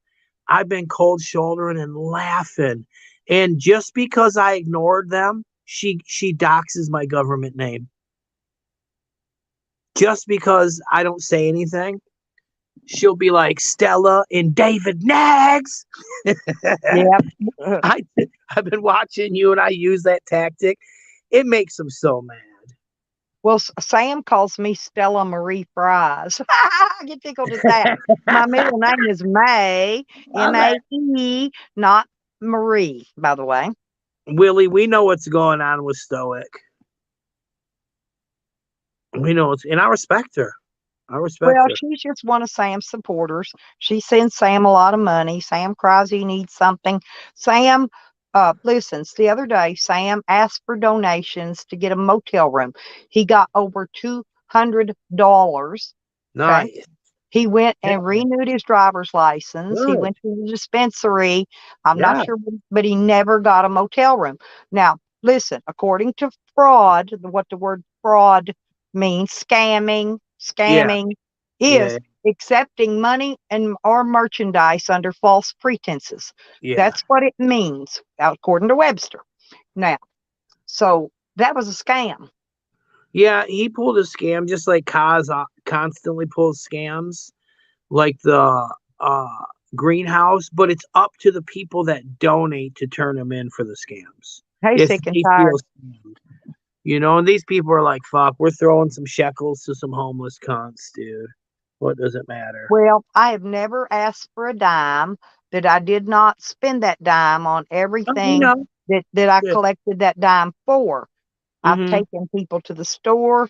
Speaker 2: I've been cold shouldering and laughing, and just because I ignored them, she doxes my government name. Just because I don't say anything, she'll be like Stella and David Nags.
Speaker 1: Yep.
Speaker 2: I've been watching you, and I use that tactic. It makes them so mad.
Speaker 1: Well, Sam calls me Stella Marie Fries. I get tickled at that. My middle name is May, Mae, not Marie, by the way.
Speaker 2: Willie, we know what's going on with Stoic. We know it's, and I respect her. I respect
Speaker 1: Well,
Speaker 2: her.
Speaker 1: she's just one of Sam's supporters. She sends Sam a lot of money. Sam cries he needs something. Sam listens. The other day, Sam asked for donations to get a motel room. He got over $200. Okay.
Speaker 2: Nice.
Speaker 1: He went
Speaker 2: Yeah.
Speaker 1: and renewed his driver's license. He
Speaker 2: Good.
Speaker 1: went to the dispensary. I'm not
Speaker 2: Yeah.
Speaker 1: sure, but he never got a motel room. Now, listen, according to fraud, what the word fraud means, scamming
Speaker 2: Yeah.
Speaker 1: is accepting money and or merchandise under false pretenses.
Speaker 2: Yeah.
Speaker 1: That's what it means, according to Webster. Now, so that was a scam.
Speaker 2: Yeah. He pulled a scam just like Kaz constantly pulls scams, like the uh, greenhouse, but it's up to the people that donate to turn them in for the scams.
Speaker 1: Hey,
Speaker 2: If
Speaker 1: sick and
Speaker 2: they
Speaker 1: tired.
Speaker 2: feel scammed. And these people are like, fuck, we're throwing some shekels to some homeless cunts, dude. What does it matter?
Speaker 1: Well, I have never asked for a dime, that I did not spend that dime on
Speaker 2: Oh, we
Speaker 1: everything
Speaker 2: know.
Speaker 1: that I
Speaker 2: Yeah.
Speaker 1: collected that dime for. I've
Speaker 2: Mm-hmm.
Speaker 1: taken people to the store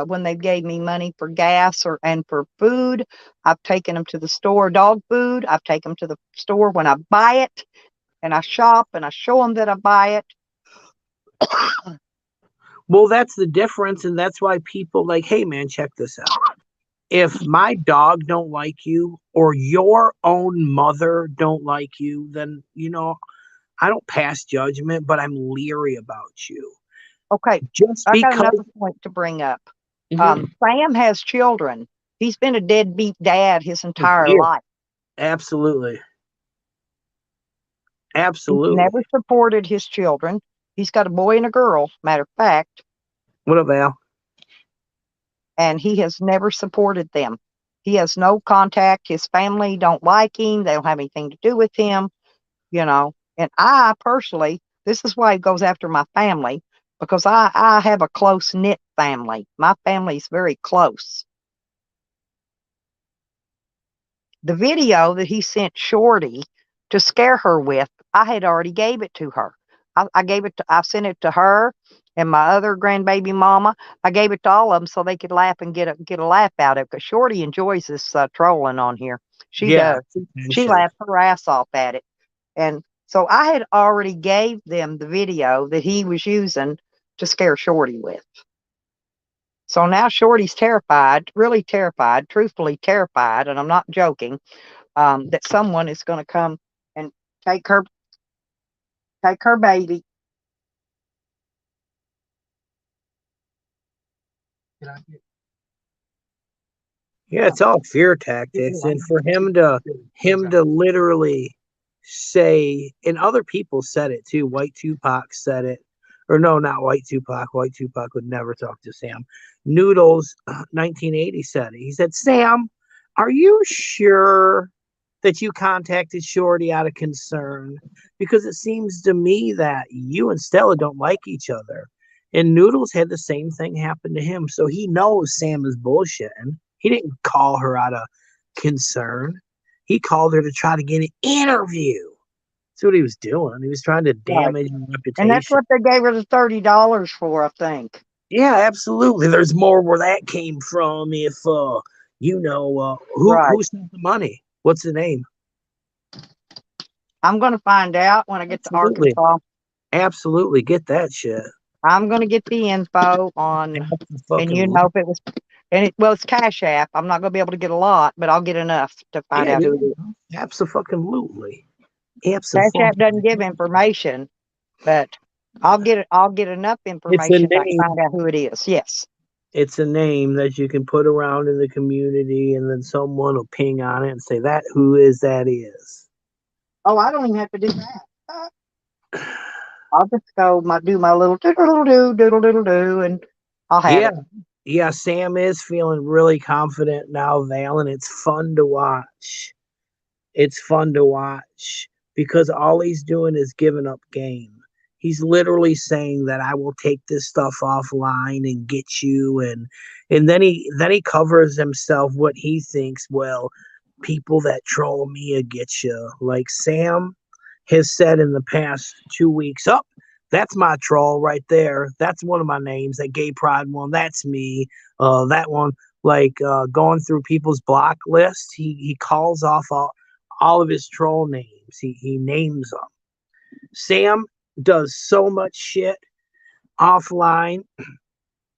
Speaker 1: when they gave me money for gas and for food. I've taken them to the store, dog food. I've taken them to the store when I buy it and I shop and I show them that I buy it.
Speaker 2: Well, that's the difference, and that's why people like, hey man, check this out. If my dog don't like you or your own mother don't like you, then I don't pass judgment, but I'm leery about you.
Speaker 1: Okay,
Speaker 2: Just
Speaker 1: I got
Speaker 2: because.
Speaker 1: another point to bring up.
Speaker 2: Mhm.
Speaker 1: Sam has children. He's been a deadbeat dad his entire
Speaker 2: Yeah,
Speaker 1: life.
Speaker 2: absolutely.
Speaker 1: He's
Speaker 2: Absolutely.
Speaker 1: never supported his children. He's got a boy and a girl, matter of fact,
Speaker 2: What up, Val?
Speaker 1: and he has never supported them. He has no contact. His family don't like him. They don't have anything to do with him, you know. And I personally, this is why he goes after my family, because I have a close knit family. My family's very close. The video that he sent Shorty to scare her with, I had already gave it to her. I sent it to her and my other grandbaby mama. I gave it to all of them so they could laugh and get a laugh out of it. Because Shorty enjoys this trolling on here. She
Speaker 2: Yeah.
Speaker 1: does. She laughed her ass off at it. And so I had already gave them the video that he was using to scare Shorty with. So now Shorty's terrified, really terrified, truthfully terrified, and I'm not joking, that someone is going to come and take her baby.
Speaker 2: Yeah, it's all fear tactics, and for him to literally say, and other people said it too. White Tupac said it. or no, not White Tupac. White Tupac would never talk to Sam. Noodles, 1980 said it. He said, Sam, are you sure that you contacted Shorty out of concern? Because it seems to me that you and Stella don't like each other. And Noodles had the same thing happen to him. So he knows Sam is bullshitting. He didn't call her out of concern. He called her to try to get an interview. That's what he was doing. He was trying to
Speaker 1: Right.
Speaker 2: damage her
Speaker 1: And that's
Speaker 2: reputation.
Speaker 1: what they gave her the $30 for, I think.
Speaker 2: Yeah, absolutely. There's more where that came from. If
Speaker 1: Right.
Speaker 2: who sent the money? What's the name?
Speaker 1: I'm going to find out when I get to
Speaker 2: Absolutely.
Speaker 1: Arkansas.
Speaker 2: Absolutely, get that shit.
Speaker 1: I'm going to get the info on, and you know, if it was, well, it's Cash App. I'm not going to be able to get a lot, but I'll get enough to find out who it is.
Speaker 2: Absolutely.
Speaker 1: Cash App doesn't give information, but I'll get enough information to find out who it is. Yes.
Speaker 2: It's a name that you can put around in the community, and then someone will ping on it and say that who is that is.
Speaker 1: Oh, I don't even have to do that. I'll just go do my little doodle-doodle-doo, and I'll have it.
Speaker 2: Yeah, Sam is feeling really confident now, Val, and it's fun to watch. It's fun to watch because all he's doing is giving up game. He's literally saying that I will take this stuff offline and get you, and then he covers himself what he thinks. Well, people that troll me will get you. Like Sam has said in the past 2 weeks, up. That's my troll right there. That's one of my names. That gay pride one. That's me. That one, going through people's block list. He calls off all of his troll names. He names them. Sam does so much shit offline,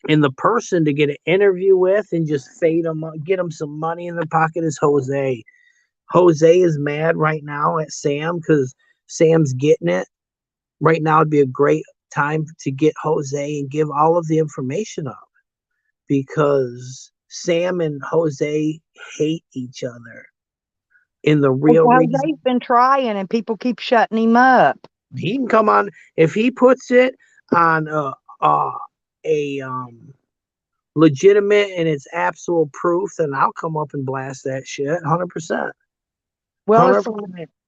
Speaker 2: and the person to get an interview with and just fade them, get them some money in their pocket is Jose. Jose is mad right now at Sam because Sam's getting it. Right now would be a great time to get Jose and give all of the information up because Sam and Jose hate each other. In the real reason,
Speaker 1: Jose's been trying and people keep shutting him up.
Speaker 2: He can come on if he puts it on a legitimate and it's absolute proof, then I'll come up and blast that shit 100%.
Speaker 1: Well,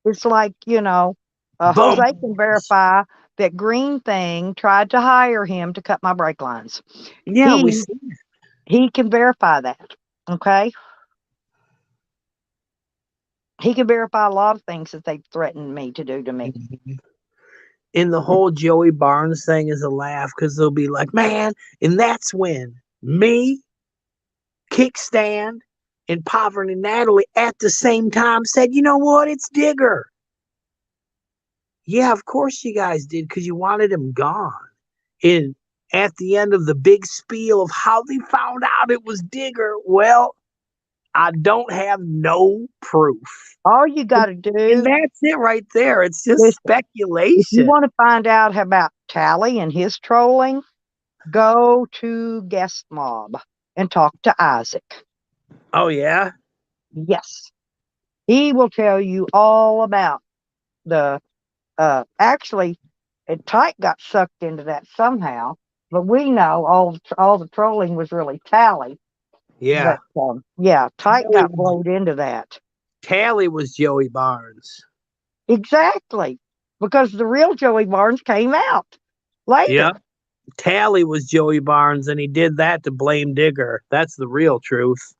Speaker 1: it's like, Jose can verify that Green Thing tried to hire him to cut my brake lines.
Speaker 2: Yeah, we see it.
Speaker 1: He can verify that. Okay. He can verify a lot of things that they threatened me to do to me.
Speaker 2: And the whole Joey Barnes thing is a laugh because they'll be like, man, and that's when me, Kickstand, and Poverty Natalie at the same time said, you know what, it's Digger. Yeah, of course you guys did because you wanted him gone. And at the end of the big spiel of how they found out it was Digger, well, I don't have no proof.
Speaker 1: All you got to do.
Speaker 2: And that's it right there. It's just speculation.
Speaker 1: If you want to find out about Tally and his trolling, go to Guest Mob and talk to Isaac.
Speaker 2: Oh, yeah?
Speaker 1: Yes. He will tell you all about the, actually, Tyke got sucked into that somehow, but we know all the trolling was really Tally.
Speaker 2: Yeah.
Speaker 1: But, Tyke got blowed into that.
Speaker 2: Tally was Joey Barnes.
Speaker 1: Exactly. Because the real Joey Barnes came out later.
Speaker 2: Yeah. Tally was Joey Barnes, and he did that to blame Digger. That's the real truth.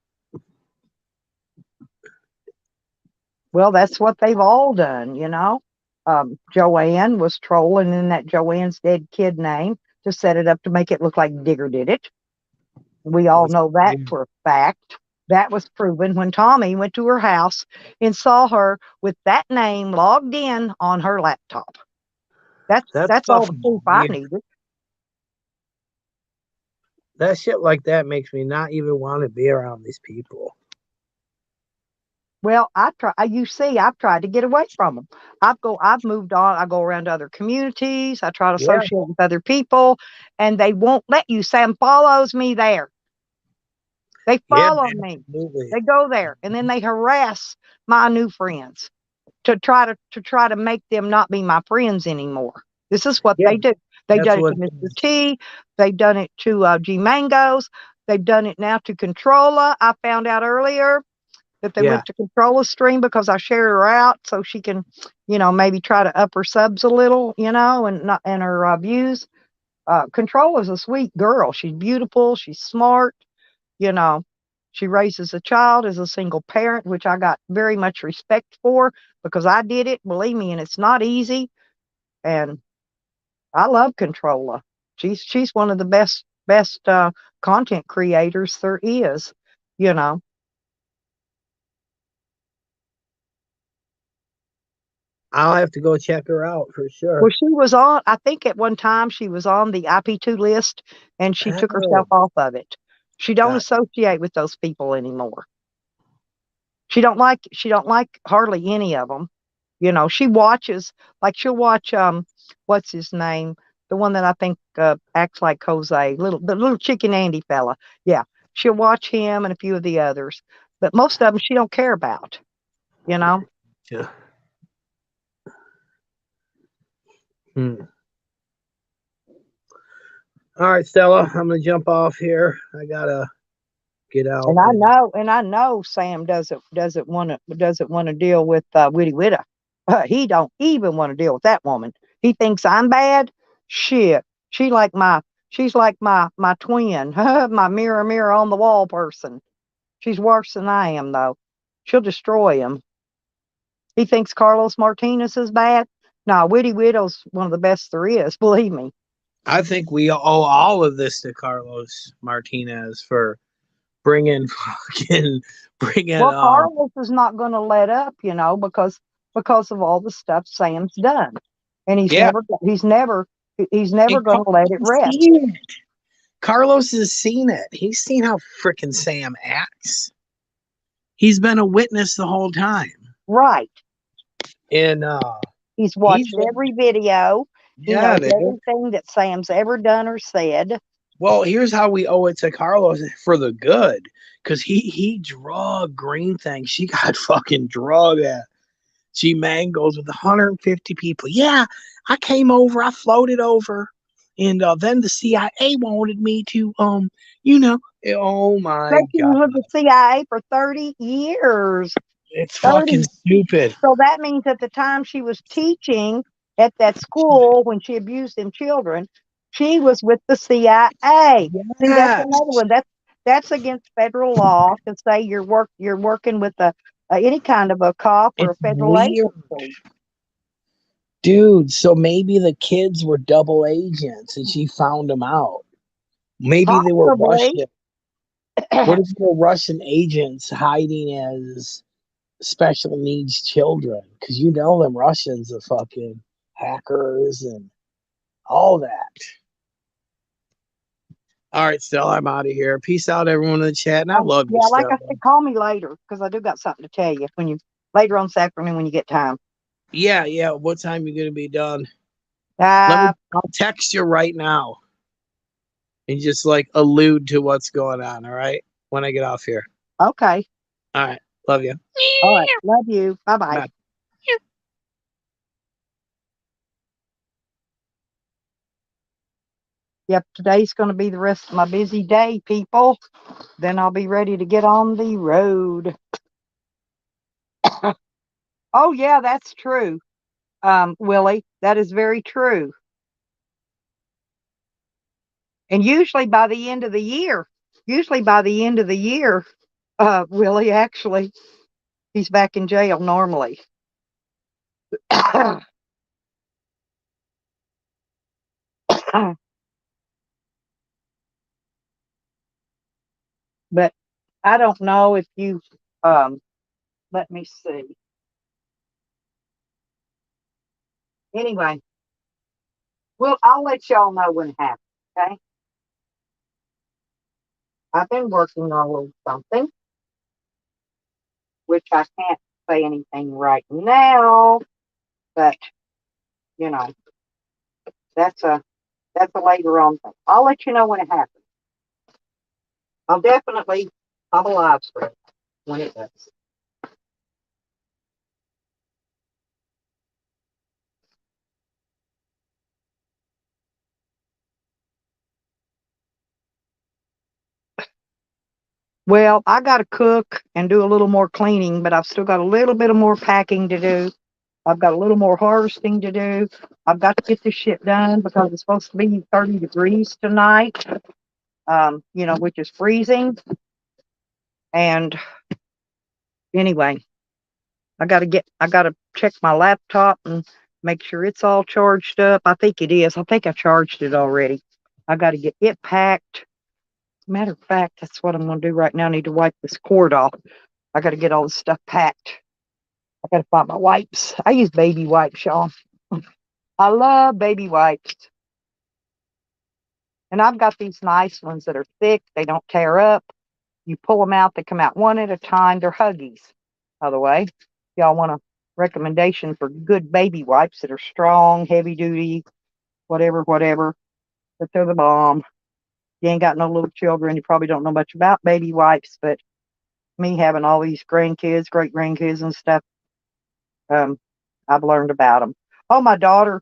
Speaker 1: Well, that's what they've all done, Joanne was trolling in that Joanne's dead kid name to set it up to make it look like Digger did it. We all know that for a fact. That was proven when Tommy went to her house and saw her with that name logged in on her laptop. That's all the proof I needed.
Speaker 2: That shit like that makes me not even want to be around these people.
Speaker 1: Well, I've tried to get away from them. I've moved on. I go around to other communities. I try to associate with other people, and they won't let you. Sam follows me there. They follow me. Absolutely. They go there, and then they harass my new friends to try to make them not be my friends anymore. This is what they do. They've
Speaker 2: That's
Speaker 1: done it
Speaker 2: what
Speaker 1: to
Speaker 2: it
Speaker 1: Mr.
Speaker 2: is.
Speaker 1: T. They've done it to G Mangoes. They've done it now to Controlla. I found out earlier that they
Speaker 2: Yeah.
Speaker 1: went to Controlla's stream because I shared her out so she can, maybe try to up her subs a little, and not and her views. Controlla's a sweet girl. She's beautiful. She's smart. You know, she raises a child as a single parent, which I got very much respect for because I did it. Believe me, and it's not easy. And I love Controlla. She's one of the best content creators there is. You know.
Speaker 2: I'll have to go check her out for sure.
Speaker 1: Well, she was on. I think at one time she was on the IP2 list, and she took
Speaker 2: Oh,
Speaker 1: herself off of it. She don't
Speaker 2: God.
Speaker 1: associate with those people anymore. She don't like hardly any of them. She watches, like she'll watch what's his name, the one that I think acts like Jose, the little chicken Andy fella. Yeah, she'll watch him and a few of the others, but most of them she don't care about. You know.
Speaker 2: Yeah. Hmm. All right, Stella, I'm gonna jump off here. I gotta get out.
Speaker 1: And I know Sam doesn't want to deal with Witty Witta. He don't even want to deal with that woman. He thinks I'm bad. Shit, she's like my twin, my mirror on the wall person. She's worse than I am though. She'll destroy him. He thinks Carlos Martinez is bad. No, Witty Wittow's one of the best there is. Believe me.
Speaker 2: I think we owe all of this to Carlos Martinez for bringing bringing
Speaker 1: Well, Carlos is not going to let up, because of all the stuff Sam's done, and he's
Speaker 2: yeah.
Speaker 1: never he's never he's never
Speaker 2: And
Speaker 1: going to let it rest.
Speaker 2: Carlos has seen it. He's seen how freaking Sam acts. He's been a witness the whole time.
Speaker 1: Right.
Speaker 2: And
Speaker 1: He's
Speaker 2: he's
Speaker 1: watched every video. He
Speaker 2: yeah,
Speaker 1: knows
Speaker 2: dude.
Speaker 1: everything that Sam's ever done or said.
Speaker 2: Well, here's how we owe it to Carlos for the good. Cause he drug Green Thing. She got fucking drug at G Mangoes with 150 people. Yeah, I came over, I floated over, and then the CIA wanted me to oh my
Speaker 1: But she
Speaker 2: god.
Speaker 1: was with the CIA for 30 years.
Speaker 2: It's fucking
Speaker 1: 30.
Speaker 2: stupid.
Speaker 1: So that means at the time she was teaching at that school when she abused them children, she was with the CIA. See, that's
Speaker 2: Yes.
Speaker 1: another one. That's against federal law to say you're working with any kind of a cop or a
Speaker 2: It's
Speaker 1: federal
Speaker 2: weird.
Speaker 1: agency.
Speaker 2: Dude, so maybe the kids were double agents and she found them out. Maybe they were
Speaker 1: Possibly.
Speaker 2: Russian. What if they were Russian agents hiding as special needs children? Because them Russians are fucking hackers and all that. All right, Stella, I'm out of here. Peace out, everyone in the chat. And I love you,
Speaker 1: Yeah, like I
Speaker 2: Stella.
Speaker 1: said, call me later because I do got something to tell you later on this afternoon when you get time.
Speaker 2: Yeah, yeah. What time you gonna be done?
Speaker 1: Uh,
Speaker 2: I'll text you right now and just like allude to what's going on. All right, when I get off here.
Speaker 1: okay.
Speaker 2: All right, love you.
Speaker 1: All right. Love you. Bye-bye.
Speaker 2: Bye.
Speaker 1: Yep, today's going to be the rest of my busy day, people. Then I'll be ready to get on the road. Oh, yeah, that's true, Willie. That is very true. And usually by the end of the year, Willie, actually, he's back in jail normally. But I don't know if you, let me see. Anyway, well, I'll let y'all know when it happens, okay? I've been working on a little something, which I can't say anything right now, but you know, that's a later on thing. I'll let you know when it happens. I'll definitely have a live stream when it does. Well, I got to cook and do a little more cleaning, but I've still got a little bit of more packing to do. I've got a little more harvesting to do. I've got to get this shit done because it's supposed to be 30 degrees tonight, which is freezing. And anyway, I got to check my laptop and make sure it's all charged up. I think it is. I think I charged it already. I got to get it packed. Matter of fact, that's what I'm going to do right now. I need to wipe this cord off. I got to get all this stuff packed. I got to find my wipes. I use baby wipes, y'all. I love baby wipes. And I've got these nice ones that are thick. They don't tear up. You pull them out. They come out one at a time. They're Huggies, by the way. If y'all want a recommendation for good baby wipes that are strong, heavy duty, whatever, but they're the bomb. You ain't got no little children. You probably don't know much about baby wipes, but me having all these grandkids, great grandkids and stuff, I've learned about them. Oh, my daughter,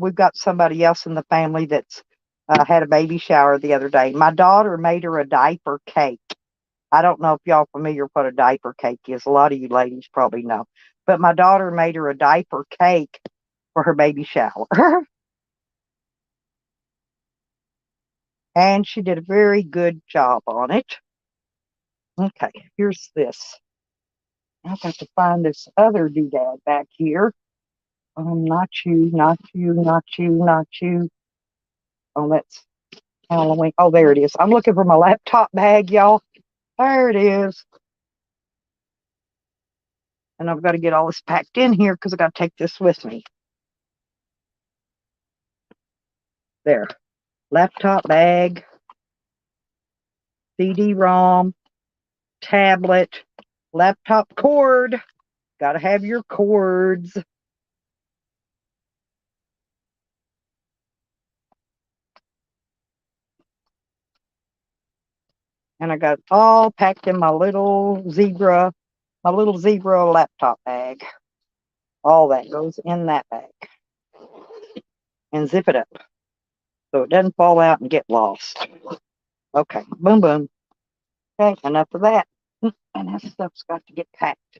Speaker 1: we've got somebody else in the family that's had a baby shower the other day. My daughter made her a diaper cake. I don't know if y'all familiar with what a diaper cake is. A lot of you ladies probably know. But my daughter made her a diaper cake for her baby shower. And she did a very good job on it. Okay, here's this. I've got to find this other doodad back here. Not you, not you, not you, not you. Oh, that's Halloween. Oh, there it is. I'm looking for my laptop bag, y'all. There it is. And I've got to get all this packed in here because I got to take this with me. There. Laptop bag, CD-ROM, tablet, laptop cord. Got to have your cords. And I got it all packed in my little zebra laptop bag. All that goes in that bag. And zip it up so it doesn't fall out and get lost. Okay, boom, boom. Okay, enough of that. And that stuff's got to get packed.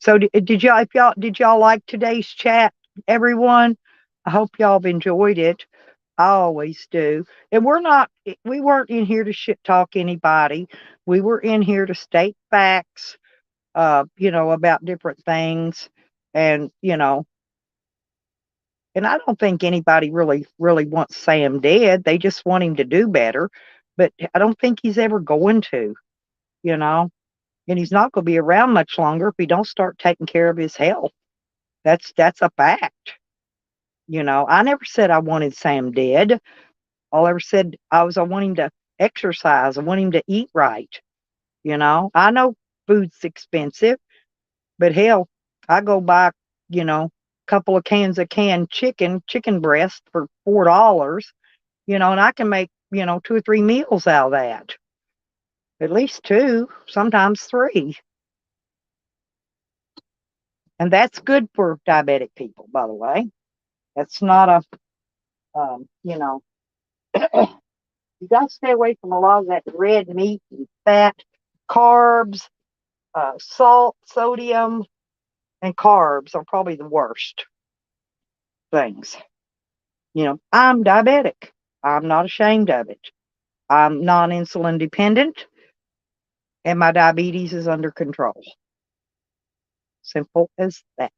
Speaker 1: So did y'all like today's chat, everyone? I hope y'all have enjoyed it. I always do. And we weren't in here to shit talk anybody. We were in here to state facts, about different things. And, and I don't think anybody really wants Sam dead. They just want him to do better. But I don't think he's ever going to, you know, and he's not going to be around much longer if he don't start taking care of his health. That's a fact. I never said I wanted Sam dead. All I ever said I want him to exercise. I want him to eat right. I know food's expensive, but hell, I go buy, a couple of cans of canned chicken breast for $4, and I can make, 2 or 3 meals out of that. At least two, sometimes three. And that's good for diabetic people, by the way. That's not you got to stay away from a lot of that red meat and fat, carbs, salt, sodium, and carbs are probably the worst things. I'm diabetic. I'm not ashamed of it. I'm non-insulin dependent, and my diabetes is under control. Simple as that.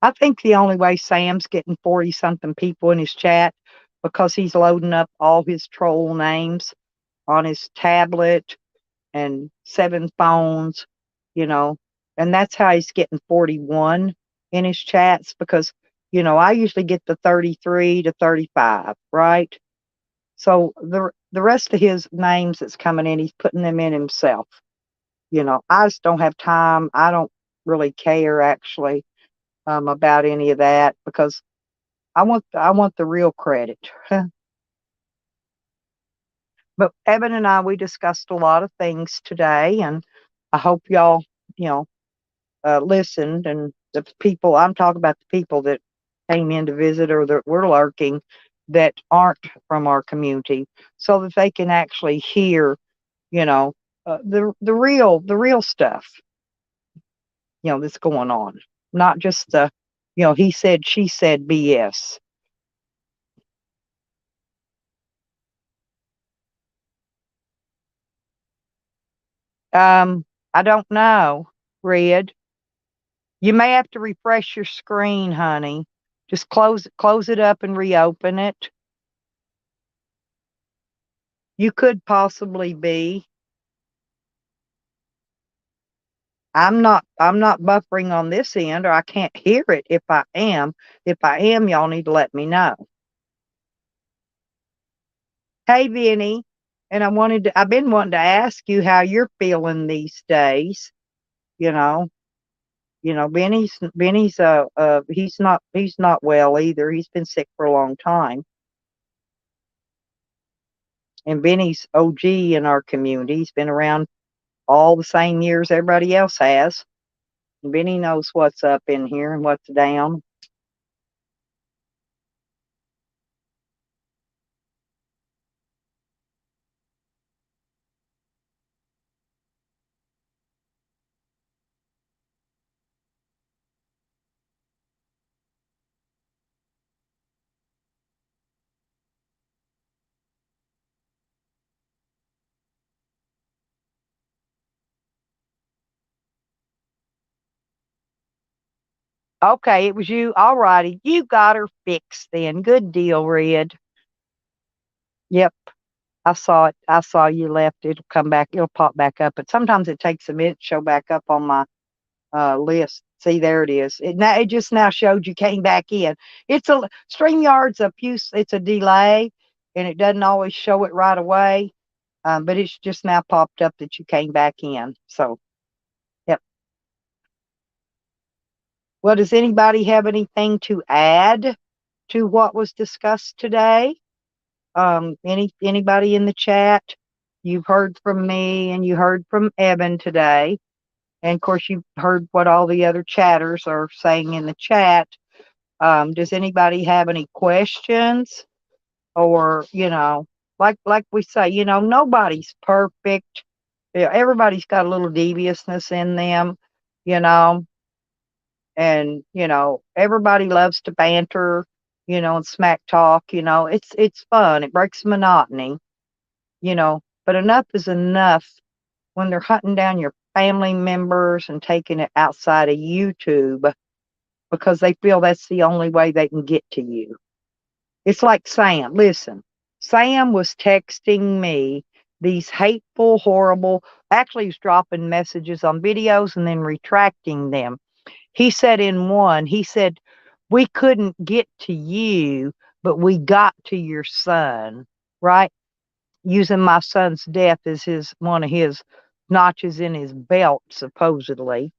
Speaker 1: I think the only way Sam's getting 40-something people in his chat because he's loading up all his troll names on his tablet and 7 phones, and that's how he's getting 41 in his chats because, I usually get the 33 to 35, right? So the rest of his names that's coming in, he's putting them in himself. I just don't have time. I don't really care actually about any of that because I want the real credit. But Evan and I, we discussed a lot of things today, and I hope y'all, you know, listened. And the people I'm talking about, the people that came in to visit or that were lurking, that aren't from our community, so that they can actually hear, you know, the real stuff, that's going on, not just the, he said, she said BS. I don't know, Red. You may have to refresh your screen, honey. Just close it up and reopen it. You could possibly be. I'm not buffering on this end, or I can't hear it if I am. If I am, y'all need to let me know. Hey, Vinny. And I've been wanting to ask you how you're feeling these days. You know, Benny's he's not well either. He's been sick for a long time. And Benny's OG in our community. He's been around all the same years everybody else has. And Benny knows what's up in here and what's down. Okay, it was you. All righty. You got her fixed then. Good deal, Red. Yep. I saw it. I saw you left. It'll come back. It'll pop back up. But sometimes it takes a minute to show back up on my list. See, there it is. It just now showed you came back in. It's a StreamYard's it's a delay, and it doesn't always show it right away. But it's just now popped up that you came back in. So, yep. Well, does anybody have anything to add to what was discussed today? Anybody in the chat? You've heard from me and you heard from Evan today. And of course, you've heard what all the other chatters are saying in the chat. Does anybody have any questions? Or, like we say, nobody's perfect. Everybody's got a little deviousness in them, you know, and everybody loves to banter, and smack talk. It's fun. It breaks monotony, but enough is enough when they're hunting down your family members and taking it outside of YouTube because they feel that's the only way they can get to you. It's like Sam. Listen, Sam was texting me these hateful, horrible, actually, he's dropping messages on videos and then retracting them. He said in one, he said, we couldn't get to you, but we got to your son, right? Using my son's death as one of his notches in his belt, supposedly.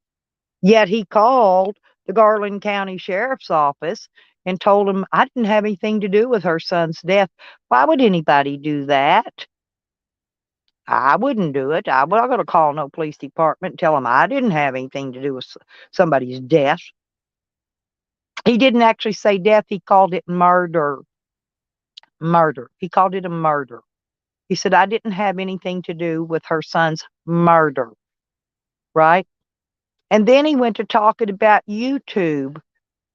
Speaker 1: Yet he called the Garland County Sheriff's Office and told him I didn't have anything to do with her son's death. Why would anybody do that? I wouldn't do it. I'm not going to call no police department and tell them I didn't have anything to do with somebody's death. He didn't actually say death. He called it murder. Murder. He called it a murder. He said, I didn't have anything to do with her son's murder. Right? And then he went to talking about YouTube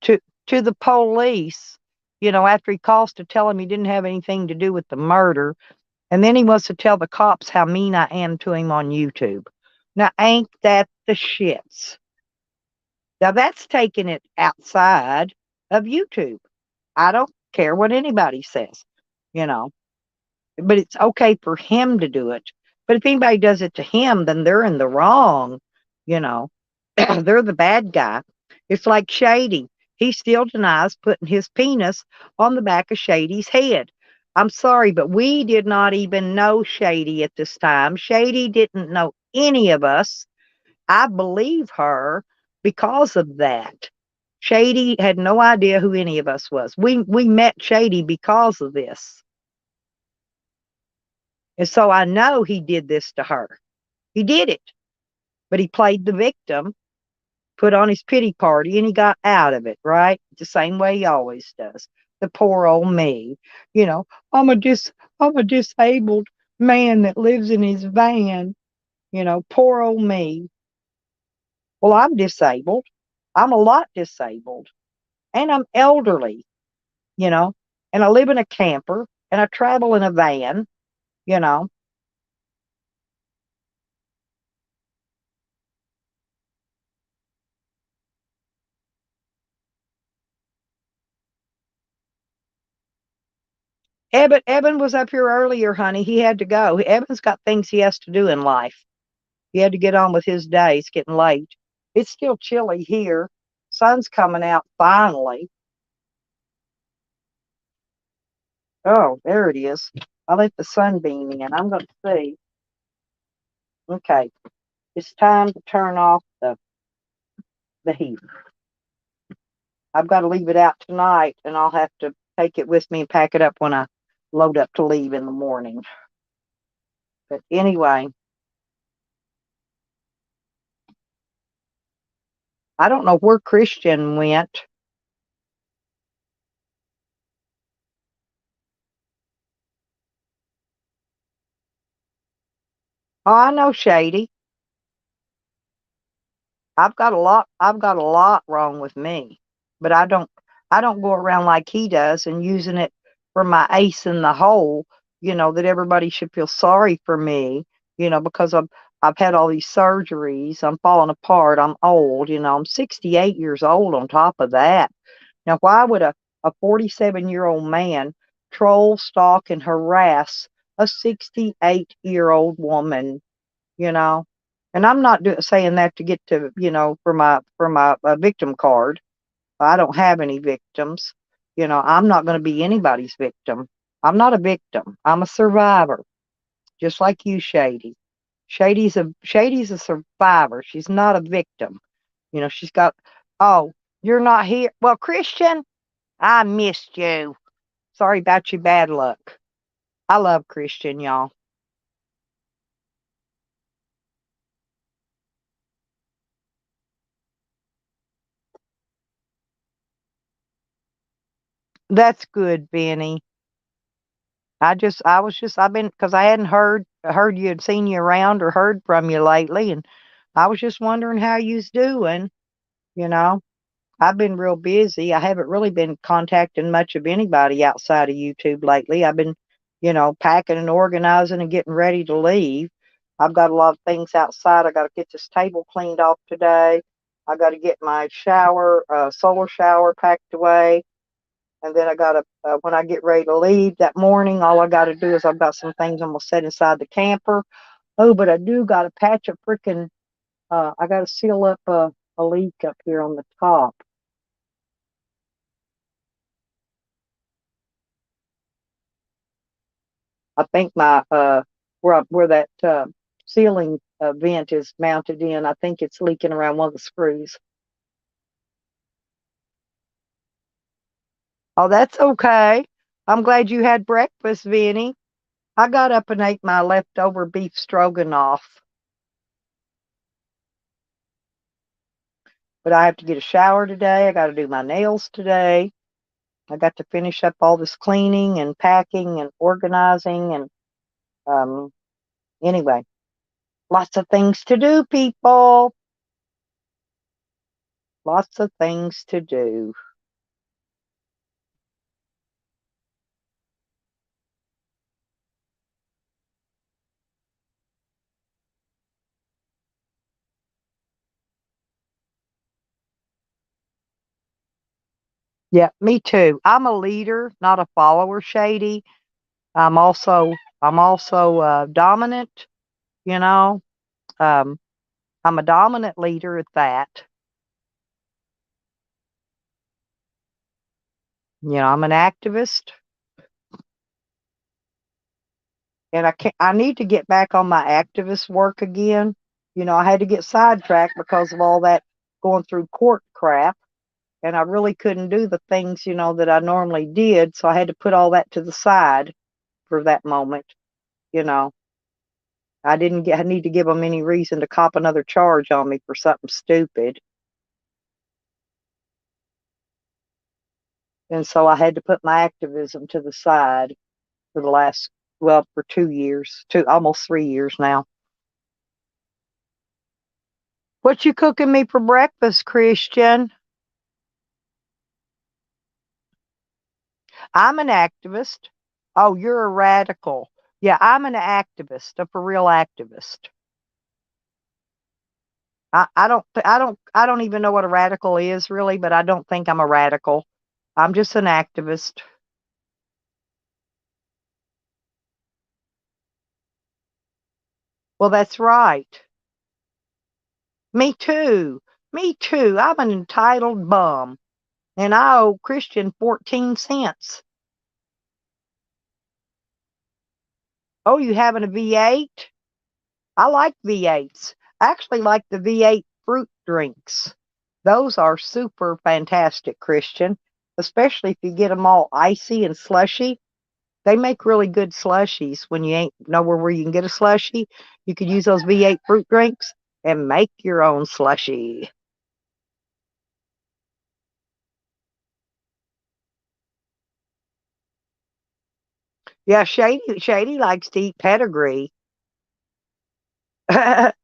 Speaker 1: to to the police, after he calls to tell him he didn't have anything to do with the murder. And then he wants to tell the cops how mean I am to him on YouTube. Now, ain't that the shits? Now, that's taking it outside of YouTube. I don't care what anybody says, you know, but it's okay for him to do it. But if anybody does it to him, then they're in the wrong, you know. They're the bad guy. It's like Shady. He still denies putting his penis on the back of Shady's head. I'm sorry, but we did not even know Shady at this time. Shady didn't know any of us. I believe her because of that. Shady had no idea who any of us was. We met Shady because of this. And so I know he did this to her. He did it. But he played the victim, put on his pity party, and he got out of it, right? The same way he always does. The poor old me. You know, I'm a disabled man that lives in his van. You know, poor old me. Well, I'm disabled. I'm a lot disabled. And I'm elderly, you know, and I live in a camper and I travel in a van, you know. Eben was up here earlier, honey. He had to go. Eben's got things he has to do in life. He had to get on with his day. It's getting late. It's still chilly here. Sun's coming out finally. Oh, there it is. I let the sunbeam in. I'm going to see. Okay, it's time to turn off the heat. I've got to leave it out tonight, and I'll have to take it with me and pack it up when I load up to leave in the morning. But anyway, I don't know where Christian went. Oh, I know Shady. I've got a lot wrong with me. But I don't go around like he does and using it for my ace in the hole, that everybody should feel sorry for me, because I've had all these surgeries. I'm falling apart. I'm old, I'm 68 years old on top of that. Now, why would a 47-year-old man troll, stalk, and harass a 68-year-old woman? you know. And I'm not saying that to get to, for my victim card. I don't have any victims. I'm not going to be anybody's victim. I'm not a victim. I'm a survivor, just like you, Shady. Shady's a survivor. She's not a victim. She's got. Oh, you're not here. Well, Christian, I missed you. Sorry about your bad luck. I love Christian, y'all. That's good, Benny. I've been, because I hadn't heard you had seen you around or heard from you lately, and I was just wondering how you's doing. You know, I've been real busy. I haven't really been contacting much of anybody outside of YouTube lately. I've been, packing and organizing and getting ready to leave. I've got a lot of things outside. I got to get this table cleaned off today. I got to get my solar shower packed away. And then I got to, when I get ready to leave that morning, all I got to do is I've got some things I'm going to set inside the camper. Oh, but I do got to patch a freaking, I got to seal up a leak up here on the top. I think my, where that ceiling vent is mounted in, I think it's leaking around one of the screws. Oh, that's okay. I'm glad you had breakfast, Vinny. I got up and ate my leftover beef stroganoff. But I have to get a shower today. I got to do my nails today. I got to finish up all this cleaning and packing and organizing. And um, anyway, lots of things to do, people. Lots of things to do. Yeah, me too. I'm a leader, not a follower, Shady. I'm also dominant. You know, um, I'm a dominant leader at that. I'm an activist, and I need to get back on my activist work again. I had to get sidetracked because of all that going through court crap. and I really couldn't do the things, that I normally did. So I had to put all that to the side for that moment. You know, I need to give them any reason to cop another charge on me for something stupid. And so I had to put my activism to the side for the last, well, for 2 years, almost 3 years now. What you cooking me for breakfast, Christian? I'm an activist. Oh, you're a radical. Yeah, I'm an activist, a for real activist. I don't even know what a radical is really, but I don't think I'm a radical. I'm just an activist. Well, that's right. Me too. Me too. I'm an entitled bum, and I owe Christian 14 cents. Oh, you having a V8? I like V8s. I actually like the V8 fruit drinks. Those are super fantastic, Christian, especially if you get them all icy and slushy. They make really good slushies when you ain't nowhere where you can get a slushie. You could use those V8 fruit drinks and make your own slushie. Yeah, Shady likes to eat pedigree. But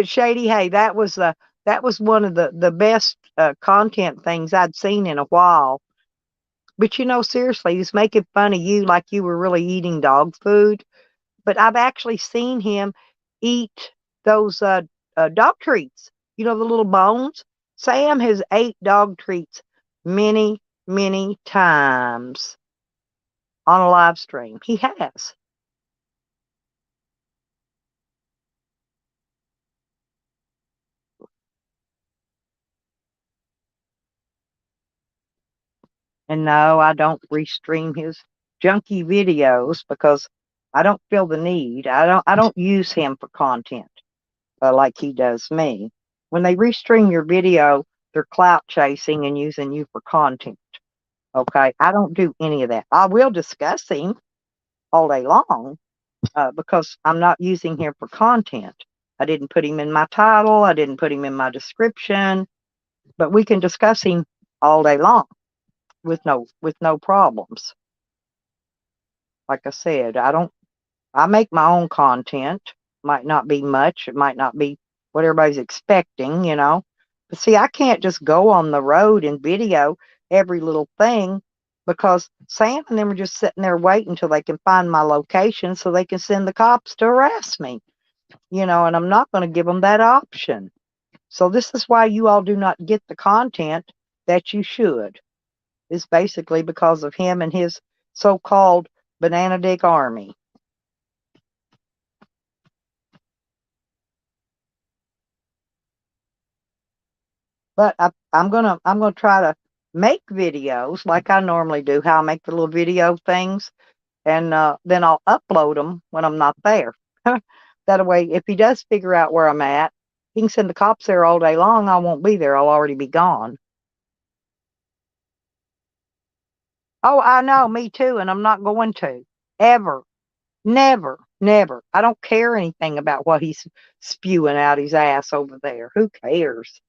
Speaker 1: Shady, hey, that was one of the best content things I'd seen in a while. But seriously, he's making fun of you like you were really eating dog food. But I've actually seen him eat those dog treats. The little bones. Sam has ate dog treats many, many times on a live stream. He has. And no, I don't restream his junky videos because I don't feel the need. I don't use him for content like he does me. When they restream your video, they're clout chasing and using you for content. Okay, I don't do any of that. I will discuss him all day long because I'm not using him for content. I didn't put him in my title. I didn't put him in my description. But we can discuss him all day long with no problems. Like I said, I make my own content. Might not be much. It might not be what everybody's expecting. But see, I can't just go on the road and video every little thing because Sam and them are just sitting there waiting until they can find my location so they can send the cops to harass me, and I'm not going to give them that option. So this is why you all do not get the content that you should. Is basically because of him and his so-called Banana Dick Army. But I'm gonna try to make videos like I normally do. How I make the little video things, and then I'll upload them when I'm not there. That way, if he does figure out where I'm at, he can send the cops there all day long. I won't be there. I'll already be gone. Oh, I know, me too, and I'm not going to ever, never, never. I don't care anything about what he's spewing out his ass over there. Who cares?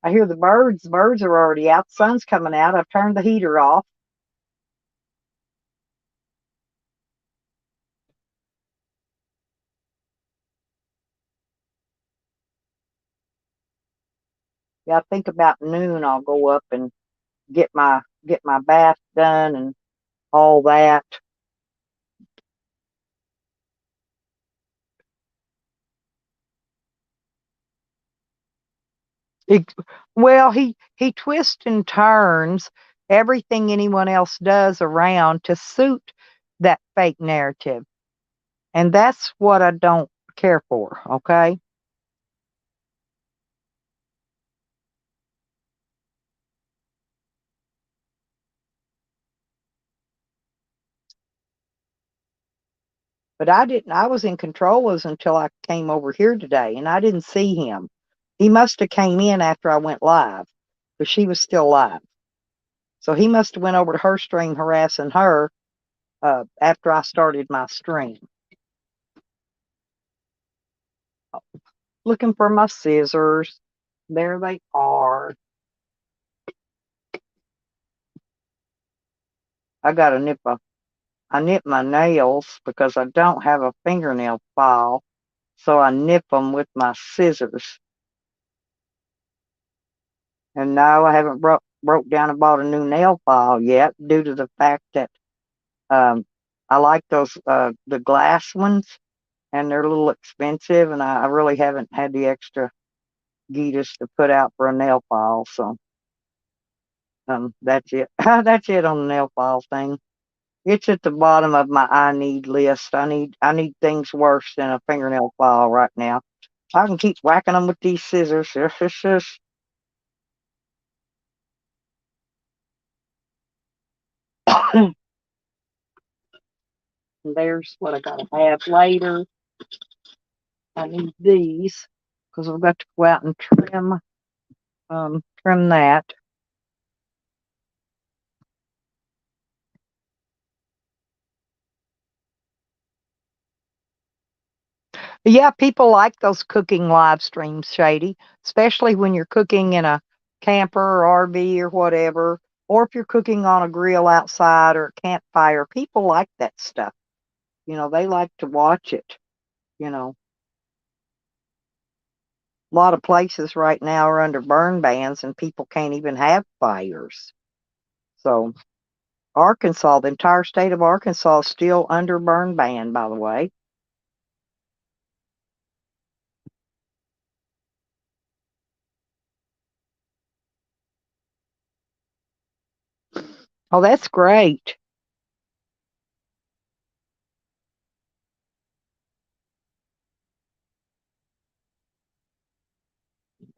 Speaker 1: I hear the birds. The birds are already out. The sun's coming out. I've turned the heater off. Yeah, I think about noon I'll go up and get my bath done and all that. It, well, he twists and turns everything anyone else does around to suit that fake narrative. And that's what I don't care for, okay? But I was in controllers until I came over here today, and I didn't see him. He must have came in after I went live, but she was still live. So he must have went over to her stream harassing her after I started my stream. Looking for my scissors. There they are. I got to I nip my nails because I don't have a fingernail file, so I nip them with my scissors. And no, I haven't broke down and bought a new nail file yet, due to the fact that I like those the glass ones, and they're a little expensive, and I really haven't had the extra guitas to put out for a nail file. So that's it. That's it on the nail file thing. It's at the bottom of my I need list. I need things worse than a fingernail file right now. I can keep whacking them with these scissors. There's what I gotta have later. I need these because I've got to go out and trim that. But yeah, people like those cooking live streams, Shady, especially when you're cooking in a camper or RV or whatever, or if you're cooking on a grill outside or a campfire. People like that stuff. They like to watch it. You know, a lot of places right now are under burn bans and people can't even have fires. So, Arkansas, the entire state of Arkansas is still under burn ban, by the way. Oh, that's great.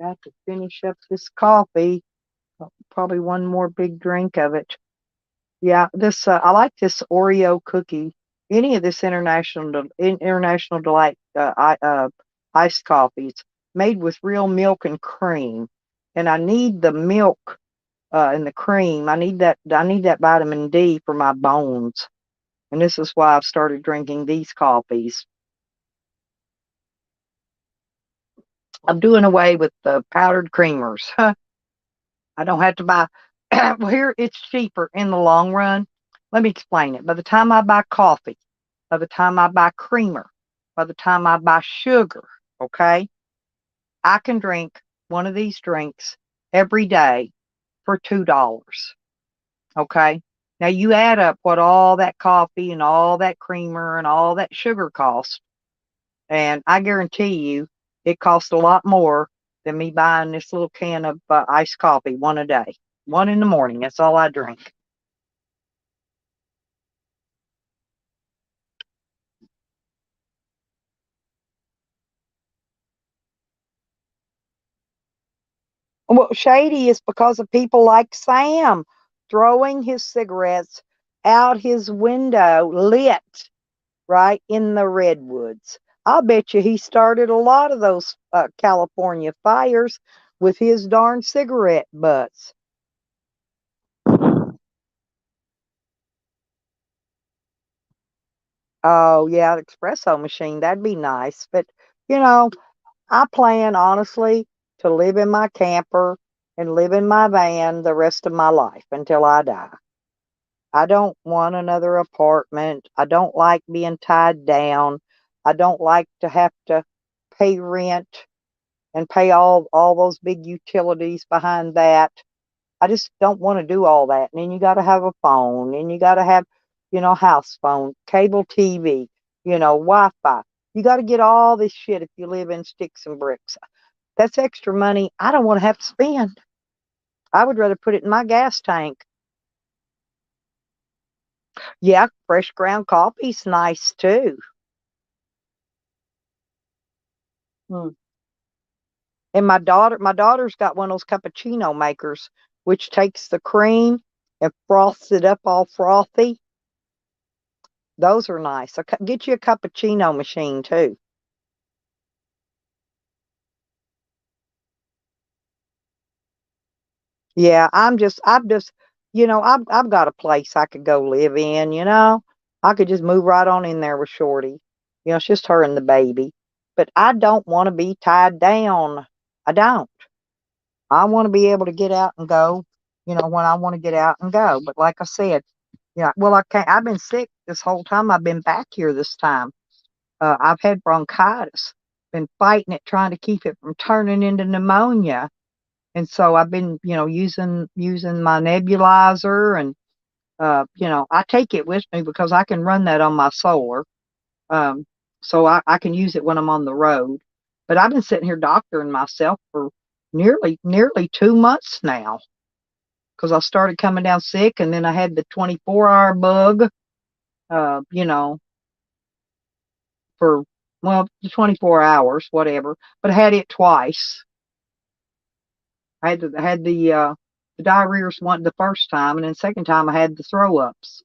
Speaker 1: Got to finish up this coffee. Probably one more big drink of it. Yeah, this I like this Oreo cookie. Any of this international delight iced coffee. It's made with real milk and cream, and I need the milk and the cream. I need that. I need that vitamin D for my bones, and this is why I've started drinking these coffees. I'm doing away with the powdered creamers. I don't have to buy. Well, here it's cheaper in the long run. Let me explain it. By the time I buy coffee, by the time I buy creamer, by the time I buy sugar, okay, I can drink one of these drinks every day for $2. Okay. Now you add up what all that coffee and all that creamer and all that sugar costs, and I guarantee you it costs a lot more than me buying this little can of iced coffee, one a day. One in the morning. That's all I drink. Well, shady is because of people like Sam throwing his cigarettes out his window, lit right in the redwoods. I'll bet you he started a lot of those California fires with his darn cigarette butts. Oh, yeah, the espresso machine, that'd be nice. But, you know, I plan honestly to live in my camper and live in my van the rest of my life until I die. I don't want another apartment. I don't like being tied down. I don't like to have to pay rent and pay all those big utilities behind that. I just don't want to do all that. And then you got to have a phone, and you got to have, house phone, cable TV, Wi-Fi. You got to get all this shit if you live in sticks and bricks. That's extra money I don't want to have to spend. I would rather put it in my gas tank. Yeah, fresh ground coffee's nice too. Hmm. And my daughter's got one of those cappuccino makers, which takes the cream and froths it up all frothy. Those are nice. Get you a cappuccino machine too. Yeah, I'm just, I've got a place I could go live in, you know. I could just move right on in there with Shorty. It's just her and the baby. But I don't want to be tied down. I don't. I want to be able to get out and go, when I want to get out and go. But like I said, yeah, well, I can't. I've been sick this whole time. I've been back here this time. I've had bronchitis. Been fighting it, trying to keep it from turning into pneumonia. And so I've been, using my nebulizer, and I take it with me because I can run that on my solar. Um, so I can use it when I'm on the road. But I've been sitting here doctoring myself for nearly 2 months now because I started coming down sick, and then I had the 24-hour bug. You know, for well, 24 hours, whatever. But I had it twice. I had the diarrhea one the first time, and then second time I had the throw ups.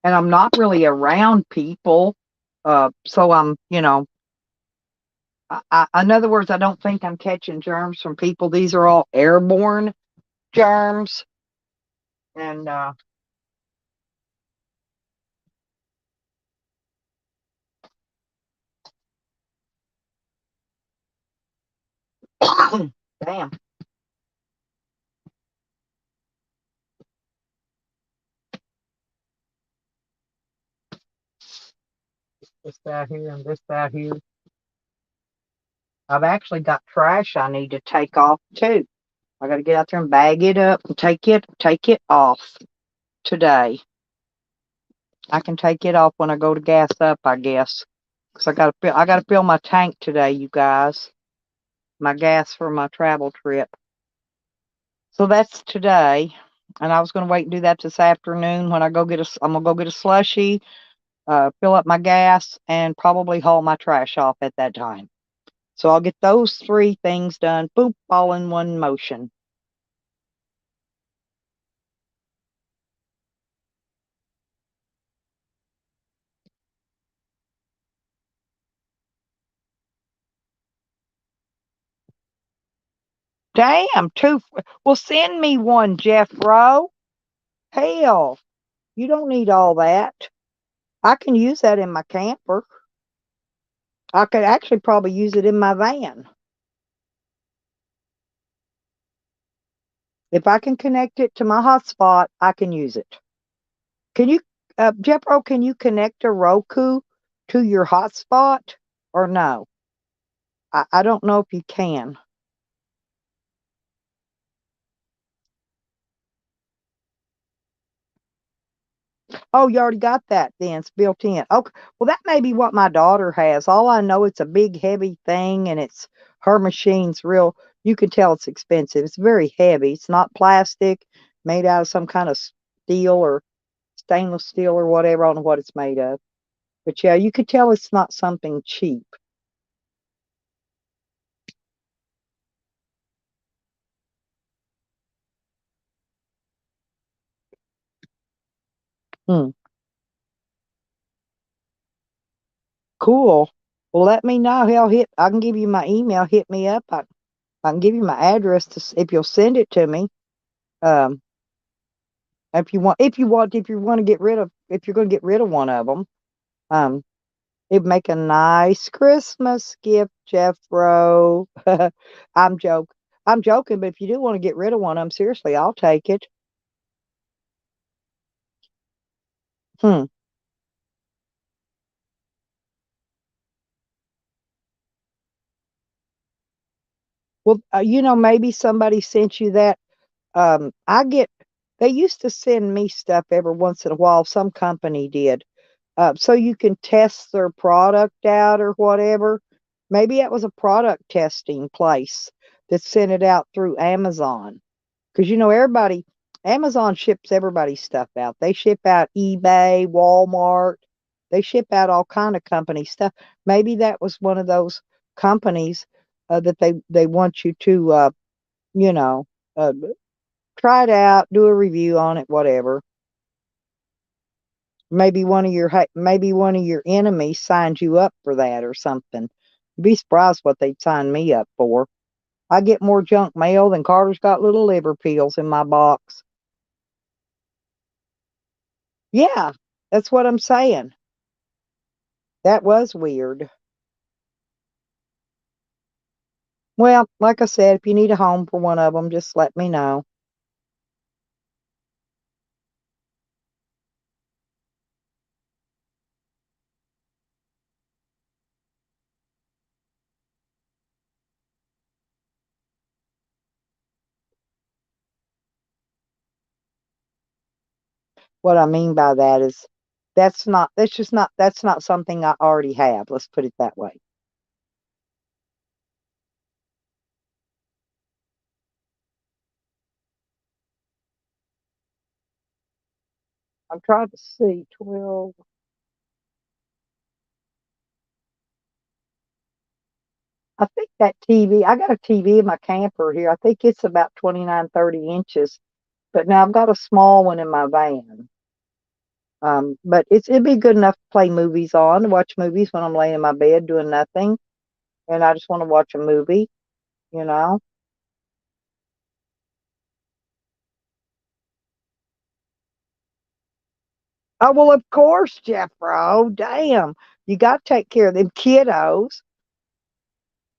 Speaker 1: And I'm not really around people, so in other words, I don't think I'm catching germs from people. These are all airborne germs, and damn, this out here and this out here. I've actually got trash I need to take off too. I got to get out there and bag it up and take it off today. I can take it off when I go to gas up, I guess, because I got to fill my tank today, you guys. My gas for my travel trip. So that's today, and I was going to wait and do that this afternoon when I'm gonna go get a slushy, fill up my gas, and probably haul my trash off at that time. So I'll get those three things done, boop, all in one motion. Damn, two. Well, send me one, Jeffro. Hell, you don't need all that. I can use that in my camper. I could actually probably use it in my van. If I can connect it to my hotspot, I can use it. Can you, Jeffro, can you connect a Roku to your hotspot or no? I don't know if you can. Oh, you already got that then. It's built in. Okay. Well, that may be what my daughter has. All I know, it's a big, heavy thing, and her machine's real. You can tell it's expensive. It's very heavy. It's not plastic, made out of some kind of steel or stainless steel or whatever. I don't know what it's made of. But yeah, you could tell it's not something cheap. Hmm. Cool. Well, let me know. I can give you my email. Hit me up. I can give you my address if you'll send it to me. Um, if you want to get rid of, if you're going to get rid of one of them, um, it'd make a nice Christmas gift, Jeffro. I'm joking. I'm joking, but if you do want to get rid of one of them, seriously, I'll take it. Hmm. Well, maybe somebody sent you that. I get. They used to send me stuff every once in a while. Some company did, so you can test their product out or whatever. Maybe it was a product testing place that sent it out through Amazon. Because Amazon ships everybody's stuff out. They ship out eBay, Walmart. They ship out all kind of company stuff. Maybe that was one of those companies that they want you to, you know. Uh, try it out, do a review on it, whatever. Maybe one of your enemies signed you up for that or something. You'd be surprised what they'd sign me up for. I get more junk mail than Carter's got little liver pills in my box. Yeah, that's what I'm saying. That was weird. Well, like I said, if you need a home for one of them, just let me know. What I mean by that is that's not something I already have. Let's put it that way. I'm trying to see 12. I think that TV, I got a TV in my camper here. I think it's about 29, 30 inches. But now I've got a small one in my van. But it'd be good enough to play movies on, to watch movies when I'm laying in my bed doing nothing, and I just want to watch a movie, you know. Oh well, of course, Jeffro. Damn, you got to take care of them kiddos.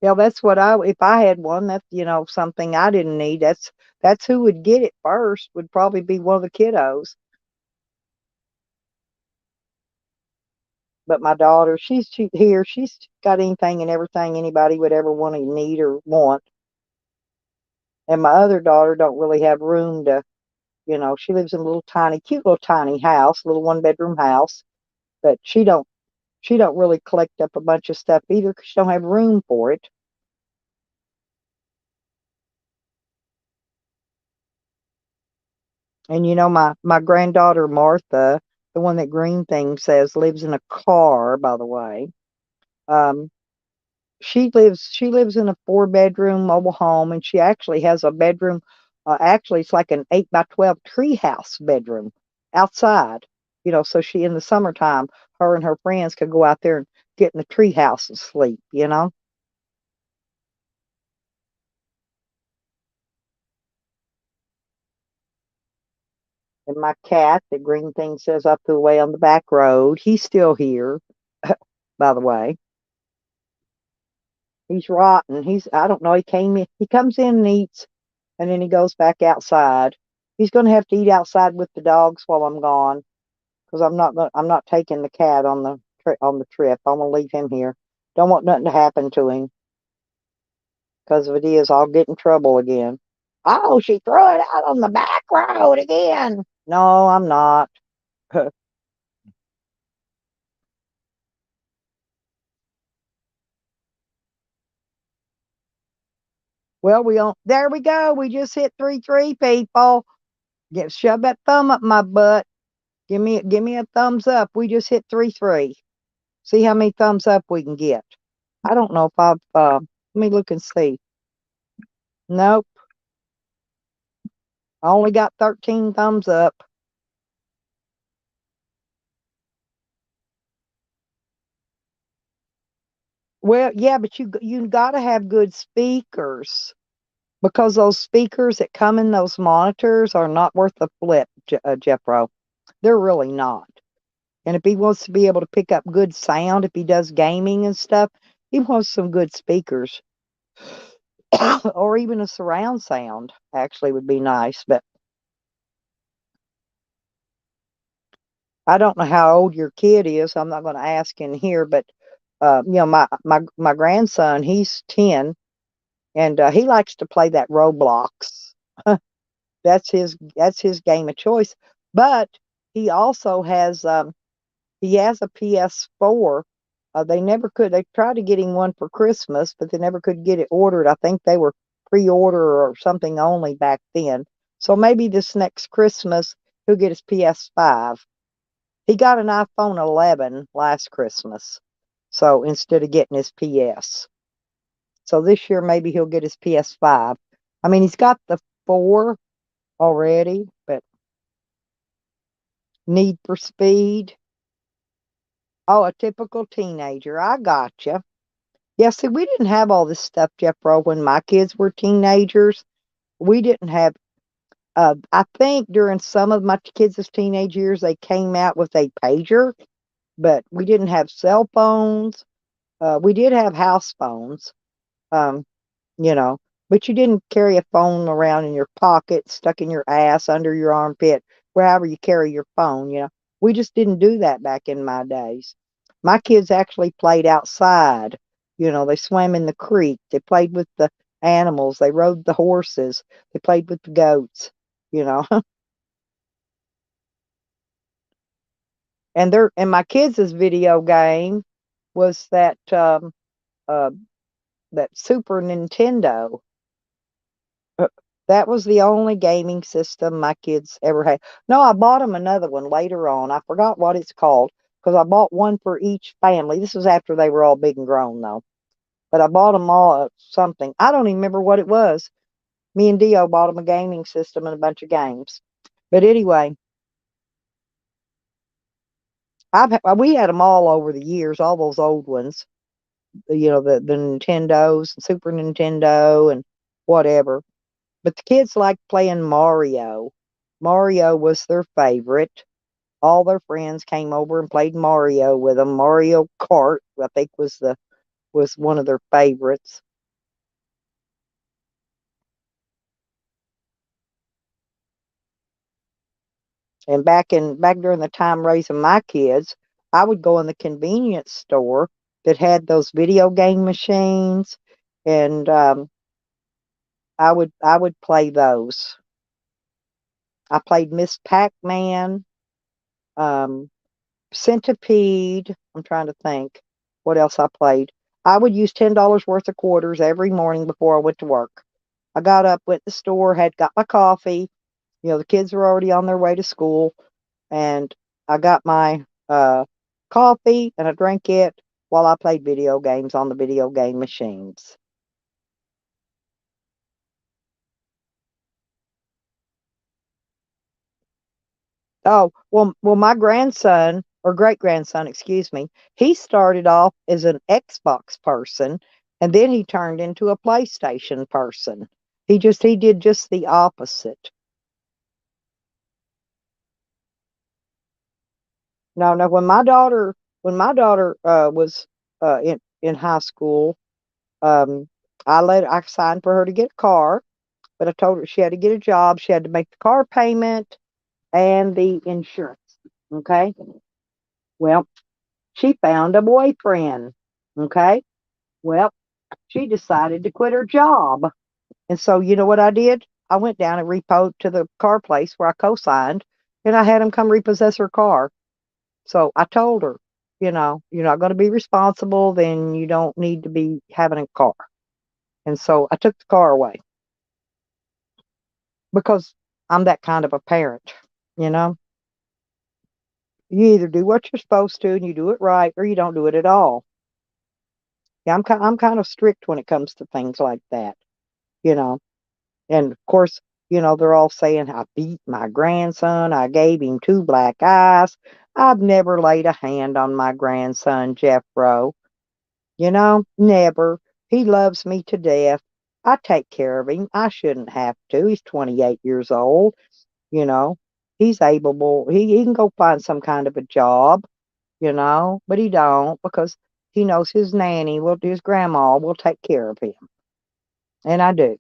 Speaker 1: Yeah, that's what I. If I had one, that's something I didn't need. That's who would get it first. Would probably be one of the kiddos. But my daughter, here. She's got anything and everything anybody would ever want to need or want. And my other daughter don't really have room to. She lives in a little tiny, cute little tiny house, little 1 bedroom house. But she don't really collect up a bunch of stuff either because she don't have room for it. And my granddaughter Martha, the one that Green Thing says lives in a car, by the way. Um, she lives in a 4 bedroom mobile home, and she actually has a bedroom. Actually, it's like an 8 by 12 treehouse bedroom outside. So she in the summertime, her and her friends could go out there and get in the treehouse and sleep. And my cat, the Green Thing says up the way on the back road, he's still here. By the way, he's rotten. I don't know. He comes in and eats, and then he goes back outside. He's going to have to eat outside with the dogs while I'm gone, because I'm not taking the cat on the trip. I'm gonna leave him here. Don't want nothing to happen to him, because if it is, I'll get in trouble again. Oh, she threw it out on the back road again. No, I'm not. Well, there we go. We just hit 3-3, people. Shove that thumb up my butt. Give me a thumbs up. We just hit 3-3. See how many thumbs up we can get. I don't know if I've. Let me look and see. Nope, I only got 13 thumbs up. Well, yeah, but you got to have good speakers, because those speakers that come in those monitors are not worth the flip, Jeffro. They're really not. And if he wants to be able to pick up good sound, if he does gaming and stuff, he wants some good speakers. Or even a surround sound actually would be nice. But I don't know how old your kid is. I'm not going to ask in here, but my grandson, he's 10, and he likes to play that Roblox. That's his game of choice. But he also has a PS4. They tried to get him one for Christmas, but they never could get it ordered. I think they were pre-order or something only back then. So maybe this next Christmas he'll get his PS5. He got an iPhone 11 last Christmas. So instead of getting his PS. So this year maybe he'll get his PS5. I mean, he's got 4 already, but Need for Speed. Oh, a typical teenager. I gotcha. Yeah, see, we didn't have all this stuff, Jeffro, when my kids were teenagers. We didn't have, I think during some of my kids' teenage years, they came out with a pager, but we didn't have cell phones. We did have house phones, um, you know, but you didn't carry a phone around in your pocket, stuck in your ass, under your armpit, wherever you carry your phone. We just didn't do that back in my days. My kids actually played outside. They swam in the creek, they played with the animals, they rode the horses, they played with the goats, you know. And my kids' video game was uh that Super Nintendo. Uh, That was the only gaming system my kids ever had. No, I bought them another one later on. I forgot what it's called because I bought one for each family. This was after they were all big and grown, though. But I bought them all something. I don't even remember what it was. Me and Dio bought them a gaming system and a bunch of games. But anyway, we had them all over the years, all those old ones. The Nintendos, Super Nintendo, and whatever. But the kids liked playing Mario. Mario was their favorite. All their friends came over and played Mario with them. Mario Kart, I think, was one of their favorites. And back during the time raising my kids, I would go in the convenience store that had those video game machines, and I would play those. I played Miss Pac-Man, um, Centipede. I'm trying to think what else I played. I would use $10 worth of quarters every morning before I went to work. I got up, went to the store, had got my coffee. The kids were already on their way to school, and I got my coffee and I drank it while I played video games on the video game machines. Oh, well, my grandson or great grandson, excuse me, he started off as an Xbox person and then he turned into a PlayStation person. He did just the opposite. No, no, when my daughter was in high school, um I signed for her to get a car, but I told her she had to get a job, she had to make the car payment and the insurance. Okay? Well, she found a boyfriend. Okay? Well, she decided to quit her job. And so, you know what I did? I went down and repoed to the car place where I co signed, and I had him come repossess her car. So I told her, you're not going to be responsible, then you don't need to be having a car. And so I took the car away because I'm that kind of a parent, you know? You either do what you're supposed to and you do it right, or you don't do it at all. Yeah, I'm kind of strict when it comes to things like that, you know. And of course, they're all saying I beat my grandson, I gave him two black eyes. I've never laid a hand on my grandson, Jeffro. Never. He loves me to death. I take care of him. I shouldn't have to. He's 28 years old. You know, he's able. He can go find some kind of a job. But he don't because he knows his grandma will take care of him, and I do.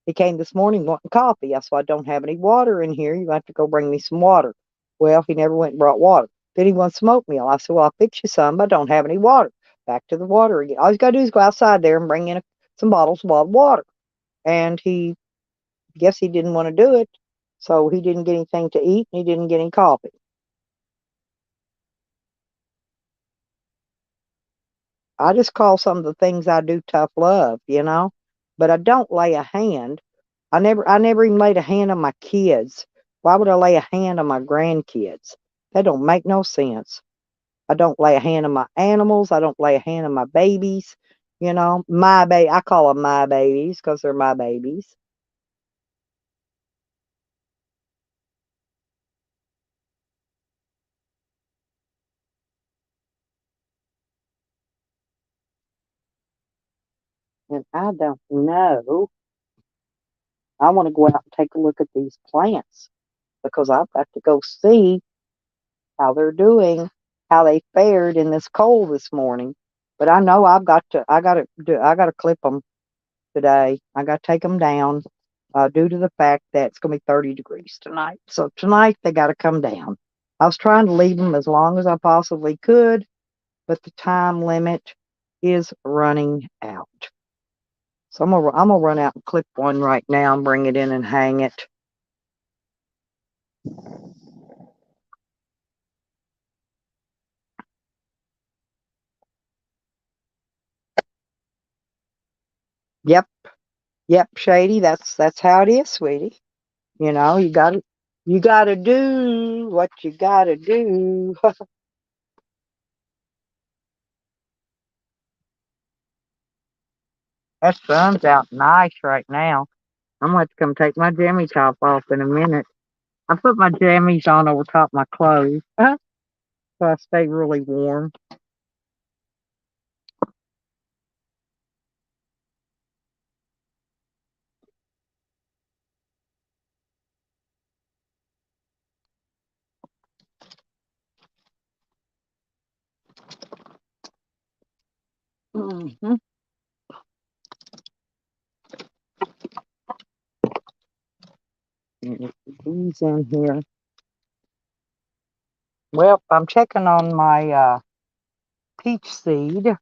Speaker 1: He came this morning wanting coffee. I said, I don't have any water in here. You have to go bring me some water. Well, he never went and brought water. Then he wants smoked meal. I said, well, I'll fix you some, but I don't have any water. Back to the water again. All he's got to do is go outside there and bring in some bottles of bottled water. And guess he didn't want to do it. So he didn't get anything to eat and he didn't get any coffee. I just call some of the things I do tough love. But I don't lay a hand. I never even laid a hand on my kids. Why would I lay a hand on my grandkids? That don't make no sense. I don't lay a hand on my animals. I don't lay a hand on my babies. My baby. I call them my babies because they're my babies. And I don't know. I want to go out and take a look at these plants because I've got to go see how they're doing, how they fared in this cold this morning. But I know I got to clip them today. I got to take them down due to the fact that it's going to be 30 degrees tonight. So tonight they got to come down. I was trying to leave them as long as I possibly could, but the time limit is running out. So I'm gonna run out and clip one right now and bring it in and hang it. Yep, yep, Shady. That's how it is, sweetie. You gotta do what you gotta do. That sun's out nice right now. I'm gonna have to come take my jammy top off in a minute. I put my jammies on over top my clothes, so I stay really warm. Hmm. These in here. Well, I'm checking on my peach seed.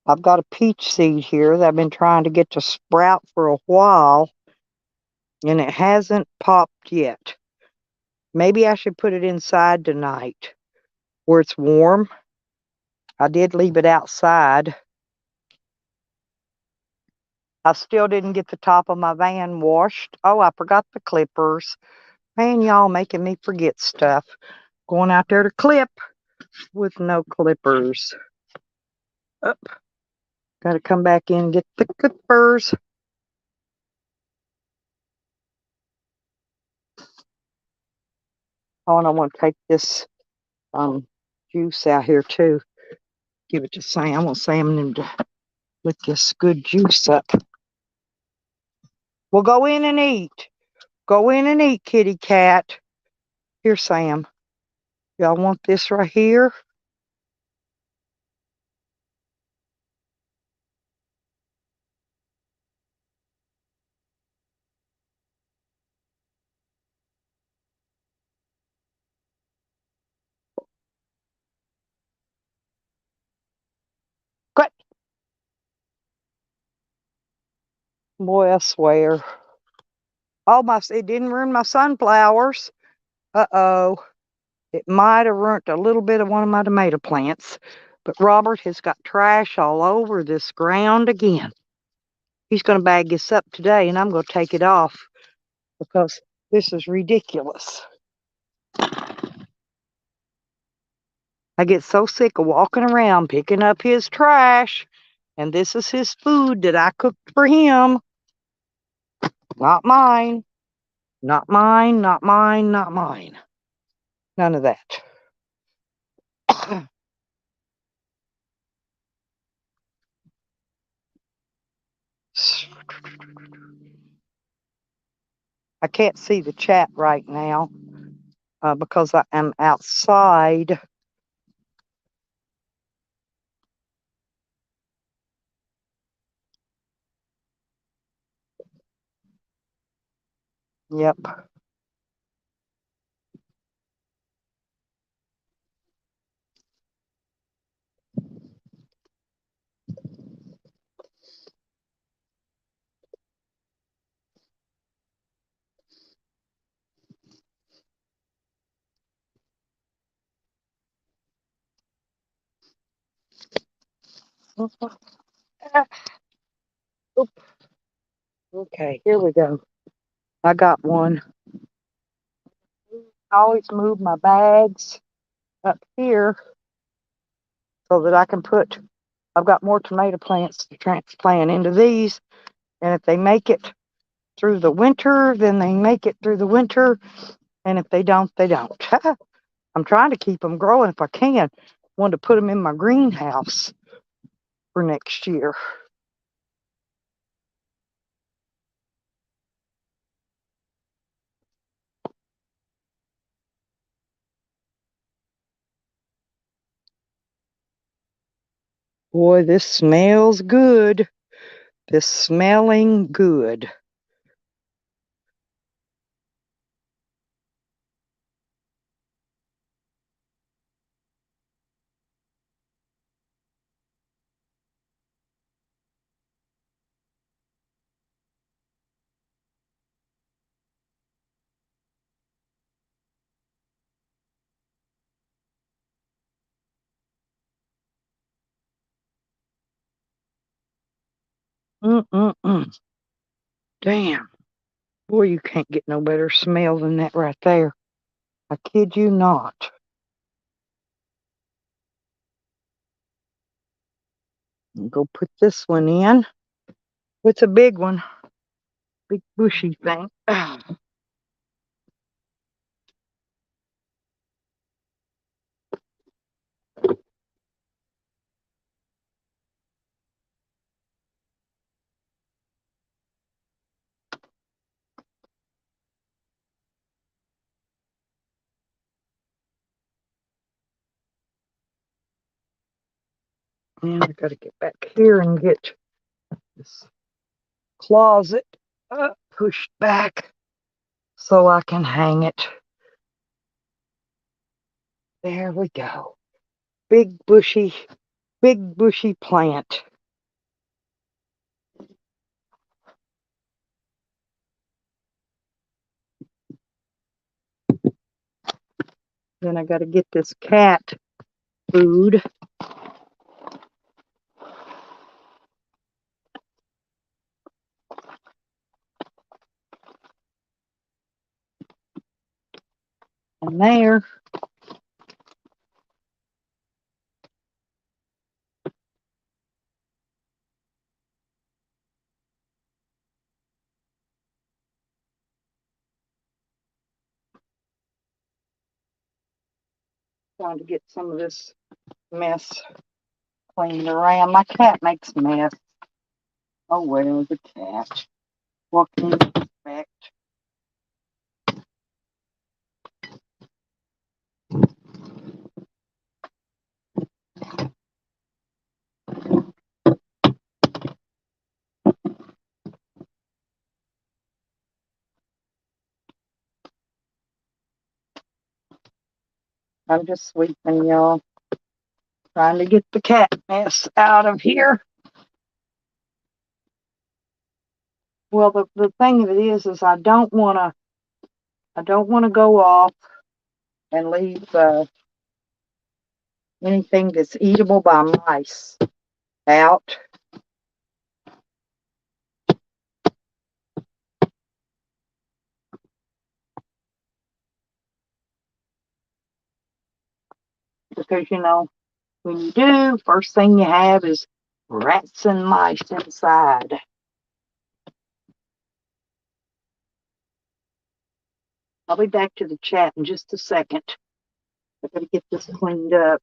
Speaker 1: I've got a peach seed here that I've been trying to get to sprout for a while, and it hasn't popped yet. Maybe I should put it inside tonight where it's warm. I did leave it outside. I still didn't get the top of my van washed. Oh, I forgot the clippers. Man, y'all making me forget stuff. Going out there to clip with no clippers. Up. Got to come back in and get the clippers. Oh, and I want to take this juice out here too. Give it to Sam. I want Sam to lick this good juice up. Well, go in and eat. Go in and eat, kitty cat. Here, Sam. Y'all want this right here? Good. Boy, I swear. Oh, it didn't ruin my sunflowers. Uh-oh. It might have ruined a little bit of one of my tomato plants. But Robert has got trash all over this ground again. He's going to bag this up today, and I'm going to take it off because this is ridiculous. I get so sick of walking around picking up his trash, and this is his food that I cooked for him. Not mine. Not mine, not mine, not mine. None of that. I can't see the chat right now because I am outside. Yep. Okay, here we go. I got one. I always move my bags up here so that I can put I've got more tomato plants to transplant into these, and if they make it through the winter, then they make it through the winter, and if they don't, they don't. I'm trying to keep them growing if I can. Want to put them in my greenhouse for next year. Boy, this smells good. This smelling good. Mm-mm-mm. Damn. Boy, you can't get no better smell than that right there. I kid you not. Go put this one in. It's a big one. Big bushy thing. And I gotta get back here and get this closet pushed back so I can hang it. There we go. Big bushy plant. Then I got to get this cat food. And there. Trying to get some of this mess cleaned around. My cat makes a mess. Oh well, the cat. What can you expect? I'm just sweeping, y'all. Trying to get the cat mess out of here. Well, the thing of it is I don't want to go off and leave anything that's eatable by mice out. Because, when you do, first thing you have is rats and mice inside. I'll be back to the chat in just a second. I gotta get this cleaned up.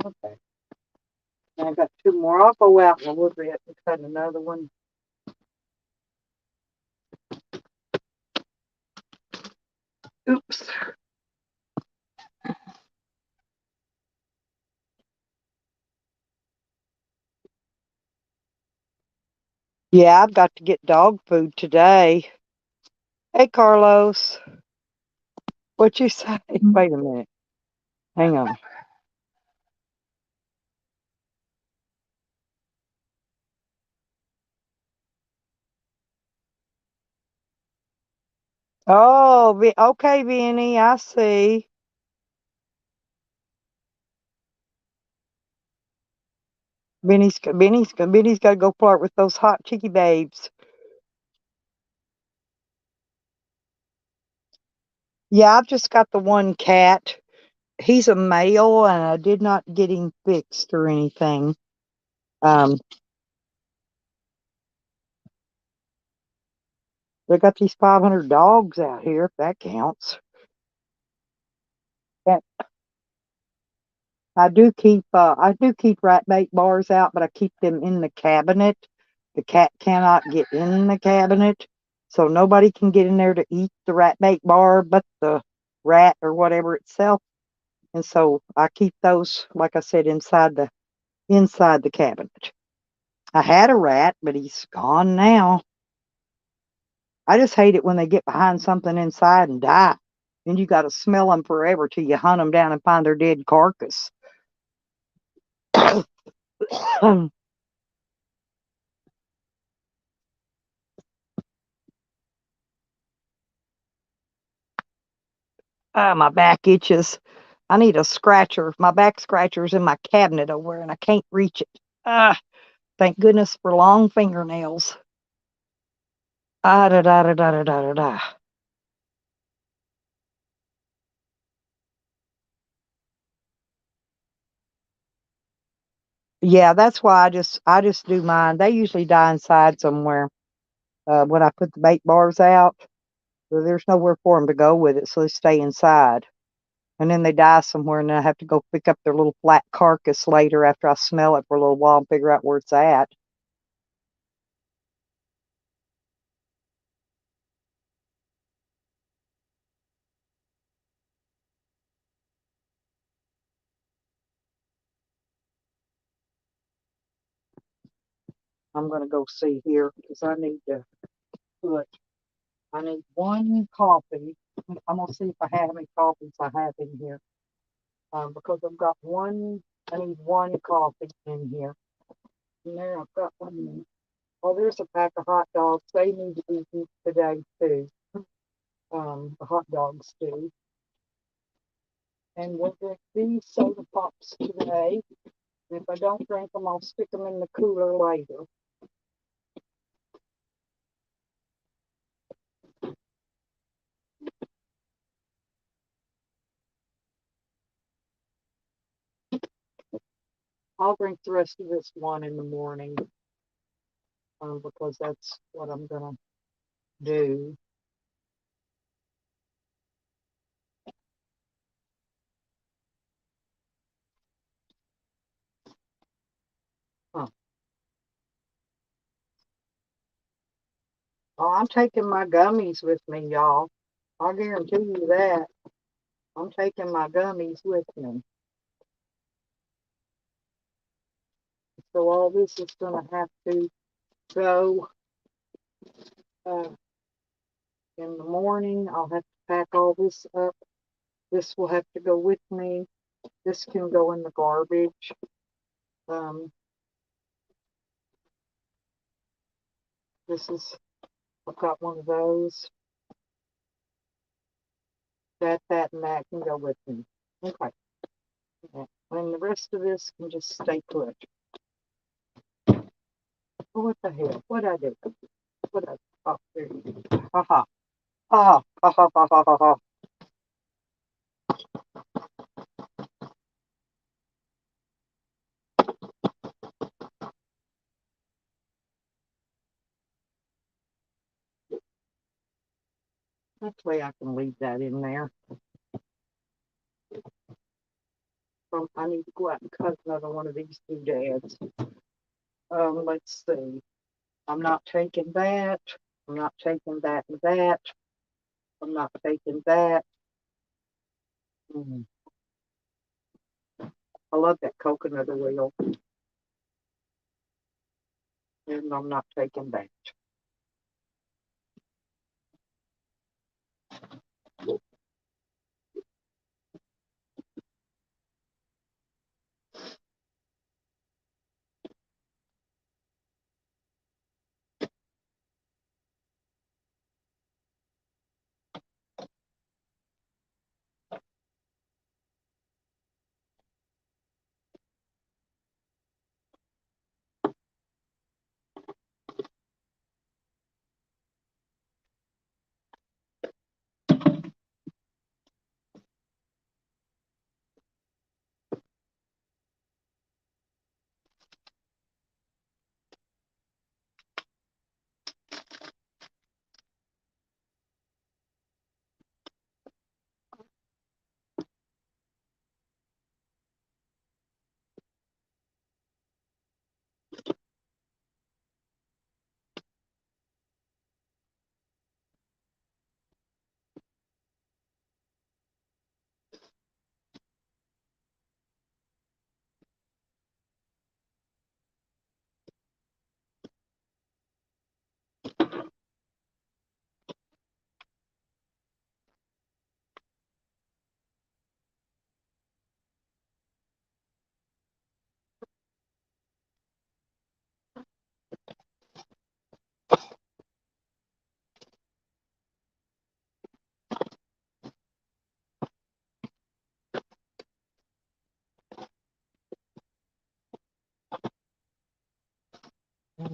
Speaker 1: Okay. And I got two more. I'll go out in a little bit and cut another one. Oops. Yeah, I've got to get dog food today. Hey, Carlos. What you say? Wait a minute. Hang on. Oh, okay, Benny, I see. Benny's got to go flirt with those hot cheeky babes. Yeah, I've just got the one cat. He's a male, and I did not get him fixed or anything. Um, they got these 500 dogs out here, if that counts. And I do keep rat bait bars out, but I keep them in the cabinet. The cat cannot get in the cabinet, so nobody can get in there to eat the rat bait bar, but the rat or whatever itself. And so I keep those, like I said, inside the cabinet. I had a rat, but he's gone now. I just hate it when they get behind something inside and die. And you got to smell them forever till you hunt them down and find their dead carcass. My back itches. I need a scratcher. My back scratcher's in my cabinet over there, and I can't reach it. Thank goodness for long fingernails. Da da da da da da da. Yeah, that's why I just do mine. They usually die inside somewhere. When I put the bait bars out, there's nowhere for them to go with it, so they stay inside. And then they die somewhere, and then I have to go pick up their little flat carcass later after I smell it for a little while and figure out where it's at. I'm gonna go see here because put I need one coffee. I'm gonna see if I have any coffees I have in here. Because I've got one. I need one coffee in here. And there I've got one. Oh, there's a pack of hot dogs. They need to be eaten today too. The hot dogs do. And we'll drink these soda pops today. And if I don't drink them, I'll stick them in the cooler later. I'll drink the rest of this one in the morning because that's what I'm gonna do. Huh. Oh, I'm taking my gummies with me, y'all. I guarantee you that. I'm taking my gummies with me. So all this is going to have to go uh, in the morning. I'll have to pack all this up. This will have to go with me. This can go in the garbage. Um, I've got one of those. That, and that can go with me. Okay. And the rest of this can just stay put. Oh, what the hell? What I do? What I Oh, there you go. Ha ha. Ha ha ha ha ha ha ha. That way I can leave that in there. I need to go out and cut another one of these doodads. Let's see. I'm not taking that. I'm not taking that and that. I'm not taking that. Mm. I love that coconut oil, and I'm not taking that.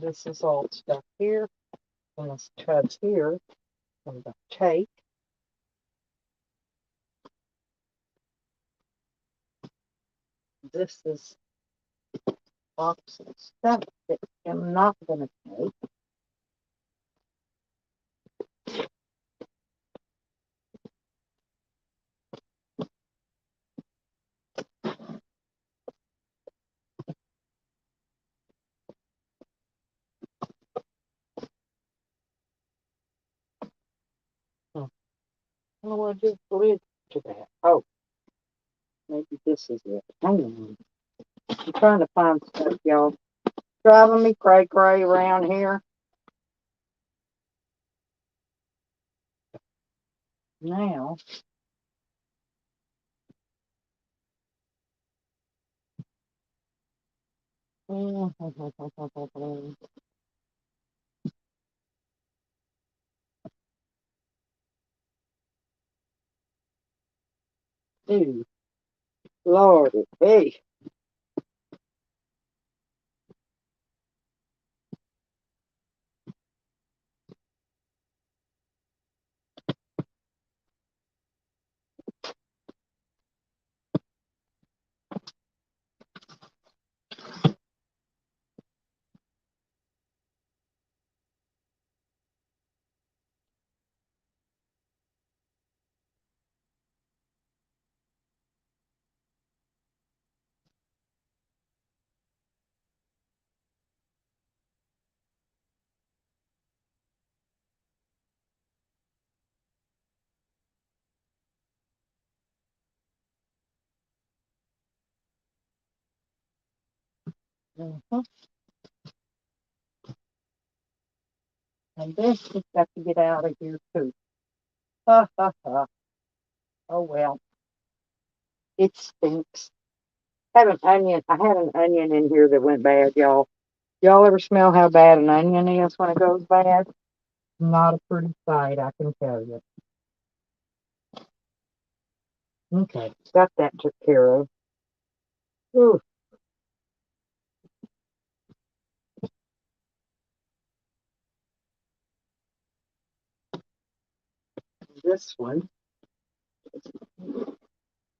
Speaker 1: This is all stuff here. And this tub here. I'm going to take. This is box of stuff that I'm not going to take. I don't want to do the lid to that. Oh, maybe this is it. Hang on. I'm trying to find stuff, y'all. Driving me cray-cray around here. Now, dude, Lordy, hey. Mhm. And this has got to get out of here too. Ha ha ha. Oh well, it stinks. Had an onion. I had an onion in here that went bad, y'all. Y'all ever smell how bad an onion is when it goes bad? Not a pretty sight, I can tell you. Okay, got that took care of. Ooh, this one.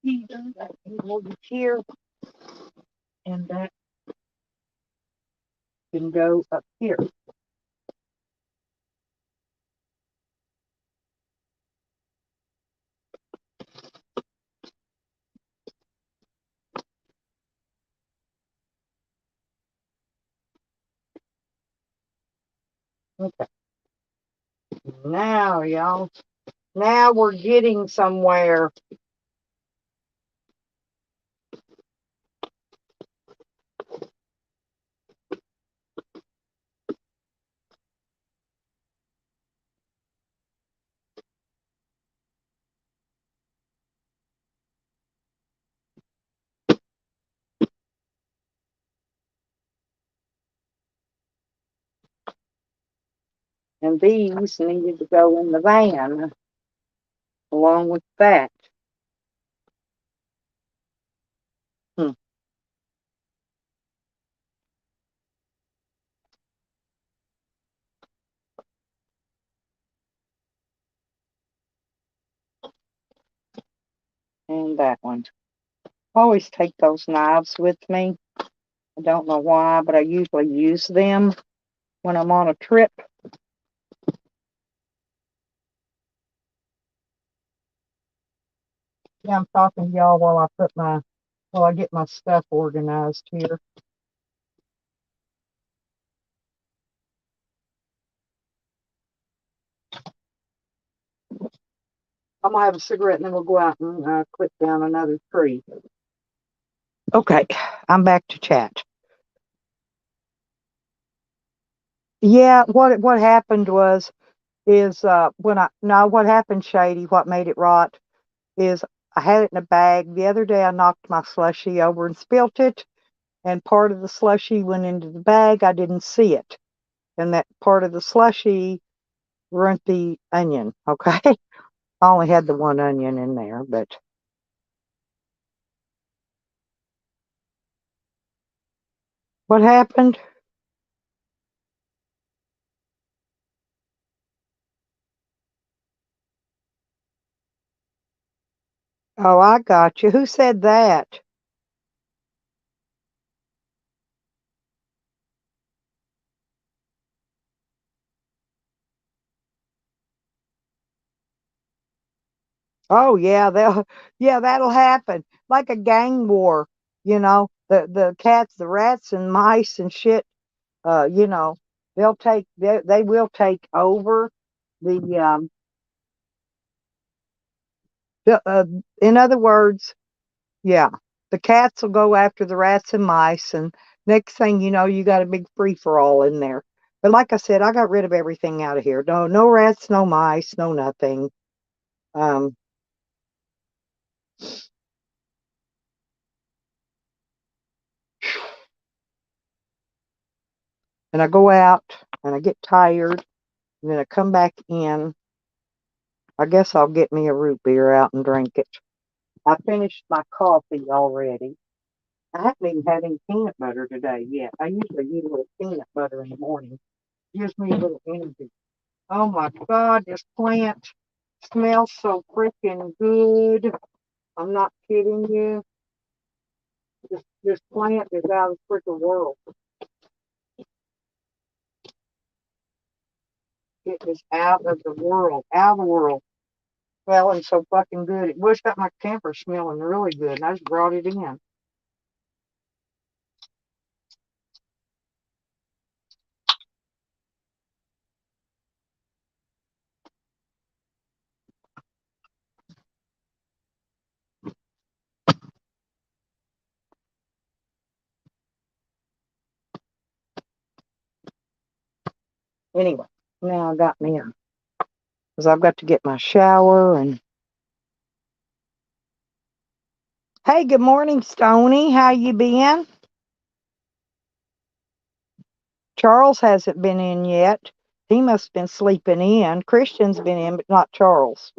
Speaker 1: That can go here, and that can go up here. Okay. Now, y'all. Now we're getting somewhere. And these needed to go in the van along with that. Hmm. And that one. I always take those knives with me. I don't know why, but I usually use them when I'm on a trip. Yeah, I'm talking to y'all while I get my stuff organized here. I'm gonna have a cigarette and then we'll go out and clip down another tree. Okay, I'm back to chat. Yeah, what happened is when I no what happened, Shady, what made it rot is I had it in a bag. The other day I knocked my slushy over and spilt it, and part of the slushy went into the bag. I didn't see it. And that part of the slushy ruined the onion. Okay. I only had the one onion in there, but what happened? Oh, I got you. Who said that? Oh yeah, yeah, that'll happen. Like a gang war, the cats, the rats and mice and shit, you know, they will take over the the in other words, yeah, the cats will go after the rats and mice, and next thing you know, you got a big free for all in there. But like I said, I got rid of everything out of here. No rats, no mice, no nothing. Um, and I go out and I get tired, and then I come back in. I guess I'll get me a root beer out and drink it. I finished my coffee already. I haven't even had any peanut butter today yet. I usually eat a little peanut butter in the morning. Gives me a little energy. Oh my God, this plant smells so freaking good. I'm not kidding you. This plant is out of the freaking world. It is out of the world. Out of the world. Smelling so fucking good. It was got my camper smelling really good, and I just brought it in. Anyway, now I got me a, because I've got to get my shower and. Hey, good morning, Stony. How you been? Charles hasn't been in yet. He must have been sleeping in. Christian's been in, but not Charles.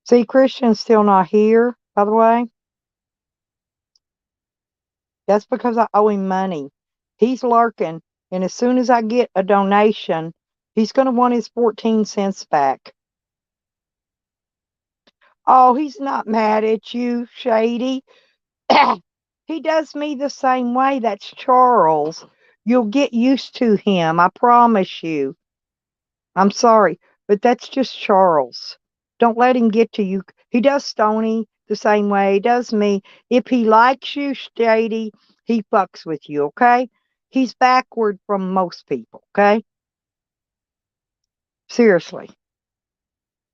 Speaker 1: See, Christian's still not here, by the way. That's because I owe him money. He's lurking, and as soon as I get a donation, he's going to want his 14 cents back. Oh, he's not mad at you, Shady. He does me the same way. That's Charles. You'll get used to him, I promise you. I'm sorry, but that's just Charles. Don't let him get to you. He does Stony the same way he does me. If he likes you, Shady, he fucks with you, okay? He's backward from most people, okay? Seriously.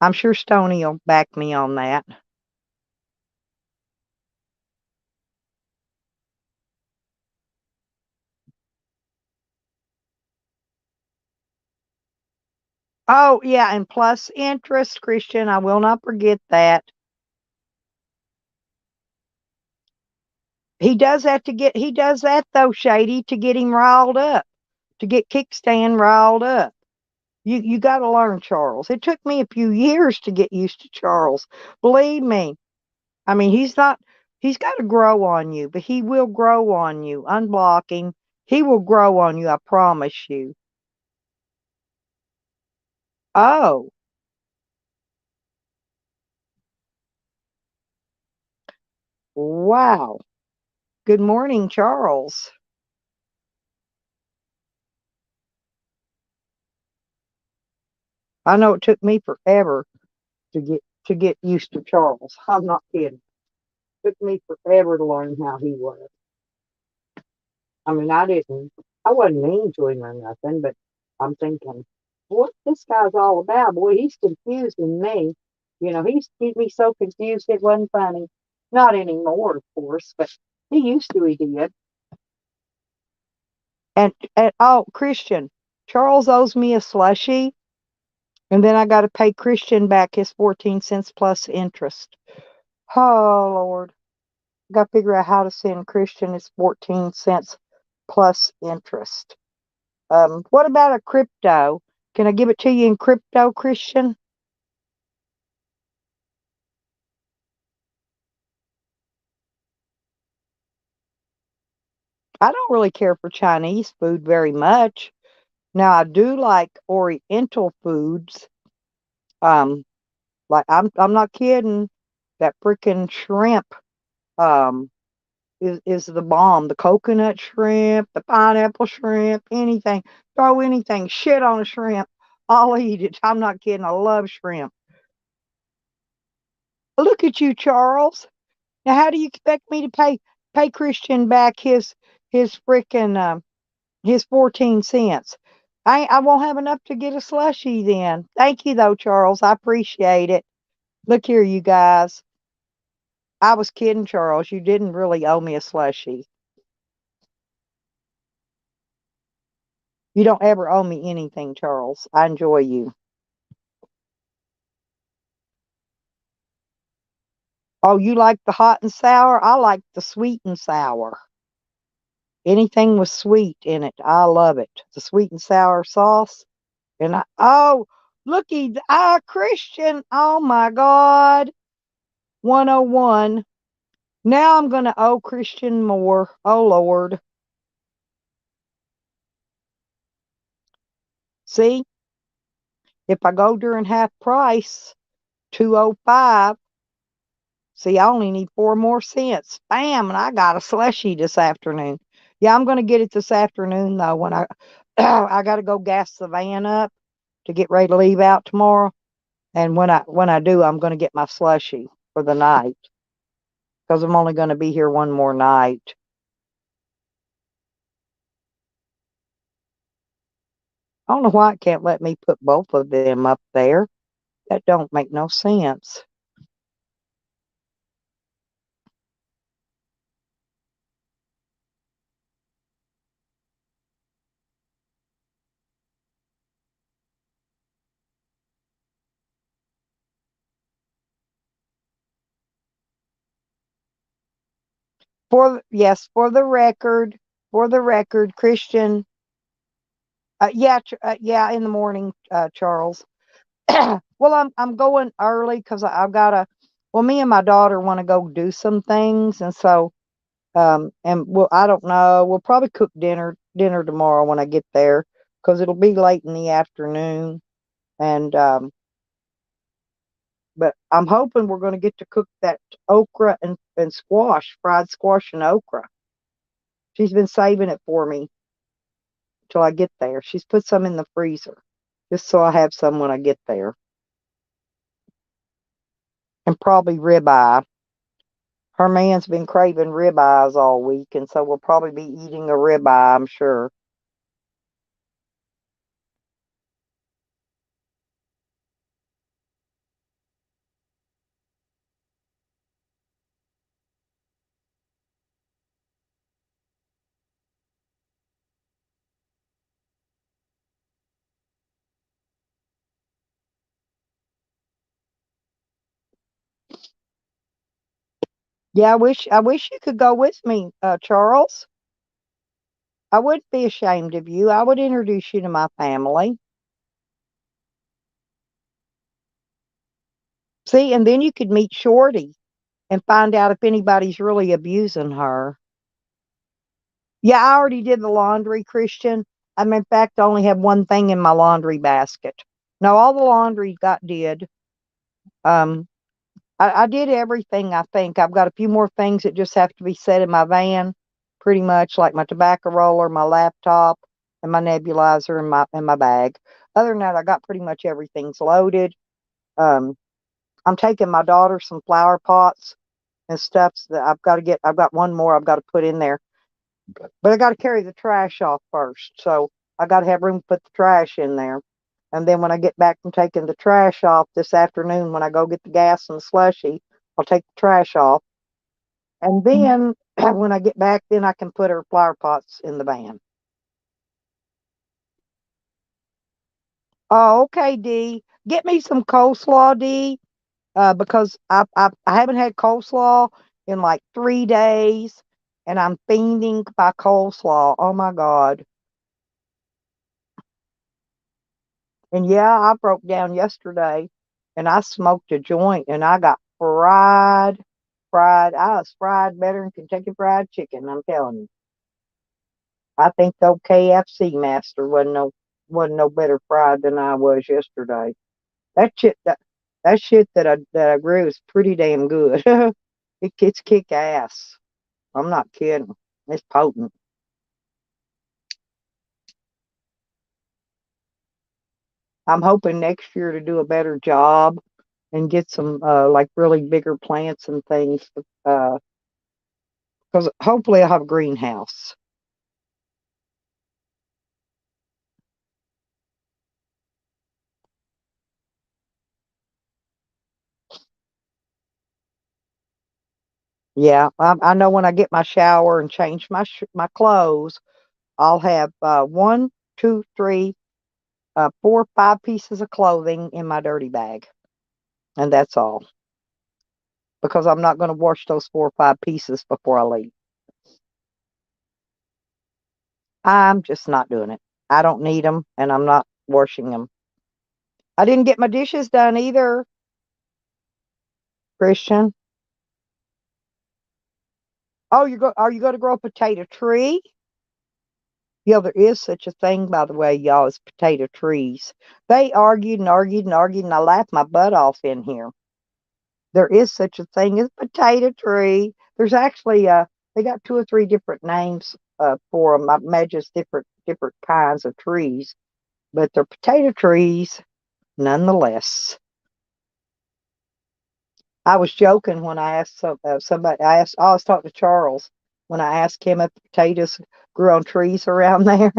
Speaker 1: I'm sure Stony will back me on that. Oh, yeah, and plus interest, Christian. I will not forget that. He does that though, Shady, to get him riled up, to get Kickstand riled up. You got to learn Charles. It took me a few years to get used to Charles. Believe me. I mean, he's got to grow on you, but he will grow on you. Unblock him. He will grow on you, I promise you. Oh, wow. Good morning, Charles. I know it took me forever to get used to Charles. I'm not kidding. It took me forever to learn how he was. I mean, I wasn't mean to him or nothing, but I'm thinking, what this guy's all about? Boy, he's confusing me. He's keep me so confused it wasn't funny. Not anymore, of course, but he used to, he did. And oh, Christian, Charles owes me a slushie, and then I got to pay Christian back his 14 cents plus interest. Oh Lord, got to figure out how to send Christian his 14 cents plus interest. What about a crypto? Can I give it to you in crypto, Christian? I don't really care for Chinese food very much. Now I do like Oriental foods. Um, like I'm not kidding. That freaking shrimp um is the bomb. The coconut shrimp, the pineapple shrimp, anything. Throw anything, shit on a shrimp. I'll eat it. I'm not kidding. I love shrimp. Look at you, Charles. Now how do you expect me to pay Christian back his freaking his 14 cents? I won't have enough to get a slushy then. Thank you though, Charles. I appreciate it. Look here, you guys. I was kidding, Charles. You didn't really owe me a slushy. You don't ever owe me anything, Charles. I enjoy you. Oh, you like the hot and sour? I like the sweet and sour. Anything with sweet in it, I love it. The sweet and sour sauce. And oh, looky, Christian. Oh my God. 101. Now I'm going to owe Christian more. Oh Lord. See, if I go during half price, 205. See, I only need 4 more cents. Bam, and I got a slushy this afternoon. Yeah, I'm going to get it this afternoon though. When I got to go gas the van up to get ready to leave out tomorrow, and when I do, I'm going to get my slushy for the night because I'm only going to be here one more night. I don't know why it can't let me put both of them up there. That don't make no sense. For the record, Christian. Yeah, yeah, in the morning, Charles. Well, I'm going early because I've got to. Well, me and my daughter want to go do some things, and so and well, I don't know. We'll probably cook dinner tomorrow when I get there because it'll be late in the afternoon, and but I'm hoping we're going to get to cook that okra and squash, fried squash and okra. She's been saving it for me till I get there. She's put some in the freezer just so I have some when I get there, and probably ribeye. Her man's been craving ribeyes all week, and so we'll probably be eating a ribeye, I'm sure. Yeah, I wish you could go with me, Charles. I wouldn't be ashamed of you. I would introduce you to my family. See, and then you could meet Shorty and find out if anybody's really abusing her. Yeah, I already did the laundry, Christian. In fact, I only have one thing in my laundry basket. No, all the laundry got did. Um, I did everything, I think. I've got a few more things that just have to be set in my van, pretty much like my tobacco roller, my laptop, and my nebulizer in my bag. Other than that, I got pretty much everything's loaded. Um, I'm taking my daughter some flower pots and stuff that I've got one more I've got to put in there. But I got to carry the trash off first. So I got to have room to put the trash in there. And then when I get back from taking the trash off this afternoon, when I go get the gas and the slushy, I'll take the trash off. And then when I get back, then I can put her flower pots in the van. Oh, okay, D. Get me some coleslaw, D. Because I haven't had coleslaw in like 3 days, and I'm fiending by coleslaw. Oh my God. And yeah, I broke down yesterday, and I smoked a joint, and I got fried. I was fried better than Kentucky Fried Chicken. I'm telling you. I think the old KFC master wasn't no better fried than I was yesterday. That shit that shit that I grew is pretty damn good. It's kick ass. I'm not kidding. It's potent. I'm hoping next year to do a better job and get some like really bigger plants and things. Because hopefully I'll have a greenhouse. Yeah, I know when I get my shower and change my clothes, I'll have one, two, three, 4, 5 pieces of clothing in my dirty bag, and that's all. Because I'm not going to wash those 4 or 5 pieces before I leave. I'm just not doing it. I don't need them, and I'm not washing them. I didn't get my dishes done either, Christian. Oh, are you going to grow a potato tree? Yeah, there is such a thing, by the way, y'all, as potato trees. They argued and argued and argued, and I laughed my butt off in here. There is such a thing as potato tree. There's actually they got 2 or 3 different names for them. I imagine it's different kinds of trees, but they're potato trees nonetheless. I was joking when I asked somebody. I was talking to Charles when I asked him if potatoes grew on trees around there.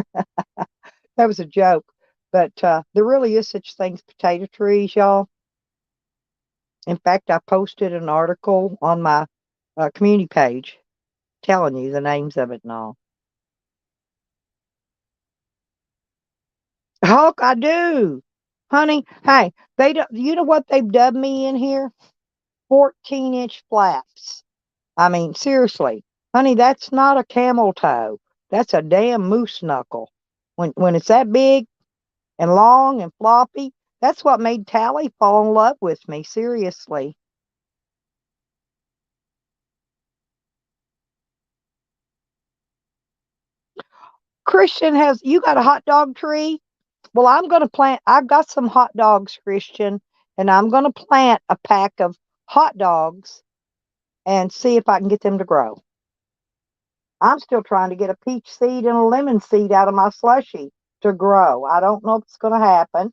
Speaker 1: That was a joke, but there really is such thing as potato trees, y'all. In fact, I posted an article on my community page telling you the names of it and all. Hulk, I do, honey. Hey, they don't. You know what they've dubbed me in here? 14-inch flaps. I mean, seriously, honey, that's not a camel toe. That's a damn moose knuckle. When it's that big and long and floppy, that's what made Tally fall in love with me. Seriously. Christian, has you got a hot dog tree? Well, I'm going to plant. I've got some hot dogs, Christian, and I'm going to plant a pack of hot dogs and see if I can get them to grow. I'm still trying to get a peach seed and a lemon seed out of my slushy to grow. I don't know if it's going to happen,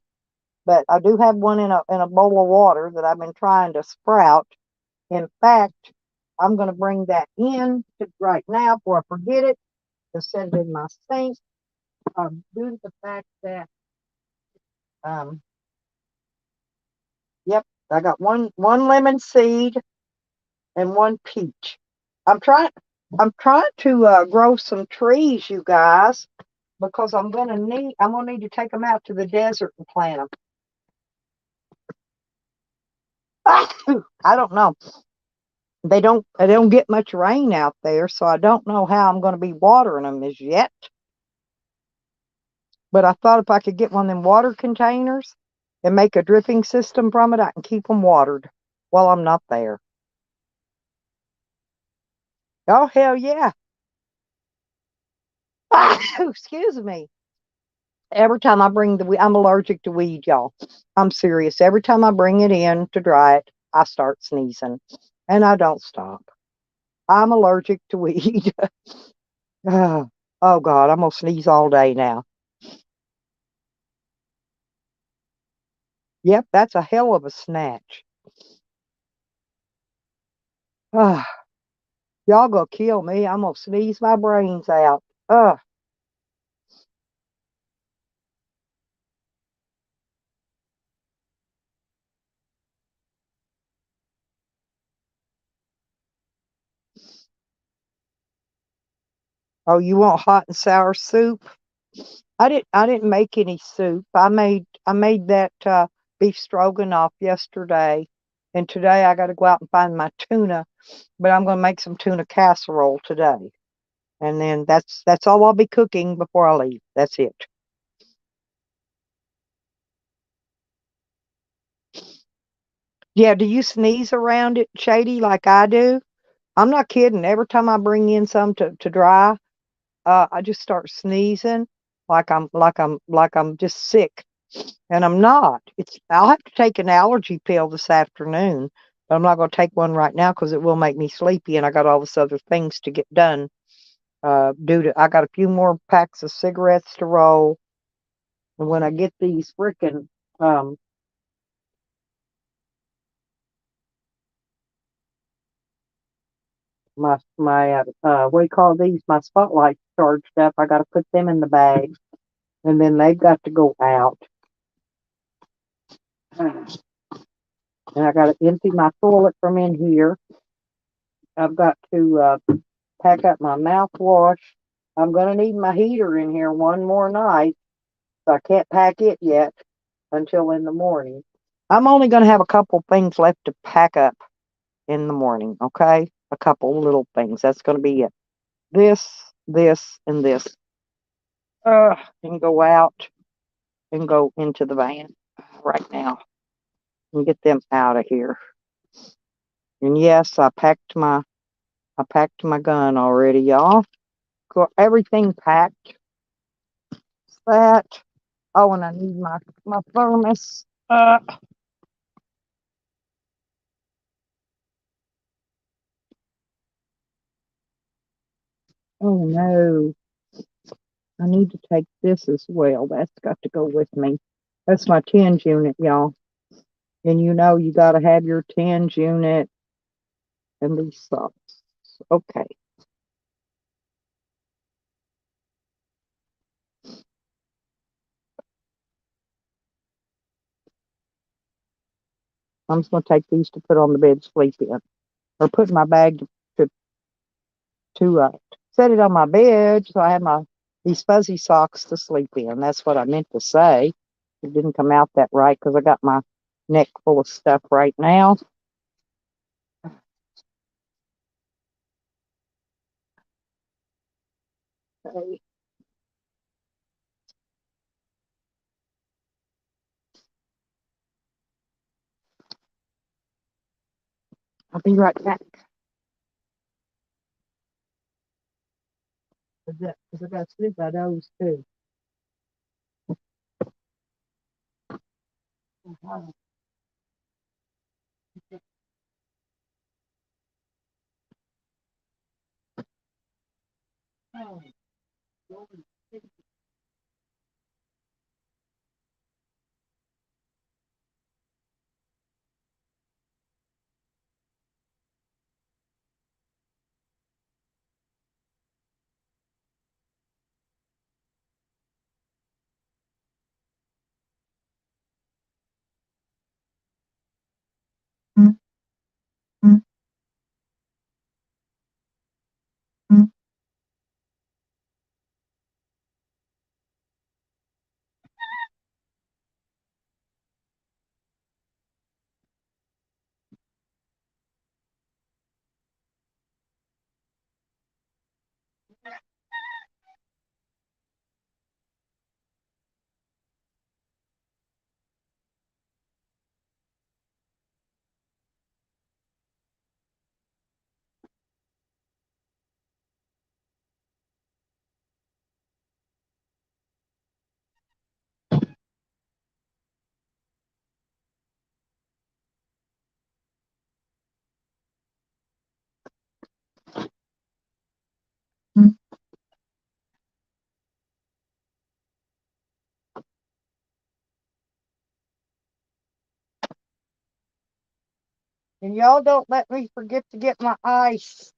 Speaker 1: but I do have one in a bowl of water that I've been trying to sprout. In fact, I'm going to bring that in right now before I forget it to set it in my sink. Due to the fact that, um, yep, I got one lemon seed and one peach. I'm trying. I'm trying to grow some trees, you guys, because I'm gonna need to take them out to the desert and plant them. I don't know. They don't get much rain out there, so I don't know how I'm going to be watering them as yet. But I thought if I could get one of them water containers and make a dripping system from it, I can keep them watered while I'm not there. Oh hell yeah! Excuse me. Every time I bring the weed, I'm allergic to weed, y'all. I'm serious. Every time I bring it in to dry it, I start sneezing, and I don't stop. I'm allergic to weed. Oh God, I'm gonna sneeze all day now. Yep, that's a hell of a snatch. Y'all gonna kill me. I'm gonna sneeze my brains out. Oh, you want hot and sour soup? I didn't make any soup. I made that beef stroganoff yesterday, and today I got to go out and find my tuna. But I'm going to make some tuna casserole today, and then that's all I'll be cooking before I leave. That's it. Yeah, do you sneeze around it, Shady, like I do? I'm not kidding. Every time I bring in some to dry, I just start sneezing like I'm just sick, and I'm not. I'll have to take an allergy pill this afternoon, but I'm not going to take one right now because it will make me sleepy, and I got all this other things to get done. Due to I got a few more packs of cigarettes to roll, and when I get these freaking um what do you call these, my spotlights charged up, I got to put them in the bag, and then they've got to go out. And I got to empty my toilet from in here. I've got to pack up my mouthwash. I'm going to need my heater in here one more night, so I can't pack it yet until in the morning. I'm only going to have a couple things left to pack up in the morning, okay? A couple little things. That's going to be it. This, this, and this. And go out and go into the van right now and get them out of here. And yes, I packed my gun already, y'all. Got everything packed. That. Oh, and I need my thermos. Oh no, I need to take this as well. That's got to go with me. That's my tens unit, y'all. And you got to have your tens unit and these socks. Okay, I'm just gonna take these to put on the bed, to sleep in, or put in my bag to set it on my bed so I have my these fuzzy socks to sleep in. That's what I meant to say. It didn't come out that right because I got my neck full of stuff right now. Okay, I'll be right back. Because I got to sleep by those too. And y'all don't let me forget to get my ice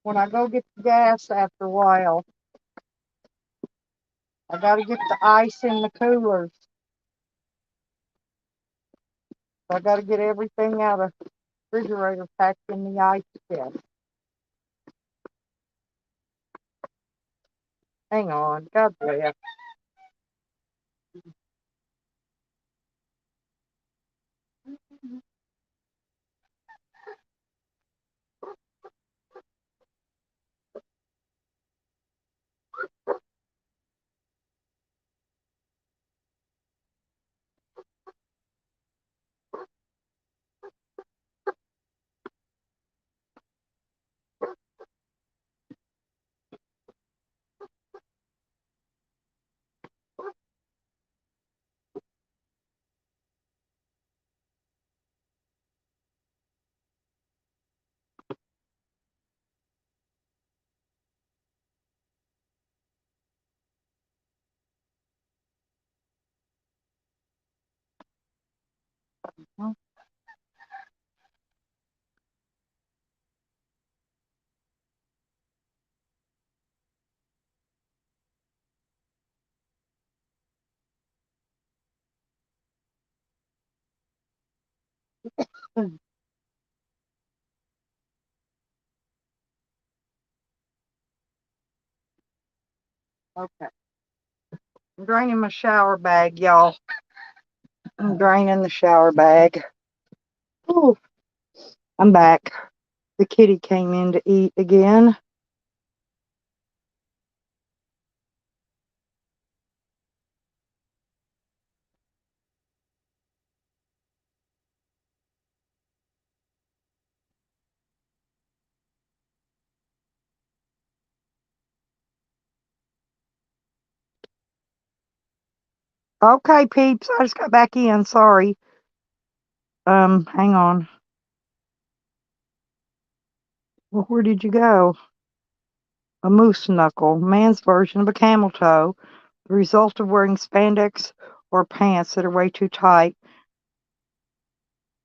Speaker 1: when I go get the gas after a while. I got to get the ice in the coolers. So I got to get everything out of the refrigerator packed in the ice chest. Hang on. God bless. Okay. I'm draining my shower bag, y'all. I'm draining the shower bag. Ooh, I'm back. The kitty came in to eat again. Okay, peeps, I just got back in. Sorry. Hang on. Well, where did you go? A moose knuckle, man's version of a camel toe, the result of wearing spandex or pants that are way too tight.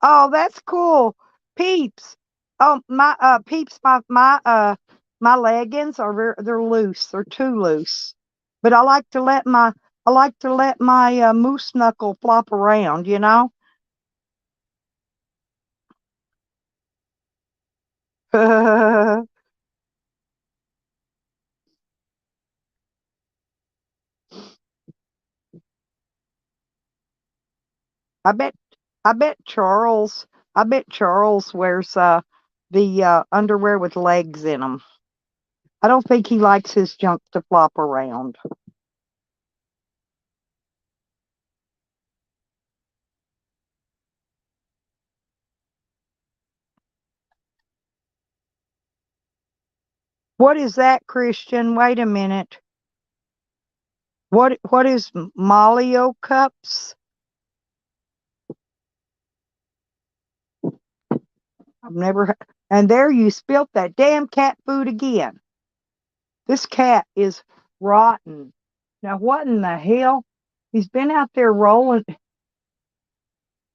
Speaker 1: Oh, that's cool. Peeps. Oh, my peeps, my leggings are they're loose. They're too loose. But I like to let my moose knuckle flop around, you know? I bet I bet Charles wears the underwear with legs in them. I don't think he likes his junk to flop around. What is that, Christian? Wait a minute. What is Molly-O cups? I've never and there you spilt that damn cat food again. This cat is rotten. Now what in the hell? He's been out there rolling.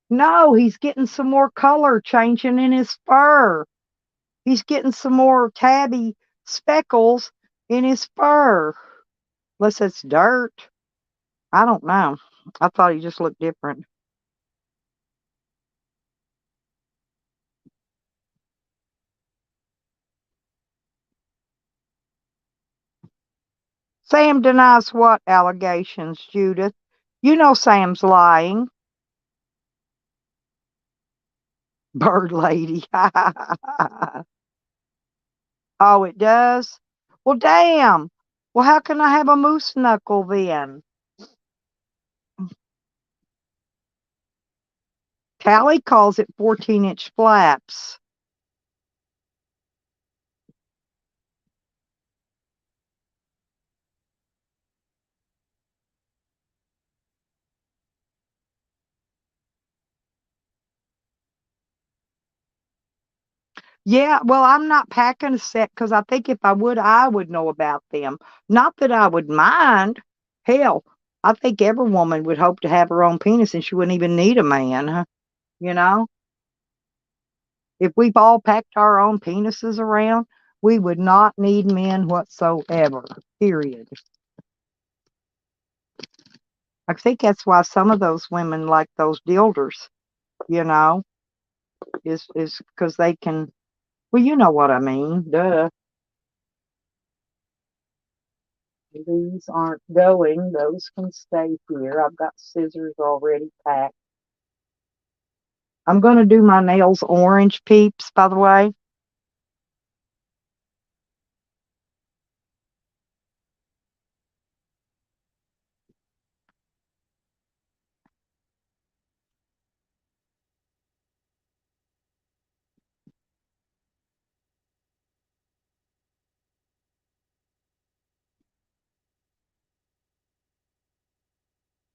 Speaker 1: No, he's getting some more color changing in his fur. He's getting some more tabby speckles in his fur. Unless it's dirt. I don't know. I thought he just looked different. Sam denies what allegations, Judith? You know Sam's lying. Bird lady. Oh, it does? Well, damn. Well, how can I have a moose knuckle then? Callie calls it 14-inch flaps. Yeah, well, I'm not packing a set because I think if I would know about them. Not that I would mind. Hell, I think every woman would hope to have her own penis and she wouldn't even need a man, huh? You know? If we've all packed our own penises around, we would not need men whatsoever. Period. I think that's why some of those women like those dilders, you know, is because they can. Well, you know what I mean. Duh. These aren't going. Those can stay here. I've got scissors already packed. I'm going to do my nails orange, peeps, by the way.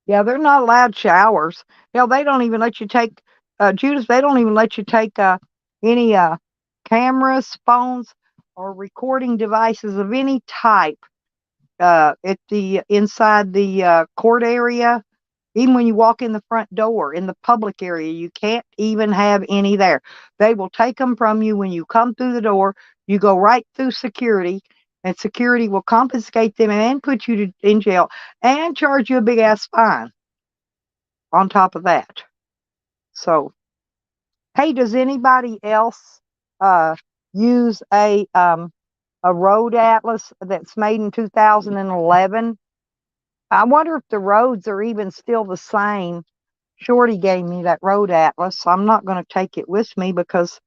Speaker 1: Yeah, they're not allowed showers. Hell, they don't even let you take, Judas, they don't even let you take any cameras, phones, or recording devices of any type at the inside the court area. Even when you walk in the front door in the public area, you can't even have any there. They will take them from you when you come through the door. You go right through security, and security will confiscate them and put you in jail and charge you a big ass fine on top of that. So Hey, does anybody else use a road atlas that's made in 2011? I wonder if the roads are even still the same. Shorty gave me that road atlas, so I'm not going to take it with me because,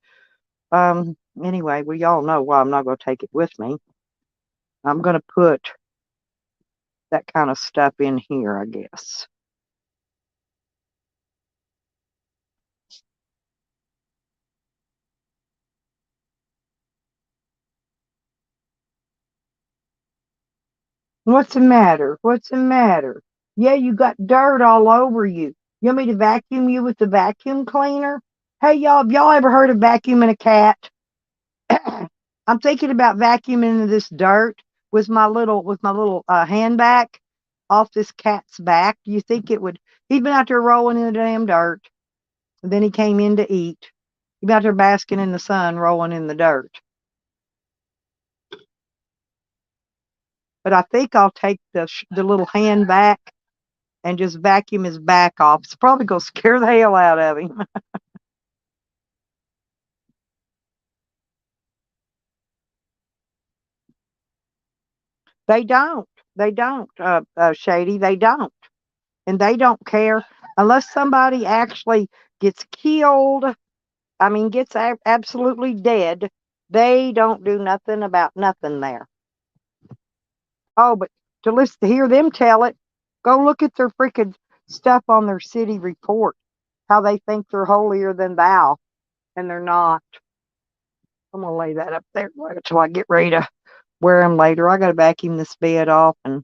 Speaker 1: anyway, we all know why I'm not going to take it with me. I'm going to put that kind of stuff in here, I guess. What's the matter? What's the matter? Yeah, you got dirt all over you. You want me to vacuum you with the vacuum cleaner? Hey, y'all, have y'all ever heard of vacuuming a cat? I'm thinking about vacuuming this dirt with my little hand back off this cat's back. Do you think it would? He'd been out there rolling in the damn dirt, and then he came in to eat. He'd been out there basking in the sun, rolling in the dirt. But I think I'll take the little hand back and just vacuum his back off. It's probably gonna scare the hell out of him. They don't. They don't, Shady. They don't. And they don't care unless somebody actually gets killed. I mean, gets absolutely dead. They don't do nothing about nothing there. Oh, but to hear them tell it, go look at their freaking stuff on their city report. How they think they're holier than thou, and they're not. I'm gonna lay that up there until I get ready to wear them later. I gotta vacuum this bed off and.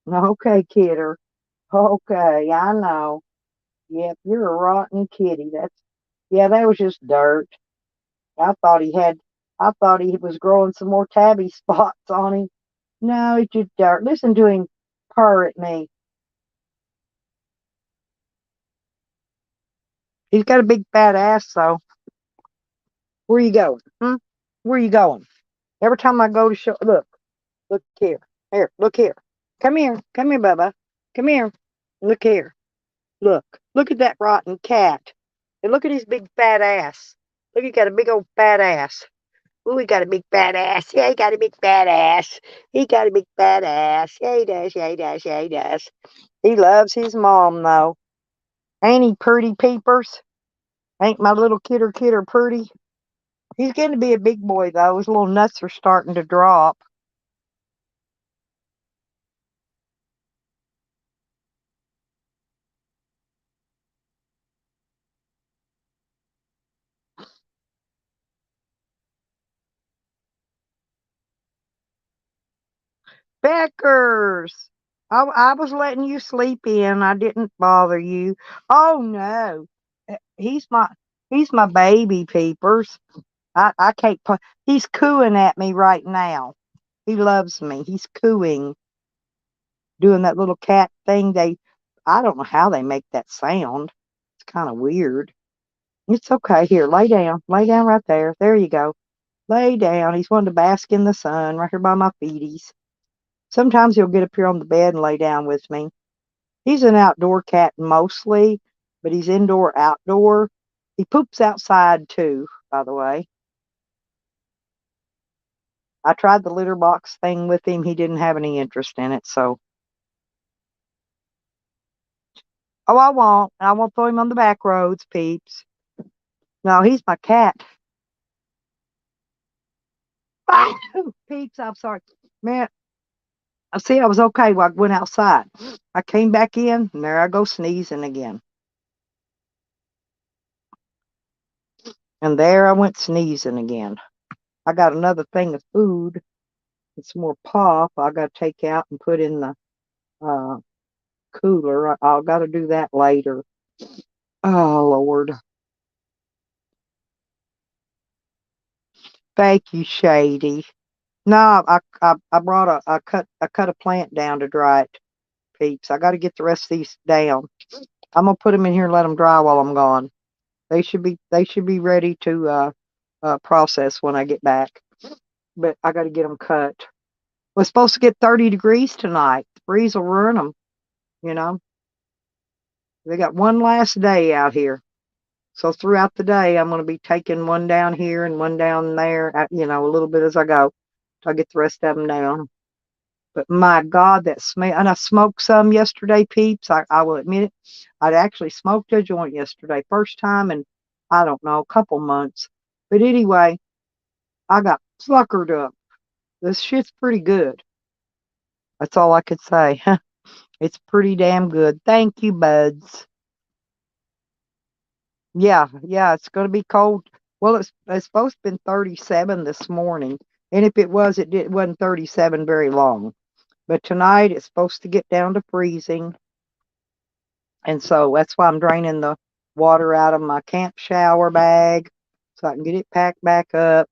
Speaker 1: Okay, kidder. Okay, I know. Yep, you're a rotten kitty. Yeah, that was just dirt. I thought he had, I thought he was growing some more tabby spots on him. No, it's just dirt. Listen to him purr at me. He's got a big fat ass, though. Where you going? Hmm? Where you going? Every time I go to show, look here. Here, look here. Come here, Bubba. Come here. Look here. Look, look at that rotten cat. And look at his big fat ass. Look, he got a big old fat ass. Ooh, he got a big fat ass. Yeah, he got a big fat ass. He got a big fat ass. Yeah, he does. Yeah, he does. Yeah, he does. He loves his mom, though. Ain't he pretty, peepers? Ain't my little kidder pretty? He's getting to be a big boy, though. His little nuts are starting to drop. Beckers! I was letting you sleep in. I didn't bother you. Oh, no. He's my baby, peepers. I can't put. He's cooing at me right now. He loves me. He's cooing, doing that little cat thing. I don't know how they make that sound. It's kind of weird. It's okay. Here, lay down. Lay down right there. There you go. Lay down. He's wanting to bask in the sun right here by my feeties. Sometimes he'll get up here on the bed and lay down with me. He's an outdoor cat mostly, but he's indoor, outdoor. He poops outside too, by the way. I tried the litter box thing with him. He didn't have any interest in it, so. Oh, I won't. I won't throw him on the back roads, peeps. No, he's my cat. Peeps, I'm sorry. Man, I see I was okay while I went outside. I came back in, and there I go sneezing again. And there I went sneezing again. I got another thing of food. It's more pop I got to take out and put in the uh, cooler. I'll got to do that later. Oh, Lord. Thank you, Shady. No, I brought I cut a plant down to dry it, peeps. I got to get the rest of these down. I'm gonna put them in here and let them dry while I'm gone. They should be ready to process when I get back. But I got to get them cut. We're supposed to get 30 degrees tonight. freeze will ruin them, you know. They got one last day out here. So throughout the day, I'm going to be taking one down here and one down there, you know, a little bit as I go till I get the rest of them down. But my God, that smell. And I smoked some yesterday, peeps. I will admit it. I'd actually smoked a joint yesterday. First time in, I don't know, a couple months. But anyway, I got suckered up. This shit's pretty good. That's all I could say. It's pretty damn good. Thank you, buds. Yeah, it's going to be cold. Well, it's supposed to be 37 this morning. And if it was, it wasn't 37 very long. But tonight it's supposed to get down to freezing. And so that's why I'm draining the water out of my camp shower bag so I can get it packed back up.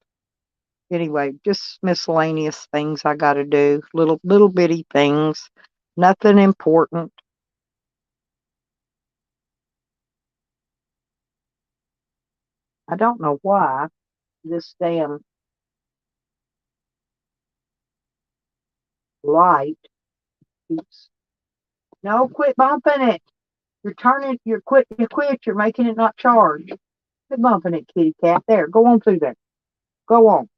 Speaker 1: Anyway, just miscellaneous things I got to do, little bitty things, nothing important. I don't know why this damn light keeps. No, quit bumping it. You're turning. You quit. You're making it not charge. Quit bumping it, kitty cat. There, go on through there. Go on.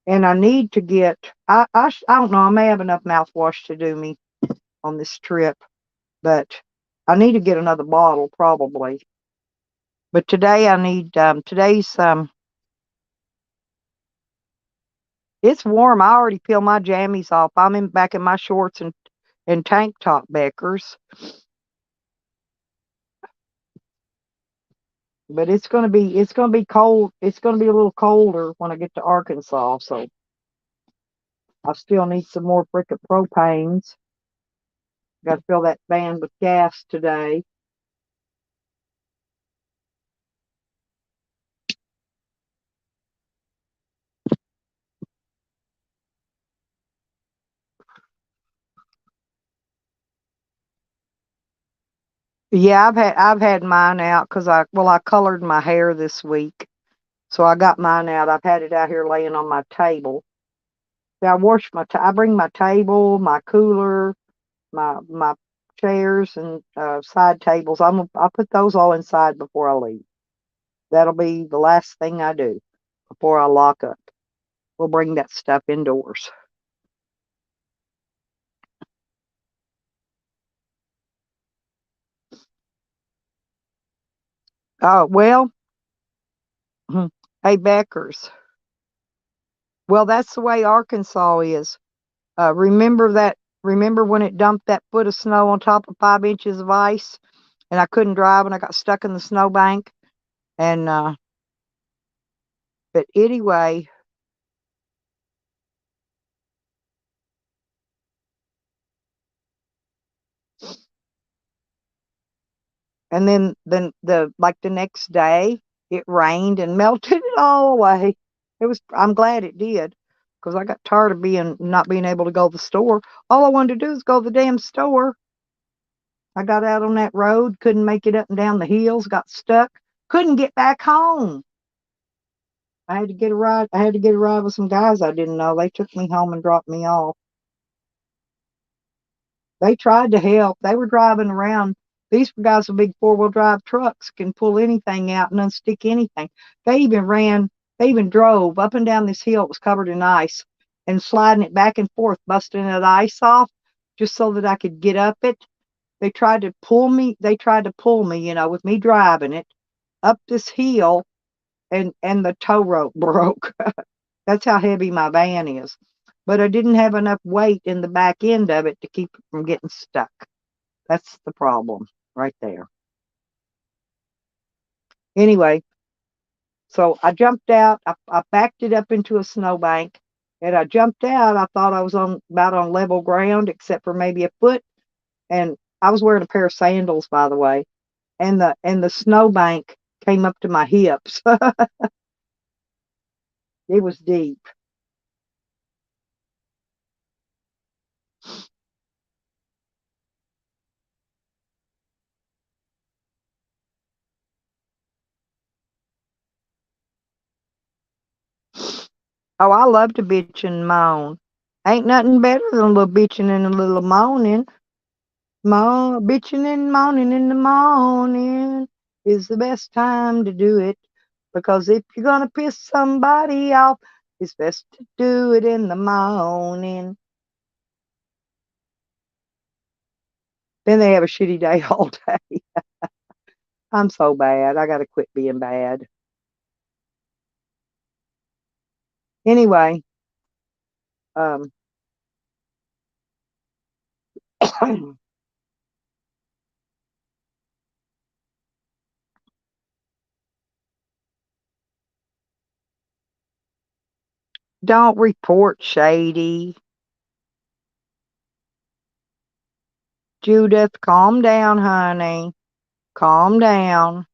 Speaker 1: And I need to get. I don't know. I may have enough mouthwash to do me on this trip, but I need to get another bottle probably. But today I need. Today's. It's warm. I already peel my jammies off. I'm in back in my shorts and tank top, Beckers. But it's gonna be cold. It's gonna be a little colder when I get to Arkansas. So I still need some more frickin' propanes. Got to fill that van with gas today. Yeah, I've had mine out because I colored my hair this week, so I got mine out. I've had it out here laying on my table. Yeah, I bring my table, my cooler, my chairs and side tables. I put those all inside before I leave. That'll be the last thing I do before I lock up. We'll bring that stuff indoors. Oh well, hey Beckers. Well, that's the way Arkansas is. Remember that? Remember when it dumped that foot of snow on top of 5 inches of ice, and I couldn't drive, and I got stuck in the snowbank. And but anyway, and then the next day it rained and melted it all away. I'm glad it did because I got tired of being not being able to go to the store. All I wanted to do is go to the damn store. I got out on that road, couldn't make it up and down the hills, got stuck, couldn't get back home. I had to get a ride. I had to get a ride with some guys I didn't know. They took me home and dropped me off. They tried to help. They were driving around. These guys with big 4-wheel drive trucks can pull anything out and unstick anything. They even drove up and down this hill. It was covered in ice and sliding it back and forth, busting that ice off just so that I could get up it. They tried to pull me, with me driving it up this hill and the tow rope broke. That's how heavy my van is. But I didn't have enough weight in the back end of it to keep it from getting stuck. That's the problem right there. Anyway, so I jumped out. I backed it up into a snowbank, and I jumped out. I thought I was about on level ground, except for maybe a foot. And I was wearing a pair of sandals, by the way. And the snowbank came up to my hips. It was deep. Oh, I love to bitch and moan. Ain't nothing better than a little bitching and a little moaning. Bitching and moaning in the morning is the best time to do it. Because if you're gonna piss somebody off, it's best to do it in the morning. Then they have a shitty day all day. I'm so bad. I gotta quit being bad. Anyway, um, don't report shady. Judith, calm down, honey. Calm down.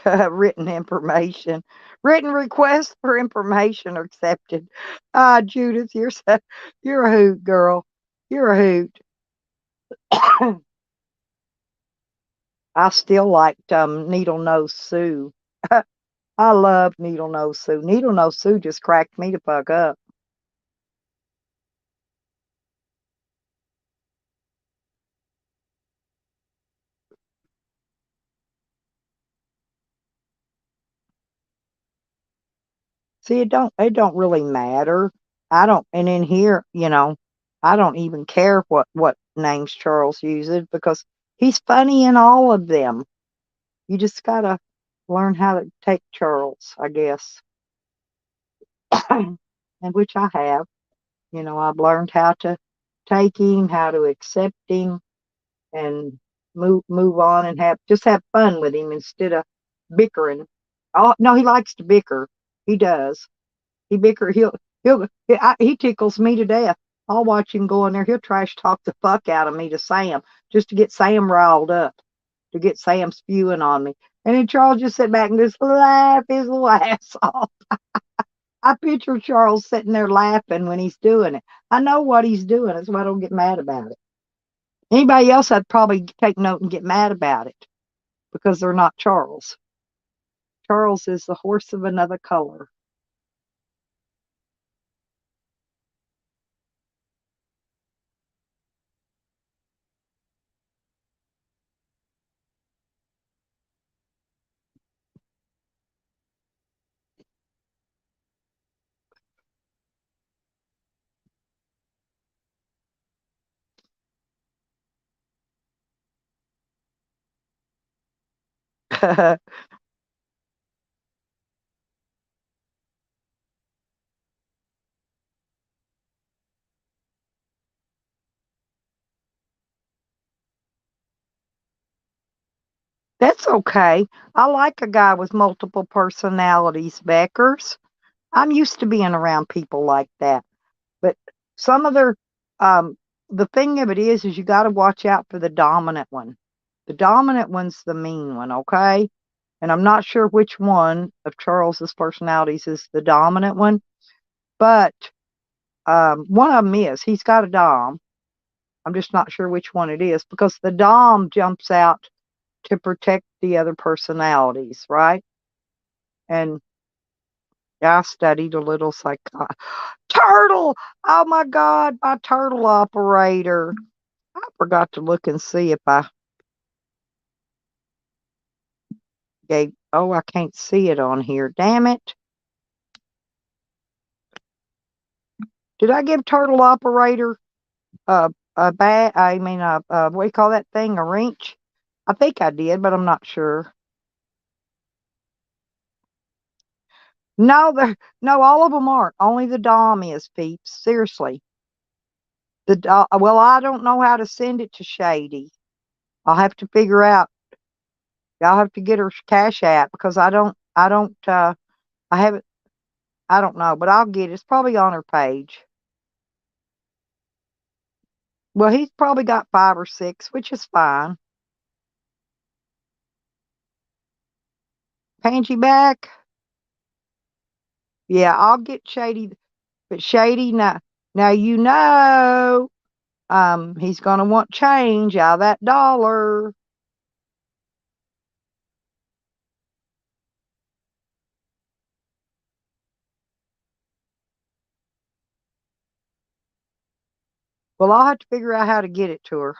Speaker 1: Written information. Written requests for information are accepted. Judith, you're a hoot, girl. You're a hoot. I still liked Needle Nose Sue. I love Needle Nose Sue. Needle Nose Sue just cracked me the fuck up. See, it don't really matter. I don't, and in here, I don't even care what names Charles uses because he's funny in all of them. You just gotta learn how to take Charles, I guess. And which I have. I've learned how to take him, how to accept him, and move on and have fun with him instead of bickering. Oh no, he likes to bicker. He does. He bicker. He tickles me to death. I'll watch him go in there. He'll trash talk the fuck out of me to Sam just to get Sam riled up, to get Sam spewing on me. And then Charles just sit back and just laugh his little ass off. I picture Charles sitting there laughing when he's doing it. I know what he's doing. That's why I don't get mad about it. Anybody else, I'd probably take note and get mad about it because they're not Charles. Charles is the horse of another color. That's okay. I like a guy with multiple personalities, Beckers. I'm used to being around people like that. But some of their, um, the thing of it is you got to watch out for the dominant one. The dominant one's the mean one, okay? And I'm not sure which one of Charles's personalities is the dominant one, but one of them is. He's got a dom. I'm just not sure which one it is because the dom jumps out to protect the other personalities, right? And yeah, I studied a little turtle. Oh my God, my turtle operator. I forgot to look and see if I gave. Oh, I can't see it on here. Damn it. Did I give turtle operator a bat? I mean, what do you call that thing? A wrench? I think I did, but I'm not sure. No, no, all of them aren't. Only the Dom is, peeps. Seriously. Well, I don't know how to send it to Shady. I'll have to figure out. I'll have to get her Cash App because I haven't, I don't know, but I'll get it. It's probably on her page. Well, he's probably got 5 or 6, which is fine. Pangie back? Yeah, I'll get Shady. But Shady, now you know, he's gonna want change out of that dollar. Well, I'll have to figure out how to get it to her.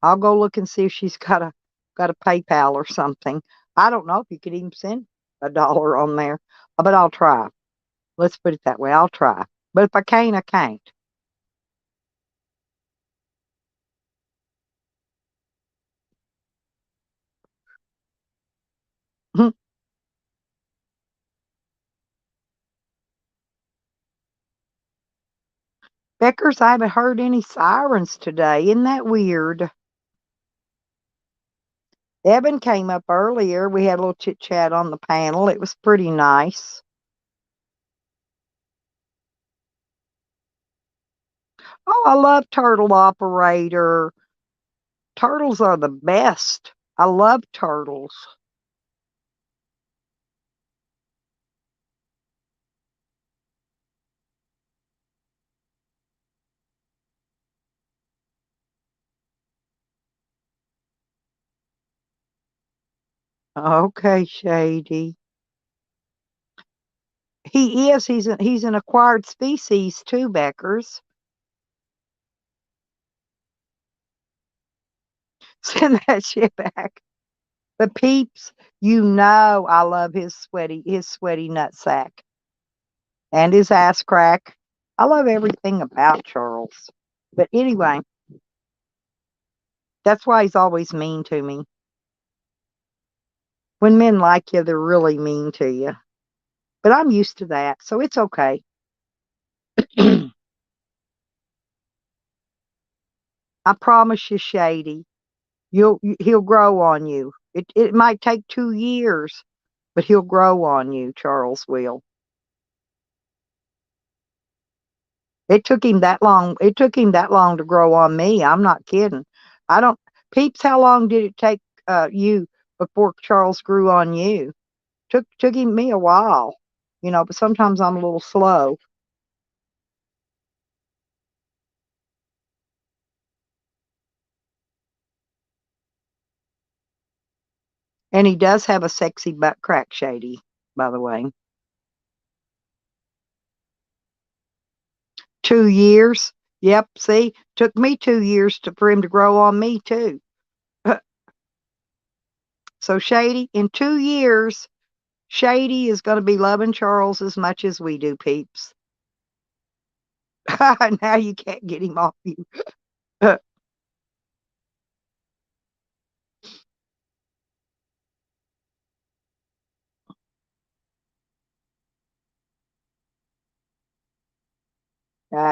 Speaker 1: I'll go look and see if she's got a PayPal or something. I don't know if you could even send $1 on there, but I'll try. Let's put it that way. I'll try. But if I can't, I can't. Beckers, I haven't heard any sirens today. Isn't that weird? Evan came up earlier. We had a little chit chat on the panel. It was pretty nice. Oh, I love Turtle Operator. Turtles are the best. I love turtles. Okay, Shady. He is. He's an acquired species too, Beckers. Send that shit back. But Peeps, you know I love his sweaty nutsack and his ass crack. I love everything about Charles. But anyway, that's why he's always mean to me. When men like you, they're really mean to you. But I'm used to that, so it's okay. I promise you, Shady, he'll grow on you. It might take 2 years, but he'll grow on you. Charles will. It took him that long. It took him that long to grow on me. I'm not kidding. I don't. Peeps, how long did it take you before Charles grew on you? Took him me a while, but sometimes I'm a little slow. And he does have a sexy butt crack, Shady, by the way. 2 years. Yep, see, took me 2 years for him to grow on me too. So Shady, in 2 years, Shady is going to be loving Charles as much as we do, Peeps. Now you can't get him off you.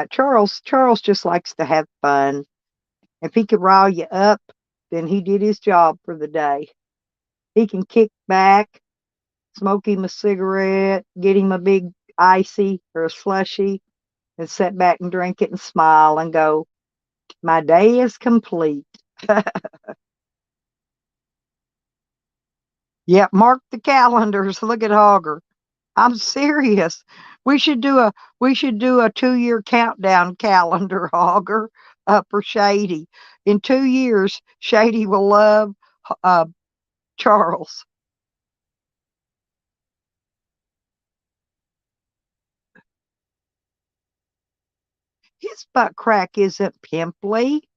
Speaker 1: Charles just likes to have fun. If he could rile you up, then he did his job for the day. He can kick back, smoke him a cigarette, get him a big icy or a slushy, and sit back and drink it and smile and go, my day is complete. Yep, mark the calendars. Look at Hogger. I'm serious. We should do a 2 year countdown calendar, Hogger, for Shady. In 2 years, Shady will love uh, Charles. His butt crack isn't pimply.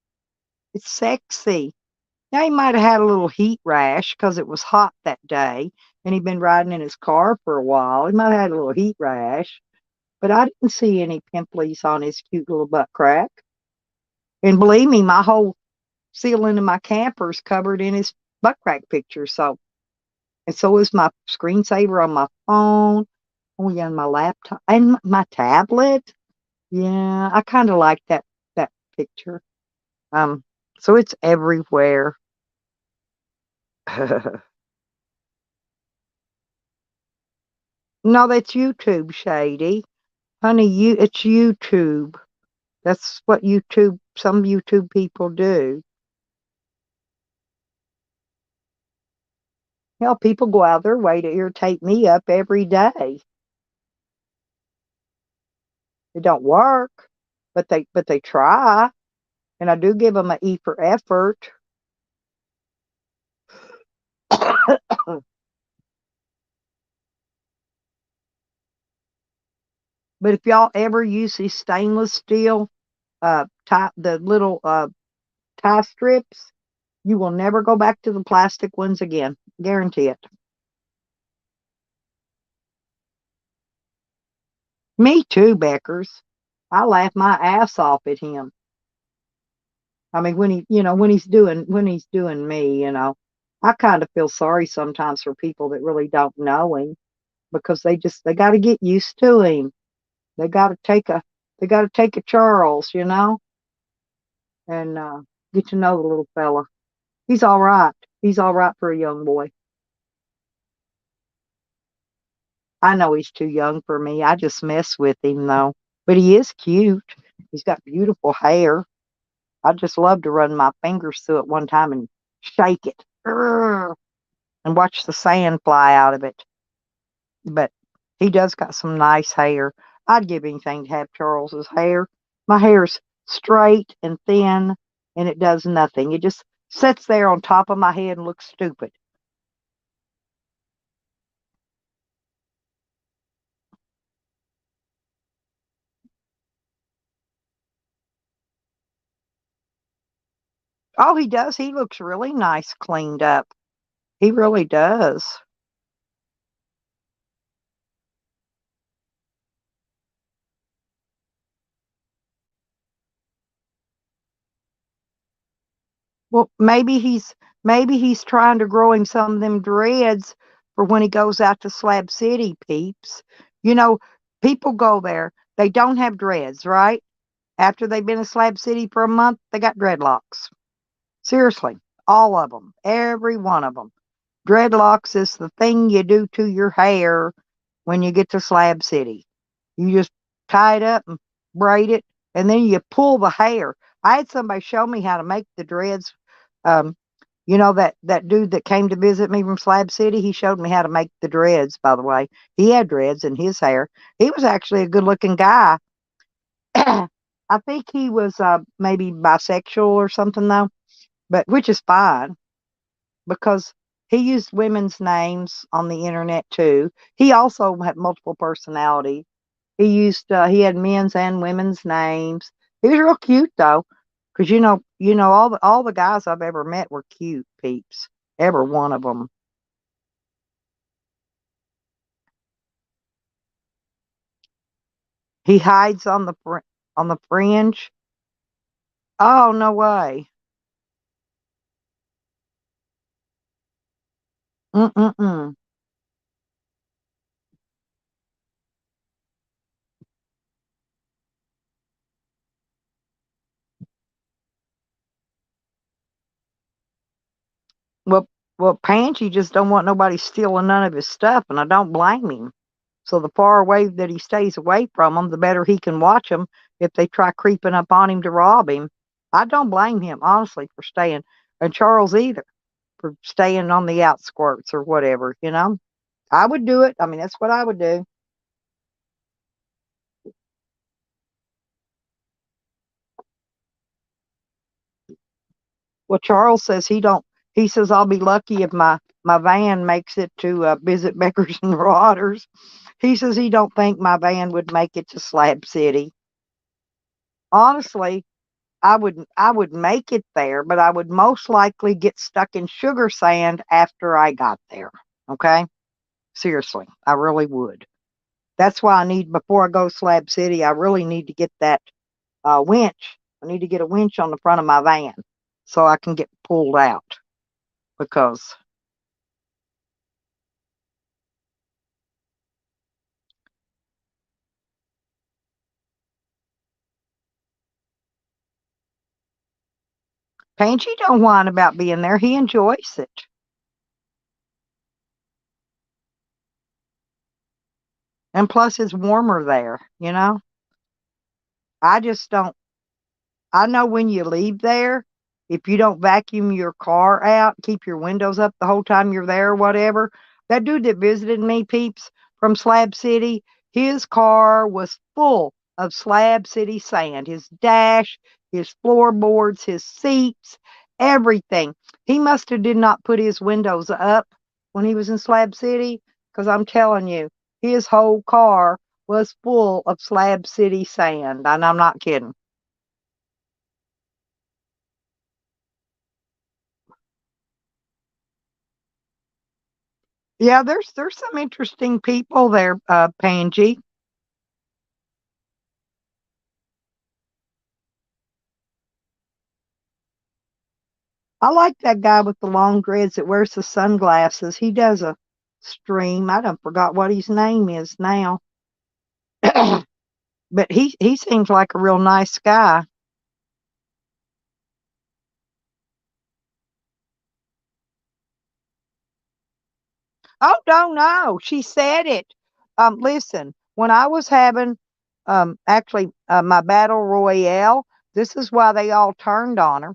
Speaker 1: It's sexy. Now he might have had a little heat rash because it was hot that day and he'd been riding in his car for a while. He might have had a little heat rash, but I didn't see any pimples on his cute little butt crack. And believe me, my whole ceiling of my camper's covered in his butt crack picture. So is my screensaver on my phone. Oh yeah, and my laptop and my tablet. Yeah, I kind of like that picture. Um, so it's everywhere. No, that's YouTube, Shady. Honey, it's YouTube. That's what some YouTube people do. Hell, people go out their way to irritate me up every day. It don't work, but they try, and I do give them an E for effort. But if y'all ever use these stainless steel the little tie strips, you will never go back to the plastic ones again. Guarantee it. Me too, Beckers. I laugh my ass off at him. I mean, when he's doing me, I kind of feel sorry sometimes for people that really don't know him because they got to get used to him. They got to take a they got to take a Charles, and get to know the little fella. He's all right. He's all right for a young boy. I know he's too young for me. I just mess with him though. But he is cute. He's got beautiful hair. I just love to run my fingers through it one time and shake it. Urgh, and watch the sand fly out of it. But he does got some nice hair. I'd give anything to have Charles's hair. My hair's straight and thin and it does nothing. It just sits there on top of my head and looks stupid. Oh, he does. He looks really nice cleaned up. He really does. Well, maybe he's trying to grow him some of them dreads for when he goes out to Slab City, peeps. You know, people go there, they don't have dreads, right? After they've been in Slab City for a month, they got dreadlocks. Seriously, all of them, every one of them. Dreadlocks is the thing you do to your hair when you get to Slab City. You just tie it up and braid it, and then you pull the hair. I had somebody show me how to make the dreads. Um, that dude that came to visit me from Slab City, he showed me how to make the dreads, by the way. He had dreads in his hair. He was actually a good looking guy. I think he was maybe bisexual or something though, but which is fine because he used women's names on the internet too. He also had multiple personalities. He had men's and women's names. He was real cute though, because all the guys I've ever met were cute peeps. Every one of them. He hides on the fringe. Oh no way. Mm-mm-mm. Well, well, Pansy just don't want nobody stealing none of his stuff, and I don't blame him. So the far away that he stays away from them, the better he can watch them if they try creeping up on him to rob him. I don't blame him, honestly, for staying, and Charles either, for staying on the outskirts or whatever. I would do it. I mean, that's what I would do. Well, Charles says he don't. He says I'll be lucky if my van makes it to visit Beckers and Rotters. He says he don't think my van would make it to Slab City. Honestly, I would make it there, but I would most likely get stuck in sugar sand after I got there. Okay? Seriously, I really would. That's why before I go to Slab City, I really need to get that winch. I need to get a winch on the front of my van so I can get pulled out because Pansy don't whine about being there. He enjoys it. And plus it's warmer there. I just don't I know when you leave there, if you don't vacuum your car out, keep your windows up the whole time you're there or whatever. That dude that visited me, peeps, from Slab City, his car was full of Slab City sand. His dash, his floorboards, his seats, everything. He must have did not put his windows up when he was in Slab City, because I'm telling you, his whole car was full of Slab City sand, and I'm not kidding. Yeah, there's some interesting people there, Pangy. I like that guy with the long dreads that wears the sunglasses. He does a stream. I don't forgot what his name is now. But he seems like a real nice guy. Oh, no, no. She said it. Listen, when I was having actually my battle royale, this is why they all turned on her,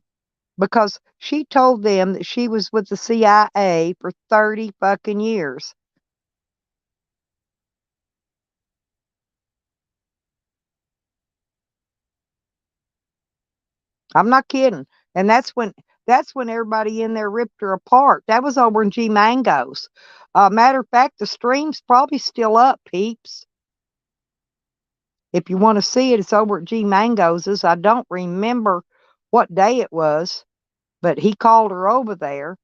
Speaker 1: because she told them that she was with the CIA for 30 fucking years. I'm not kidding. And that's when everybody in there ripped her apart. That was over in G Mango's. Matter of fact, the stream's probably still up, peeps. If you want to see it, it's over at G Mango's. I don't remember what day it was, but he called her over there,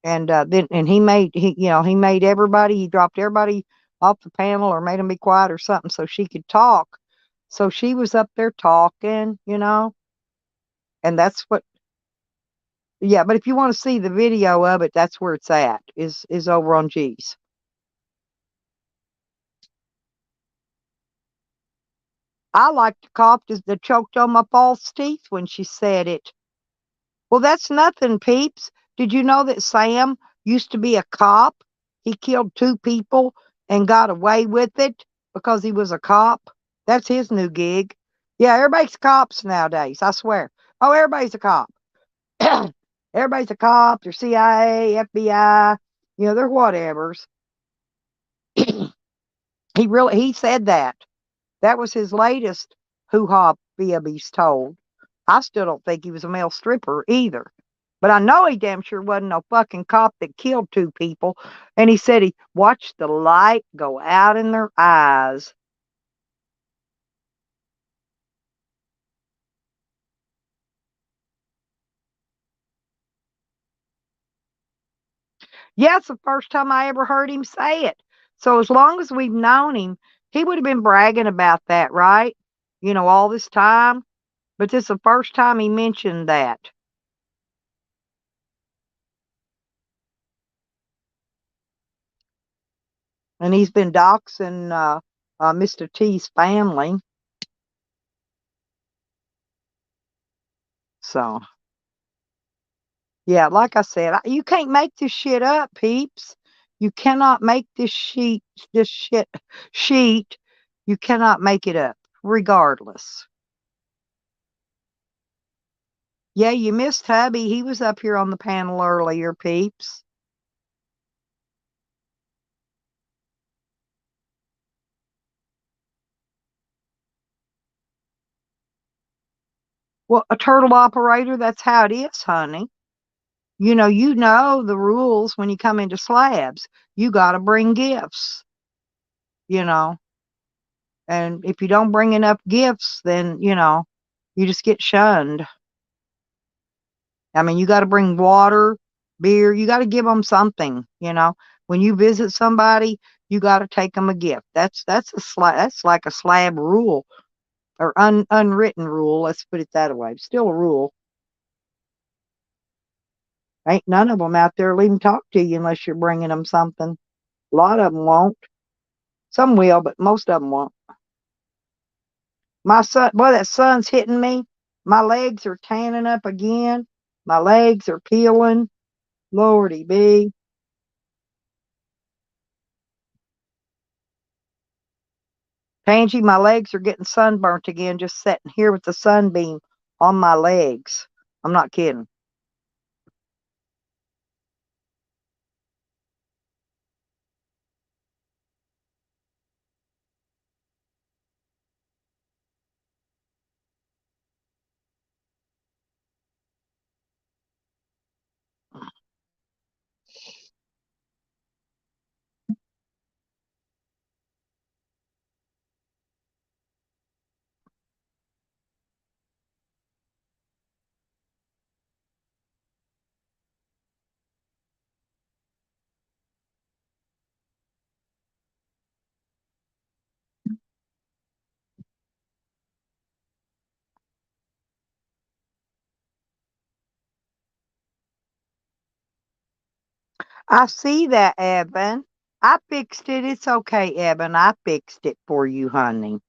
Speaker 1: and then and he made everybody, he dropped everybody off the panel or made them be quiet or something so she could talk. So she was up there talking, and that's what. Yeah, but if you want to see the video of it, that's where it's at. Is over on G's. I like the cop that choked on my false teeth when she said it. Well, that's nothing, peeps. Did you know that Sam used to be a cop? He killed two people and got away with it because he was a cop. That's his new gig. Yeah, everybody's cops nowadays, I swear. Oh, everybody's a cop. Everybody's a cop. They're CIA, FBI. They're whatevers. He said that. That was his latest hoo-ha fib he's told. I still don't think he was a male stripper either. But I know he damn sure wasn't no fucking cop that killed two people. And he said he watched the light go out in their eyes. Yeah, it's the first time I ever heard him say it. So as long as we've known him, he would have been bragging about that, right? All this time. But this is the first time he mentioned that. And he's been doxing Mr. T's family. So, yeah, like I said, you can't make this shit up, peeps. You cannot make this sheet. You cannot make it up, regardless. Yeah, you missed hubby. He was up here on the panel earlier, peeps. Well, a turtle operator, that's how it is, honey. You know the rules when you come into slabs. You got to bring gifts, you know. And if you don't bring enough gifts, then, you just get shunned. I mean, you got to bring water, beer. You got to give them something. When you visit somebody, you got to take them a gift. That's like a slab rule or unwritten rule. Let's put it that way. Still a rule. Ain't none of them out there will even talk to you unless you're bringing them something. A lot of them won't. Some will, but most of them won't. My son, boy, that sun's hitting me. My legs are tanning up again. My legs are peeling. Lordy be. Pangy, my legs are getting sunburnt again just sitting here with the sunbeam on my legs. I'm not kidding. I see that, Evan. I fixed it. It's okay, Evan. I fixed it for you, honey.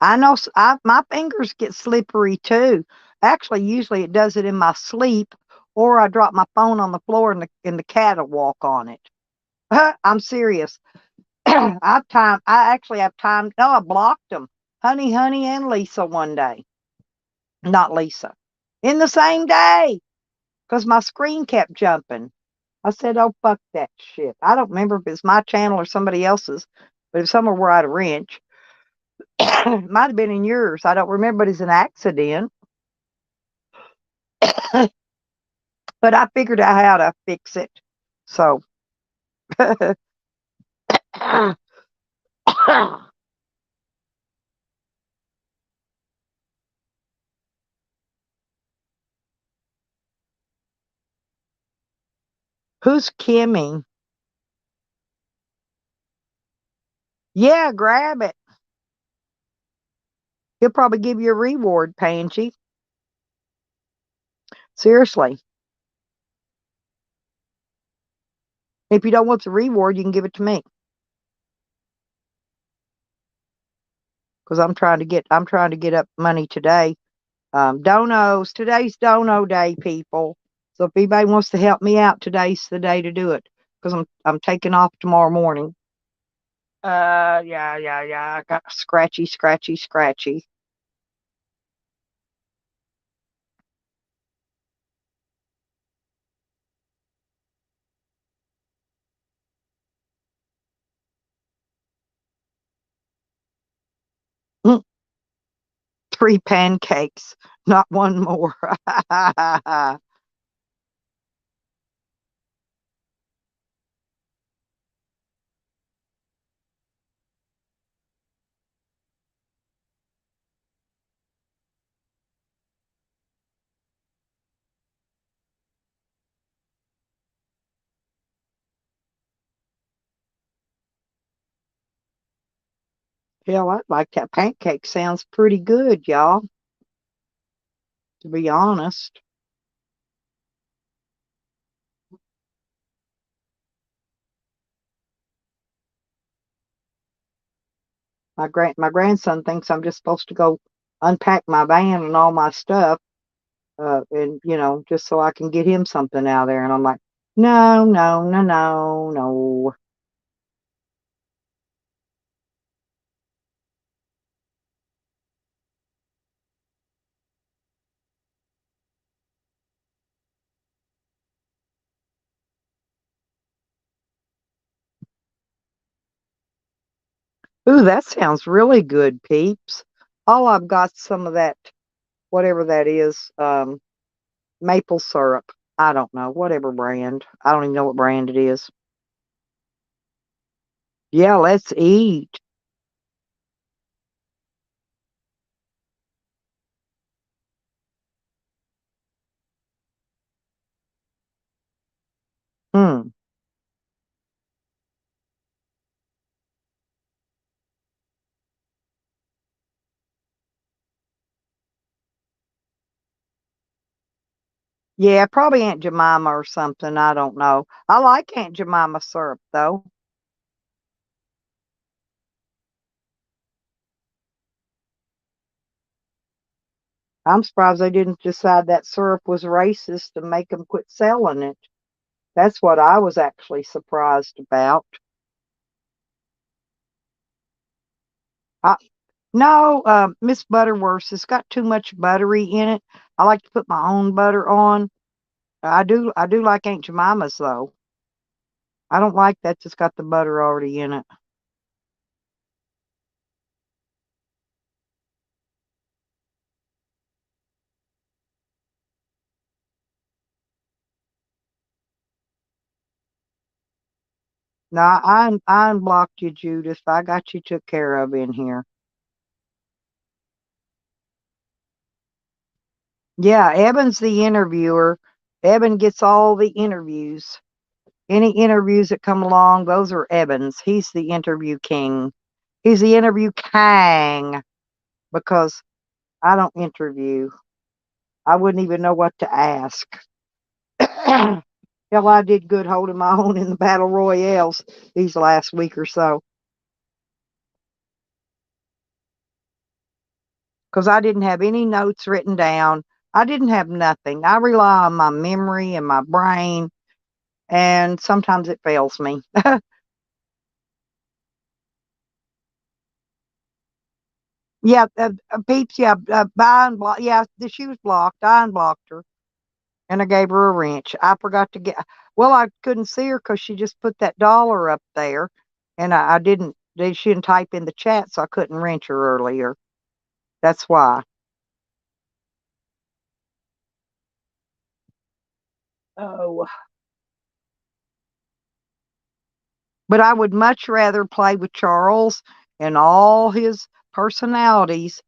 Speaker 1: I know my fingers get slippery too. Actually, usually it does it in my sleep, or I drop my phone on the floor and the cat will walk on it. I'm serious. I actually have time. No, I blocked them. Honey, and Lisa one day. Not Lisa. In the same day, because my screen kept jumping. I said, oh, fuck that shit. I don't remember if it's my channel or somebody else's, but it's somewhere where I had a wrench. It might have been in yours. I don't remember, but it's an accident. But I figured out how to fix it. So, who's Kimmy? Yeah, grab it. He'll probably give you a reward, Pangy. Seriously. If you don't want the reward, you can give it to me. Because I'm trying to get up money today. Donos. Today's dono day, people. So if anybody wants to help me out, today's the day to do it. Because I'm taking off tomorrow morning. Yeah. I got scratchy. Mm, 3 pancakes, not one more. Hell, I like that pancake. Sounds pretty good, y'all, to be honest. My grandson thinks I'm just supposed to go unpack my van and all my stuff, and just so I can get him something out of there. And I'm like, no. Ooh, that sounds really good, peeps. All I've got some of that, whatever that is, maple syrup. I don't know, whatever brand. I don't even know what brand it is. Yeah, let's eat. Hmm. Yeah, probably Aunt Jemima or something. I don't know. I like Aunt Jemima syrup though. I'm surprised they didn't decide that syrup was racist to make them quit selling it. That's what I was actually surprised about. I, no, Miss Butterworth has got too much buttery in it. I like to put my own butter on. I do like Aunt Jemima's though. I don't like that just got the butter already in it. No, I unblocked you, Judith. I got you took care of in here. Yeah, Evan's the interviewer. Evan gets all the interviews. Any interviews that come along, those are Evan's. He's the interview king. He's the interview king because I don't interview. I wouldn't even know what to ask. Hell, I did good holding my own in the battle royales these last week or so. Because I didn't have any notes written down. I didn't have nothing. I rely on my memory and my brain, and sometimes it fails me. Yeah, Peeps, yeah, I unblocked, yeah, she was blocked. I unblocked her and I gave her a wrench. I forgot to get, well, I couldn't see her because she just put that dollar up there and I didn't, she didn't type in the chat, so I couldn't wrench her earlier. That's why. Oh, but I would much rather play with Charles and all his personalities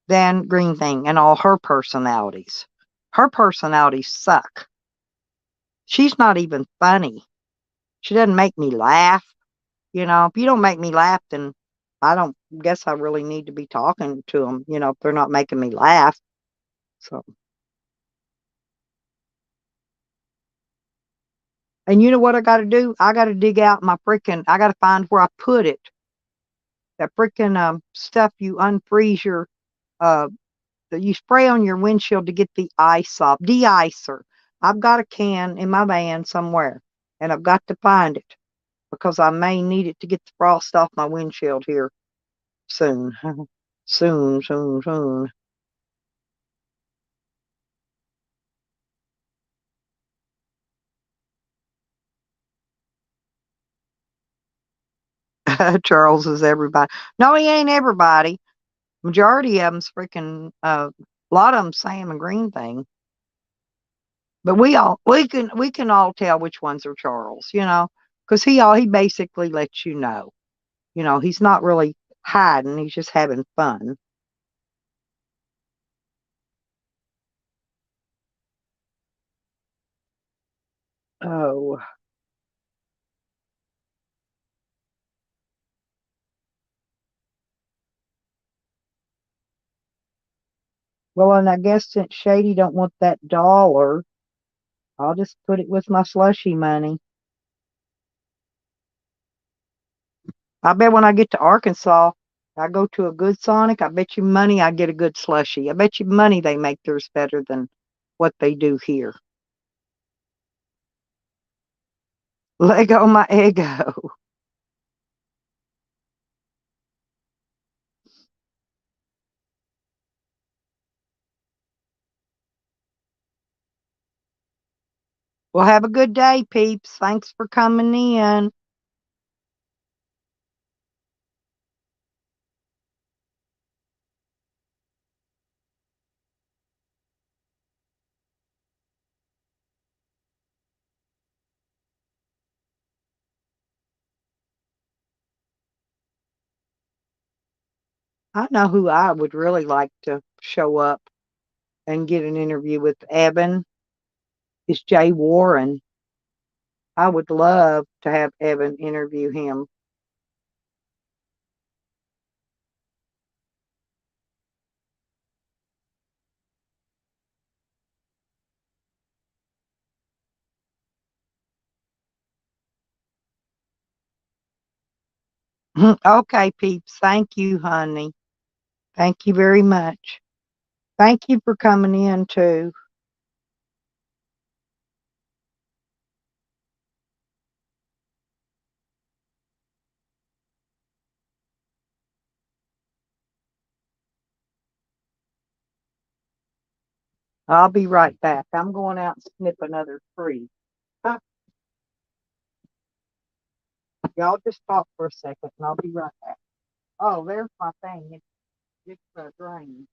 Speaker 1: than Green Thing and all her personalities. Her personalities suck. She's not even funny. She doesn't make me laugh. If you don't make me laugh, then I don't guess I really need to be talking to them, if they're not making me laugh. So, and you know what I got to do? I got to dig out I got to find where I put it. That freaking stuff you unfreeze uh, that you spray on your windshield to get the ice off, de-icer. I've got a can in my van somewhere, and I've got to find it because I may need it to get the frost off my windshield here soon. Soon, soon, soon. Charles is everybody. No, he ain't everybody. Majority of them's freaking. A lot of them Sam and Green Thing. But we can all tell which ones are Charles. Because he basically lets you know. He's not really hiding. He's just having fun. Oh, well, and I guess since Shady don't want that dollar, I'll just put it with my slushy money. I bet when I get to Arkansas, I go to a good Sonic. I bet you money I get a good slushy. I bet you money they make theirs better than what they do here. Lego my ego. Well, have a good day, peeps. Thanks for coming in. I know who I would really like to show up and get an interview with Evan is Jay Warren. I would love to have Evan interview him. Okay, peeps. Thank you, honey. Thank you very much. Thank you for coming in, too. I'll be right back. I'm going out and snip another tree. Huh? Y'all just talk for a second and I'll be right back. Oh, there's my thing. It's drained.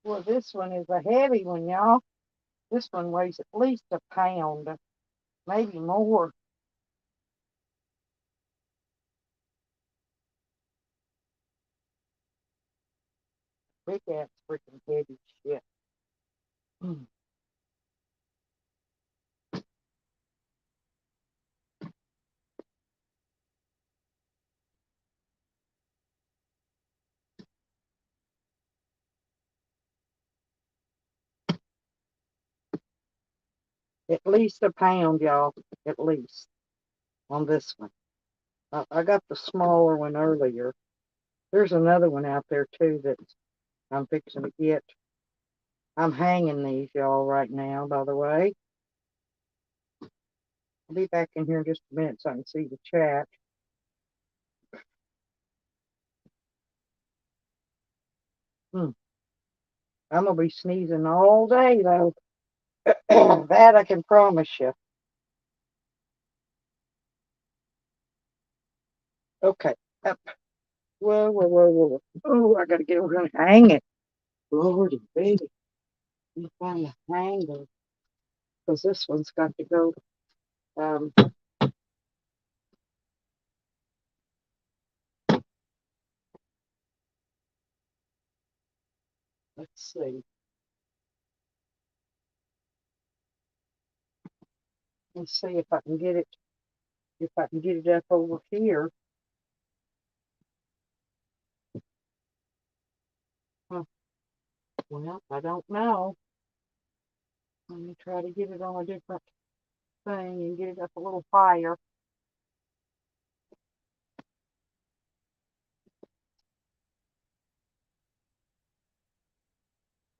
Speaker 1: Well, this one is a heavy one, y'all. This one weighs at least a pound, maybe more. Big ass freaking heavy shit. Mm. At least a pound, y'all. At least on this one. I got the smaller one earlier. There's another one out there too that I'm fixing to get. I'm hanging these, y'all, right now, by the way. I'll be back in here in just a minute so I can see the chat. Hmm. I'm going to be sneezing all day, though. That I can promise you. Okay. Up. Whoa, whoa, whoa, whoa. Oh, I got to get over and hang it. Lordy, baby. Let me find the hanger. Because this one's got to go. Um, let's see. Let's see if I can get it If I can get it up over here. Huh. Well, I don't know. Let me try to get it on a different thing and get it up a little higher.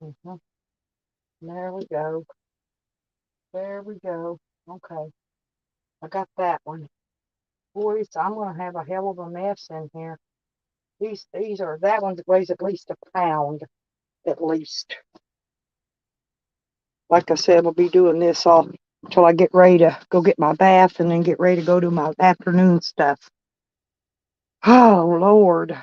Speaker 1: Mhm. There we go. There we go. Okay. I got that one. Boys, I'm gonna have a hell of a mess in here. These are that one weighs at least a pound, at least. Like I said, I'll be doing this all until I get ready to go get my bath and then get ready to go do my afternoon stuff. Oh Lord.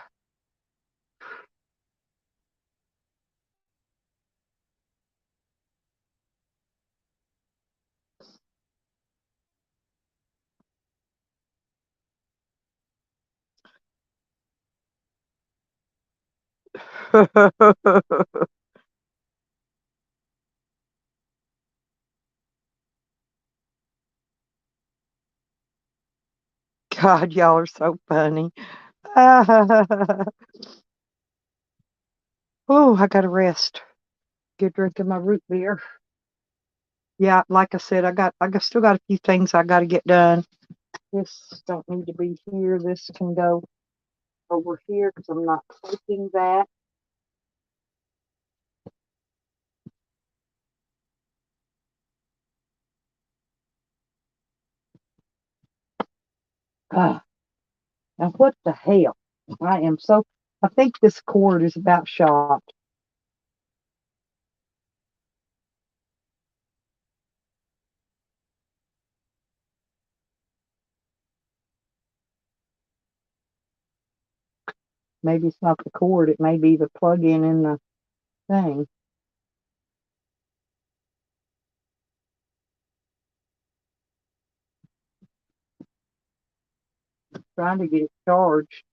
Speaker 1: God, y'all are so funny. Oh, I gotta rest. Get drinking my root beer. Yeah, like I said, still got a few things I gotta get done. This don't need to be here. This can go over here because I'm not taking that. Ah, now what the hell? I think this cord is about shot. Maybe it's not the cord. It may be the plug-in in the thing. Trying to get it charged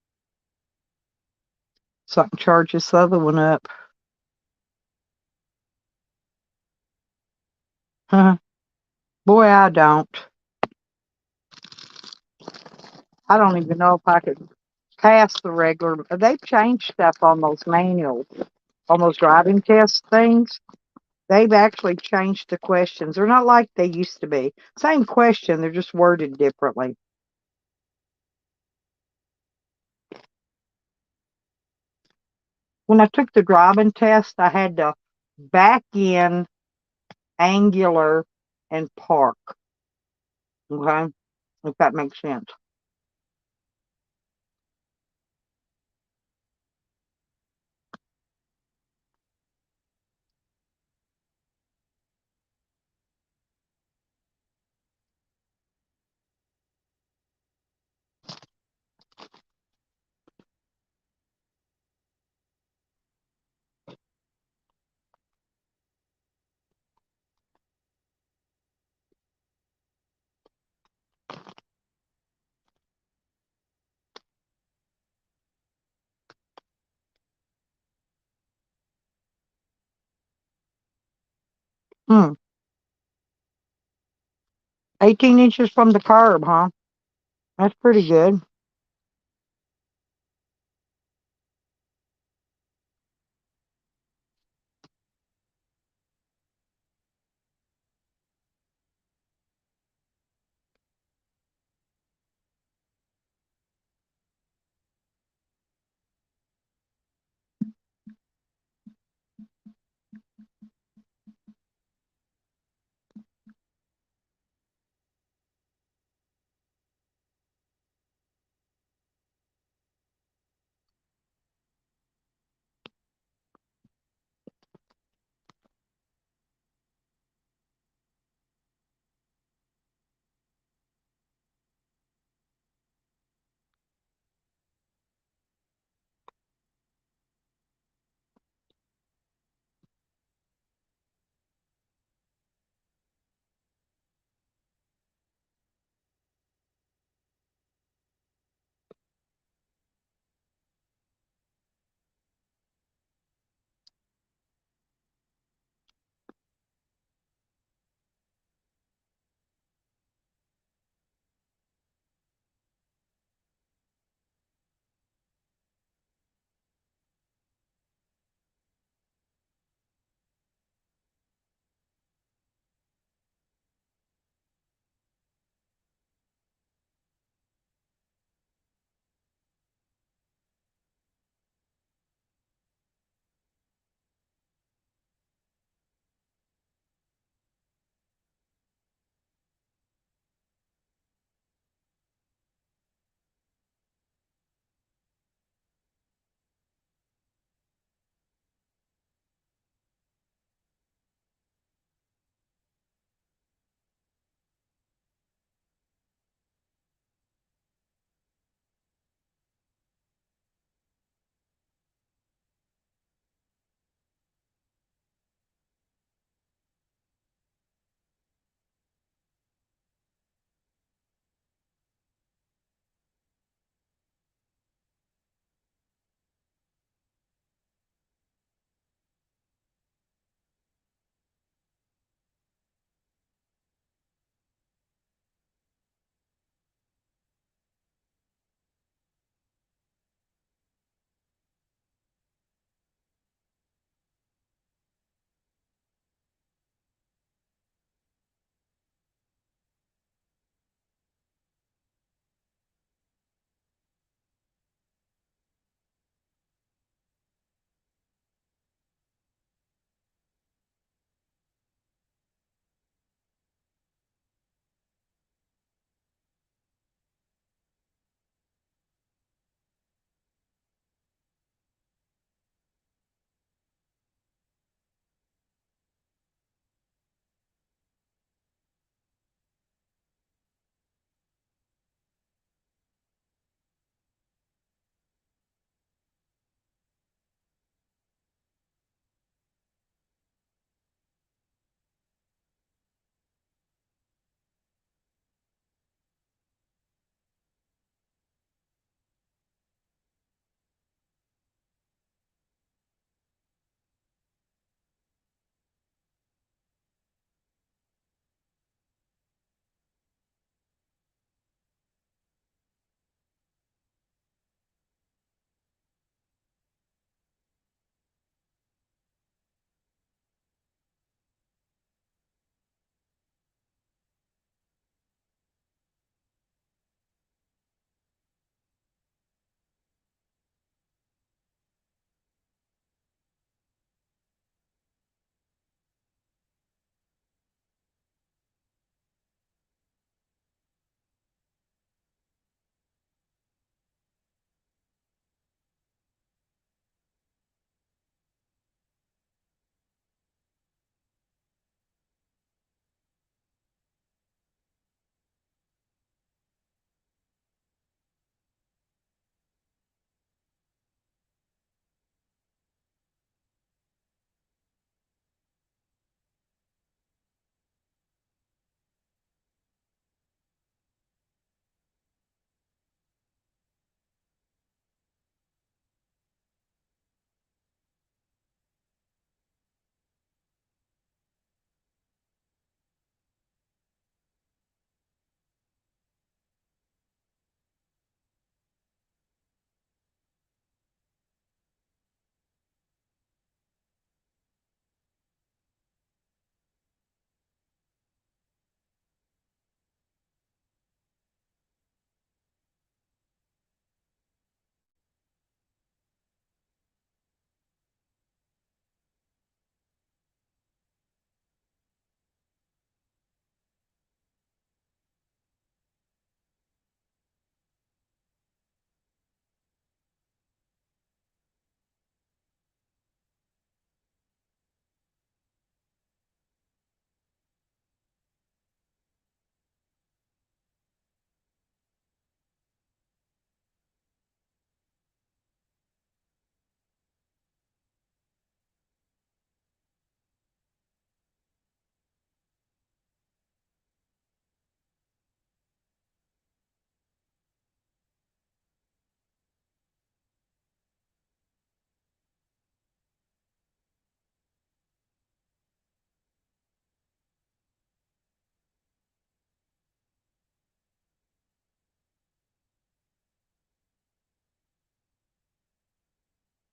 Speaker 1: so I can charge this other one up. Huh? Boy, I don't. I don't even know if I could pass the regular. They've changed stuff on those manuals, on those driving test things. They've actually changed the questions. They're not like they used to be. Same question, they're just worded differently. When I took the driving test, I had to back in, angular, and park. Okay, if that makes sense. Hmm. 18 inches from the curb, huh? That's pretty good.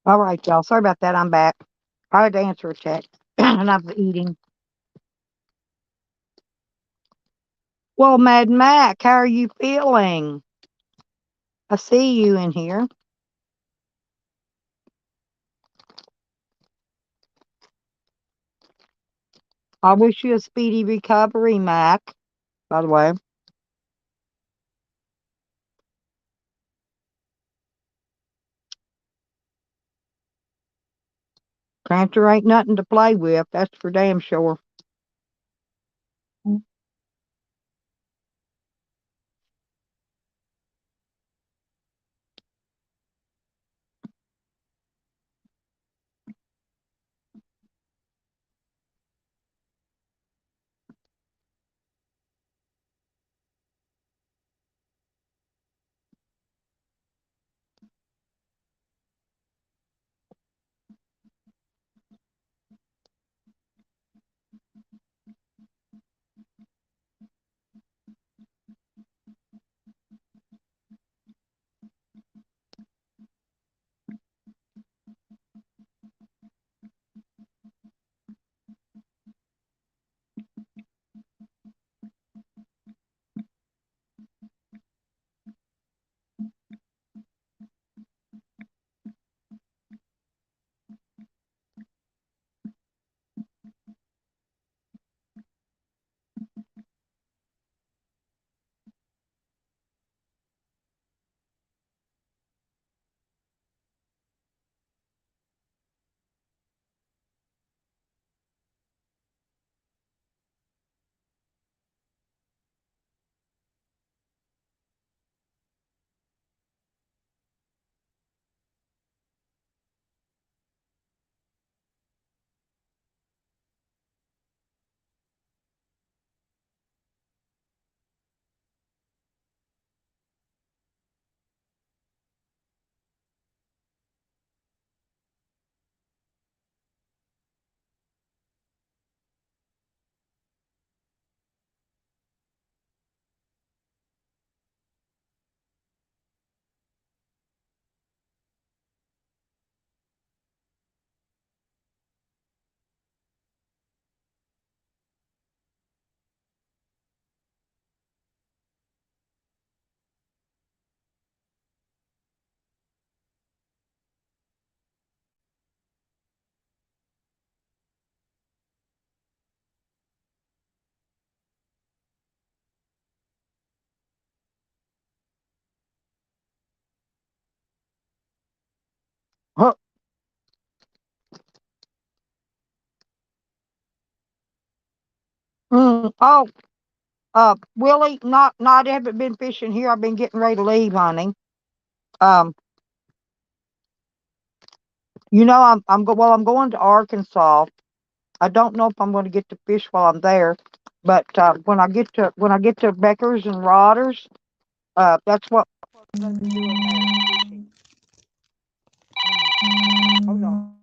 Speaker 1: All right, y'all. Sorry about that. I'm back. I had to answer a text and I was eating. Well, Mad Mac, how are you feeling? I see you in here. I wish you a speedy recovery, Mac, by the way. Cancer ain't nothing to play with. That's for damn sure. Huh. Oh, Willie, not haven't been fishing here. I've been getting ready to leave, honey. Um, I'm going to Arkansas. I don't know if I'm going to get to fish while I'm there, but when I get to Becker's and Rodders, that's what I'm going to be doing there, fishing. Hold on.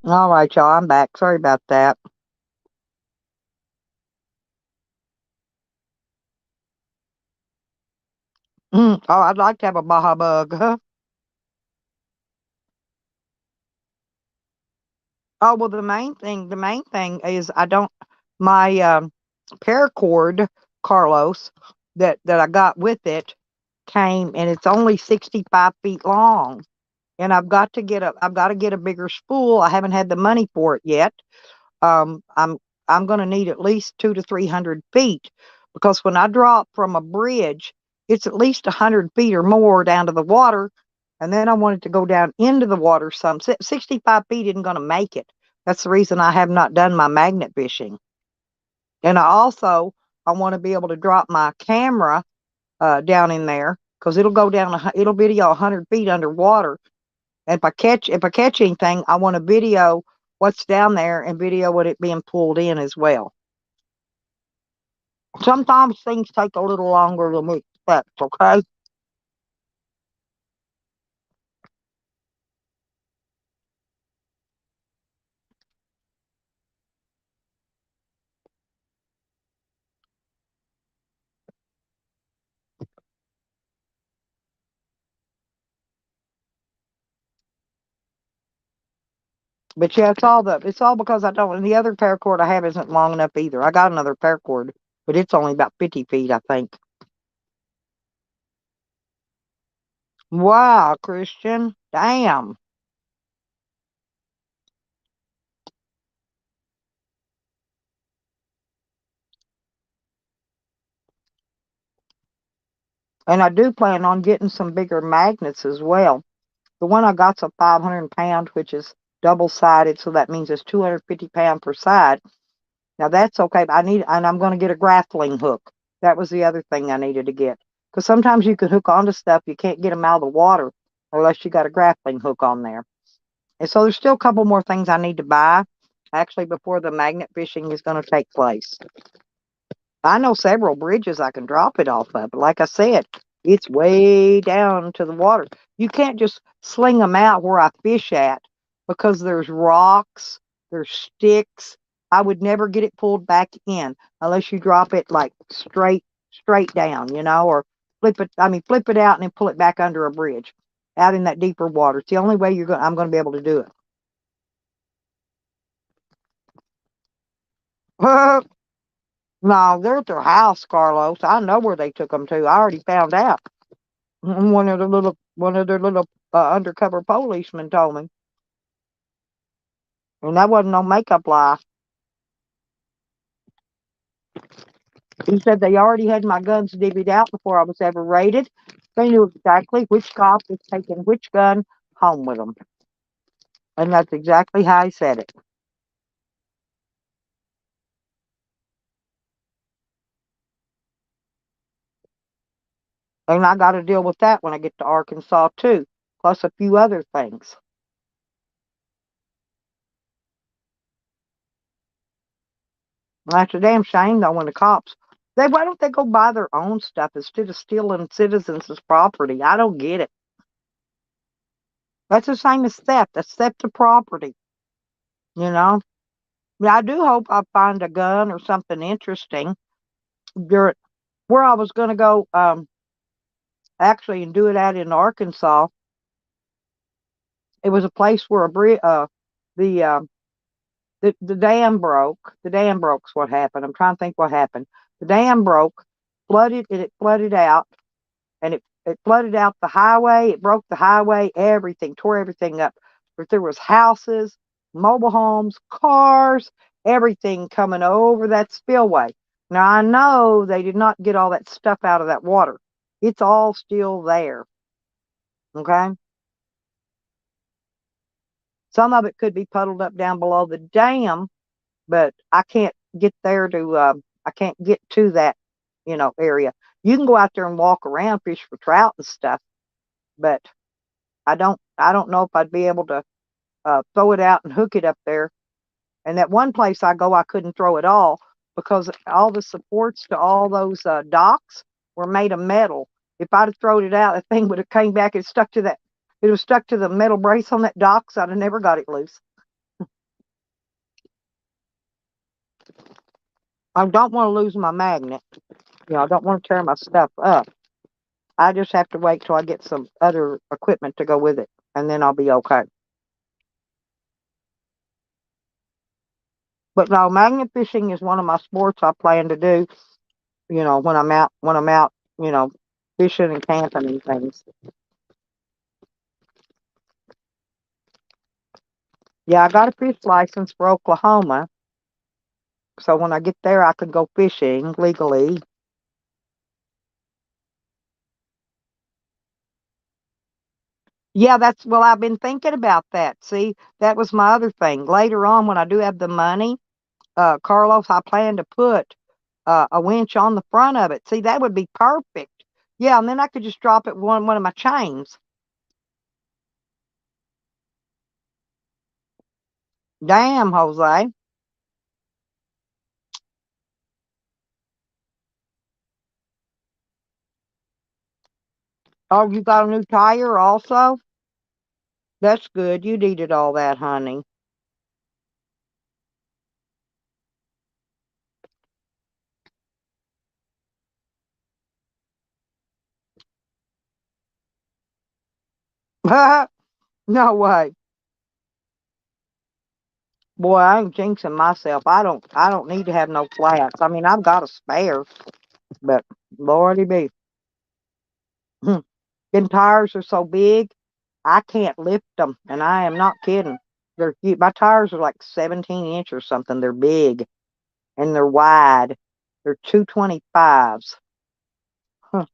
Speaker 1: All right, y'all. I'm back. Sorry about that. Oh, I'd like to have a Baja bug. Oh, well, the main thing is I don't, my paracord, Carlos, that I got with it came and it's only 65 feet long. And I've got to get a bigger spool. I haven't had the money for it yet. um, I'm I'm going to need at least 200 to 300 feet because when I drop from a bridge, it's at least 100 feet or more down to the water, and then I want it to go down into the water some. 65 feet isn't going to make it. That's the reason I have not done my magnet fishing. And I want to be able to drop my camera down in there because it'll go down. It'll video 100 feet underwater, and if I catch anything, I want to video what's down there and video what it being pulled in as well. Sometimes things take a little longer than we expect, okay? But yeah, it's all because I don't, and the other paracord I have isn't long enough either. I got another paracord, but it's only about 50 feet, I think. Wow, Christian. Damn. And I do plan on getting some bigger magnets as well. The one I got's a 500 pound, which is double sided, so that means it's 250 pound per side. Now that's okay, but I'm going to get a grappling hook. That was the other thing I needed to get. Because sometimes you can hook onto stuff, you can't get them out of the water unless you got a grappling hook on there. And so there's still a couple more things I need to buy, actually, before the magnet fishing is going to take place. I know several bridges I can drop it off of, but like I said, it's way down to the water. You can't just sling them out where I fish at because there's rocks, there's sticks. I would never get it pulled back in unless you drop it like straight down, or flip it out and then pull it back under a bridge out in that deeper water. It's the only way I'm going to be able to do it. No, they're at their house, Carlos. I know where they took them to. I already found out. One of their little undercover policemen told me, and that wasn't no makeup lie. He said they already had my guns divvied out before I was ever raided. They knew exactly which cop was taking which gun home with them, and that's exactly how he said it. And I got to deal with that when I get to Arkansas too, plus a few other things. That's a damn shame though when the cops why don't they go buy their own stuff instead of stealing citizens' property? I don't get it. That's the same as theft. That's theft of property, you know? Yeah, I do hope I find a gun or something interesting. There, where I was gonna go actually and do it out in Arkansas, it was a place where the the dam broke. The dam broke's what happened. I'm trying to think what happened. The dam broke, it flooded out, and it flooded out the highway. It broke the highway, everything, tore everything up. But there was houses, mobile homes, cars, everything coming over that spillway. Now I know they did not get all that stuff out of that water. It's all still there. Okay. Some of it could be puddled up down below the dam, but I can't get there to I can't get to that, area. You can go out there and walk around, fish for trout and stuff, but I don't know if I'd be able to throw it out and hook it up there. And that one place I go, I couldn't throw it all because all the supports to all those docks were made of metal. If I'd have thrown it out, the thing would have came back and stuck to that. It was stuck to the metal brace on that dock, so I'd have never got it loose. I don't want to lose my magnet. I don't want to tear my stuff up. I just have to wait till I get some other equipment to go with it, and then I'll be okay. But no, magnet fishing is one of my sports I plan to do. When I'm out, fishing and camping and things. Yeah, I got a fish license for Oklahoma, so when I get there, I can go fishing legally. Yeah, I've been thinking about that. See, that was my other thing. Later on, when I do have the money, Carlos, I plan to put a winch on the front of it. See, that would be perfect. Yeah, and then I could just drop it one of my chains. Damn, Jose. Oh, you got a new tire also? That's good. You needed all that, honey. No way. Boy, I ain't jinxing myself. I don't need to have no flats. I mean, I've got a spare, but Lordy be. Them tires are so big, I can't lift them, and I am not kidding. They're huge. My tires are like 17 inch or something. They're big and they're wide. They're 225s. Huh.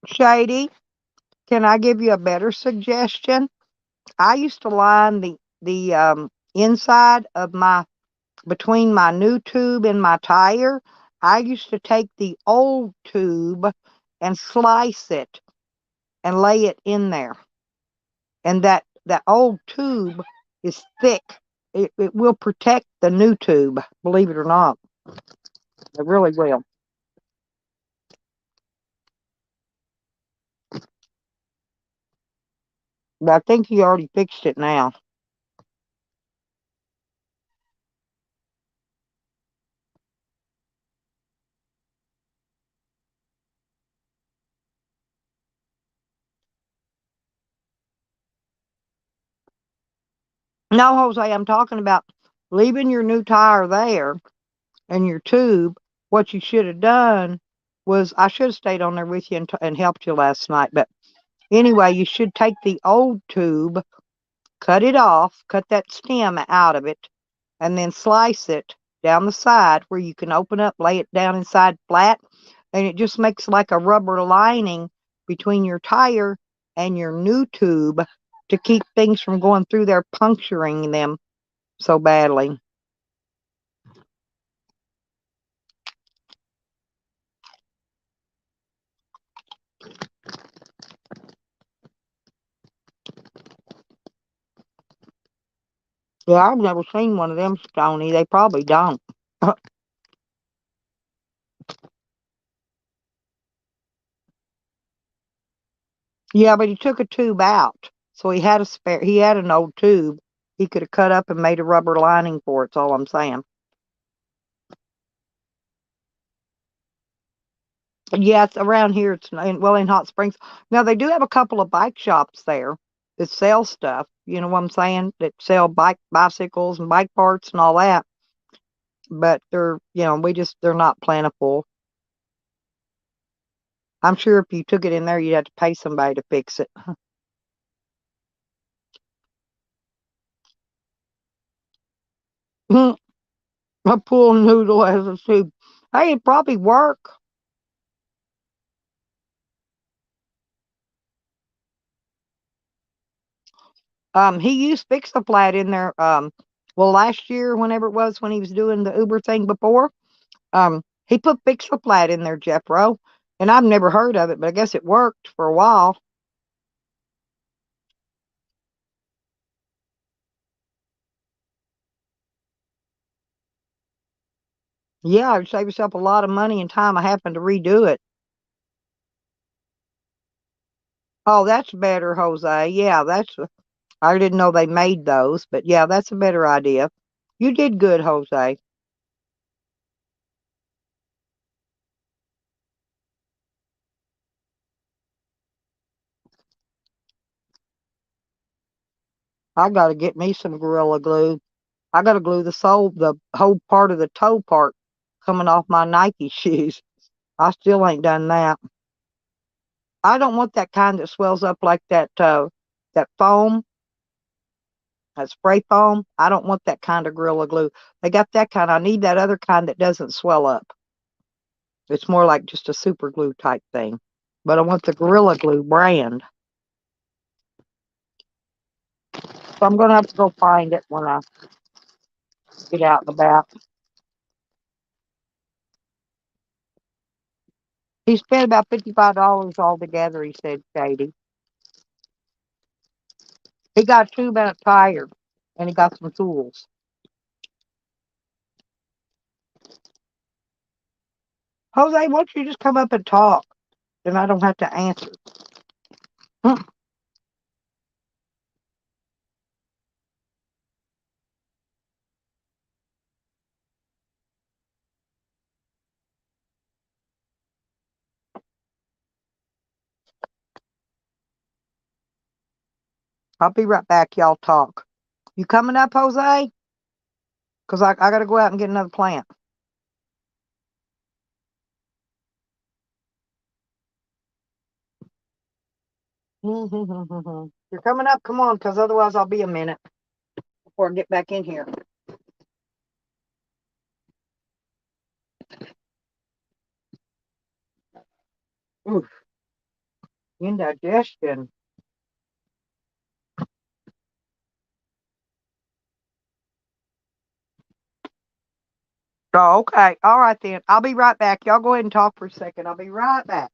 Speaker 1: Shady, can I give you a better suggestion? I used to line the inside of my between my new tube and my tire. I used to take the old tube and slice it and lay it in there. And that old tube is thick. It will protect the new tube, believe it or not. It really will. But I think he already fixed it now. No, Jose, I'm talking about leaving your new tire there and your tube. What you should have done was I should have stayed on there with you and helped you last night. But anyway, you should take the old tube, cut it off, cut that stem out of it, and then slice it down the side where you can open up, lay it down inside flat, and it just makes like a rubber lining between your tire and your new tube to keep things from going through there, puncturing them so badly. Yeah, I've never seen one of them, Stony. They probably don't. Yeah, but he took a tube out. So he had a spare, he had an old tube he could have cut up and made a rubber lining for it. That's all I'm saying. Yeah, it's around here. It's in Hot Springs. Now they do have a couple of bike shops there. that sell stuff. You know what I'm saying? That sell bicycles and bike parts and all that. But they're, they're not plentiful. I'm sure if you took it in there, you'd have to pay somebody to fix it. A pool noodle as a soup. Hey, it'd probably work. He used Fix a Flat in there. Well, last year, whenever it was when he was doing the Uber thing before, he put Fix a Flat in there, Jeffro, and I've never heard of it, but I guess it worked for a while. Yeah, it'd save yourself a lot of money and time. I happened to redo it. Oh, that's better, Jose. Yeah, I didn't know they made those, but yeah, that's a better idea. You did good, Jose. I got to get me some Gorilla Glue. I got to glue the whole part of the toe part coming off my Nike shoes. I still ain't done that. I don't want that kind that swells up like that foam, that spray foam. I don't want that kind of Gorilla Glue. They got that kind. I need that other kind that doesn't swell up. It's more like just a super glue type thing. But I want the Gorilla Glue brand. So I'm gonna have to go find it when I get out and about. He spent about $55 altogether, he said, Shady. He got a 2 minute tire and he got some tools. Jose, why don't you just come up and talk? Then I don't have to answer. Hmm, I'll be right back. Y'all talk. You coming up, Jose? Because I got to go out and get another plant. You're coming up? Come on, because otherwise I'll be a minute before I get back in here. Oof, indigestion. Oh, okay. All right, then. I'll be right back. Y'all go ahead and talk for a second. I'll be right back.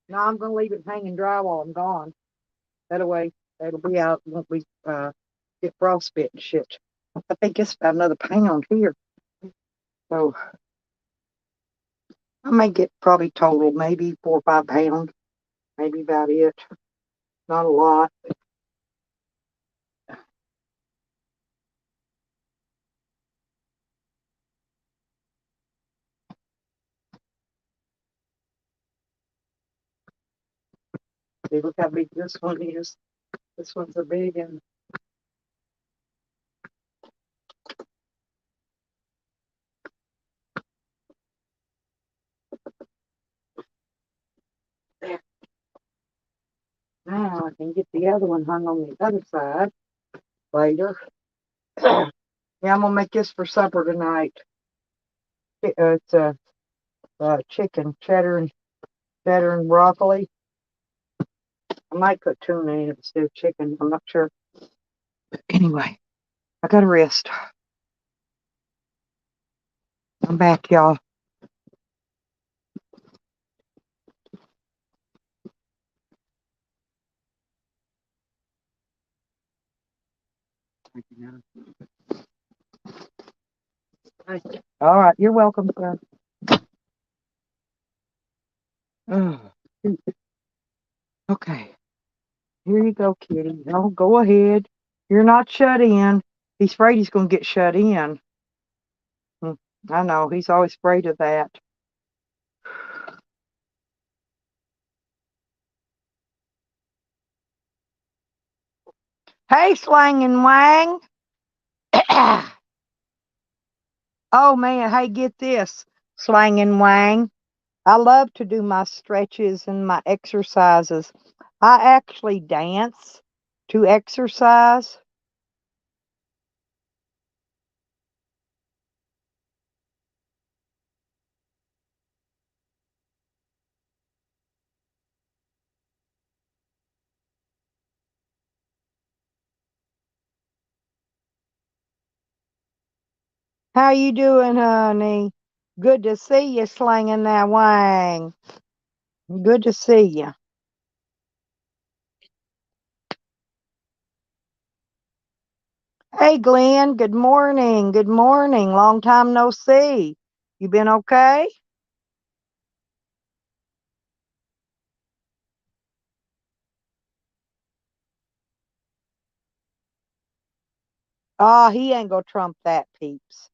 Speaker 1: No, I'm gonna leave it hanging dry while I'm gone. That way, it'll be out. Won't be get frostbite and shit. I think it's about another pound here. So I may get probably total maybe 4 or 5 pounds. Maybe about it. Not a lot. See, look how big this one is. This one's a big one. There. Now I can get the other one hung on the other side later. Yeah, I'm gonna make this for supper tonight. It's chicken, cheddar and broccoli. I might put tuna in it instead of chicken. I'm not sure. But anyway, I gotta rest. I'm back, y'all. All right, you're welcome, sir. Oh, okay, here you go, kitty. Oh, go ahead. You're not shut in. He's afraid he's gonna get shut in. Hmm, I know, he's always afraid of that. Hey, Slang and Wang. Oh man, hey, get this, Slang and Wang. I love to do my stretches and my exercises. I actually dance to exercise. How you doing, honey? Good to see you slinging that wang. Good to see you. Hey, Glenn. Good morning. Good morning. Long time no see. You been okay? Oh, he ain't gonna trump that, peeps.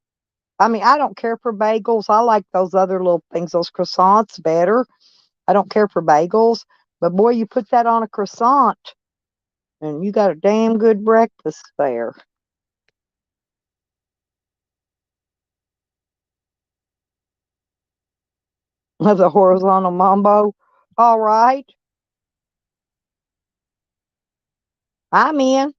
Speaker 1: I mean, I don't care for bagels. I like those other little things, those croissants better. I don't care for bagels. But boy, you put that on a croissant and you got a damn good breakfast there. Of the horizontal mambo. All right. I'm in.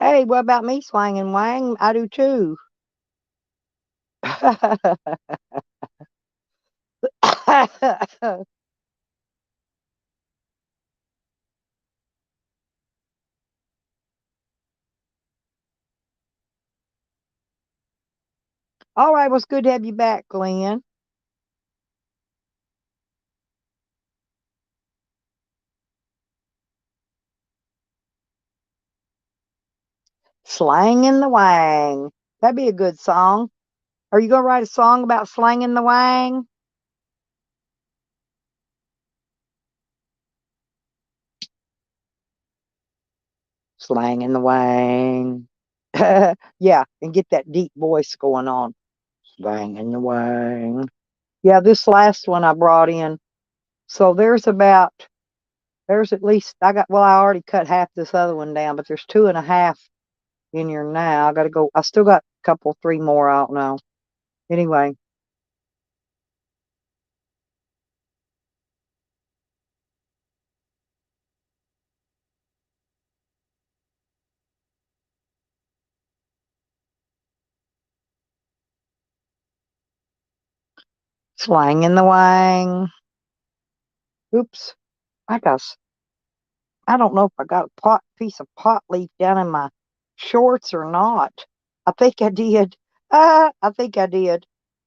Speaker 1: Hey, what about me swanging wang? I do too. All right, well, it's good to have you back, Glenn. Slanging the Wang. That'd be a good song. Are you gonna write a song about slanging the Wang? Slanging the Wang. Yeah, and get that deep voice going on. Slanging the Wang. Yeah, this last one I brought in. So there's at least I already cut half this other one down, but there's two and a half in here now. I gotta go. I still got a couple, three more. I don't know. Anyway, slanging the Wang. Oops, I got. I don't know if I got a piece of pot leaf down in my shorts or not. I think I did. I think I did.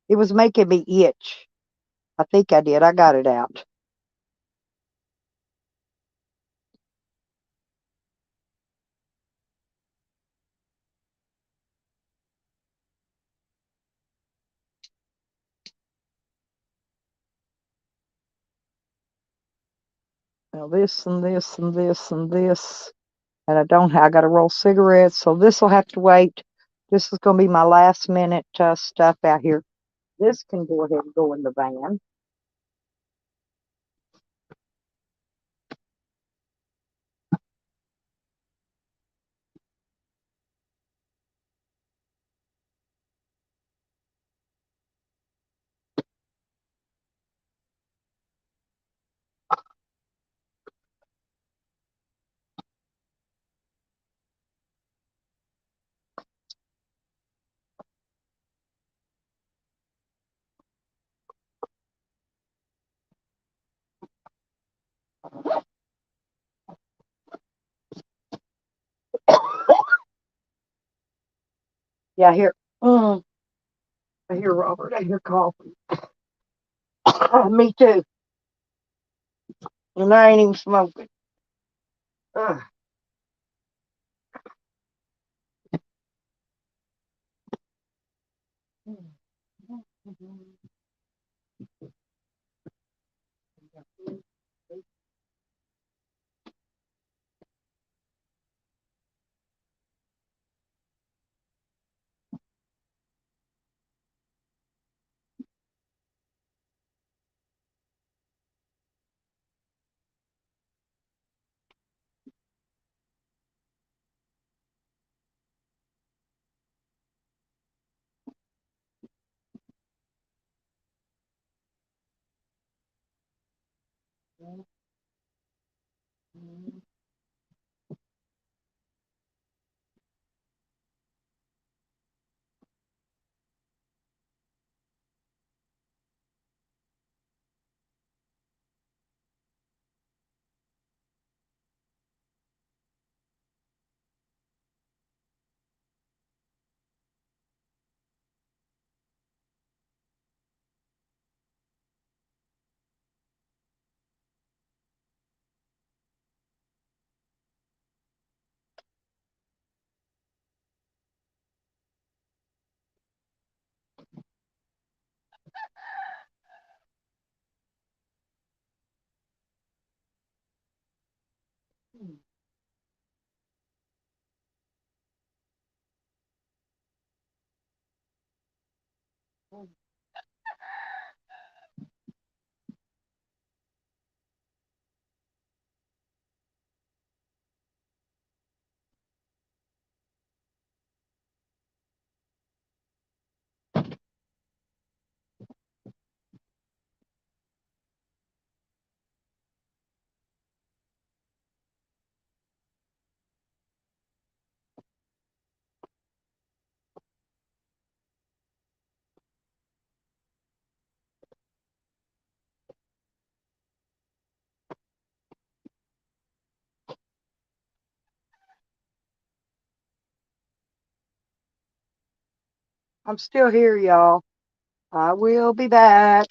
Speaker 1: It was making me itch. I think I did. I got it out. Now this and this and this and this. And I got to roll cigarettes. So this will have to wait. This is going to be my last minute stuff out here. This can go ahead and go in the van. Yeah, here. Mm, I hear Robert. I hear coffee. Me too. And I ain't even smoking. Ugh. I'm still here, y'all. I will be back.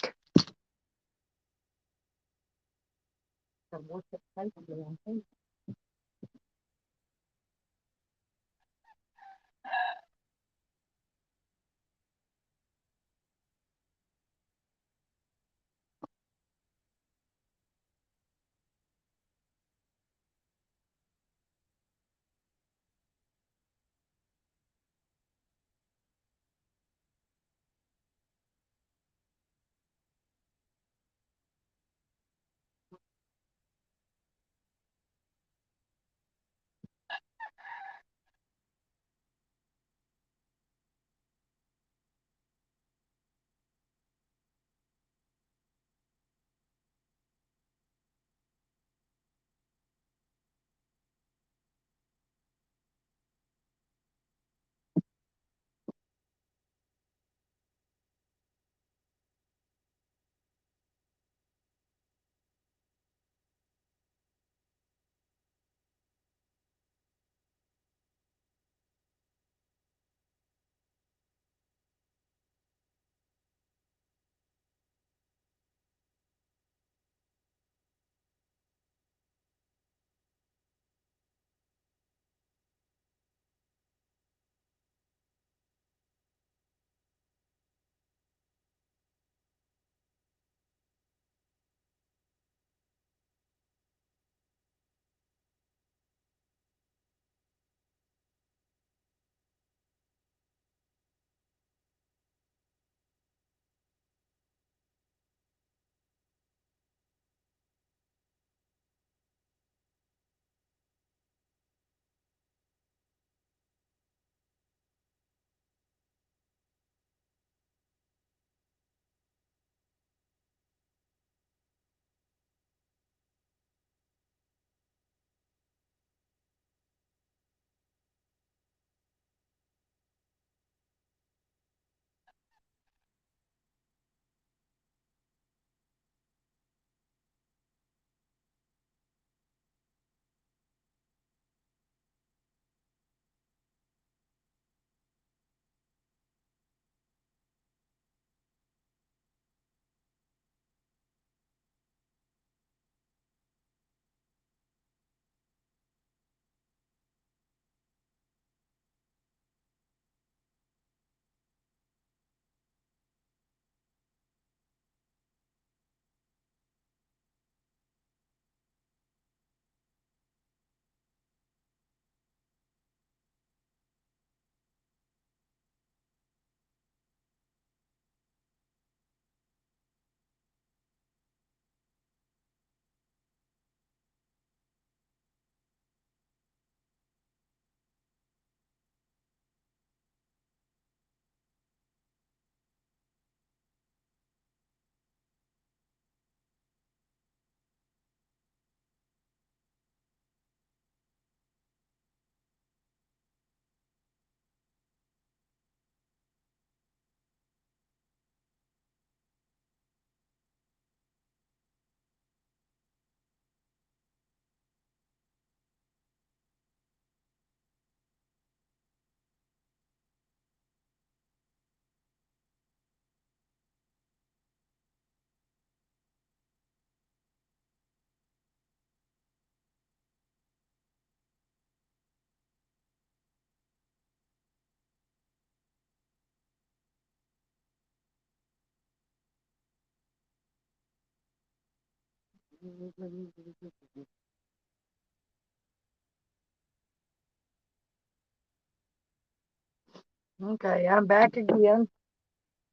Speaker 1: Okay, I'm back again.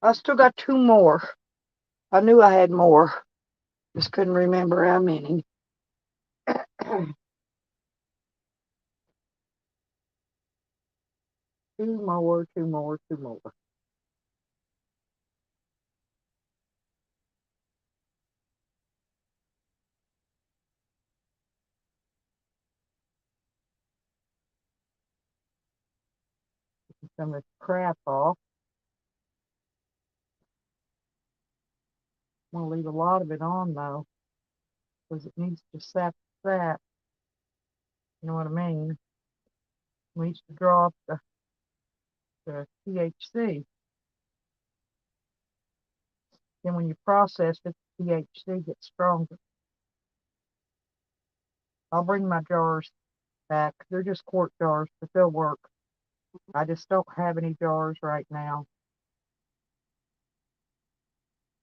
Speaker 1: I still got two more. I knew I had more. Just couldn't remember how many. Two more, two more, two more. Some of this crap off. I'm going to leave a lot of it on though, because it needs to sap that. You know what I mean? It needs to draw up the THC. Then when you process it, the THC gets stronger. I'll bring my jars back. They're just quart jars, but they'll work. I just don't have any jars right now.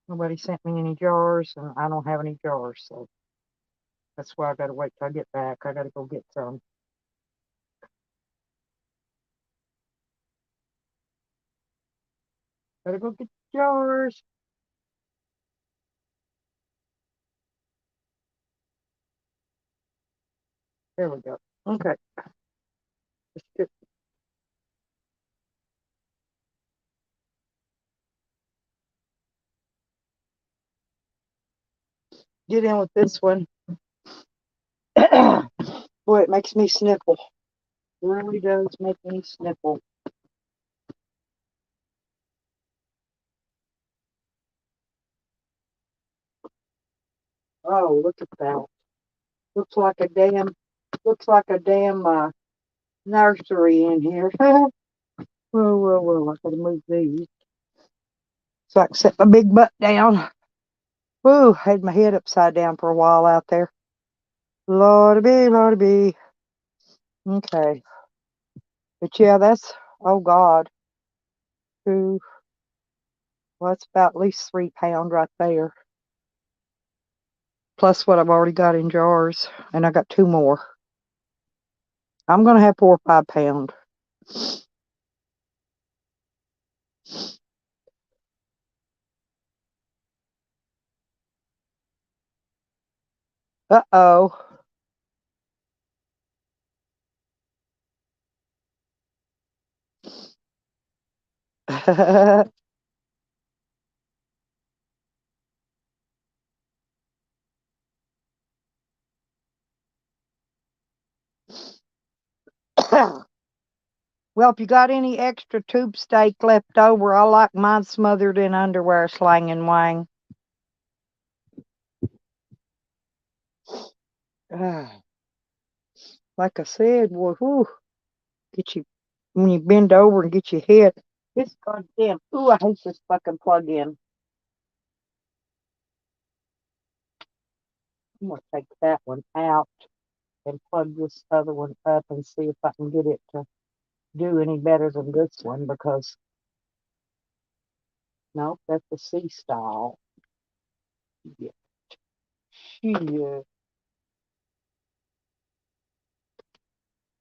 Speaker 1: Nobody sent me any jars, and I don't have any jars, so that's why I gotta wait till I get back. I gotta go get some. Gotta go get jars. There we go. Okay. Let's get in with this one. Boy, it makes me sniffle. It really does make me sniffle. Oh, look at that. Looks like a damn nursery in here. Whoa, whoa, whoa. I gotta move these. So I can set my big butt down. Woo, had my head upside down for a while out there. Lordy be, Lordy be. Okay. But yeah, that's, oh God. Ooh, well, that's about at least 3 pounds right there. Plus what I've already got in jars. And I got 2 more. I'm going to have 4 or 5 pounds. Uh-oh. Well, if you got any extra tube steak left over, I like mine smothered in underwear, slang and wang. Like I said, boy, whew, get you when you bend over and get your head. It's goddamn. Ooh, I hate this fucking plug-in. I'm gonna take that one out and plug this other one up and see if I can get it to do any better than this one because nope, that's the C style. Yeah. Shit.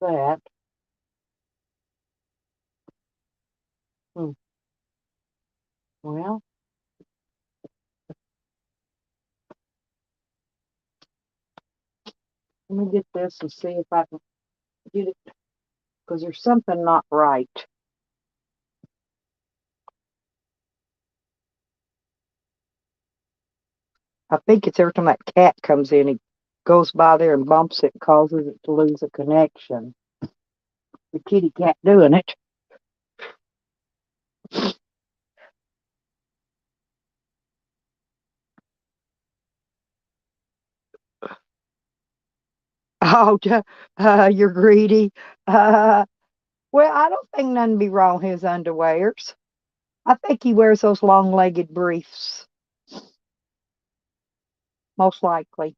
Speaker 1: That. Hmm. Well, let me get this and see if I can get it because there's something not right. I think it's every time that cat comes in, he goes by there and bumps it, causes it to lose a connection. The kitty cat doing it. Oh, you're greedy. Uh, well, I don't think nothing be wrong with his underwears. I think he wears those long-legged briefs, most likely.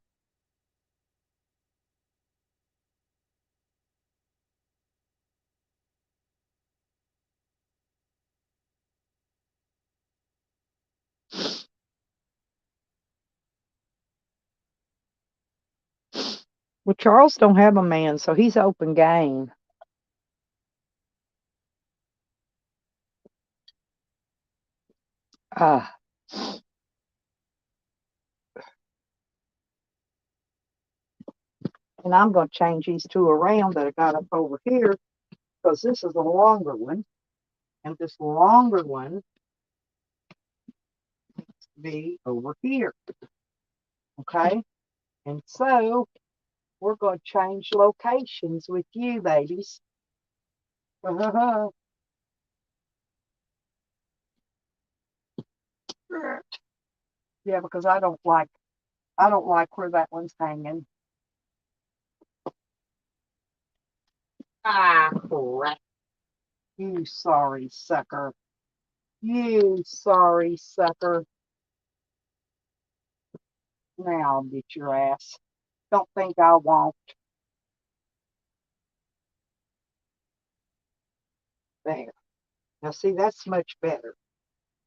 Speaker 1: Well, Charles don't have a man, so he's open game. Uh, and I'm going to change these 2 around that I got up over here because this is a longer one, and this longer one needs to be over here. Okay, and so we're going to change locations with you, babies. Yeah, because I don't like where that one's hanging. Ah, crap. You sorry sucker. You sorry sucker. Now I'll get your ass. Don't think I won't. There. Now see, that's much better.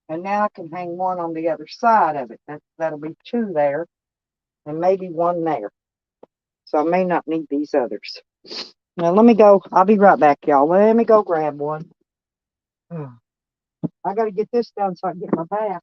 Speaker 1: And now I can hang one on the other side of it. That'll be two there and maybe one there. So I may not need these others. Now let me go. I'll be right back, y'all. Let me go grab one. I got to get this done so I can get my bath.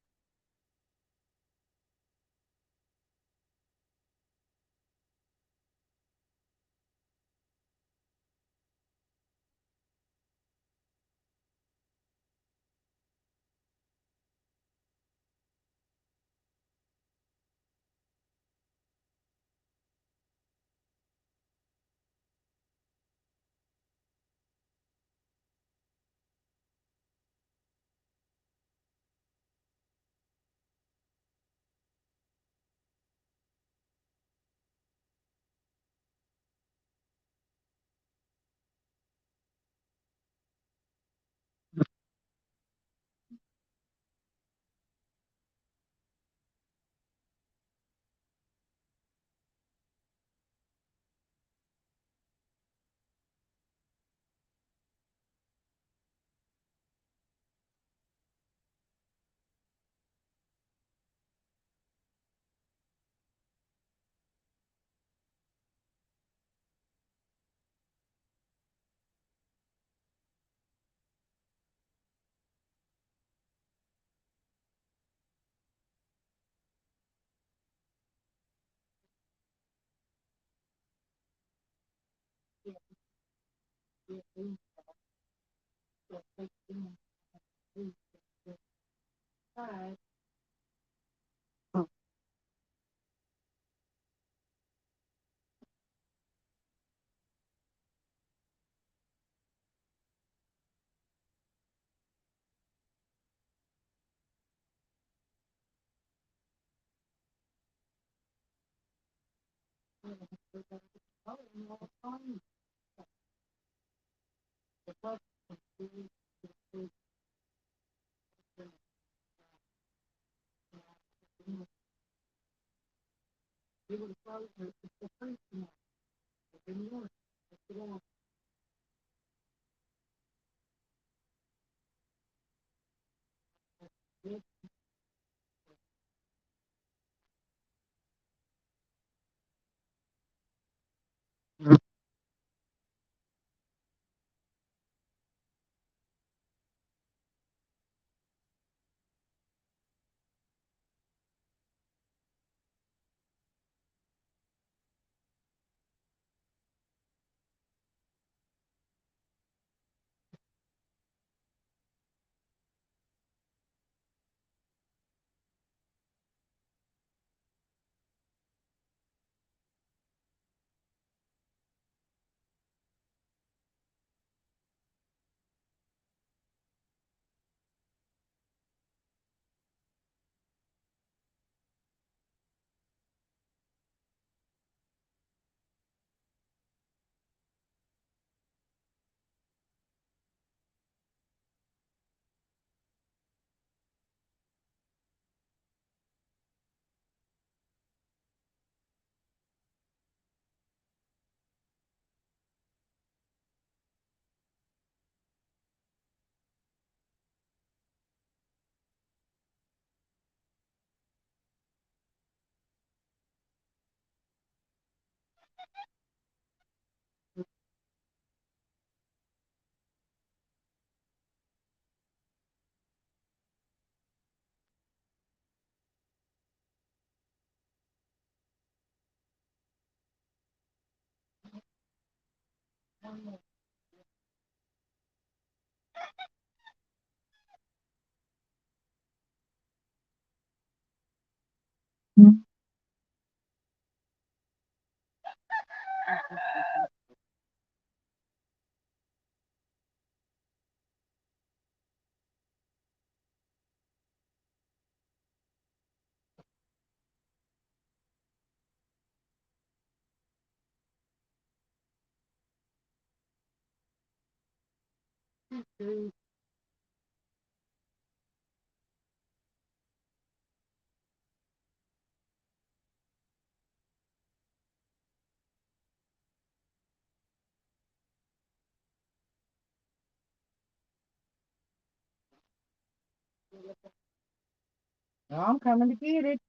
Speaker 1: I'm coming to get it.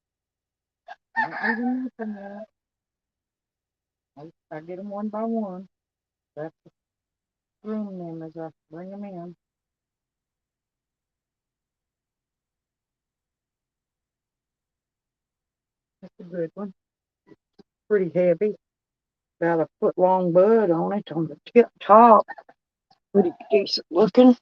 Speaker 1: Not leaving nothing there. I get them one by one. That's the room them as I bring them in. That's a good one. Pretty heavy. Got a foot long bud on it on the tip top. Pretty decent looking.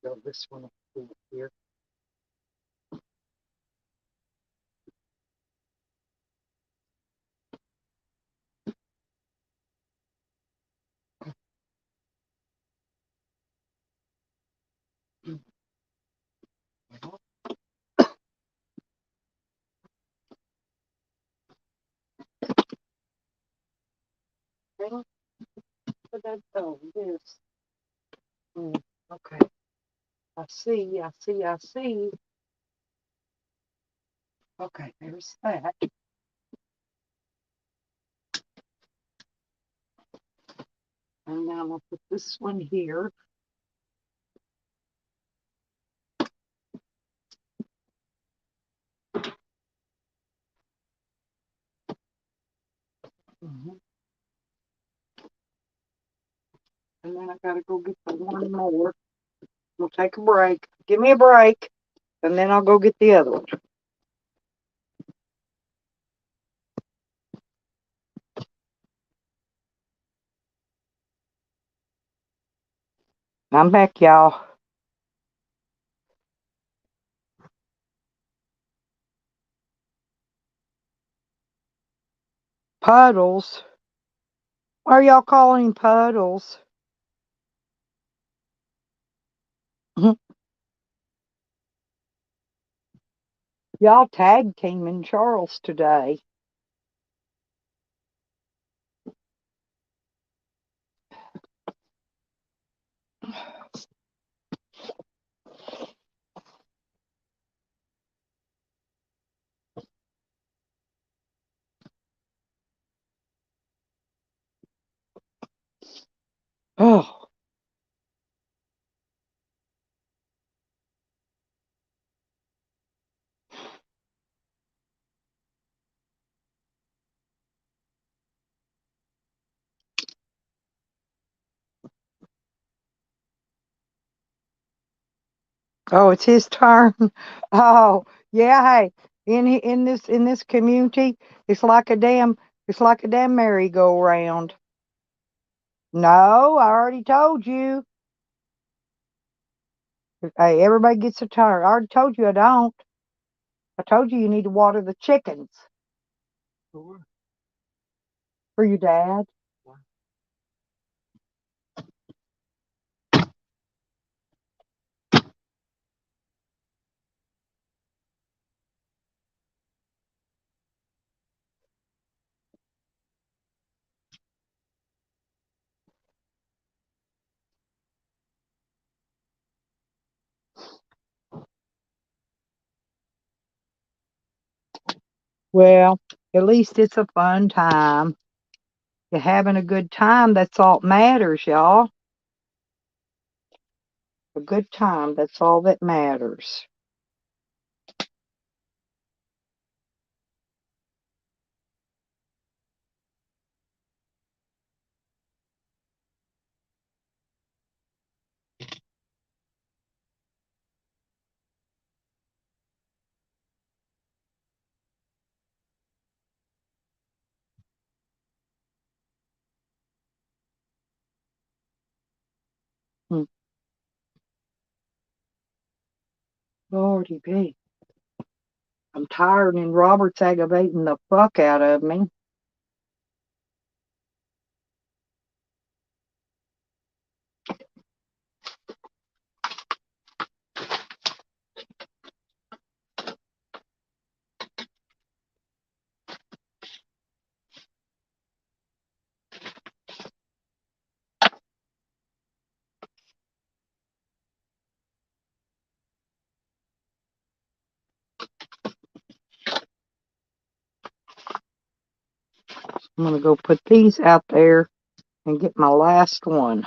Speaker 1: Go this one up here. Well, but that's this. Okay. I see. Okay, there's that. And now I'll put this one here. Mhm. And then I gotta go get the one more. We'll take a break. Give me a break. And then I'll go get the other one. I'm back, y'all. Puddles. Why are y'all calling puddles? Y'all tag teaming Charles today. Oh, oh, it's his turn. Oh, yeah. Hey, in this community, it's like a damn merry-go-round. No, I already told you. Hey, everybody gets a turn. I already told you I don't. I told you need to water the chickens for your dad. Well, at least it's a fun time. You're having a good time. That's all that matters, y'all. A good time. That's all that matters. Hmm. Lordy be. I'm tired and Robert's aggravating the fuck out of me. I'm going to go put these out there and get my last one.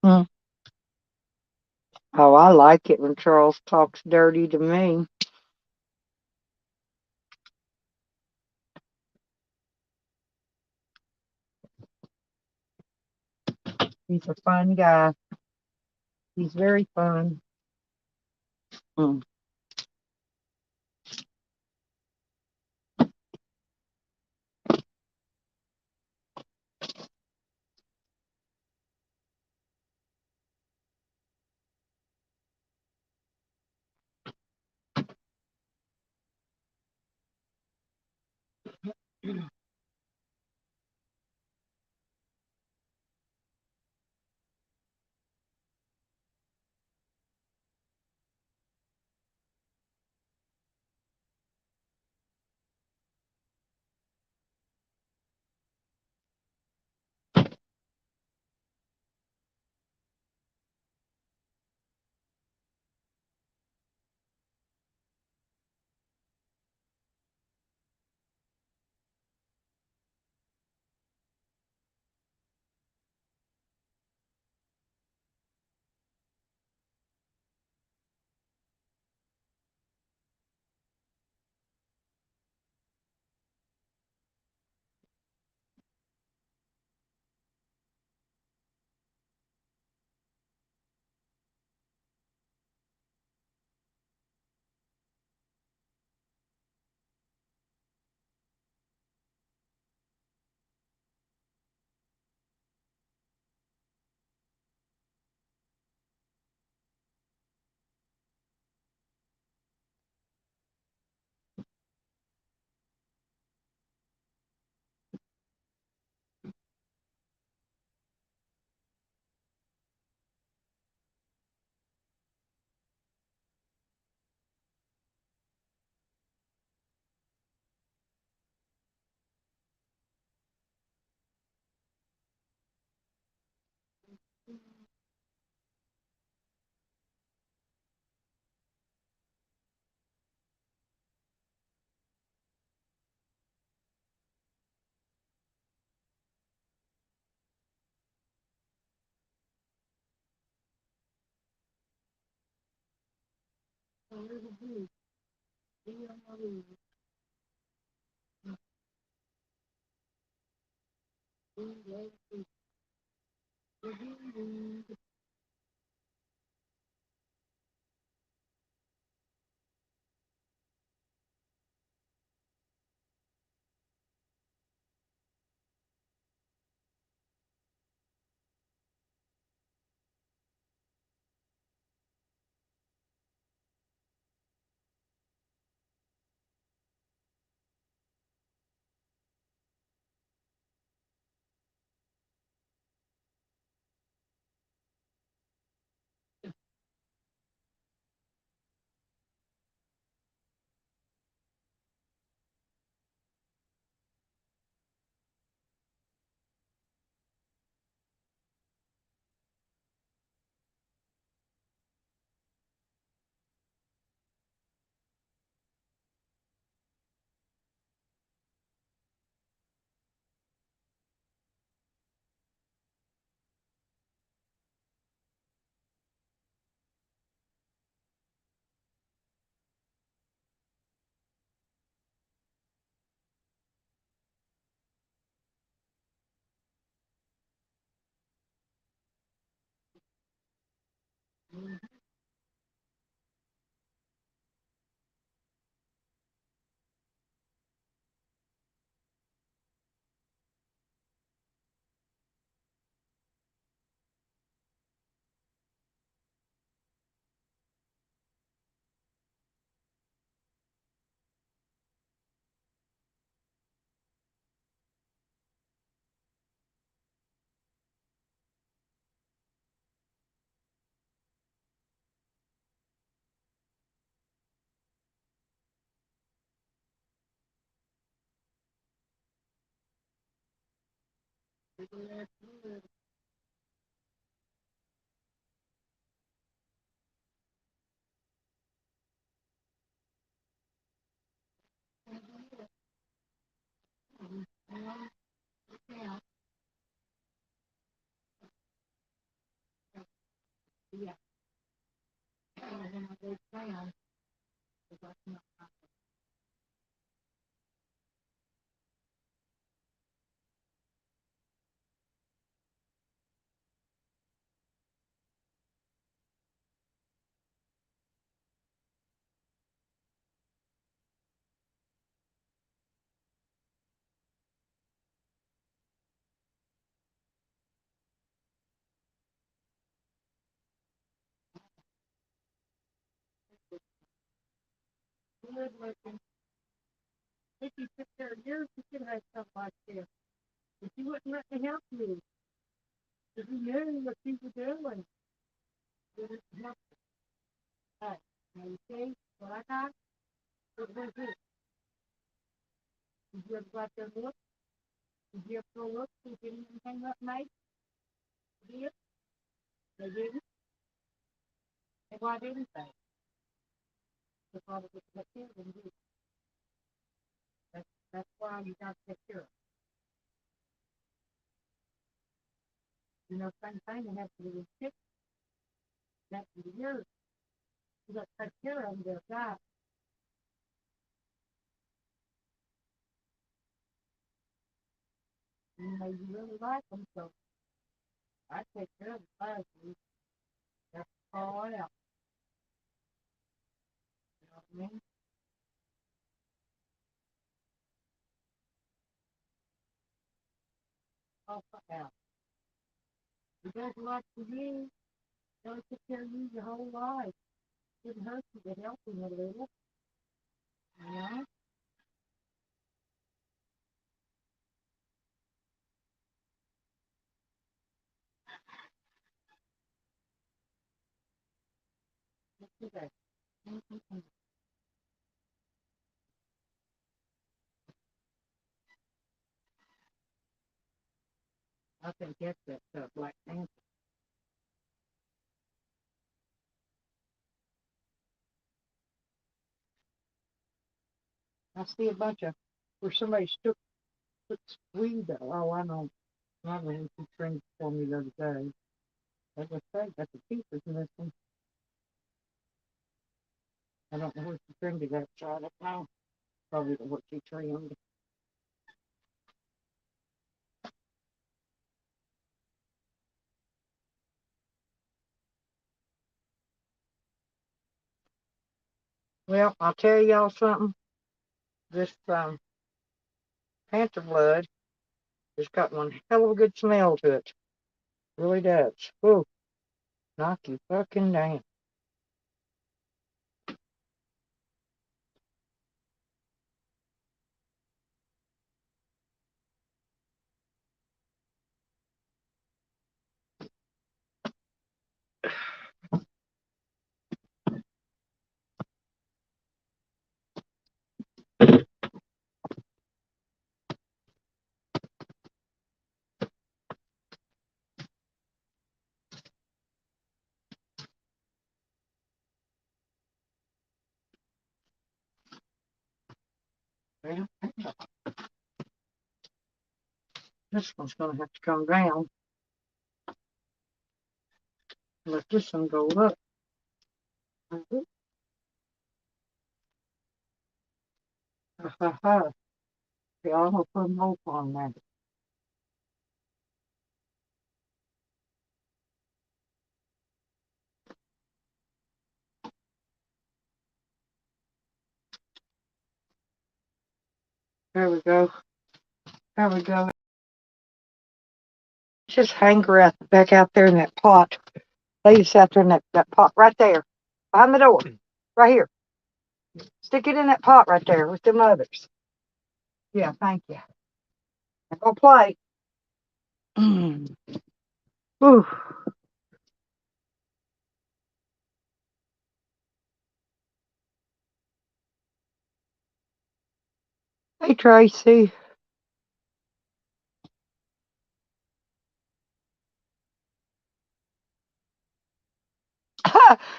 Speaker 1: Hmm. Oh, I like it when Charles talks dirty to me. He's a fun guy. He's very fun. Mm. Yeah. And when I go down, it's like, no. Good looking. If you took care of yours, you could have stuff like this. But you wouldn't let me help you. If you knew what you were doing, you wouldn't help me. Hey, now you see what I got? What was it? Did you ever go out there and look? Did you ever go look? Did you get anything up, mate? Did? They didn't? And why didn't they? Because it was take care of them, did that's why you got to take care of them. You know, same thing, they have to do with kids. That's the years. You got to take care of them, they'll die. You know, you really like them, so I take care of the fires. That's all out. You know what I mean? All out. It does a lot for you. They'll take care of you your whole life. It didn't hurt you to help them a little. You know? Look at that. Mm-hmm. I think that's that Black Panther. I see a bunch of where somebody took weed. Oh, I know. My man, she trained for me the other day. As I say, that's a piece is missing. I don't know where she trimmed it at, so I don't know. Probably what she trimmed. Well, I'll tell y'all something. This panther blood has got one hell of a good smell to it. Really does. Whew, knock you fucking down. Well, this one's gonna have to come down. Let this one go up. Ha ha ha. Yeah, I'm gonna put a hope on that. There we go. There we go. Just hang her out back out there in that pot. Lay this out there in that pot right there. Behind the door. Right here. Stick it in that pot right there with them others. Yeah, thank you. Now go play. Whew. Hey, Tracy.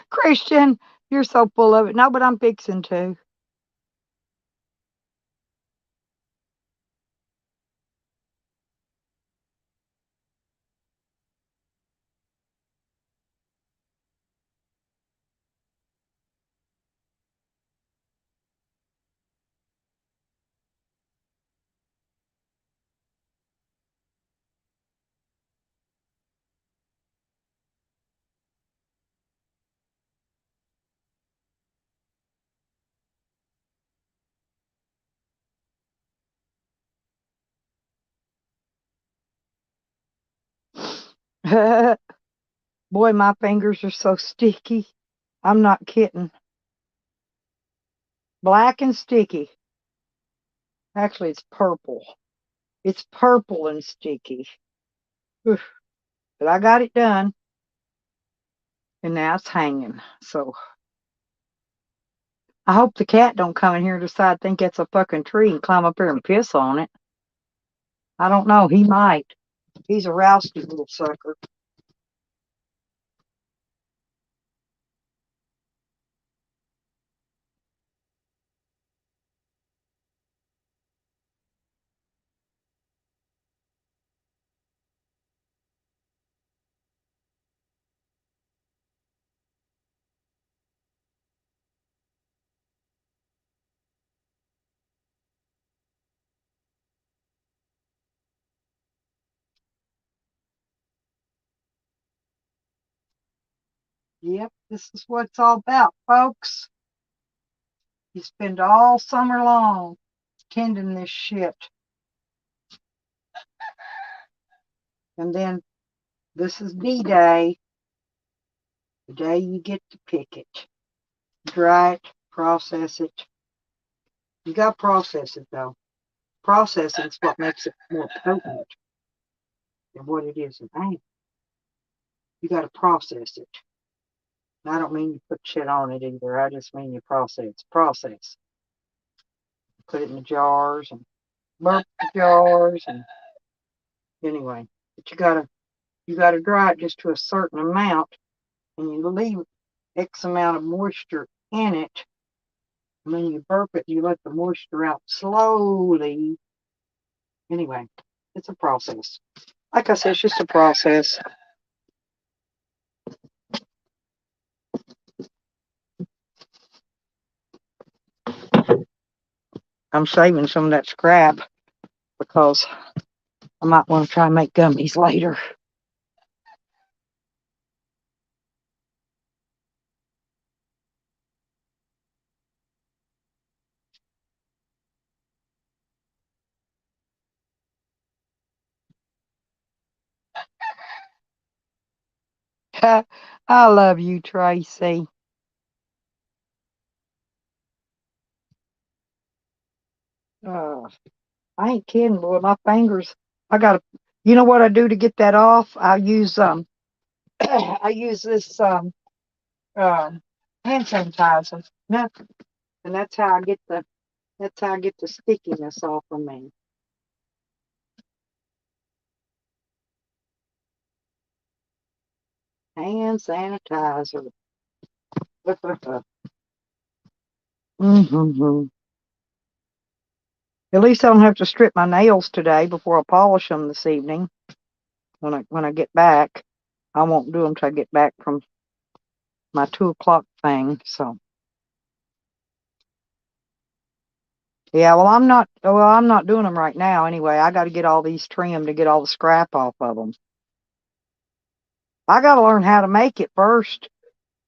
Speaker 1: Christian, you're so full of it. No, but I'm fixing to. Boy, my fingers are so sticky. I'm not kidding. Black and sticky. Actually, it's purple. It's purple and sticky. But I got it done. And now it's hanging. So I hope the cat don't come in here and decide think it's a fucking tree and climb up here and piss on it. I don't know. He might. He's a rousty little sucker. Yep, this is what it's all about, folks. You spend all summer long tending this shit. And then this is D-Day, the day you get to pick it. Dry it, process it. You got to process it, though. Processing is what makes it more potent than what it is in anger. You got to process it. I don't mean you put shit on it either. I just mean you process. Process. Put it in the jars and burp the jars and anyway. But you gotta dry it just to a certain amount, and you leave X amount of moisture in it. And when you burp it, you let the moisture out slowly. Anyway, it's a process. Like I said, it's just a process. I'm saving some of that scrap because I might want to try and make gummies later. I love you, Tracy. Uh, I ain't kidding, boy. My fingers. I gotta. You know what I do to get that off? I use I use this hand sanitizer. Nothing, and that's how I get the stickiness off of me. Hand sanitizer. Mm-hmm. At least I don't have to strip my nails today before I polish them this evening. When I get back, I won't do them till I get back from my 2 o'clock thing. So yeah, well I'm not doing them right now anyway. I got to get all these trimmed to get all the scrap off of them. I got to learn how to make it first.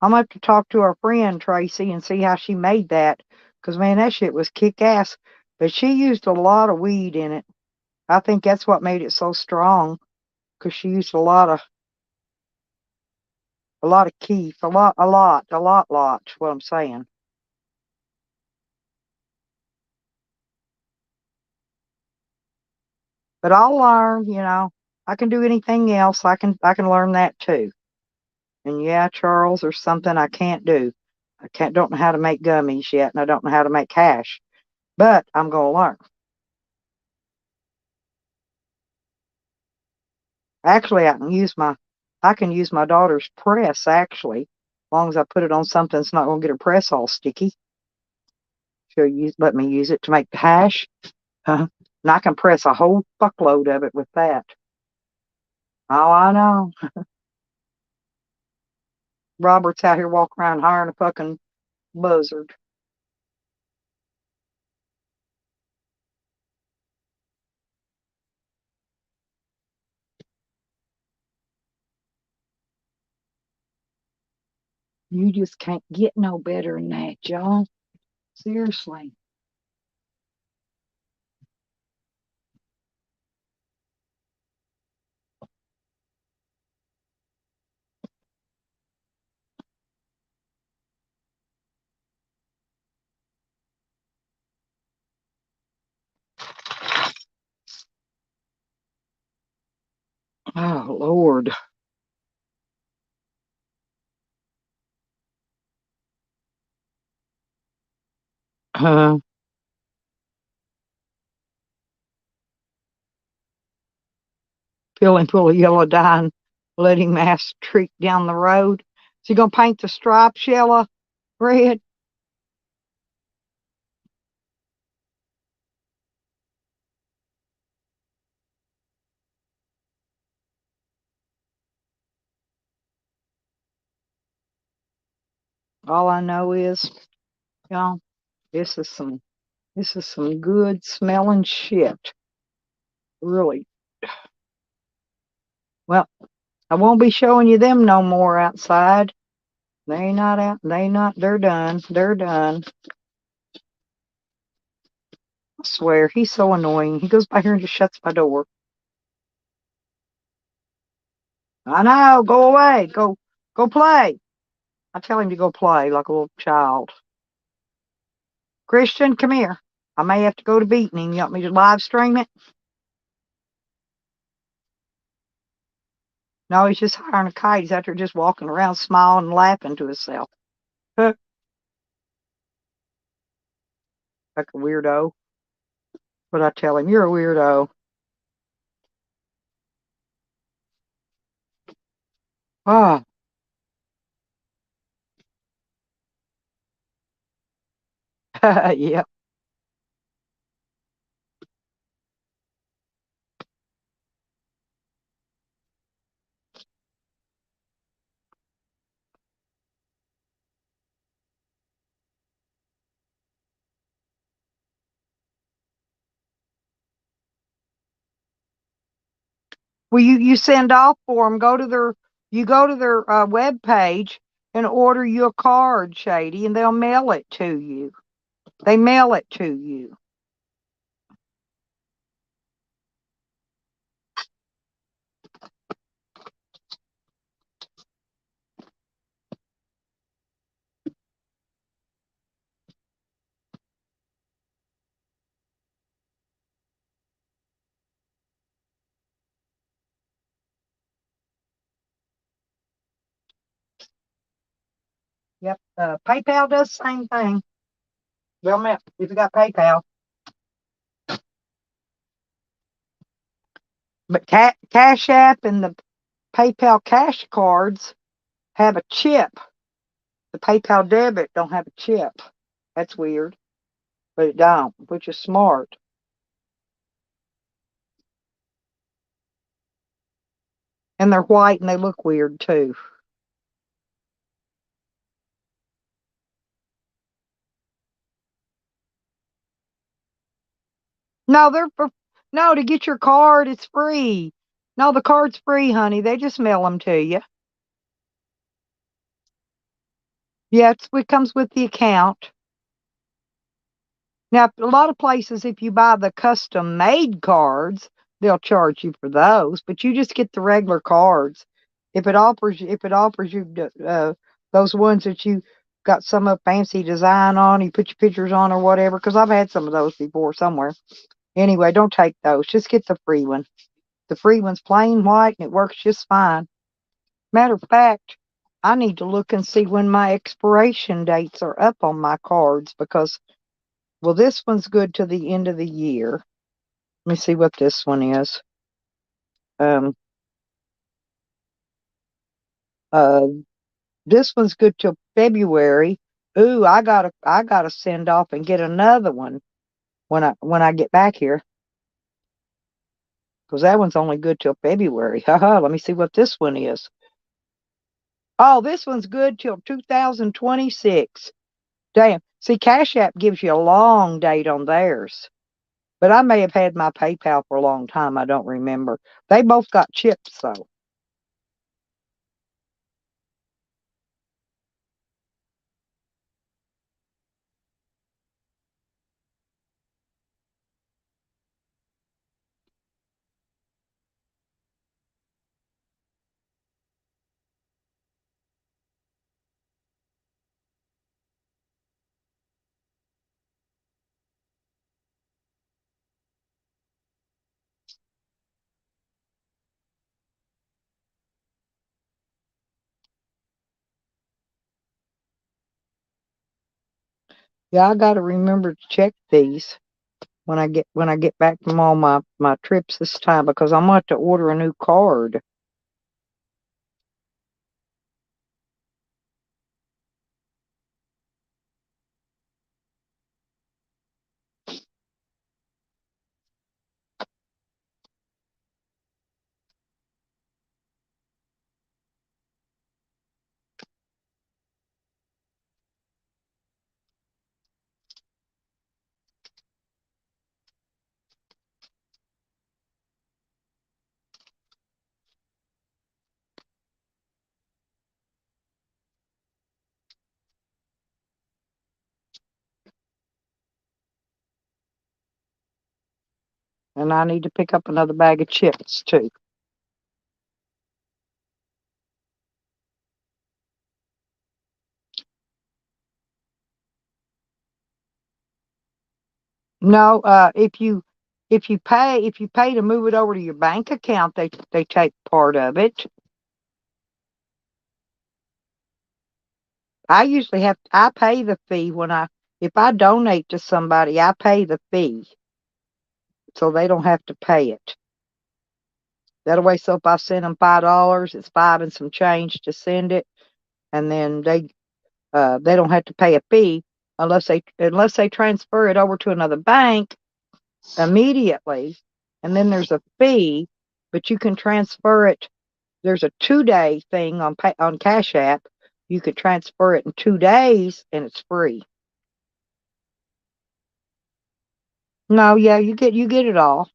Speaker 1: I'm gonna have to talk to our friend Tracy and see how she made that. Cause man, that shit was kick ass. But she used a lot of weed in it. I think that's what made it so strong. Cause she used a lot of keef, a lot. What I'm saying. But I'll learn. I can do anything else. I can learn that too. And yeah, Charles, there's something I can't do. Don't know how to make gummies yet, and I don't know how to make hash. But I'm gonna learn. Actually, I can use my daughter's press actually, as long as I put it on something that's not gonna get her press all sticky. Let me use it to make the hash. And I can press a whole fuckload of it with that. Oh, I know. Robert's out here walking around hiring a fucking buzzard. You just can't get no better than that, y'all. Seriously. Oh, Lord. Uh, Filling full of yellow dye and letting mass streak down the road. So you gonna paint the stripes yellow, red? All I know is, y'all, this is some this is some good smelling shit. Really. Well, I won't be showing you them no more outside. They not out. They not. They're done. They're done. I swear, he's so annoying. He goes by here and just shuts my door. I know. Go away. Go play. I tell him to go play like a little child. Christian, come here. I may have to go to beating him. You want me to live stream it? No, he's just hiring a kite. He's out there just walking around smiling and laughing to himself. Like a weirdo. But I tell him, you're a weirdo. Ah, yeah. Well, you send off for them. You go to their web page and order you a card, Shady, and they'll mail it to you. They mail it to you. Yep. PayPal does the same thing. They'll mail if you got PayPal. But Cash App and the PayPal cash cards have a chip. The PayPal debit don't have a chip. That's weird, but it don't, which is smart. And they're white and they look weird too. No, no, to get your card, it's free. No, the card's free, honey. They just mail them to you. Yeah, it comes with the account. Now, a lot of places, if you buy the custom made cards, they'll charge you for those, but you just get the regular cards. If it offers you those ones that you got some of fancy design on, you put your pictures on or whatever, because I've had some of those before somewhere. Anyway, don't take those. Just get the free one. The free one's plain white and it works just fine. Matter of fact, I need to look and see when my expiration dates are up on my cards because, well, this one's good to the end of the year. Let me see what this one is. Um, uh, this one's good till February. Ooh, I gotta send off and get another one when I get back here because that one's only good till February. Haha. Let me see what this one is. Oh, this one's good till 2026. Damn. See, Cash App gives you a long date on theirs. But I may have had my PayPal for a long time. I don't remember. They both got chips, though. Yeah, I gotta remember to check these when I get back from all my trips this time because I'm gonna have to order a new card. And I need to pick up another bag of chips too. No, if you pay to move it over to your bank account, they take part of it. I pay the fee if I donate to somebody, I pay the fee so they don't have to pay it. That way, so if I send them $5, it's five and some change to send it, and then they don't have to pay a fee unless they transfer it over to another bank immediately, and then there's a fee, but you can transfer it. There's a 2-day thing on Cash App. You could transfer it in 2 days, and it's free. No, yeah, you get it all.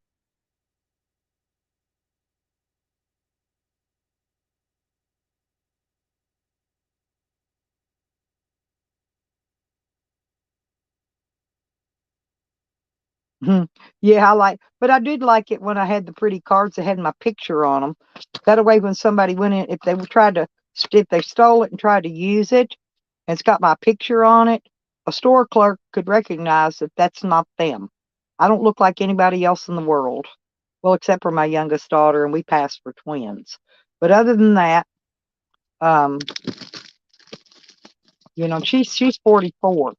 Speaker 1: Mhm. Yeah, but I did like it when I had the pretty cards that had my picture on them. That way, when somebody went in, if they stole it and tried to use it, and it's got my picture on it, a store clerk could recognize that that's not them. I don't look like anybody else in the world. Well, except for my youngest daughter, and we passed for twins. But other than that, um, she's 44.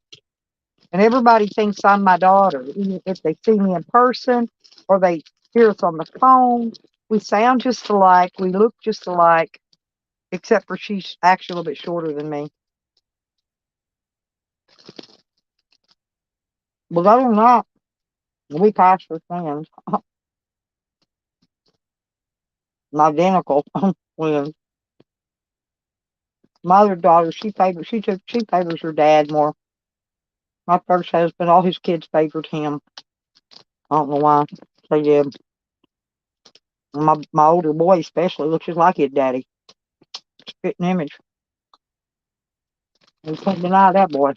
Speaker 1: And everybody thinks I'm my daughter. Even if they see me in person or they hear us on the phone, we sound just alike. We look just alike, except for she's actually a little bit shorter than me. But other than that, we passed for twins, identical twins. My other daughter, she favors her dad more. My first husband, all his kids favored him. I don't know why they did. My older boy especially looks just like his daddy. Spitting image. You can't deny that boy.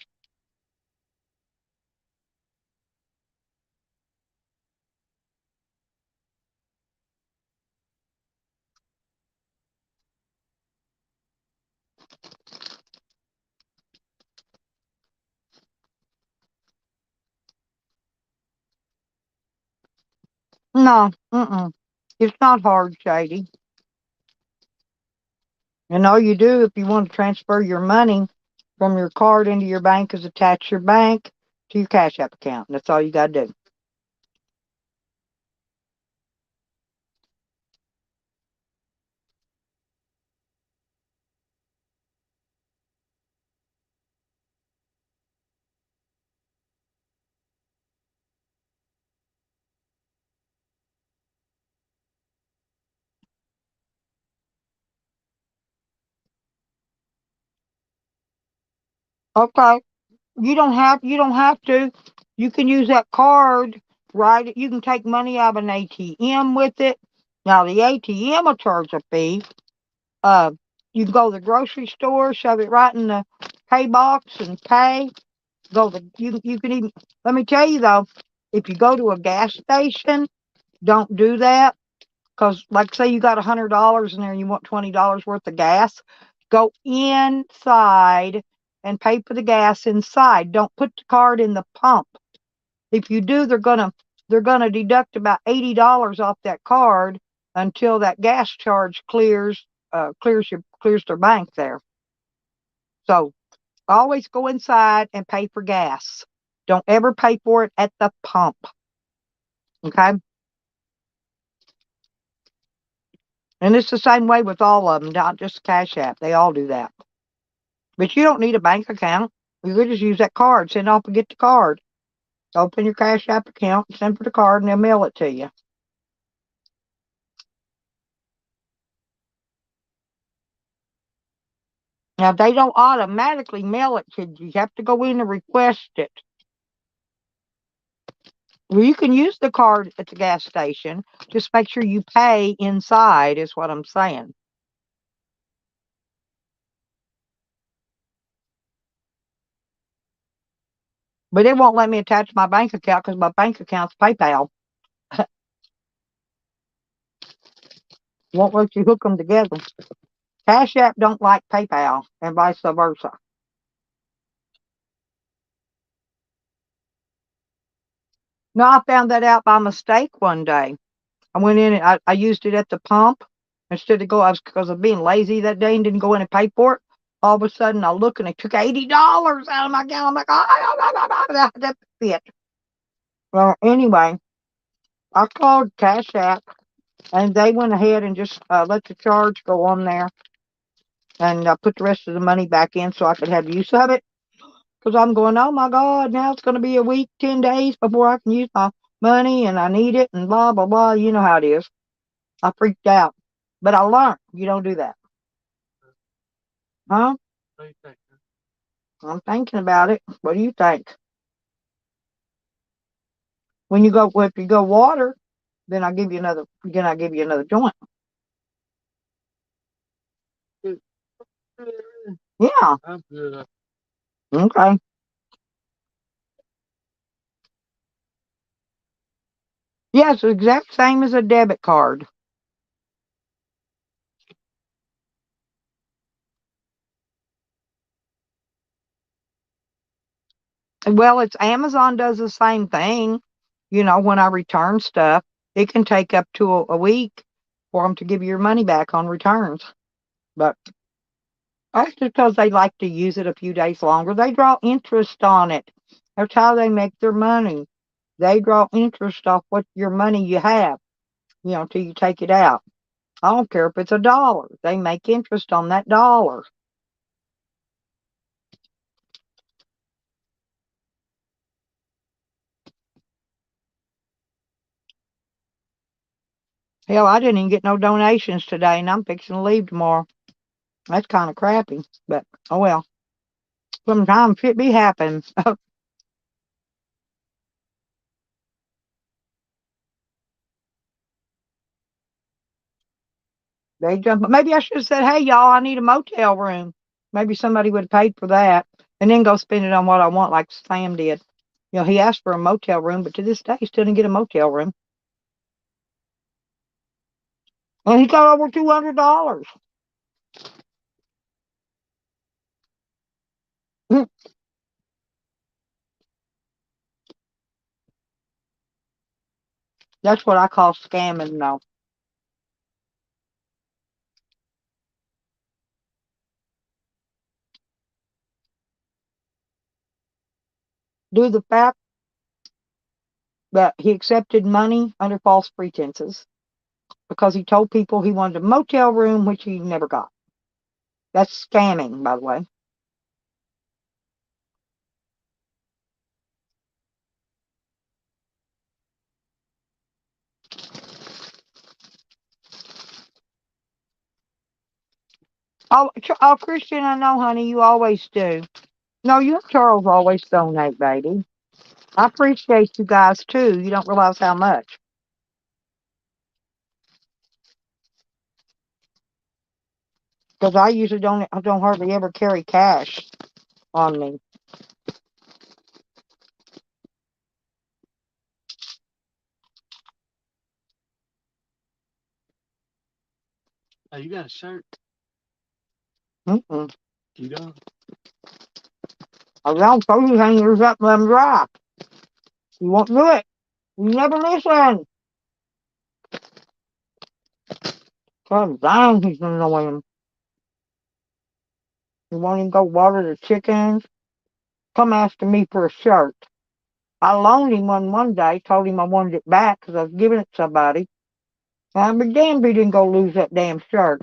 Speaker 1: No, mm-mm. It's not hard, Shady. And all you do if you want to transfer your money from your card into your bank is attach your bank to your Cash App account. That's all you got to do. Okay. You don't have to. You can use that card, right? You can take money out of an ATM with it. Now the ATM will charge a fee. Uh, you can go to the grocery store, shove it right in the pay box and pay. You can even, let me tell you though, if you go to a gas station, don't do that because, like, say you got $100 in there and you want $20 worth of gas, go inside and pay for the gas inside. Don't put the card in the pump. If you do, they're gonna deduct about $80 off that card until that gas charge clears their bank there. So Always go inside and pay for gas. Don't ever pay for it at the pump. Okay? And it's the same way with all of them, not just Cash App. They all do that. But you don't need a bank account. You could just use that card. Send off and get the card. Open your Cash App account, send for the card, and they'll mail it to you. Now, they don't automatically mail it to you. You have to go in and request it. Well, you can use the card at the gas station. Just make sure you pay inside, is what I'm saying. But it won't let me attach my bank account because my bank account's PayPal. Won't let you hook them together. Cash App don't like PayPal and vice versa. No, I found that out by mistake one day. I went in and I used it at the pump instead of because of being lazy that day and didn't go in and pay for it. All of a sudden, I look and they took $80 out of my account. I'm like, oh, that's it. Well, anyway, I called Cash App and they went ahead and just let the charge go on there and put the rest of the money back in so I could have use of it. Because I'm going, oh my God, now it's going to be a week, 10 days before I can use my money and I need it and blah, blah, blah. You know how it is. I freaked out. But I learned you don't do that. Huh? What do you think? I'm thinking about it. What do you think? If you go water, then I give you another joint. Yeah. Okay. Yeah, it's the exact same as a debit card. Well, it's Amazon does the same thing. When I return stuff, it can take up to a week for them to give you your money back on returns. But that's because they like to use it a few days longer. They draw interest on it. That's how they make their money. They draw interest off what your money you have, till you take it out. I don't care if it's $1. They make interest on that dollar. Hell, I didn't even get no donations today, and I'm fixing to leave tomorrow. That's kind of crappy, but oh well. Sometimes it be happening. They jump. Maybe I should have said, "Hey, y'all, I need a motel room." Maybe somebody would have paid for that, and then go spend it on what I want, like Sam did. He asked for a motel room, but to this day, he still didn't get a motel room, and he got over $200. That's what I call scamming, though. Due to the fact that he accepted money under false pretenses because he told people he wanted a motel room, which he never got. That's scamming, by the way. Oh, Christian, I know, honey, you always do. No, you and Charles always donate, baby. I appreciate you guys too. You don't realize how much. Because I don't hardly ever carry cash on me.
Speaker 3: Oh, you got a shirt?
Speaker 1: Mm-mm.
Speaker 3: You don't?
Speaker 1: I don't throw you hangers up and let them dry. You won't do it. You never listen. God damn, he's annoying. You won't even go water the chickens. Come asking me for a shirt. I loaned him one day, told him I wanted it back because I was giving it to somebody. I'd be damned if he didn't go lose that damn shirt.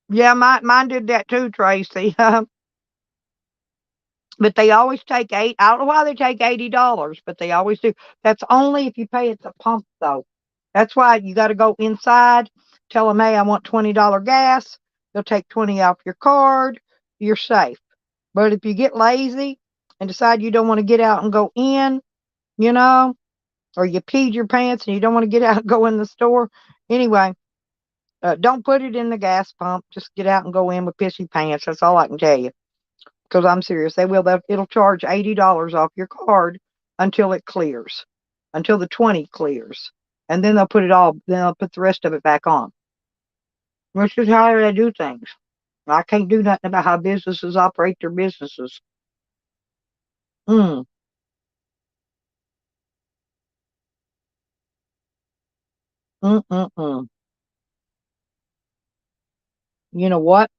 Speaker 1: Yeah, mine did that too, Tracy. But they always take I don't know why they take $80, but they always do. That's only if you pay at the pump, though. That's why you got to go inside, tell them, hey, I want $20 gas. They'll take 20 off your card. You're safe. But if you get lazy and decide you don't want to get out and go in, you know, or you peed your pants and you don't want to get out and go in the store, anyway, don't put it in the gas pump. Just get out and go in with pissy pants. That's all I can tell you. Because I'm serious. It'll charge $80 off your card until it clears, until the 20 clears. And then then they'll put the rest of it back on. Which is how they do things. I can't do nothing about how businesses operate their businesses. Mm, mm. You know what?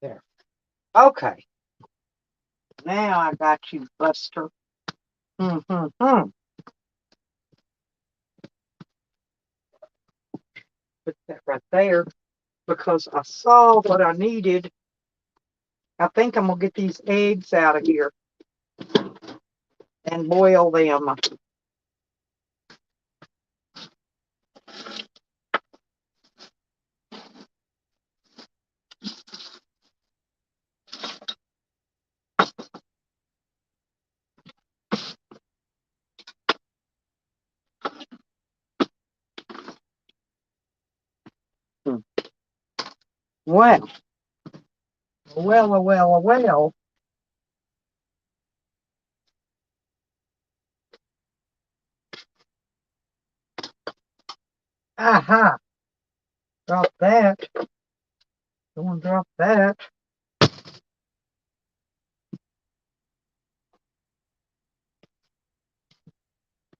Speaker 1: There. Okay. Now I got you, Buster. Mm. Put that right there because I saw what I needed. I think I'm going to get these eggs out of here and boil them. Hmm. Well, well. Aha. Drop that. Don't drop that.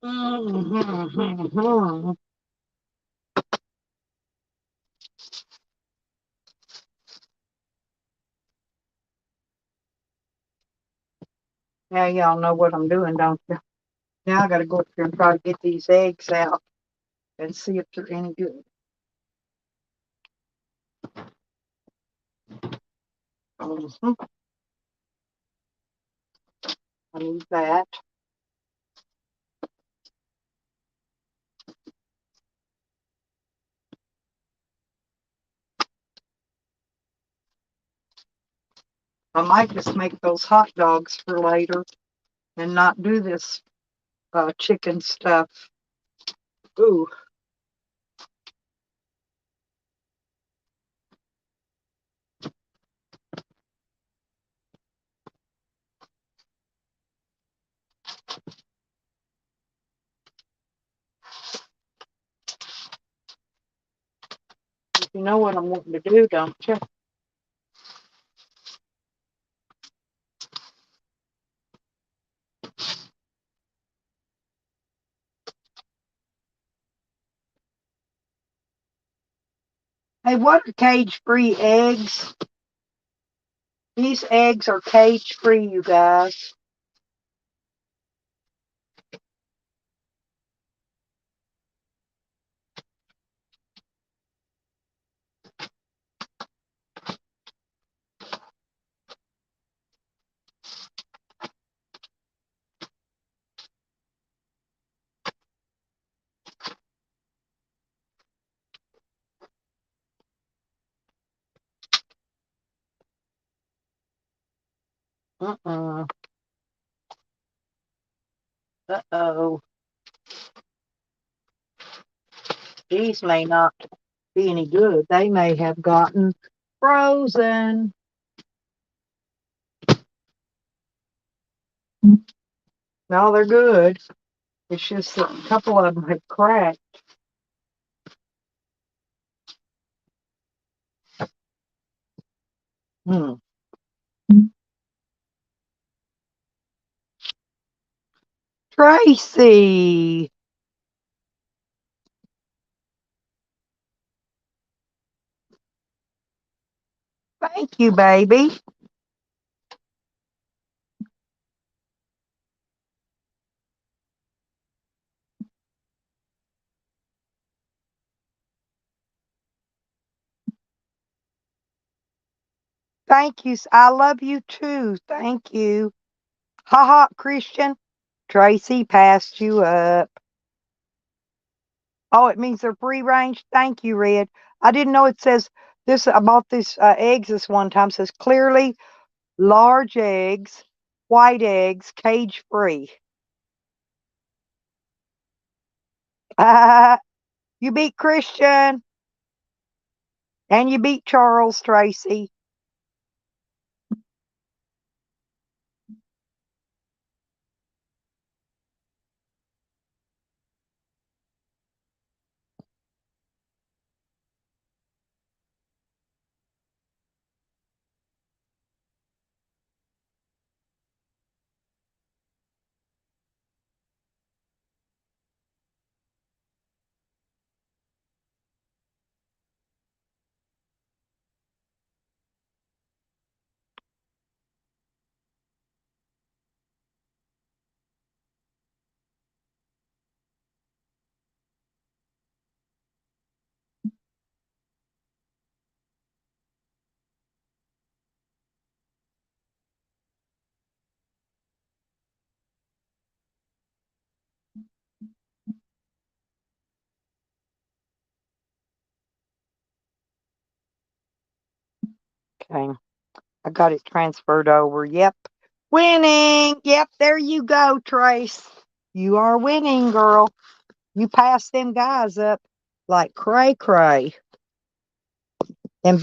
Speaker 1: Mm-hmm. Now y'all know what I'm doing, don't you? Now I got to go up here and try to get these eggs out and see if they're any good. Mm-hmm. I need that. I might just make those hot dogs for later and not do this chicken stuff. Ooh. You know what I'm wanting to do, don't you? Hey, what are cage-free eggs? These eggs are cage-free, you guys. Uh-uh. Uh-oh. These may not be any good. They may have gotten frozen. No, they're good. It's just that a couple of them have cracked. Hmm. Tracy. Thank you, baby. Thank you. I love you too. Thank you. Ha ha, Christian. Tracy passed you up. Oh, it means they're free range. Thank you, Red. I didn't know it says this. I bought this eggs this one time. It says clearly large eggs, white eggs, cage free. You beat Christian and you beat Charles, Tracy. Okay. I got it transferred over. Yep. Winning. Yep. There you go, Trace. You are winning, girl. You passed them guys up like cray cray. And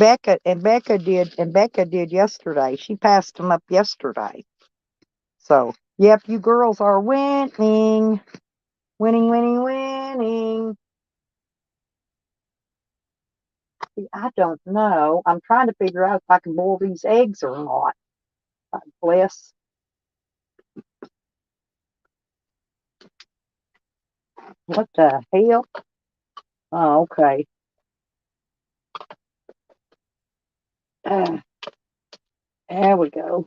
Speaker 1: Becca did yesterday. She passed them up yesterday. So, yep, you girls are winning. Winning, winning, winning. See, I don't know. I'm trying to figure out if I can boil these eggs or not. God bless. What the hell? Oh, okay. Uh, there we go.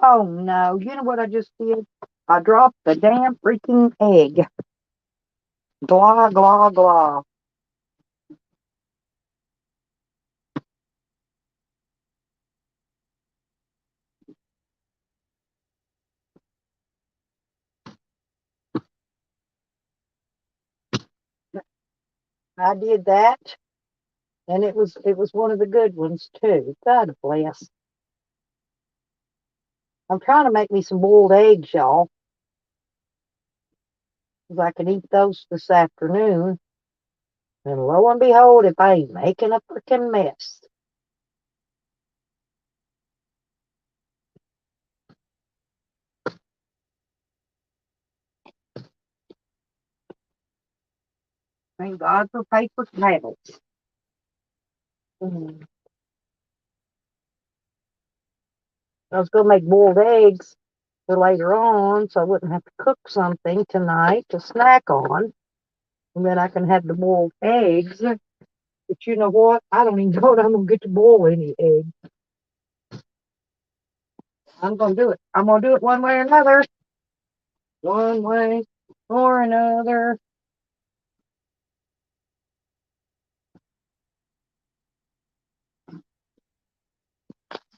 Speaker 1: Oh no, you know what I just did? I dropped the damn freaking egg. Blah, blah, blah. I did that, and it was one of the good ones too. God bless. I'm trying to make me some boiled eggs, y'all, because I can eat those this afternoon. And lo and behold, if I ain't making a freaking mess. Thank God for paper towels. Mm. I was going to make boiled eggs for later on, so I wouldn't have to cook something tonight to snack on. And then I can have the boiled eggs But you know what? I don't even know what I'm gonna get to boil any egg. I'm gonna do it. I'm gonna do it one way or another. One way or another.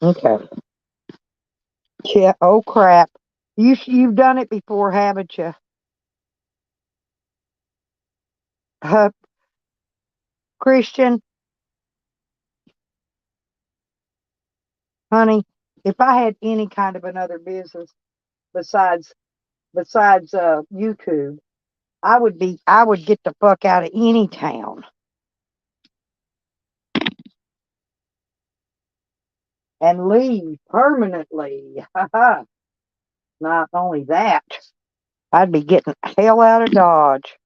Speaker 1: Okay. Yeah. Oh crap. You've done it before, haven't you? Uh, Christian, honey, if I had any kind of another business besides YouTube, I would get the fuck out of any town and leave permanently. Not only that, I'd be getting hell out of Dodge.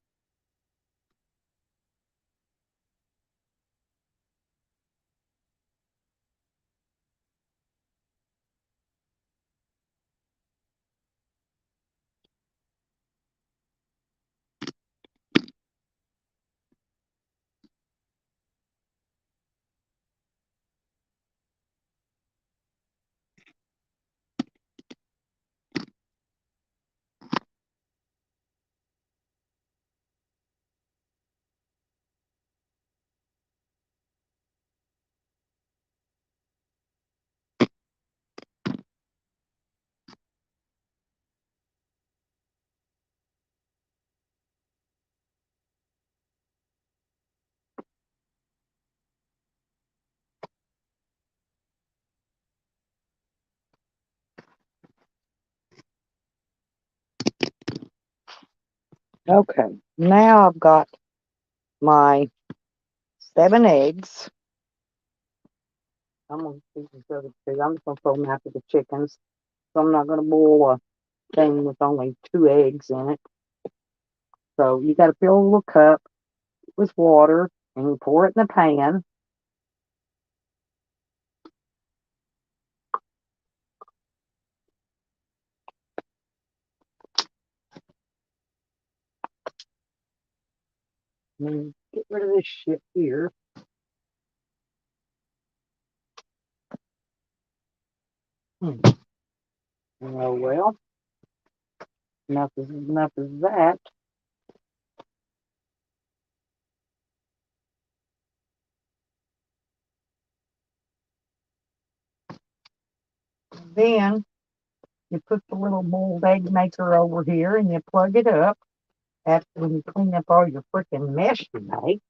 Speaker 1: Okay, now I've got my 7 eggs. I'm gonna do these other two. I'm just gonna throw them after the chickens. So I'm not gonna boil a thing with only 2 eggs in it. So you gotta fill a little cup with water and you pour it in the pan. And then get rid of this shit here. Hmm. Oh well, enough is that. Then you put the little mold egg maker over here and you plug it up after you clean up all your freaking mess you make.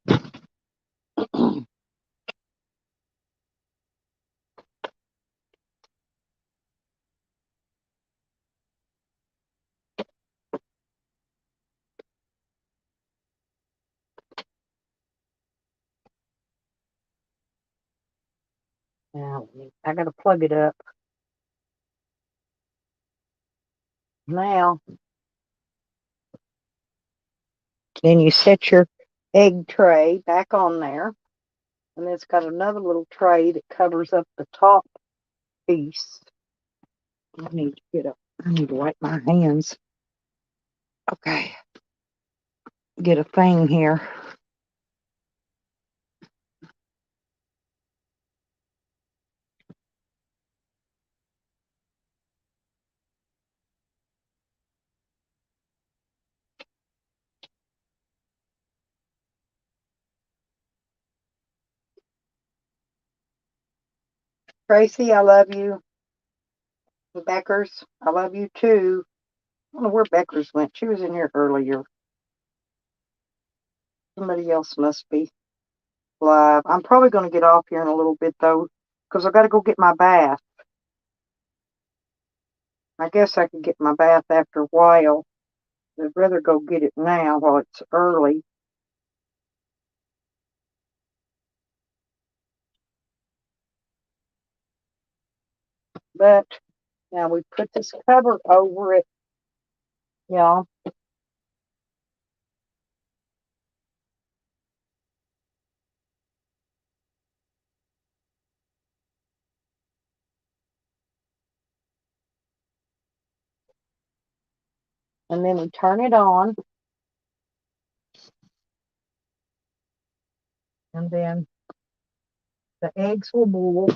Speaker 1: Now I gotta plug it up. Now then you set your egg tray back on there, and it's got another little tray that covers up the top piece. I need to I need to wipe my hands. Okay, get a thing here. Tracy, I love you. Beckers, I love you too. I don't know where Beckers went. She was in here earlier. Somebody else must be live. I'm probably going to get off here in a little bit though, because I got to go get my bath. I guess I could get my bath after a while. I'd rather go get it now while it's early. But now we put this cover over it, y'all. And then we turn it on. And then the eggs will boil,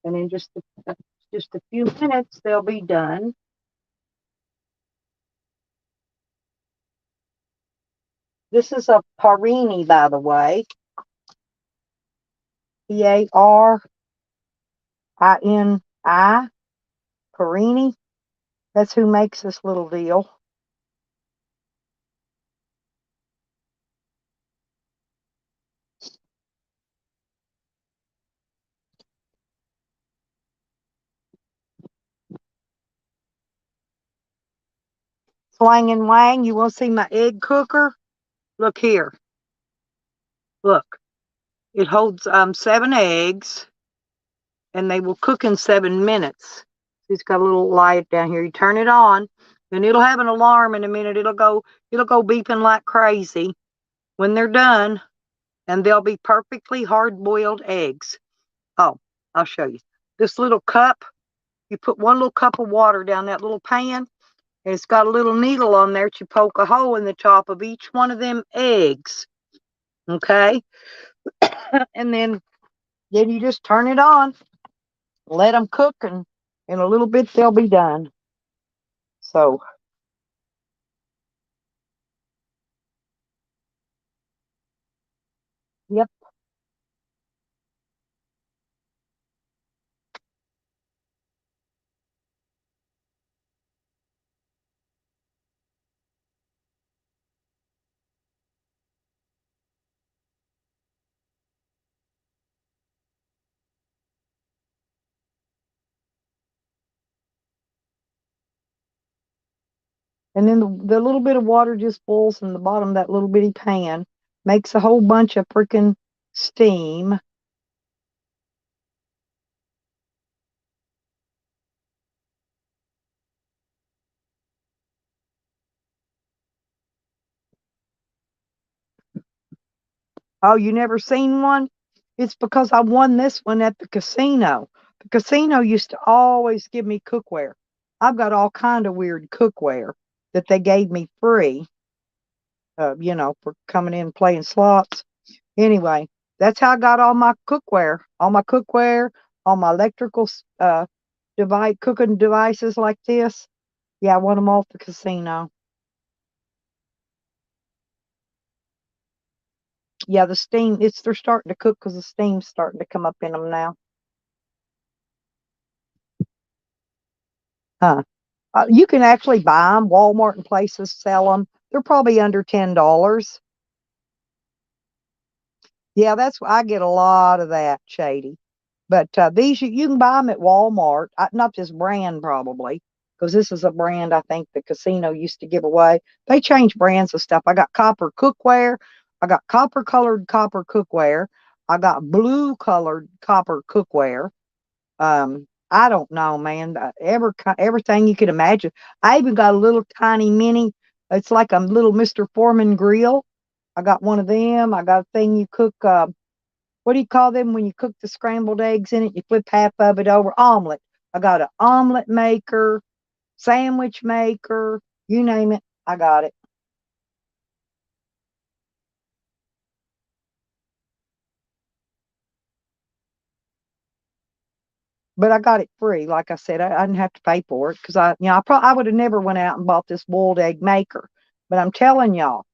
Speaker 1: and in just a few minutes they'll be done. This is a Parini, by the way. Parini. Parini. That's who makes this little deal. Swang and Wang, you want to see my egg cooker? Look here. Look. It holds 7 eggs, and they will cook in 7 minutes. It's got a little light down here. You turn it on, and it'll have an alarm in a minute. It'll go beeping like crazy when they're done, and they'll be perfectly hard-boiled eggs. Oh, I'll show you. This little cup, you put 1 little cup of water down that little pan, and it's got a little needle on there that you poke a hole in the top of each one of them eggs. Okay? And then you just turn it on, let them cook, and in a little bit they'll be done. So, yep. And then the little bit of water just boils in the bottom of that little bitty pan, makes a whole bunch of freaking steam. Oh, you never seen one? It's because I won this one at the casino. The casino used to always give me cookware. I've got all kind of weird cookware that they gave me free, for coming in and playing slots. Anyway, that's how I got all my cookware. All my electrical cooking devices like this. Yeah, I won them off the casino. Yeah, the steam, they're starting to cook because the steam's starting to come up in them now. Huh. You can actually buy them. Walmart and places sell them. They're probably under $10. Yeah, I get a lot of that, Shady. But these, you can buy them at Walmart. Not this brand, probably, because this is a brand I think the casino used to give away. They changed brands of stuff. I got copper cookware. I got copper-colored copper cookware. I got blue-colored copper cookware. I don't know, man. Everything you could imagine. I even got a little tiny mini. It's like a little Mr. Foreman grill. I got one of them. I got a thing you cook. What do you call them when you cook the scrambled eggs in it? You flip half of it over. Omelet. I got an omelet maker, sandwich maker, you name it. I got it. But I got it free. Like I said, I didn't have to pay for it because I would have never went out and bought this boiled egg maker. But I'm telling y'all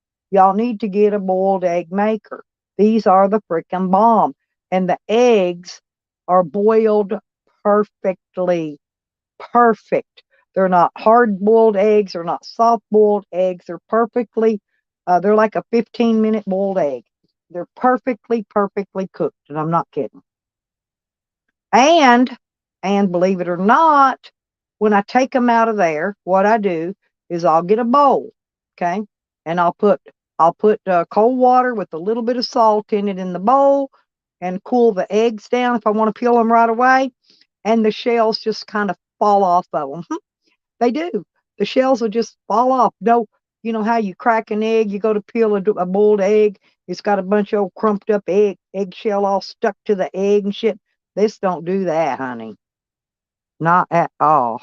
Speaker 1: need to get a boiled egg maker. These are the freaking bomb, and the eggs are boiled perfectly, perfect. They're not hard boiled eggs. They're not soft boiled eggs. They're perfectly. They're like a 15-minute boiled egg. They're perfectly cooked, and I'm not kidding. And believe it or not, when I take them out of there, what I do is I'll get a bowl, okay, and I'll put cold water with a little bit of salt in it in the bowl, and cool the eggs down if I want to peel them right away, and the shells just kind of fall off of them. They do. The shells will just fall off. No, you know how you crack an egg, you go to peel a boiled egg, it's got a bunch of old crumped up eggshell all stuck to the egg and shit. This don't do that, honey. Not at all.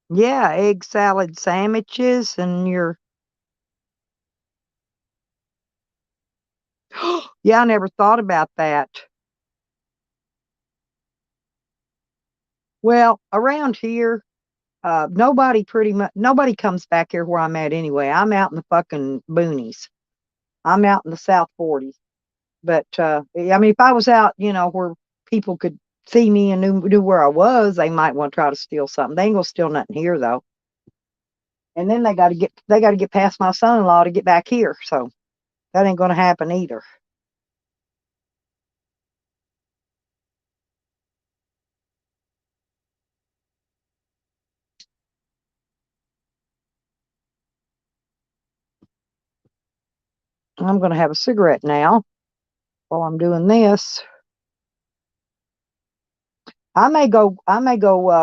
Speaker 1: Yeah, egg salad sandwiches and your Yeah, I never thought about that. Well, around here, nobody comes back here where I'm at anyway. I'm out in the fucking boonies. I'm out in the South 40s. But I mean, if I was out, where people could see me and knew where I was, they might want to try to steal something. They ain't gonna steal nothing here though. And then they got to get past my son-in-law to get back here. So that ain't gonna happen either. I'm gonna have a cigarette now while I'm doing this. I may go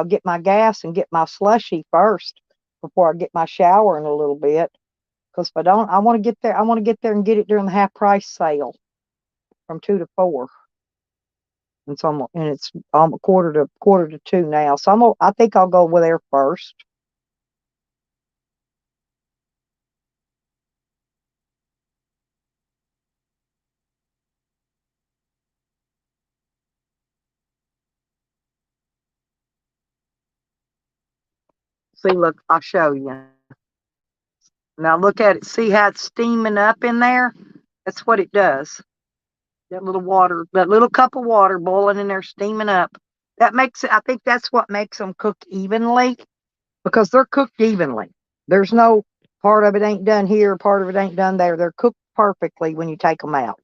Speaker 1: get my gas and get my slushy first before I get my shower in a little bit. Because if I don't, I want to get there. I want to get there and get it during the half price sale from 2 to 4. And so it's quarter to 2 now. So I think I'll go over there first. See, look, I'll show you. Now look at it. See how it's steaming up in there? That's what it does. That little cup of water boiling in there, steaming up. That makes it. I think that's what makes them cook evenly, because they're cooked evenly. There's no part of it ain't done here, part of it ain't done there. They're cooked perfectly when you take them out.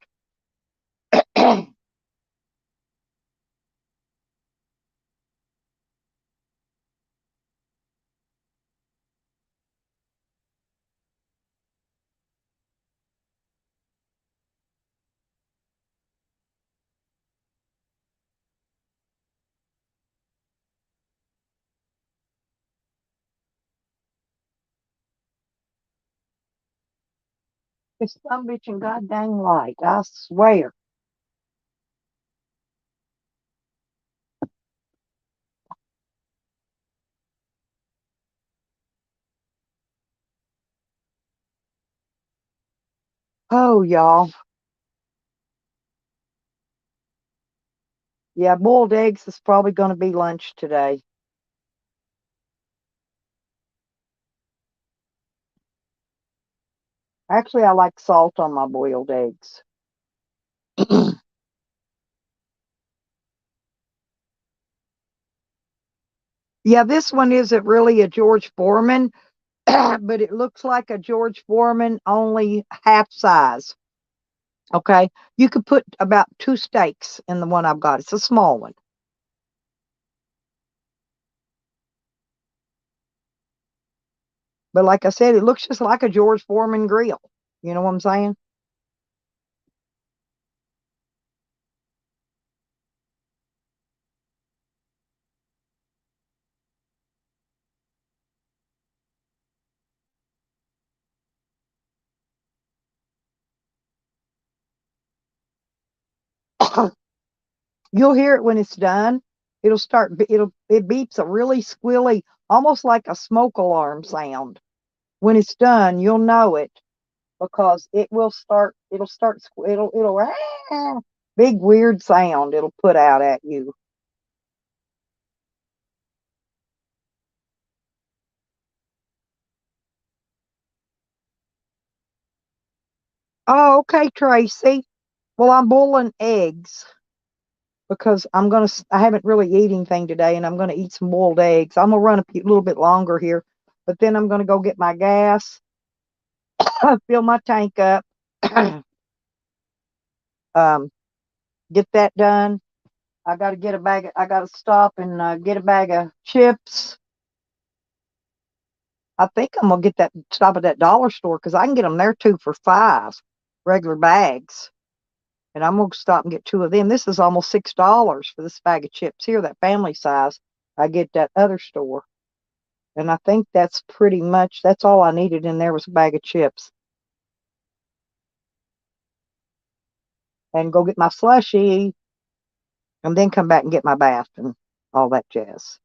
Speaker 1: It's some bitchin' goddamn light, I swear. Oh, y'all. Yeah, boiled eggs is probably going to be lunch today. Actually, I like salt on my boiled eggs. Yeah, this one isn't really a George Foreman, but it looks like a George Foreman, only half size. Okay. You could put about 2 steaks in the one I've got. It's a small one. But like I said, it looks just like a George Foreman grill. You know what I'm saying? You'll hear it when it's done. It beeps a really squilly, almost like a smoke alarm sound. When it's done, you'll know it, because it'll big weird sound it'll put out at you. Oh, okay, Tracy. Well, I'm boiling eggs because I haven't really eaten anything today, and I'm gonna eat some boiled eggs. I'm gonna run a little bit longer here, but then I'm gonna go get my gas, fill my tank up, um, get that done. I gotta stop and get a bag of chips. I think I'm gonna stop at that dollar store, because I can get them there too for 5 regular bags. And I'm gonna stop and get 2 of them. This is almost $6 for this bag of chips here, that family size. I get that other store. And I think that's all I needed in there was a bag of chips. And go get my slushy, and then come back and get my bath and all that jazz.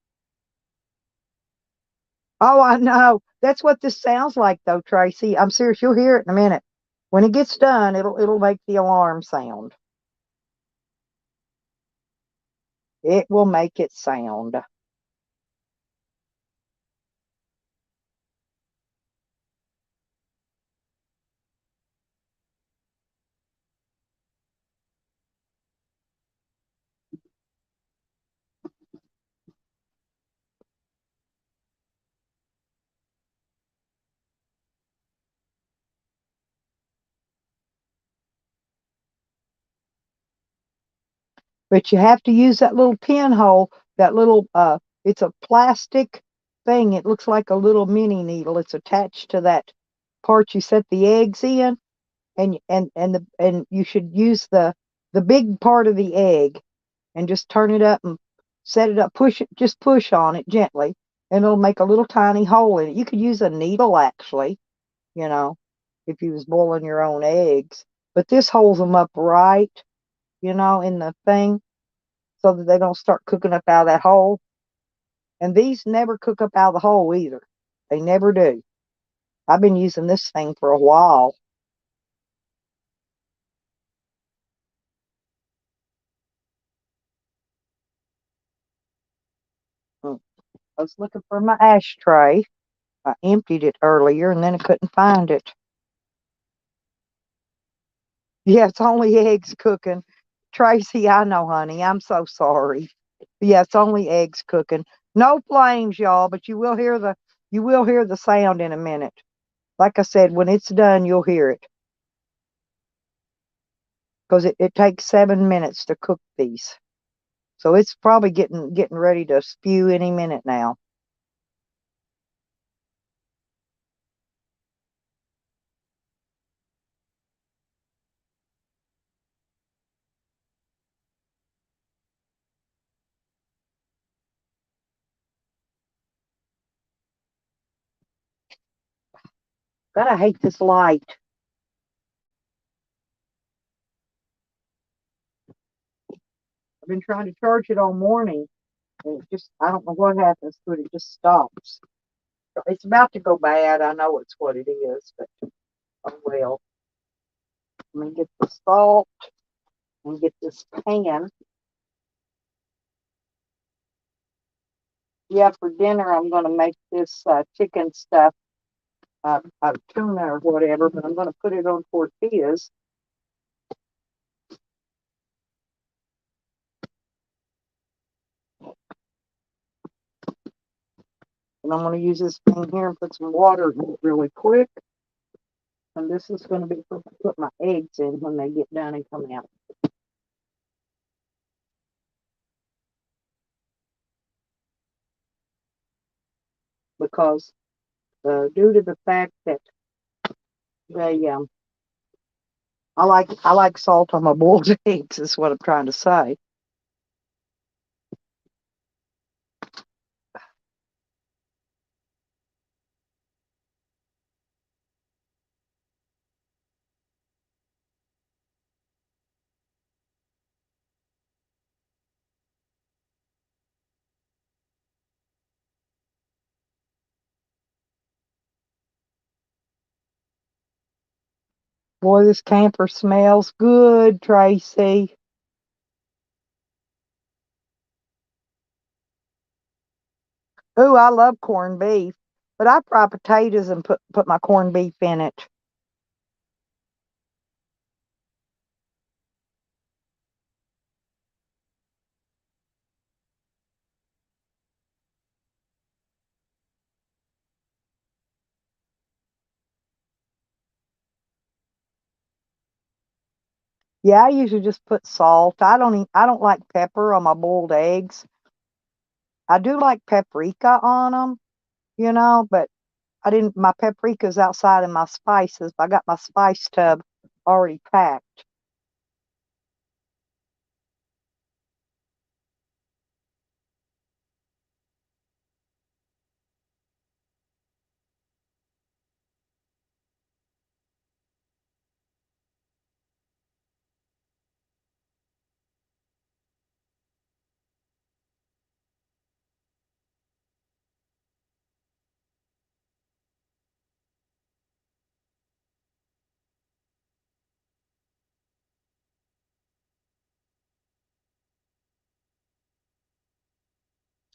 Speaker 1: Oh, I know. That's what this sounds like though, Tracy. I'm serious. You'll hear it in a minute. When it gets done, it'll make the alarm sound. It will make it sound. But you have to use that little pinhole, that little it's a plastic thing. It looks like a little mini needle. It's attached to that part you set the eggs in, and you should use the big part of the egg and just turn it up and set it up. Push it, just push on it gently, and it'll make a little tiny hole in it. You could use a needle actually, you know, if you was boiling your own eggs. But this holds them up right, in the thing so that they don't start cooking up out of that hole. And these never cook up out of the hole either. They never do. I've been using this thing for a while. I was looking for my ashtray. I emptied it earlier and then I couldn't find it. Yeah, it's only eggs cooking. Tracy, I know, honey. I'm so sorry. Yeah, it's only eggs cooking. No flames, y'all, but you will hear the sound in a minute. Like I said, when it's done, you'll hear it. Because it takes 7 minutes to cook these. So it's probably getting ready to spew any minute now. God, I hate this light. I've been trying to charge it all morning, and I don't know what happens to it. It just stops. It's about to go bad. I know it's what it is, but oh well. Let me get the salt and get this pan. Yeah, for dinner I'm going to make this chicken stuff out of tuna or whatever, but I'm going to put it on tortillas. And I'm going to use this pan here and put some water in it really quick. And this is going to be for put my eggs in when they get done and come out. Because due to the fact that they I like salt on my boiled eggs is what I'm trying to say. Boy, this camper smells good, Tracy. Ooh, I love corned beef, but I fry potatoes and put my corned beef in it. Yeah, I usually just put salt. I don't like pepper on my boiled eggs. I do like paprika on them, but I didn't. My paprika's outside of my spices. I got my spice tub already packed.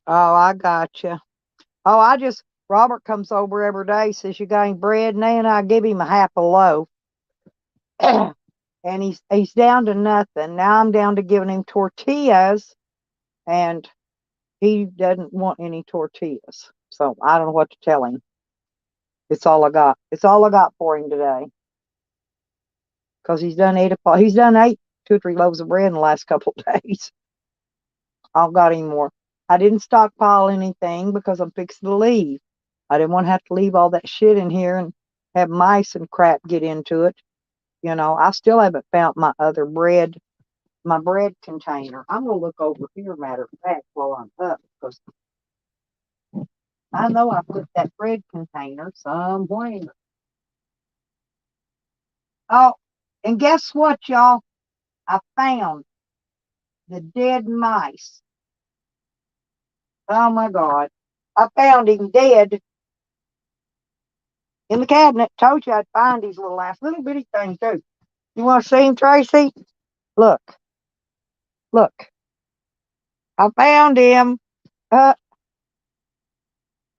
Speaker 1: Oh, I got you. Oh, Robert comes over every day, says, you got any bread? And I give him a half a loaf. And he's down to nothing. Now I'm down to giving him tortillas, and he doesn't want any tortillas. So I don't know what to tell him. It's all I got. It's all I got for him today. Because he's done ate 2 or 3 loaves of bread in the last couple of days. I've got any more. I didn't stockpile anything because I'm fixing to leave. I didn't want to have to leave all that shit in here and have mice and crap get into it. I still haven't found my bread container. I'm going to look over here, matter of fact, while I'm up, because I know I put that bread container somewhere. Oh, and guess what, y'all? I found the dead mice. Oh my God. I found him dead in the cabinet. Told you I'd find these little bitty things too. You want to see him, Tracy? Look. Look. I found him. Now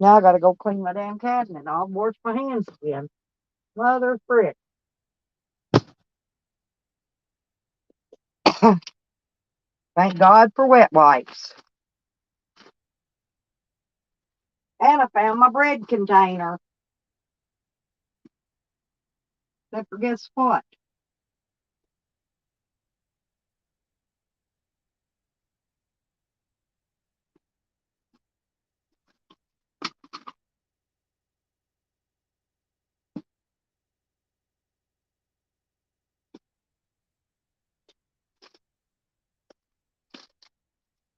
Speaker 1: I got to go clean my damn cabinet. I'll wash my hands again. Mother frick. Thank God for wet wipes. And I found my bread container. Except for guess what?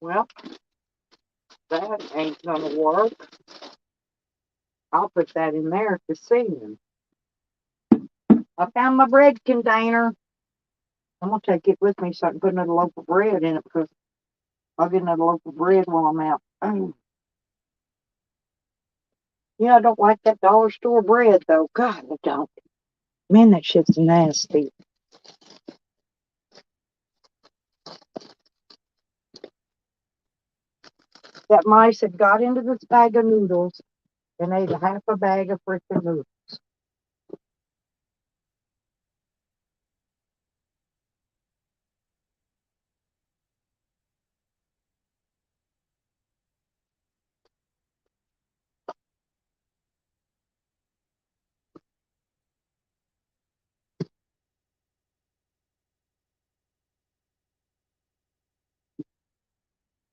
Speaker 1: Well, that ain't gonna work. I'll put that in there to see him. I found my bread container. I'm gonna take it with me so I can put another loaf of bread in it because I'll get another loaf of bread while I'm out. I don't like that dollar store bread though. God, I don't. Man, that shit's nasty. That mice had got into this bag of noodles and ate a half a bag of freaking noodles.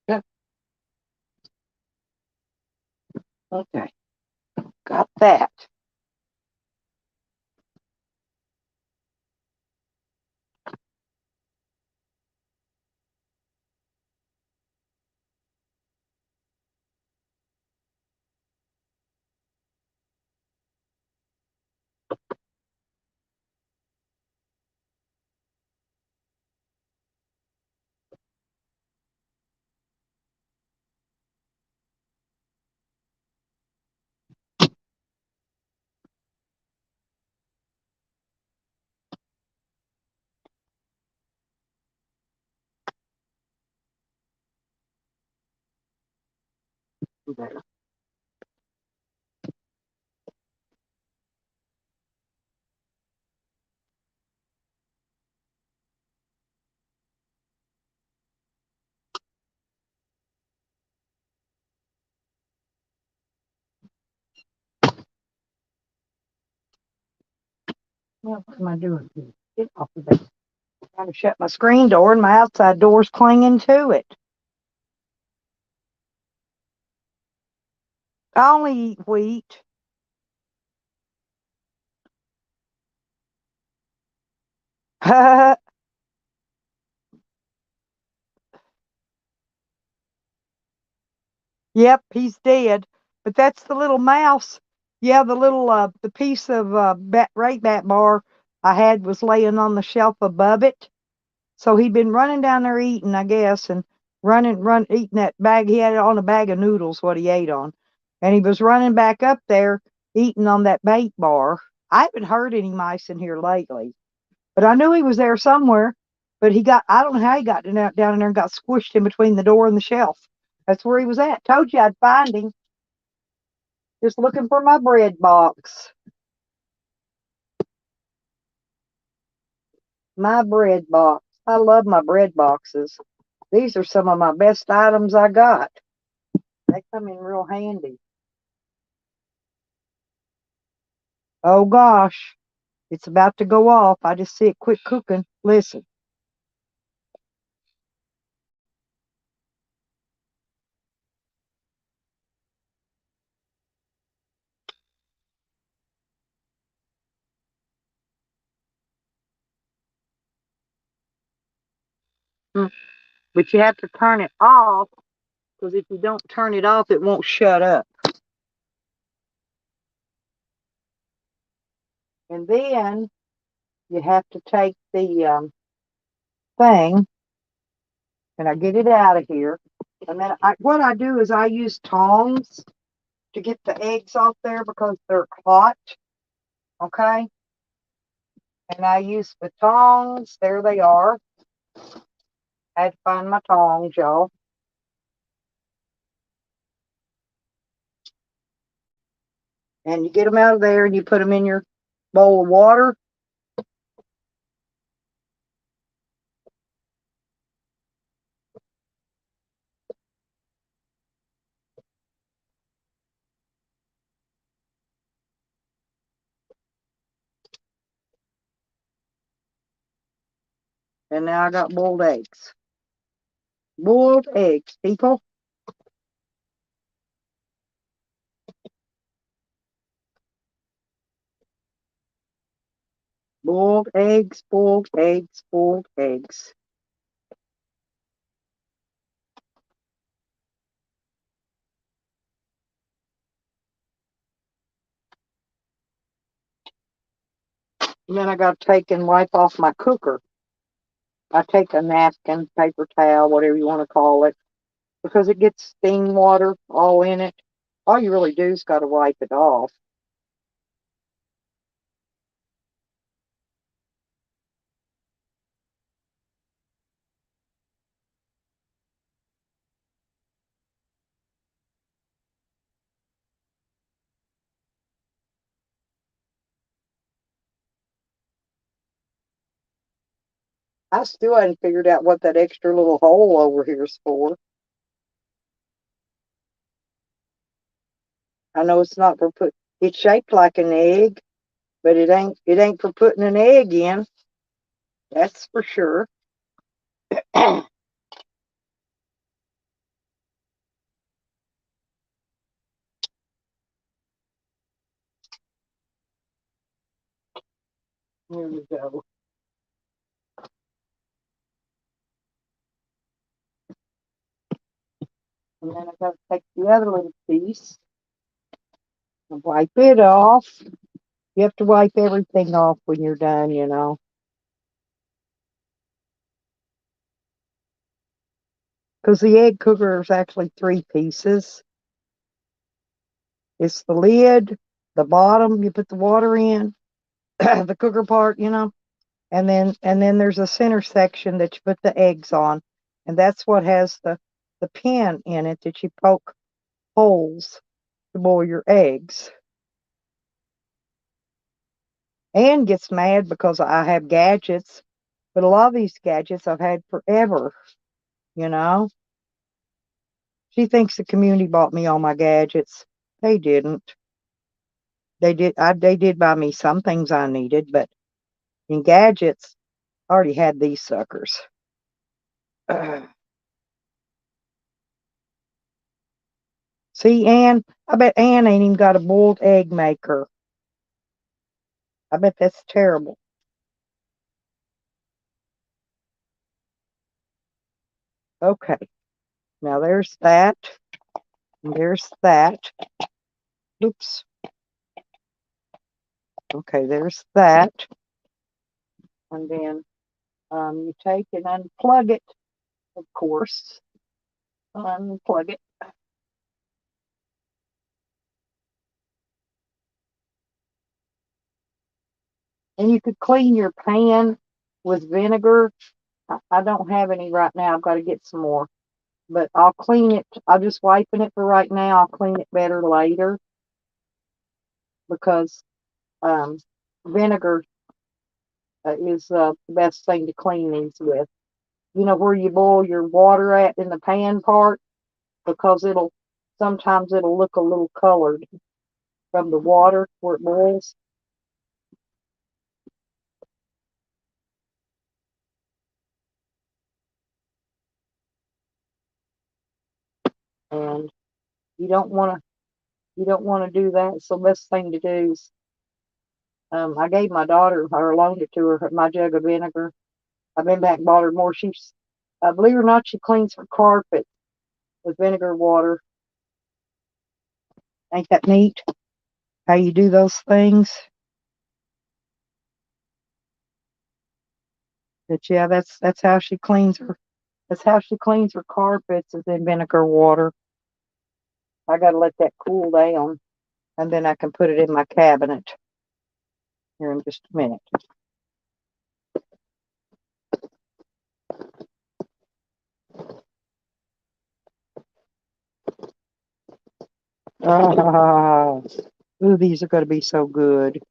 Speaker 1: Yeah. Okay, got that. There. Well, what am I doing here? Get off of there. Trying to shut my screen door and my outside door's clinging to it. I only eat wheat. Yep, he's dead. But that's the little mouse. Yeah, the piece of bat bar I had was laying on the shelf above it. So he'd been running down there eating, I guess, and eating that bag. He had it on a bag of noodles, what he ate on. And he was running back up there, eating on that bait bar. I haven't heard any mice in here lately, but I knew he was there somewhere. But I don't know how he got down in there and got squished in between the door and the shelf. That's where he was at. Told you I'd find him. Just looking for my bread box. My bread box. I love my bread boxes. These are some of my best items I got. They come in real handy. Oh gosh, it's about to go off. I just see it quit cooking. Listen. But you have to turn it off, because if you don't turn it off, it won't shut up. And then you have to take the thing, and I get it out of here. And then what I do is I use tongs to get the eggs off there because they're hot. Okay. And I use the tongs. There they are. I had to find my tongs, y'all. And you get them out of there and you put them in your bowl of water. And now I got boiled eggs. Boiled eggs, people. Boiled eggs, boiled eggs, boiled eggs. And then I got to take and wipe off my cooker. I take a napkin, paper towel, whatever you want to call it, because it gets steam water all in it. All you really do is got to wipe it off. I still hadn't figured out what that extra little hole over here is for. I know it's not for it's shaped like an egg, but it ain't for putting an egg in. That's for sure. Here we go. And then I got to take the other little piece and wipe it off. You have to wipe everything off when you're done, you know. Because the egg cooker is actually 3 pieces. It's the lid, the bottom, you put the water in, the cooker part, you know, and then there's a center section that you put the eggs on, and that's what has the pin in it that you poke holes to boil your eggs. Ann gets mad because I have gadgets, but a lot of these gadgets I've had forever, you know. She thinks the community bought me all my gadgets. They didn't. They did buy me some things I needed, but in gadgets, I already had these suckers. See, Ann, I bet Ann ain't even got a boiled egg maker. I bet that's terrible. Okay, now there's that. And there's that. Oops. Okay, there's that. And then you take and unplug it, of course. Unplug it. And you could clean your pan with vinegar. I don't have any right now. I've got to get some more. But I'll clean it. I'm just wiping it for right now. I'll clean it better later because um, vinegar is the best thing to clean these with. You know where you boil your water at in the pan part because sometimes it'll look a little colored from the water where it boils. And you don't want to do that. So the best thing to do is I gave my daughter or loaned it to her my jug of vinegar. I've been back and bought her more. She's believe it or not, she cleans her carpet with vinegar water. Ain't that neat? How you do those things? But yeah, that's how she cleans her. That's how she cleans her carpets is in vinegar water. I gotta let that cool down, and then I can put it in my cabinet here in just a minute. Ah, ooh, these are gonna be so good.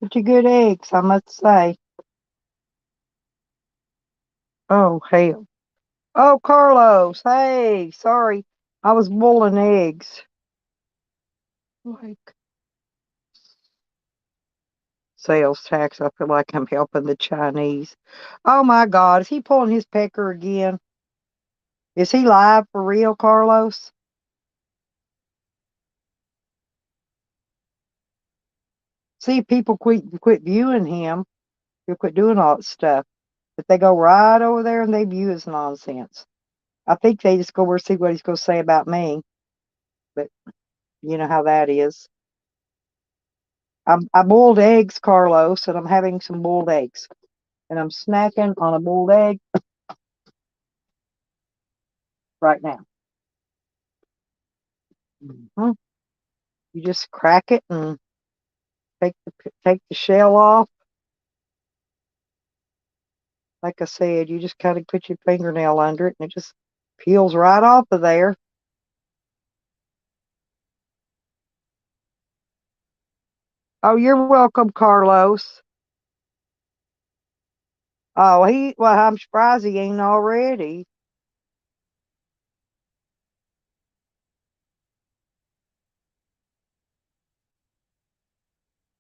Speaker 1: Pretty good eggs, I must say. Oh hell. Oh, Carlos. Hey, sorry. I was boiling eggs. Like sales tax. I feel like I'm helping the Chinese. Oh my God. Is he pulling his pecker again? Is he live for real, Carlos? See, people quit viewing him. He'll quit doing all that stuff. But they go right over there and they view his nonsense. I think they just go over and see what he's going to say about me. But you know how that is. I boiled eggs, Carlos, and I'm having some boiled eggs. And I'm snacking on a boiled egg right now. Hmm. You just crack it and take the shell off. Like I said, you just kind of put your fingernail under it and it just peels right off of there. Oh, you're welcome, Carlos. Oh, well, I'm surprised he ain't already.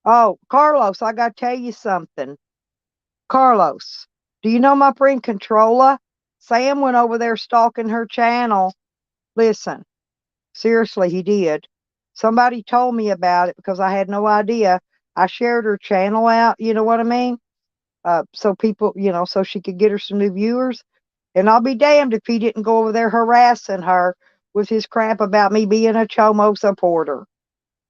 Speaker 1: Oh, Carlos, I got to tell you something. Carlos, do you know my friend Controlla? Sam went over there stalking her channel. Listen, seriously, he did. Somebody told me about it because I had no idea. I shared her channel out, you know what I mean? So people, so she could get her some new viewers. And I'll be damned if he didn't go over there harassing her with his crap about me being a Chomo supporter.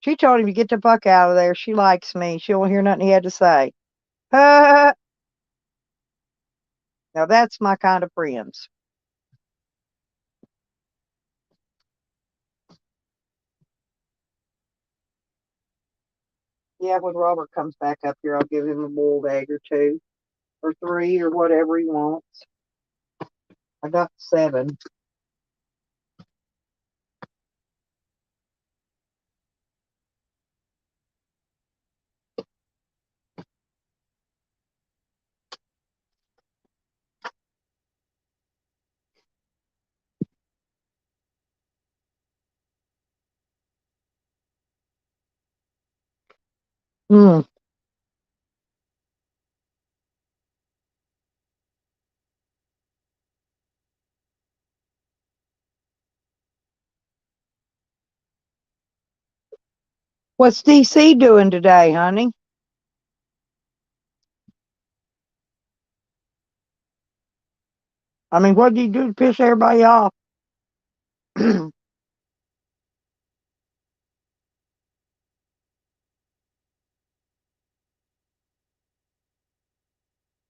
Speaker 1: She told him to get the fuck out of there. She likes me. She won't hear nothing he had to say. Now that's my kind of friends. Yeah, when Robert comes back up here, I'll give him a boiled egg or two or three or whatever he wants. I got 7. Hmm. What's DC doing today, honey? I mean, what did he do to piss everybody off?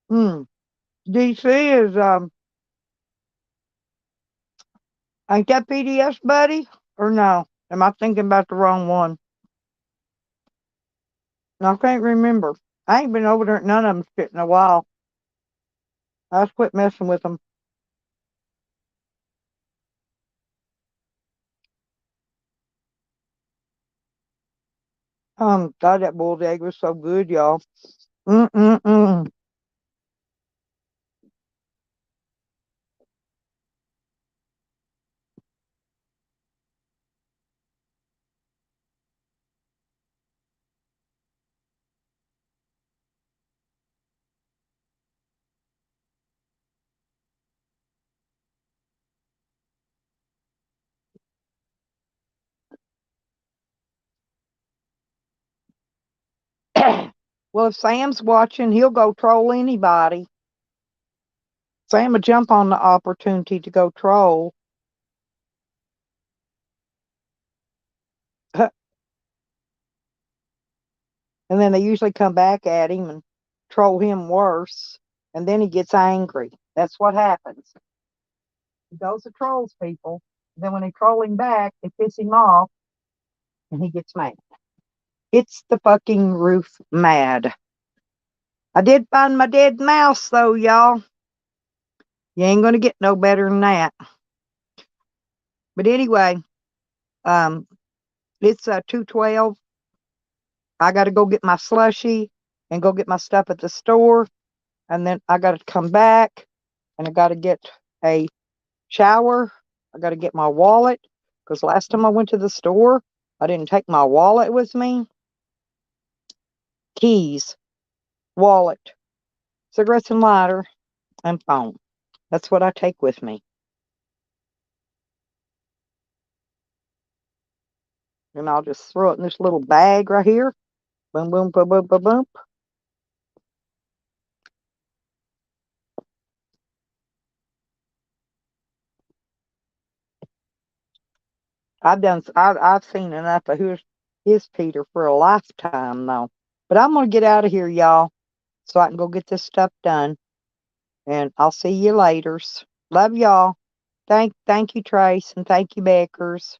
Speaker 1: Hmm. DC is ain't that PDS buddy? Or no? Am I thinking about the wrong one? I can't remember. I ain't been over there at none of them shit in a while. I just quit messing with them. God, that boiled egg was so good, y'all. Mm-mm-mm. Well, if Sam's watching, he'll go troll anybody. Sam would jump on the opportunity to go troll. And then they usually come back at him and troll him worse. And then he gets angry. That's what happens. He goes to trolls people. Then when they troll him back, they piss him off and he gets mad. It's the fucking roof mad. I did find my dead mouse though, y'all. You ain't gonna get no better than that. But anyway, um, it's 2:12. I gotta go get my slushy and go get my stuff at the store, and then I gotta come back and I gotta get a shower. I gotta get my wallet because last time I went to the store, I didn't take my wallet with me. Keys, wallet, cigarettes and lighter, and phone. That's what I take with me. And I'll just throw it in this little bag right here. Boom, boom, boom, boom, boom, boom. I've seen enough of his Peter for a lifetime though. But I'm gonna get out of here, y'all, so I can go get this stuff done. And I'll see you later. Love y'all. Thank you, Trace, and thank you, Beckers.